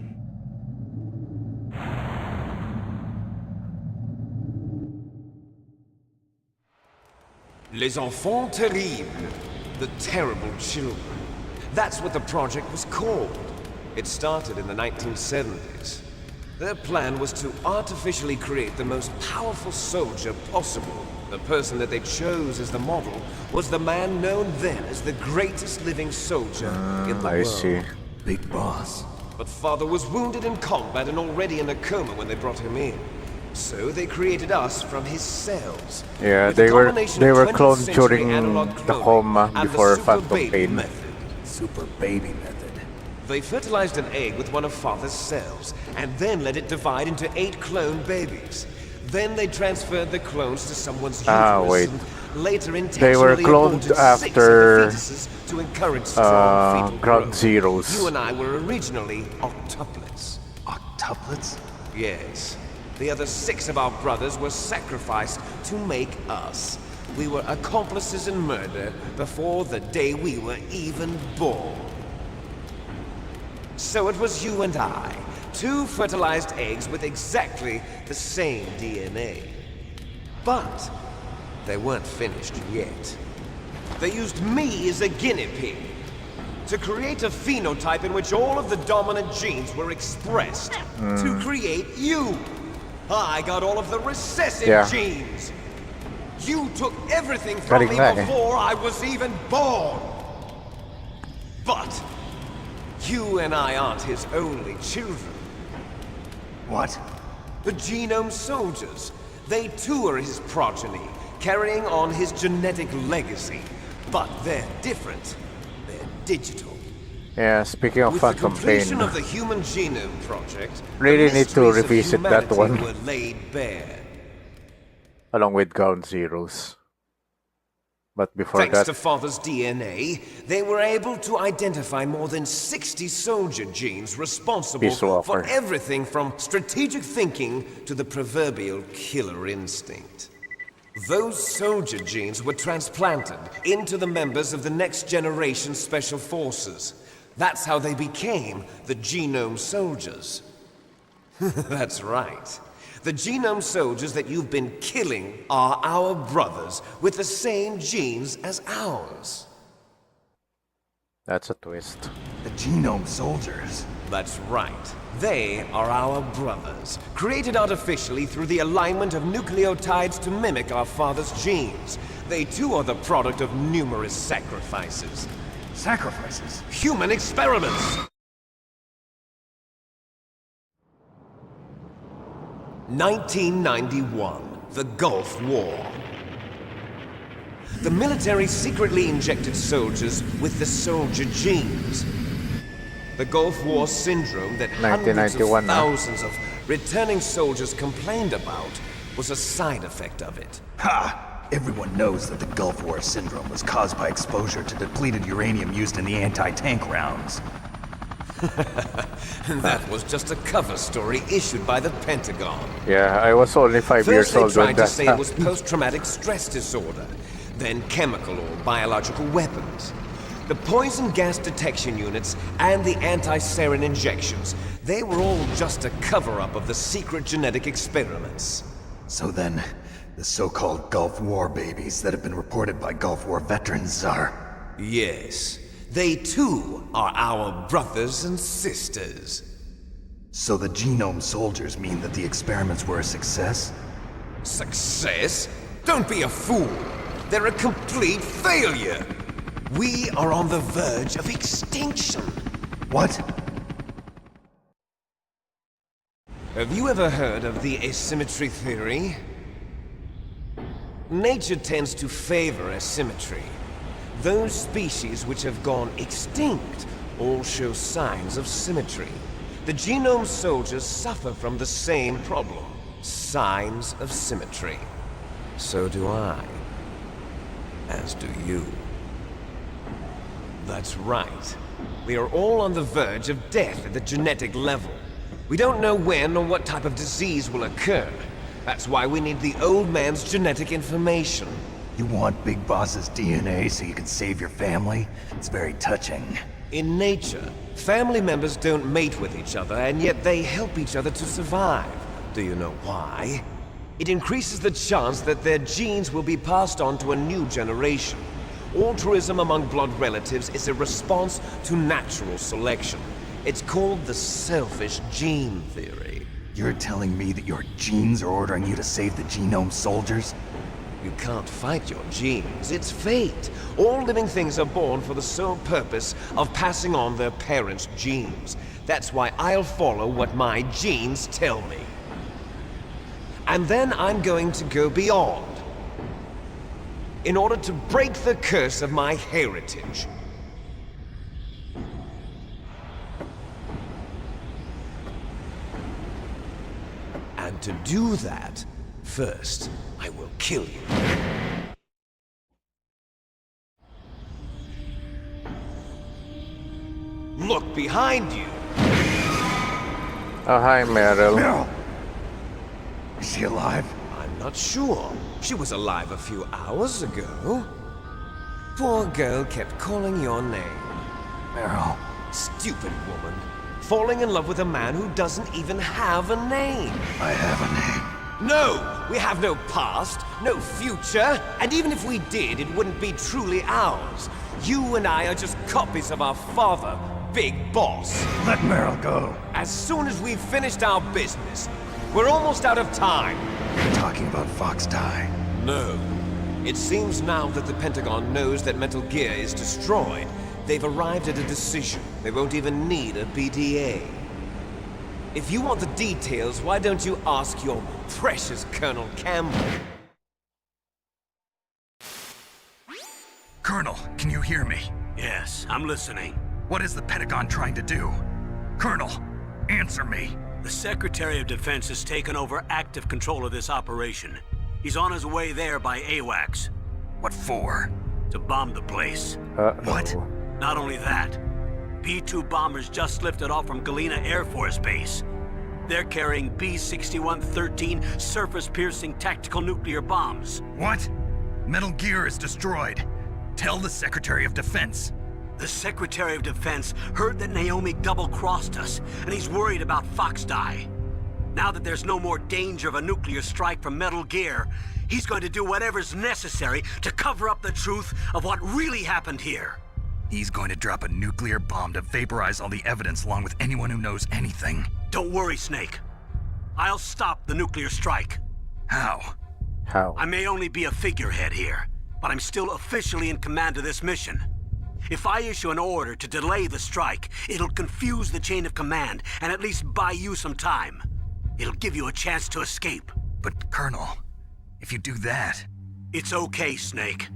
Les enfants terribles. The terrible children. That's what the project was called. It started in the 1970s. Their plan was to artificially create the most powerful soldier possible. The person that they chose as the model was the man known then as the greatest living soldier in the world. I see. Big Boss. But Father was wounded in combat and already in a coma when they brought him in. So they created us from his cells. Yeah, they were cloned during the coma before Phantom Pain. Super baby method. They fertilized an egg with one of Father's cells, and then let it divide into 8 clone babies. Then they transferred the clones to someone's uterus. Wait. And later They were cloned after to encourage strong fetal Ground growth. Zeroes. You and I were originally octuplets. Octuplets? Yes. The other 6 of our brothers were sacrificed to make us. We were accomplices in murder before the day we were even born. So it was you and I, 2 fertilized eggs with exactly the same DNA. But they weren't finished yet. They used me as a guinea pig. to create a phenotype in which all of the dominant genes were expressed. To create you. I got all of the recessive genes. You took everything from me before I was even born. But you and I aren't his only children. What? The Genome Soldiers. They too are his progeny, carrying on his genetic legacy. But they're different. They're digital. Yeah, speaking of With Phantom the completion Pain, of the Human Genome Project, really the need to mysteries of revisit that humanity one. were laid bare. along with Ground Zeroes. But before Thanks that, to Father's DNA, they were able to identify more than 60 soldier genes responsible Peace Walker. for everything from strategic thinking to the proverbial killer instinct. Those soldier genes were transplanted into the members of the next generation Special Forces. That's how they became the Genome Soldiers. That's right. The Genome Soldiers that you've been killing are our brothers with the same genes as ours. that's a twist. The Genome Soldiers? That's right. They are our brothers, created artificially through the alignment of nucleotides to mimic our father's genes. They too are the product of numerous sacrifices. Sacrifices? Human experiments! 1991, the Gulf War. The military secretly injected soldiers with the soldier genes. The Gulf War syndrome that hundreds of 1991, thousands of returning soldiers complained about was a side effect of it. Ha! Everyone knows that the Gulf War syndrome was caused by exposure to depleted uranium used in the anti-tank rounds. That was just a cover story issued by the Pentagon. Yeah, I was only 5 years First they old when tried to that say it was post-traumatic stress disorder, then chemical or biological weapons. The poison gas detection units and the anti-sarin injections, they were all just a cover-up of the secret genetic experiments. So then, the so-called Gulf War babies that have been reported by Gulf War veterans are... Yes. They too are our brothers and sisters. So the Genome Soldiers mean that the experiments were a success? Success? Don't be a fool. They're a complete failure. We are on the verge of extinction. What? Have you ever heard of the asymmetry theory? Nature tends to favor asymmetry. Those species which have gone extinct all show signs of symmetry. The Genome Soldiers suffer from the same problem. Signs of symmetry. So do I. As do you. That's right. We are all on the verge of death at the genetic level. We don't know when or what type of disease will occur. That's why we need the old man's genetic information. You want Big Boss's DNA so you can save your family? It's very touching. In nature, family members don't mate with each other, and yet they help each other to survive. Do you know why? It increases the chance that their genes will be passed on to a new generation. Altruism among blood relatives is a response to natural selection. It's called the selfish gene theory. You're telling me that your genes are ordering you to save the Genome Soldiers? You can't fight your genes. It's fate. All living things are born for the sole purpose of passing on their parents' genes. That's why I'll follow what my genes tell me. And then I'm going to go beyond. In order to break the curse of my heritage. And to do that, first, I will kill you. Look behind you! Oh, hi, Meryl. Meryl! Is she alive? I'm not sure. She was alive a few hours ago. Poor girl kept calling your name. Meryl. Stupid woman. Falling in love with a man who doesn't even have a name. I have a name. No! We have no past, no future, and even if we did, it wouldn't be truly ours. You and I are just copies of our father, Big Boss. Let Meryl go. As soon as we've finished our business, we're almost out of time. You're talking about Fox Die. No. It seems now that the Pentagon knows that Metal Gear is destroyed, they've arrived at a decision. They won't even need a BDA. If you want the details, why don't you ask your precious Colonel Campbell? Colonel, can you hear me? Yes, I'm listening. What is the Pentagon trying to do? Colonel, answer me. The Secretary of Defense has taken over active control of this operation. He's on his way there by AWACS. What for? To bomb the place. What? Not only that, B-2 bombers just lifted off from Galena Air Force Base. They're carrying B-6113 surface-piercing tactical nuclear bombs. What? Metal Gear is destroyed. Tell the Secretary of Defense. The Secretary of Defense heard that Naomi double-crossed us, and he's worried about Fox Die. Now that there's no more danger of a nuclear strike from Metal Gear, he's going to do whatever's necessary to cover up the truth of what really happened here. He's going to drop a nuclear bomb to vaporize all the evidence along with anyone who knows anything. Don't worry, Snake. I'll stop the nuclear strike. How? How? I may only be a figurehead here, but I'm still officially in command of this mission. If I issue an order to delay the strike, it'll confuse the chain of command and at least buy you some time. It'll give you a chance to escape. But, Colonel, if you do that... It's okay, Snake.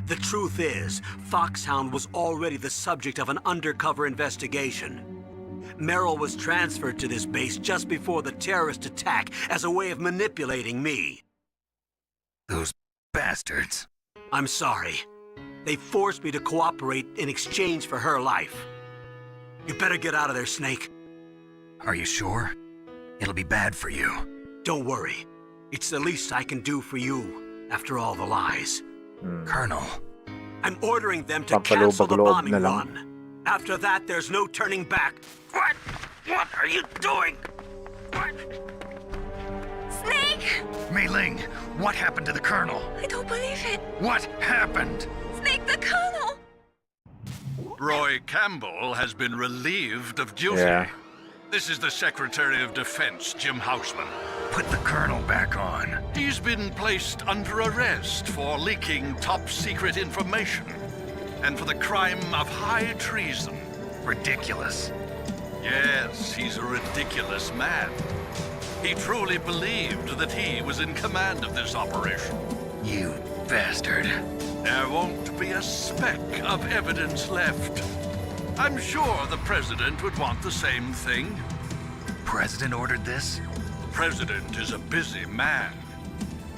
The truth is, Foxhound was already the subject of an undercover investigation. Meryl was transferred to this base just before the terrorist attack as a way of manipulating me. Those bastards. I'm sorry. They forced me to cooperate in exchange for her life. You better get out of there, Snake. Are you sure? It'll be bad for you. Don't worry. It's the least I can do for you, after all the lies. Colonel. I'm ordering them to cancel the bombing run. After that, there's no turning back. What? What are you doing? What? Snake! Mei Ling, what happened to the Colonel? I don't believe it. What happened? Snake, the Colonel! Roy Campbell has been relieved of duty. Yeah. This is the Secretary of Defense, Jim Houseman. Put the Colonel back on. He's been placed under arrest for leaking top-secret information and for the crime of high treason. Ridiculous. Yes, he's a ridiculous man. He truly believed that he was in command of this operation. You bastard. There won't be a speck of evidence left. I'm sure the President would want the same thing. President ordered this? President is a busy man.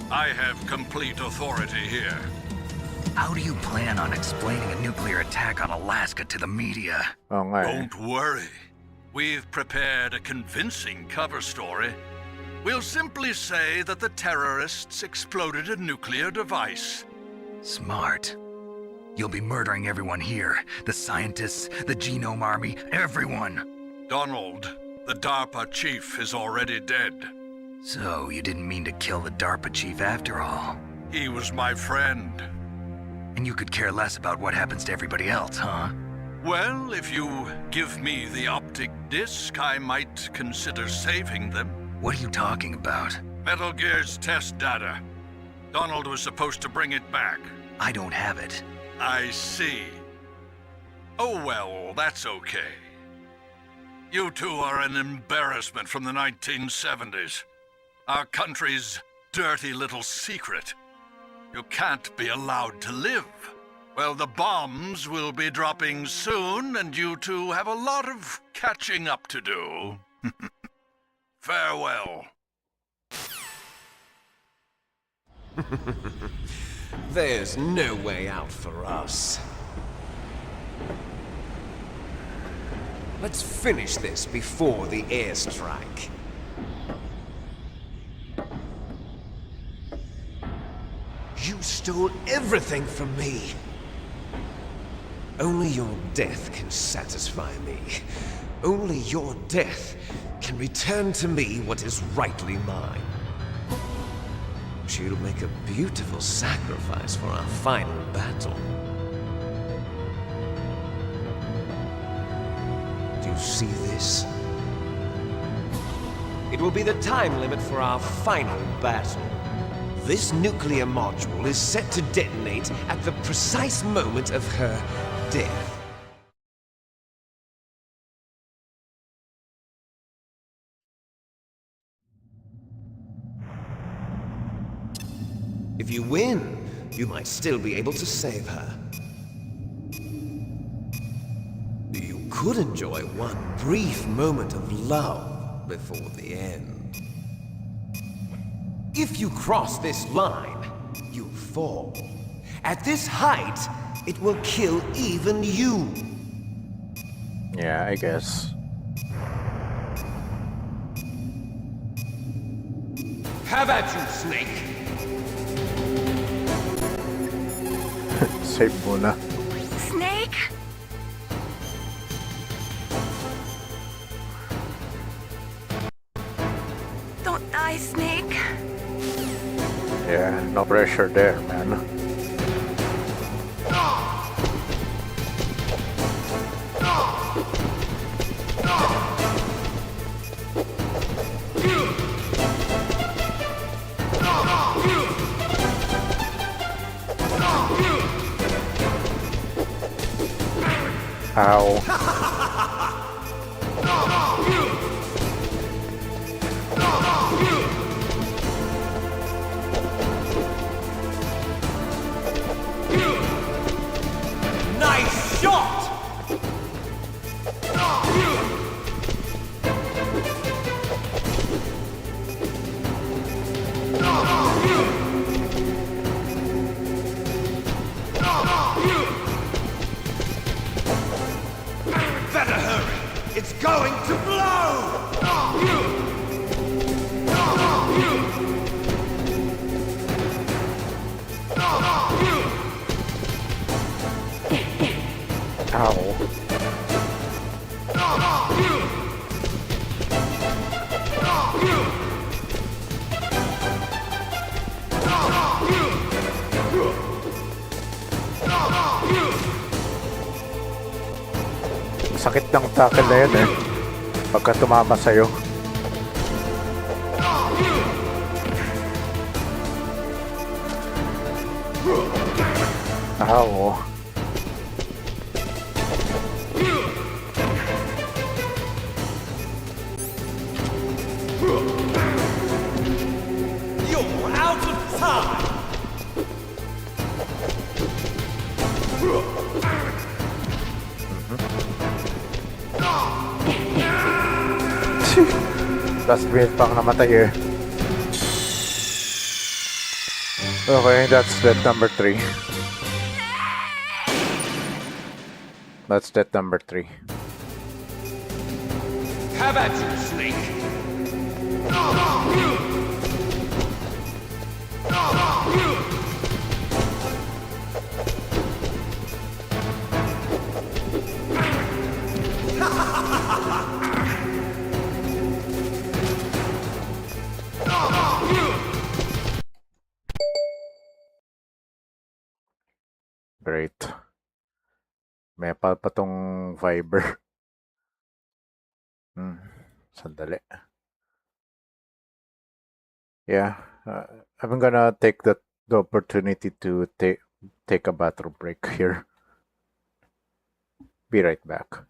I have complete authority here. How do you plan on explaining a nuclear attack on Alaska to the media? Don't worry. We've prepared a convincing cover story. We'll simply say that the terrorists exploded a nuclear device. Smart. You'll be murdering everyone here. The scientists, the Genome Army, everyone. Donald, the DARPA chief, is already dead. So, you didn't mean to kill the DARPA chief after all? He was my friend. And you could care less about what happens to everybody else, huh? Well, if you give me the optic disc, I might consider saving them. What are you talking about? Metal Gear's test data. Donald was supposed to bring it back. I don't have it. I see. Oh well, that's okay. You two are an embarrassment from the 1970s. Our country's dirty little secret. You can't be allowed to live. Well, the bombs will be dropping soon, and you two have a lot of catching up to do. Farewell. There's no way out for us. Let's finish this before the airstrike. You stole everything from me. Only your death can satisfy me. Only your death can return to me what is rightly mine. she'll make a beautiful sacrifice for our final battle. Do you see this? It will be the time limit for our final battle. This nuclear module is set to detonate at the precise moment of her death. If you win, you might still be able to save her. You could enjoy one brief moment of love before the end. If you cross this line, you fall. At this height, it will kill even you. Yeah, I guess. Have at you, Snake! Save muna. Snake? Don't die, Snake. Yeah, no pressure there, man. Ow. Nice shot! Better hurry! It's going to blow! Sakit ng tackle na yun eh. Pagka tumama sa'yo. Ow. You're out of time! Last minute pang namatay eh. Okay, that's death number 3. That's death number 3. Have at you, Snake! Great. May pa tong fiber. Sandali. Yeah, I'm gonna take the opportunity to take a bathroom break here. Be right back.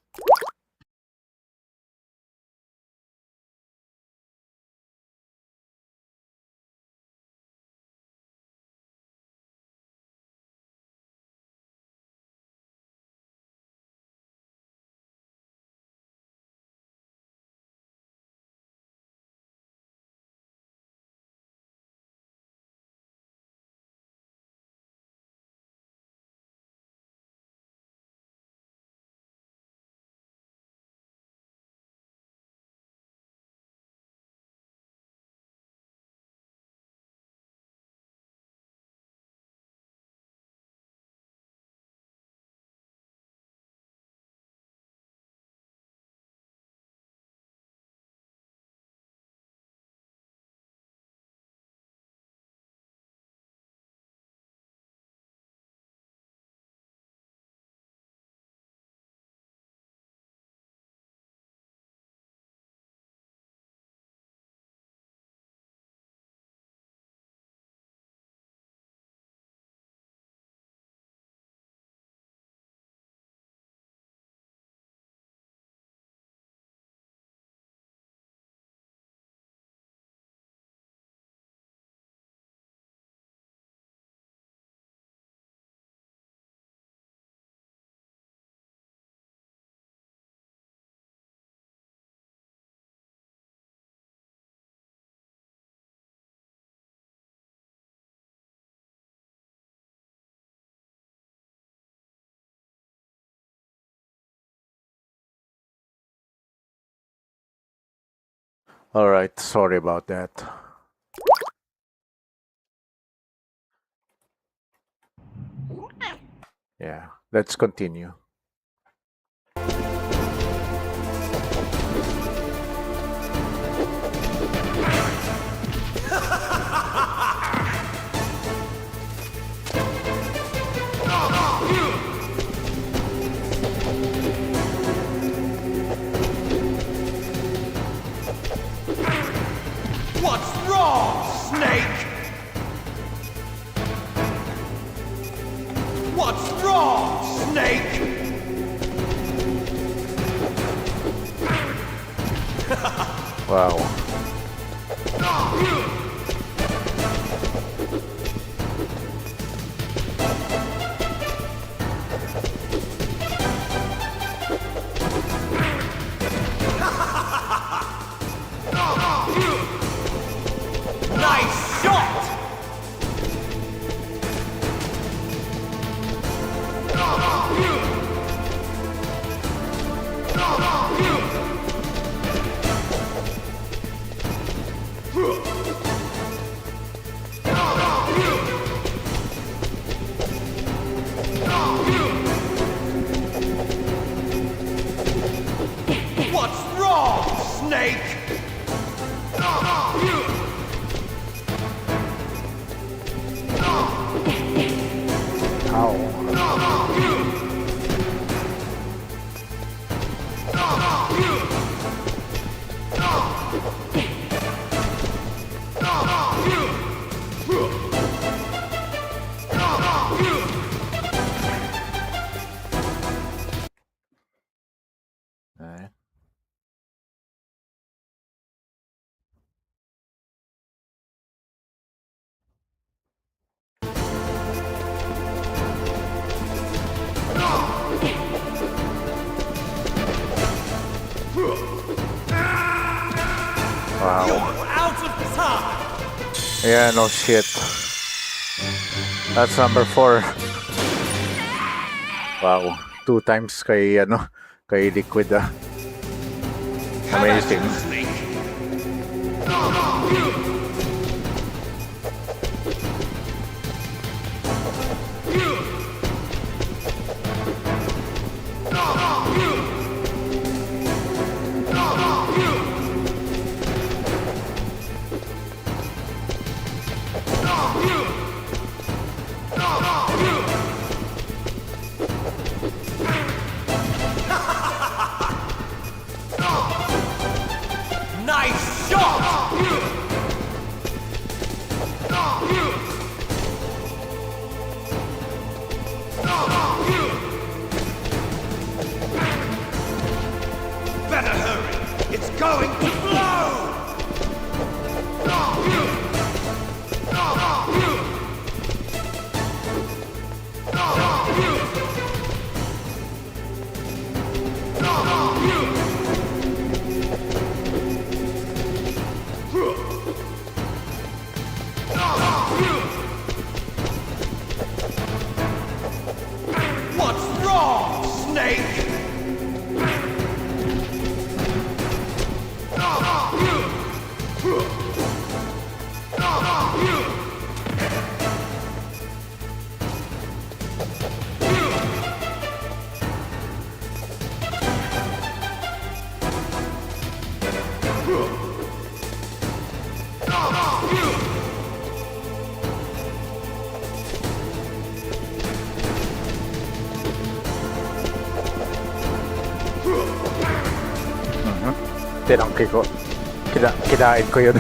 All right, sorry about that. Yeah, let's continue. What's wrong, Snake? What's wrong, Snake? Wow. Nice shot! What's wrong, Snake? Alright. Wow. You're out of time! Yeah, no shit. That's number 4. Wow. 2 times kay kay Liquid Amazing. Nice shot! Better hurry! It's going to blow! What's wrong, Snake? Tinangki ko. Kinain ko yun.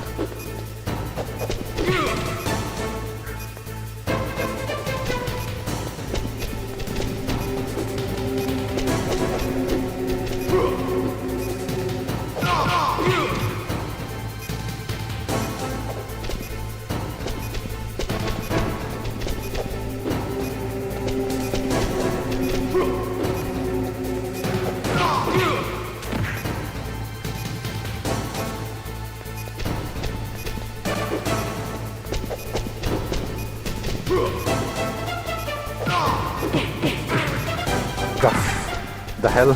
The hell?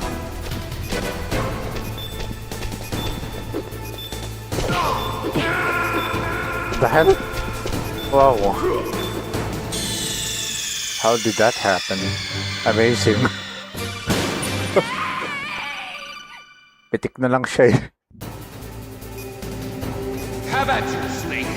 The hell? Wow. How did that happen? Amazing. Pitik na lang siya eh. Have at you, Snake!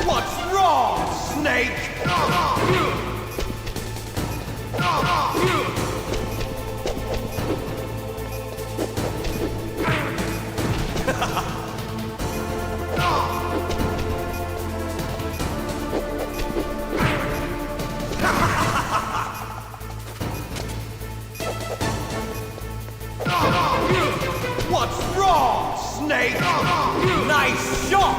What's wrong, Snake? What's wrong, Snake? Nice shot!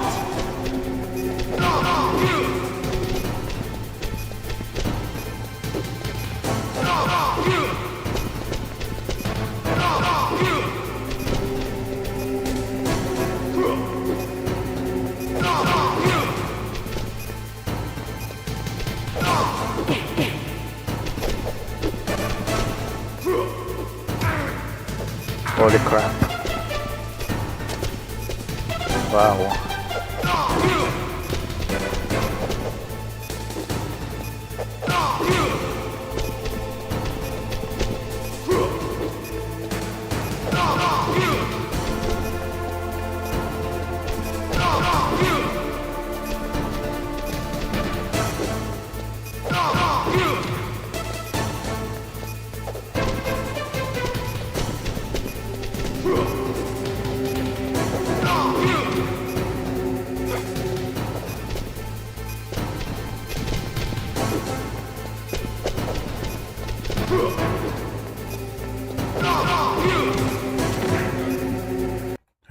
Holy crap. Wow.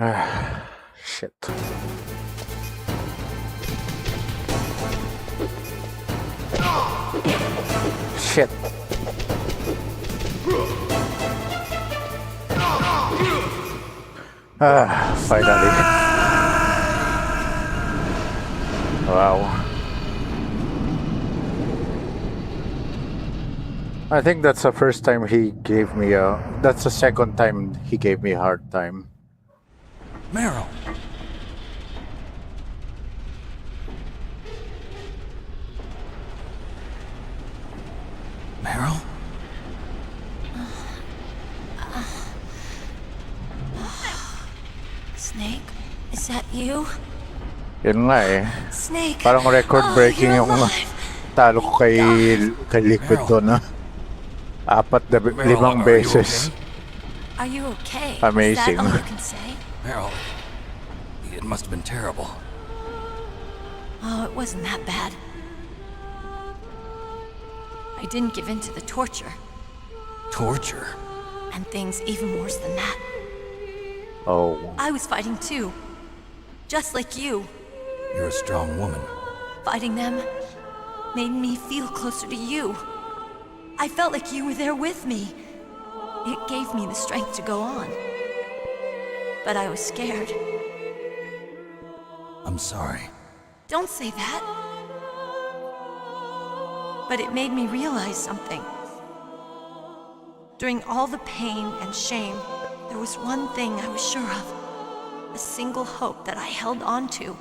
Ah, shit. Shit. Ah, finally. Wow. I think that's the first time he gave me a... That's the second time he gave me a hard time. Meryl! Meryl? Snake, is that you? Yun nga eh. Snake! Parang record-breaking yung talo ko kay Liquid doon, ha? 5 beses. Are you okay? Amazing. Is that all you can say? Meryl, it must have been terrible. Oh, it wasn't that bad. I didn't give in to the torture. Torture? And things even worse than that. Oh. I was fighting too. Just like you. You're a strong woman. Fighting them made me feel closer to you. I felt like you were there with me. It gave me the strength to go on. But I was scared. I'm sorry. Don't say that. But it made me realize something. During all the pain and shame, there was one thing I was sure of. A single hope that I held on to.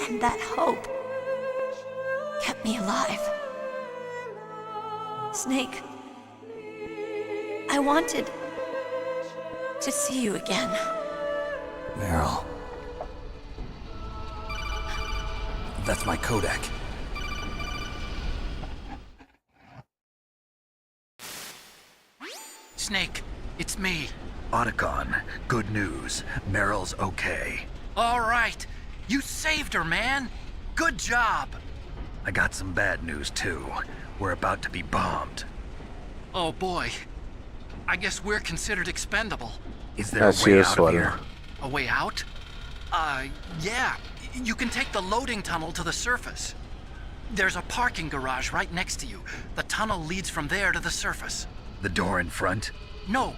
And that hope kept me alive. Snake, I wanted to see you again. Meryl. That's my Kodak. Snake, it's me. Otacon, good news. Meryl's okay. All right. You saved her, man. Good job. I got some bad news, too. We're about to be bombed. Oh, boy. I guess we're considered expendable. Is there a way out of here? A way out? Yeah. You can take the loading tunnel to the surface. There's a parking garage right next to you. The tunnel leads from there to the surface. The door in front? No,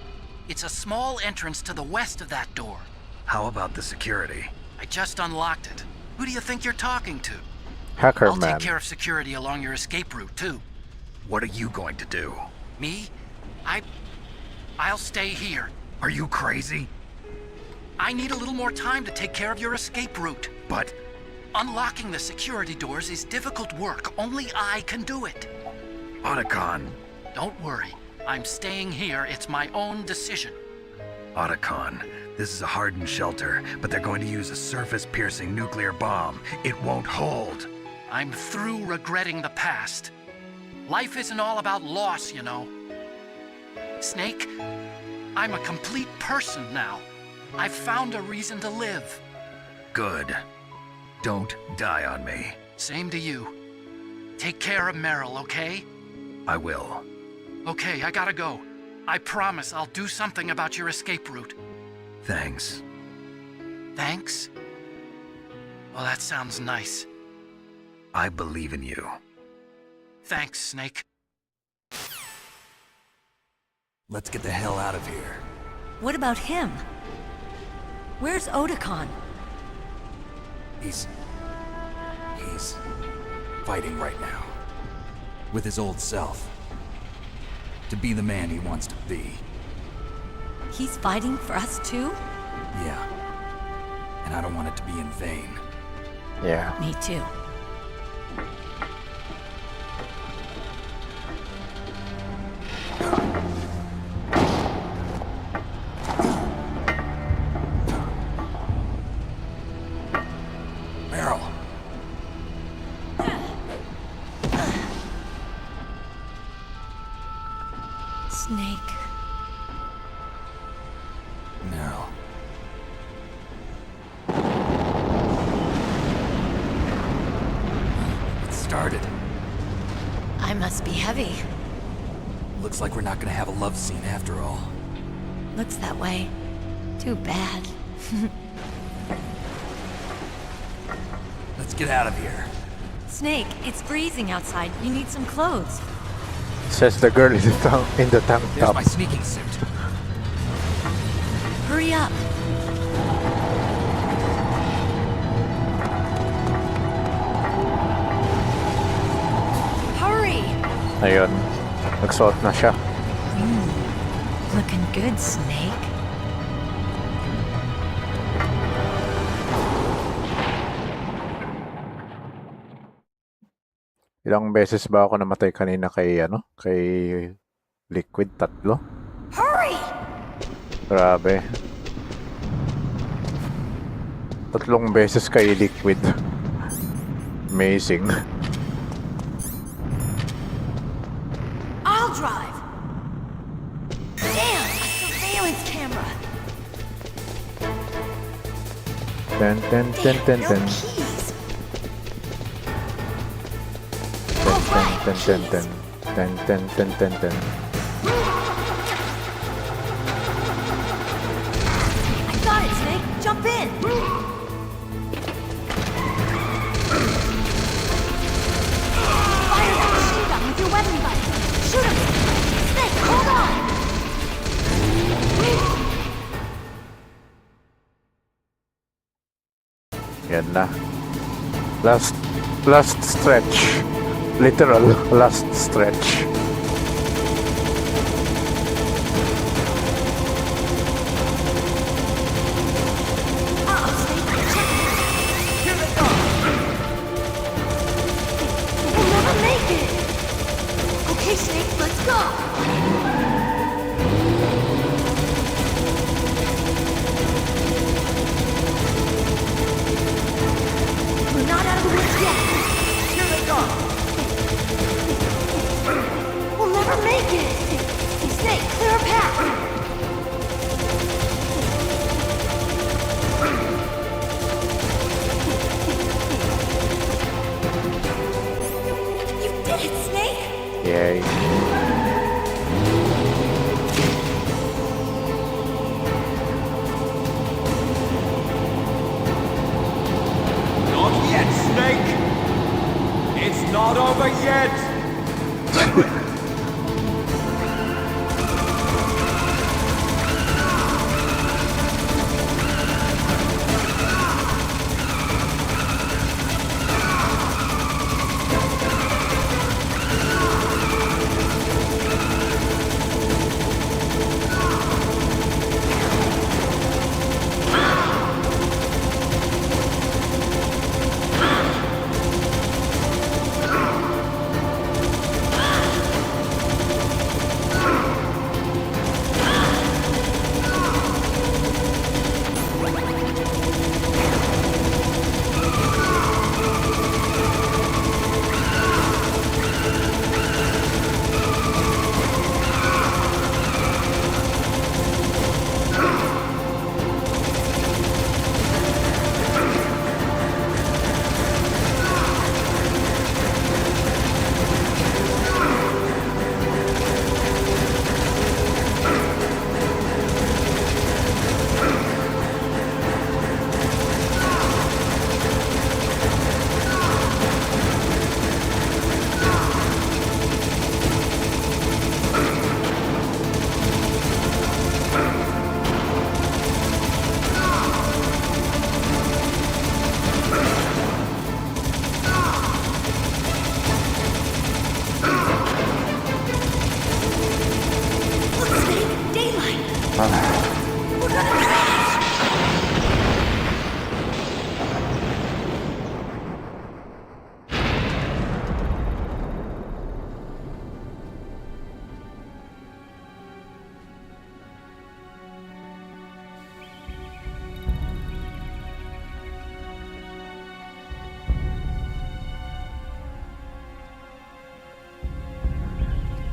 it's a small entrance to the west of that door. How about the security? I just unlocked it. Who do you think you're talking to? Hacker I'll man. take care of security along your escape route, too. What are you going to do? Me? I'll stay here. Are you crazy? I need a little more time to take care of your escape route. But... Unlocking the security doors is difficult work. Only I can do it. Otacon. Don't worry. I'm staying here. It's my own decision. Otacon, this is a hardened shelter, but they're going to use a surface-piercing nuclear bomb. It won't hold. I'm through regretting the past. Life isn't all about loss, you know. Snake, I'm a complete person now. I've found a reason to live. Good. Don't die on me. Same to you. Take care of Meryl, okay? I will. Okay, I gotta go. I promise I'll do something about your escape route. Thanks. Thanks? Well, that sounds nice. I believe in you. Thanks, Snake. Let's get the hell out of here. What about him? Where's Otacon? He's fighting right now. With his old self. To be the man he wants to be. He's fighting for us too? Yeah. And I don't want it to be in vain. Yeah. Me too. Meryl. Snake. Meryl. It started. I must be heavy. Looks like we're not gonna have a love scene after all. Looks that way. Too bad. Let's get out of here. Snake, it's freezing outside. You need some clothes. Says the girl in the tank There's top. my sneaking suit. Hurry up. Hurry! Ayun. Nagsuot na siya. Looking good, Snake. Ilang beses ba ako namatay kanina kay Liquid? 3? Hurry! Grabe. 3 beses kay Liquid. Amazing. I'll drive! Damn! A surveillance camera! Ten, ten, ten, ten, ten. Keys! Ten, ten, ten, ten, ten, ten, ten, ten. I got it, Snake! Jump in! Fire that machine gun with your weapon button! Shoot him! Snake, hold on! Yan na. Last stretch. Literal last stretch. Uh-oh, Snake, check this! Here they go! We'll never make it! Okay, Snake, let's go! We're not out of the woods yet! Here they go! Snake! It's not over yet!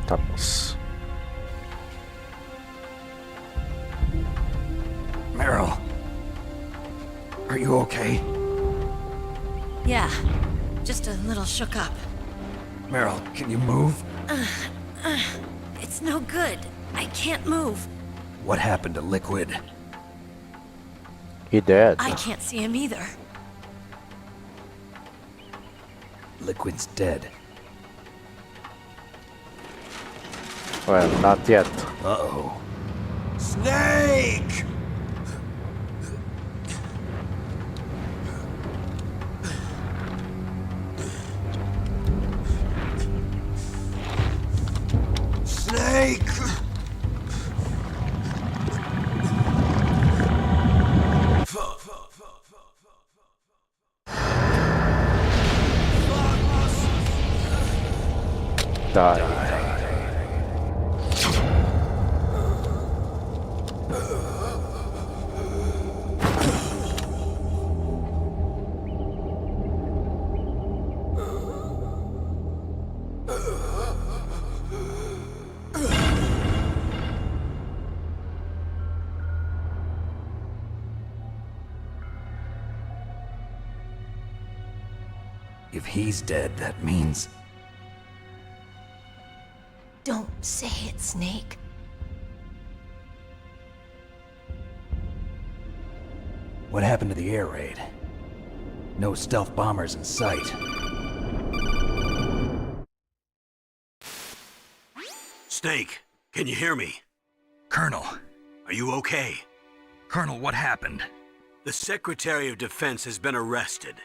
Tapos. Meryl, are you okay? Yeah, just a little shook up. Meryl, can you move? It's no good. I can't move. What happened to Liquid? He dead. I can't see him either. Liquid's dead. Well, not yet. Uh-oh. Snake! Snake! Die. If he's dead, that means... Don't say it, Snake. What happened to the air raid? No stealth bombers in sight. Snake, can you hear me? Colonel. Are you okay? Colonel, what happened? The Secretary of Defense has been arrested.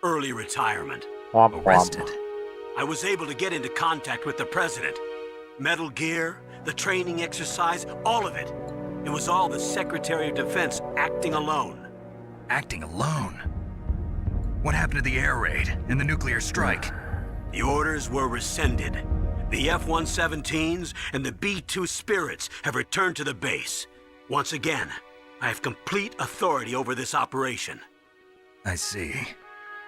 Early retirement. Arrested? I was able to get into contact with the President. Metal Gear, the training exercise, all of it. It was all the Secretary of Defense acting alone. Acting alone? What happened to the air raid and the nuclear strike? The orders were rescinded. The F-117s and the B-2 Spirits have returned to the base. Once again, I have complete authority over this operation. I see.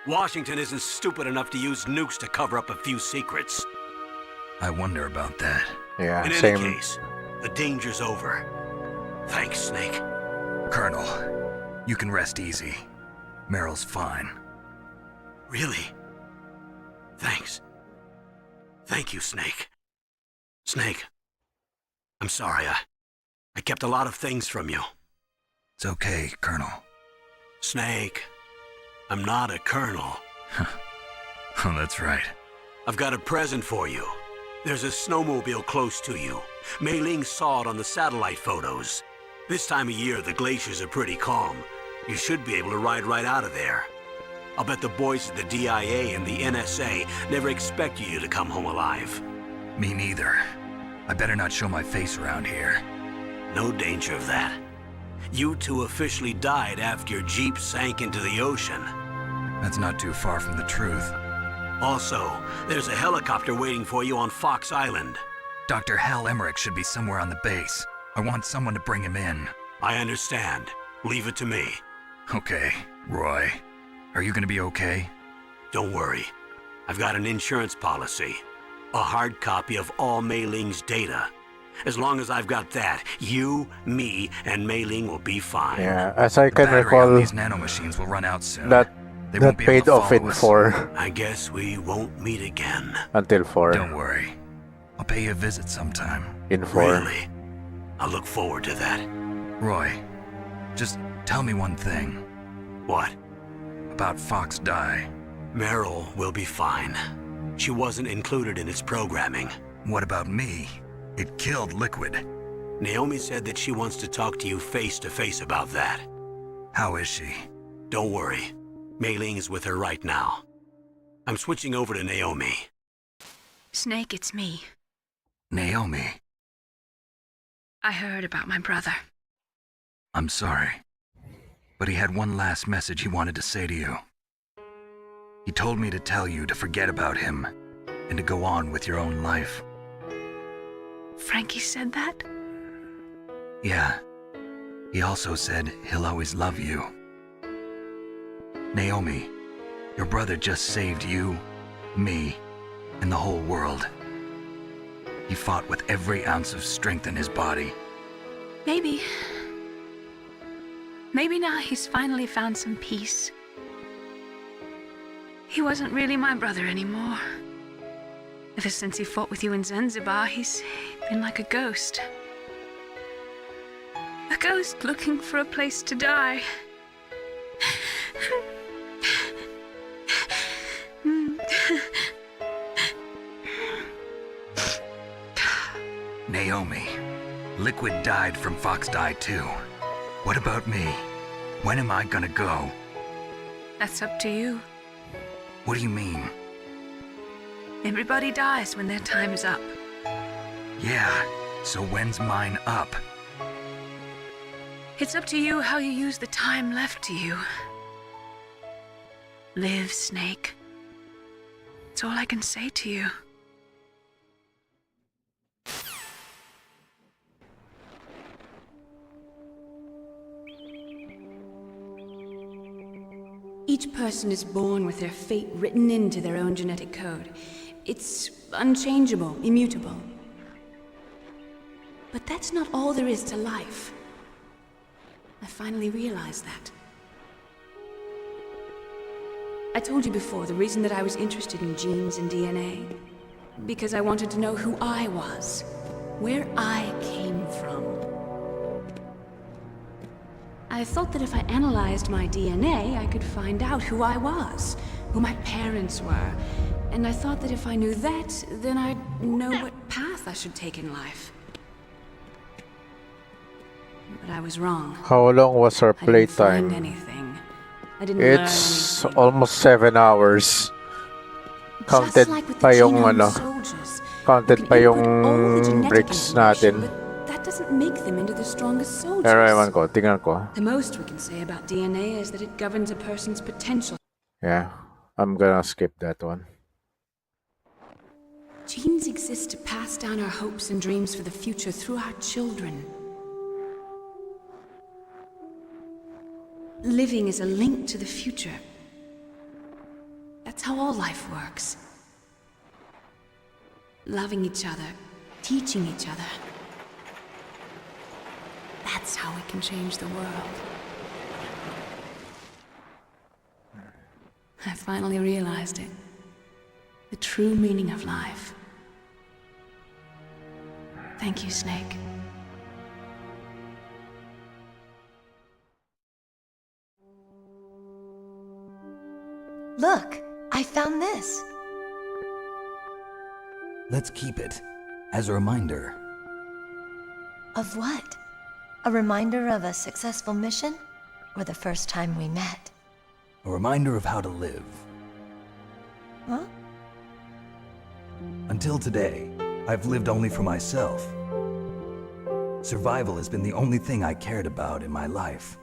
Washington isn't stupid enough to use nukes to cover up a few secrets. I wonder about that. Yeah, In same. any case, the danger's over. Thanks, Snake. Colonel, you can rest easy. Meryl's fine. Really? Thanks. Thank you, Snake. Snake, I'm sorry. I kept a lot of things from you. It's okay, Colonel. Snake, I'm not a colonel. Oh, that's right. I've got a present for you. There's a snowmobile close to you. Mei Ling saw it on the satellite photos. This time of year, the glaciers are pretty calm. You should be able to ride right out of there. I'll bet the boys at the DIA and the NSA never expected you to come home alive. Me neither. I better not show my face around here. No danger of that. You two officially died after your Jeep sank into the ocean. That's not too far from the truth. Also, there's a helicopter waiting for you on Fox Island. Dr. Hal Emmerich should be somewhere on the base. I want someone to bring him in. I understand. Leave it to me. Okay, Roy. Are you gonna be okay? Don't worry. I've got an insurance policy. A hard copy of all Mei Ling's data. As long as I've got that, you, me, and Mei Ling will be fine. Yeah, as I can The battery recall, on these nanomachines will run out soon. that They that won't be able paid to off follow in us. 4 I guess we won't meet again. until 4. Don't worry. I'll pay you a visit sometime. In 4. Really? I look forward to that. Roy, just tell me one thing. What? About Fox Die. Meryl will be fine. She wasn't included in its programming. What about me? It killed Liquid. Naomi said that she wants to talk to you face to face about that. How is she? Don't worry. Mei Ling is with her right now. I'm switching over to Naomi. Snake, it's me. Naomi. I heard about my brother. I'm sorry. But he had one last message he wanted to say to you. He told me to tell you to forget about him and to go on with your own life. Frankie said that? Yeah. He also said he'll always love you. Naomi, your brother just saved you, me, and the whole world. He fought with every ounce of strength in his body. Maybe now he's finally found some peace. He wasn't really my brother anymore. Ever since he fought with you in Zanzibar, he's been like a ghost. A ghost looking for a place to die. Naomi, Liquid died from Fox Die too. What about me? When am I gonna go? That's up to you. What do you mean? Everybody dies when their time is up. Yeah, so when's mine up? It's up to you how you use the time left to you. Live, Snake. That's all I can say to you. Each person is born with their fate written into their own genetic code. It's unchangeable, immutable. But that's not all there is to life. I finally realized that. I told you before the reason that I was interested in genes and DNA. Because I wanted to know who I was, where I came from. I thought that if I analyzed my DNA, I could find out who I was, who my parents were. And I thought that if I knew that, then I'd know what path I should take in life. But I was wrong. How long was our I didn't find playtime? anything. I didn't learn It's anything. almost 7 hours. Counted Just like with the pa yung genome ano, soldiers. counted You pa can yung input all the genetic breaks information, natin. but that doesn't make them into the strongest soldiers. Pero ewan ko, tingnan ko. The most we can say about DNA is that it governs a person's potential. Yeah, I'm gonna skip that one. Genes exist to pass down our hopes and dreams for the future through our children. Living is a link to the future. That's how all life works. Loving each other, teaching each other. That's how we can change the world. I finally realized it. The true meaning of life. Thank you, Snake. Look, I found this. Let's keep it as a reminder. Of what? A reminder of a successful mission? Or the first time we met? A reminder of how to live. Huh? Until today, I've lived only for myself. Survival has been the only thing I cared about in my life.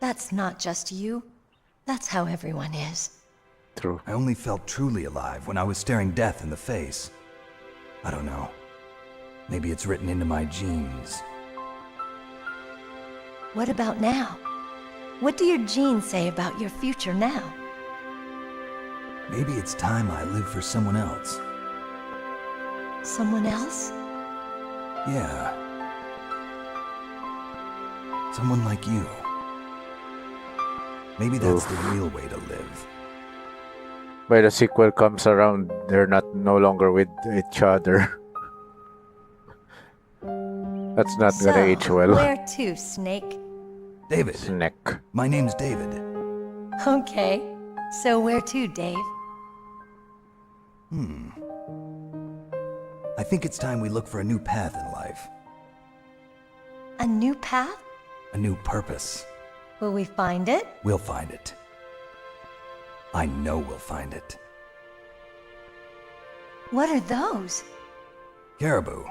That's not just you. That's how everyone is. True. I only felt truly alive when I was staring death in the face. I don't know. Maybe it's written into my genes. What about now? What do your genes say about your future now? Maybe it's time I live for someone else. Someone else? Yeah. Someone like you. Maybe that's the real way to live. When the sequel comes around, they're no longer with each other. That's not gonna age well. Where to, Snake? David. Snake. My name's David. Okay. So where to, Dave? I think it's time we look for a new path in life. A new path? A new purpose. Will we find it? We'll find it. I know we'll find it. What are those? Caribou.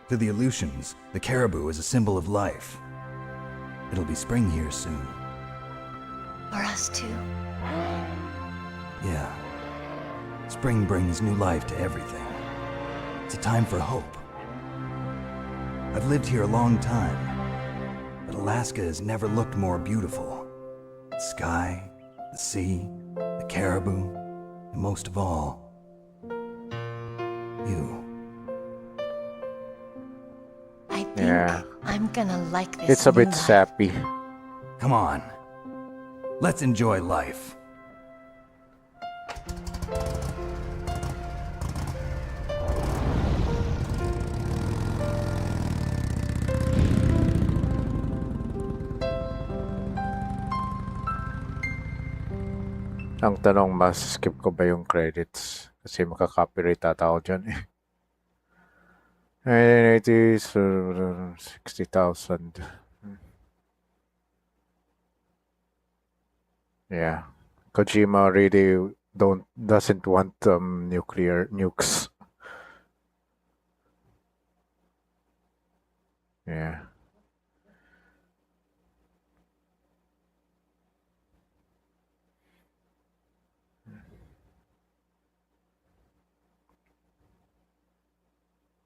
To the Aleutians, the caribou is a symbol of life. It'll be spring here soon. For us too. Yeah. Spring brings new life to everything. It's a time for hope. I've lived here a long time, but Alaska has never looked more beautiful. The sky, the sea, the caribou, and most of all, you. I think I'm gonna like this. It's a bit new life. sappy. Come on. Let's enjoy life. Ang tanong, mas-skip ko ba yung credits? Kasi makaka-copyright ata ako dyan eh. 1980s, 60,000. Yeah. Kojima really doesn't want nuclear nukes. Yeah.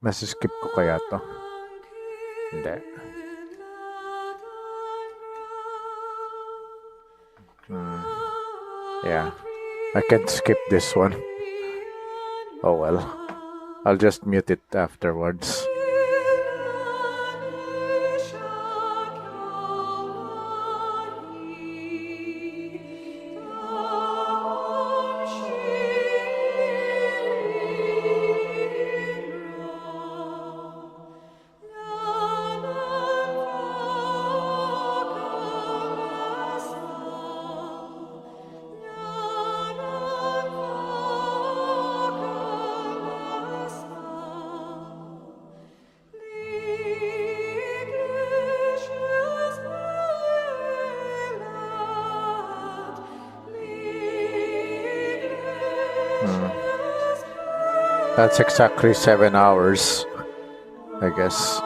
Mas-skip ko kaya to? Hindi. Yeah. I can skip this one. Oh well. I'll just mute it afterwards. That's exactly 7 hours, I guess.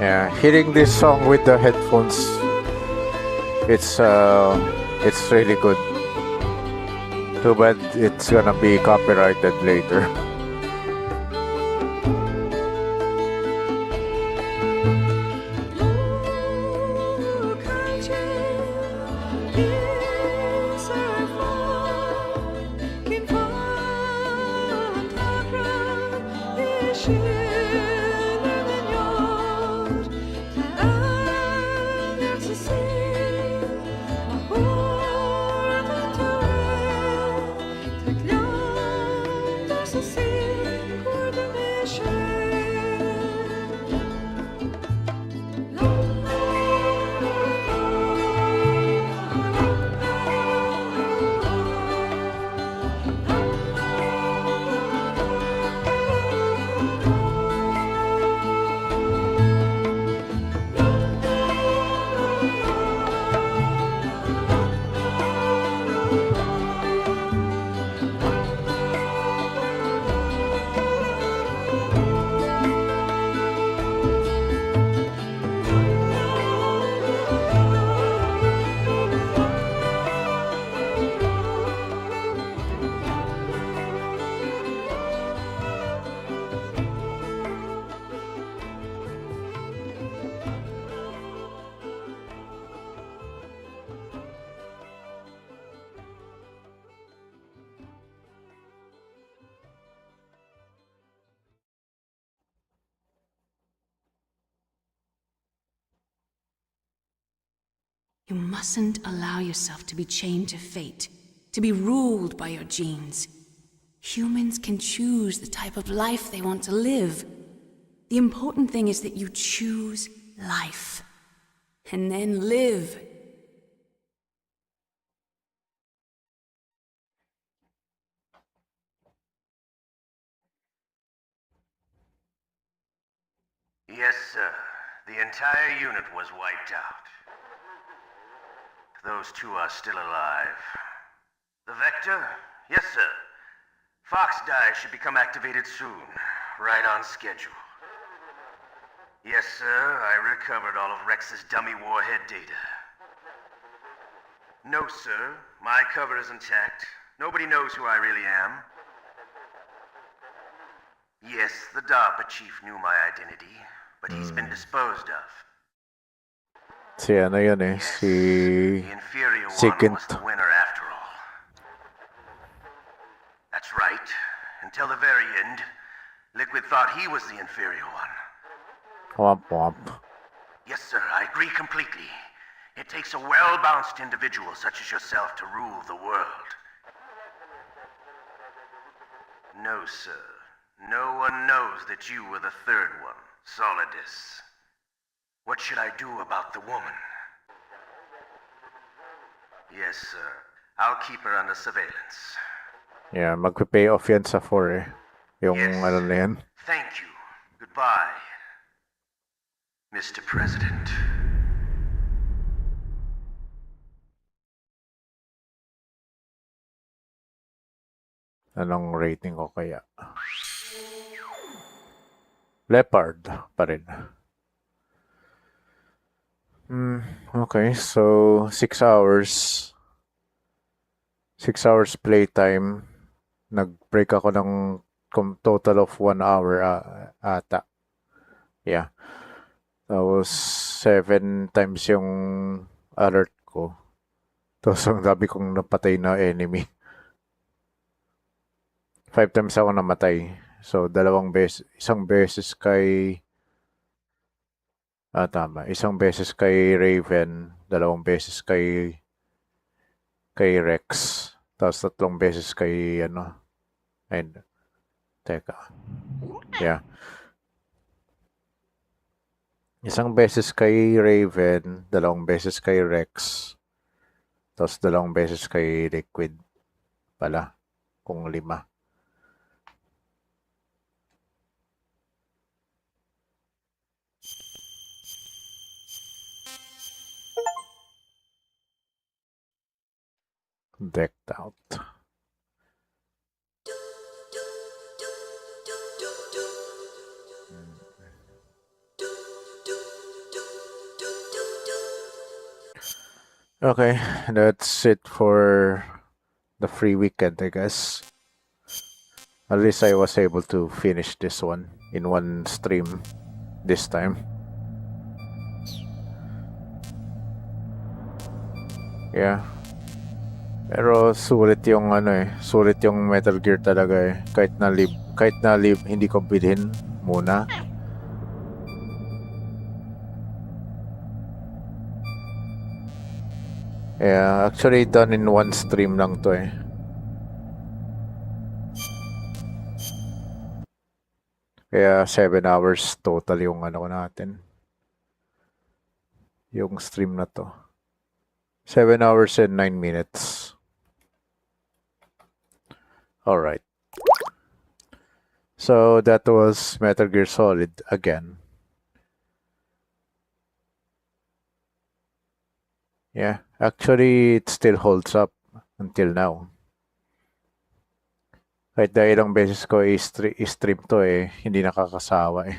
Yeah, hearing this song with the headphones, it's really good. Too bad it's gonna be copyrighted later. You mustn't allow yourself to be chained to fate, to be ruled by your genes. Humans can choose the type of life they want to live. The important thing is that you choose life. And then live. Yes, sir. The entire unit was wiped out. Those two are still alive. The Vector? Yes, sir. Fox Die should become activated soon. Right on schedule. Yes, sir. I recovered all of Rex's dummy warhead data. No, sir. My cover is intact. Nobody knows who I really am. Yes, the DARPA chief knew my identity, but he's been disposed of. Si ano yun eh, si The inferior one Sigint. was the winner after all. That's right. Until the very end, Liquid thought he was the inferior one. Womp womp. Yes, sir, I agree completely. It takes a well-balanced individual such as yourself to rule the world. No, sir. No one knows that you were the third one, Solidus. What should I do about the woman? Yes, sir. I'll keep her under surveillance. Yeah, magpe-pay off yan sa 4 eh. Yung ano na yan. Thank you. Goodbye, Mr. President. Anong rating ko kaya? Leopard pa rin. Okay, so 6 hours. 6 hours playtime. Nag-break ako ng total of 1 hour ata. Yeah. That was 7 times yung alert ko. Tapos ang dami kong napatay na enemy. 5 times ako namatay. So, isang beses kay tama. Isang beses kay Raven, 2 beses kay Rex, tapos 3 beses kay teka. Yeah. Isang beses kay Raven, 2 beses kay Rex, tapos 2 beses kay Liquid pala, kung 5. Decked out. Okay, that's it for the free weekend, I guess. At least I was able to finish this one in one stream this time. Yeah. Pero sulit yung sulit yung Metal Gear talaga eh. Kahit na hindi ko bilhin muna. Yeah, actually done in one stream lang to eh. Kaya 7 hours total yung natin. Yung stream na to. 7 hours and 9 minutes. Alright. So that was Metal Gear Solid again. Yeah, actually it still holds up until now. Kahit na ilang beses ko i-stream to eh, hindi nakakasawa eh.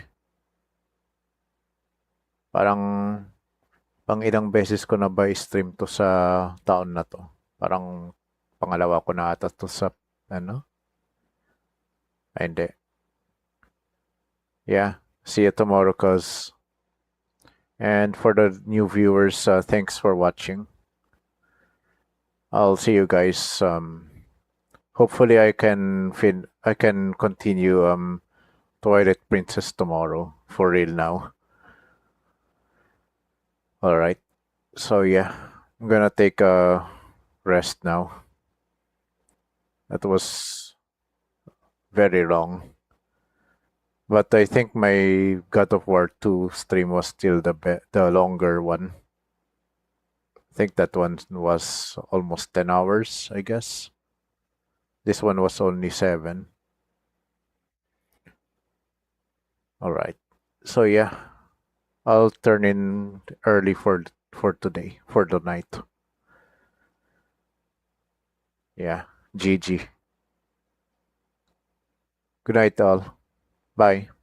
Parang pang ilang beses ko na ba i-stream to sa taon na to. Parang pangalawa ko na ata to sa Ay, hindi. Yeah, see you tomorrow, cuz. And for the new viewers, thanks for watching. I'll see you guys. Hopefully, I can continue Twilight Princess tomorrow for real now. All right. So yeah, I'm gonna take a rest now. That was very long. But I think my God of War 2 stream was still the longer one. I think that one was almost 10 hours, I guess. This one was only 7. All right. So yeah, I'll turn in early for today, for the night. Yeah, GG. Good night all. Bye.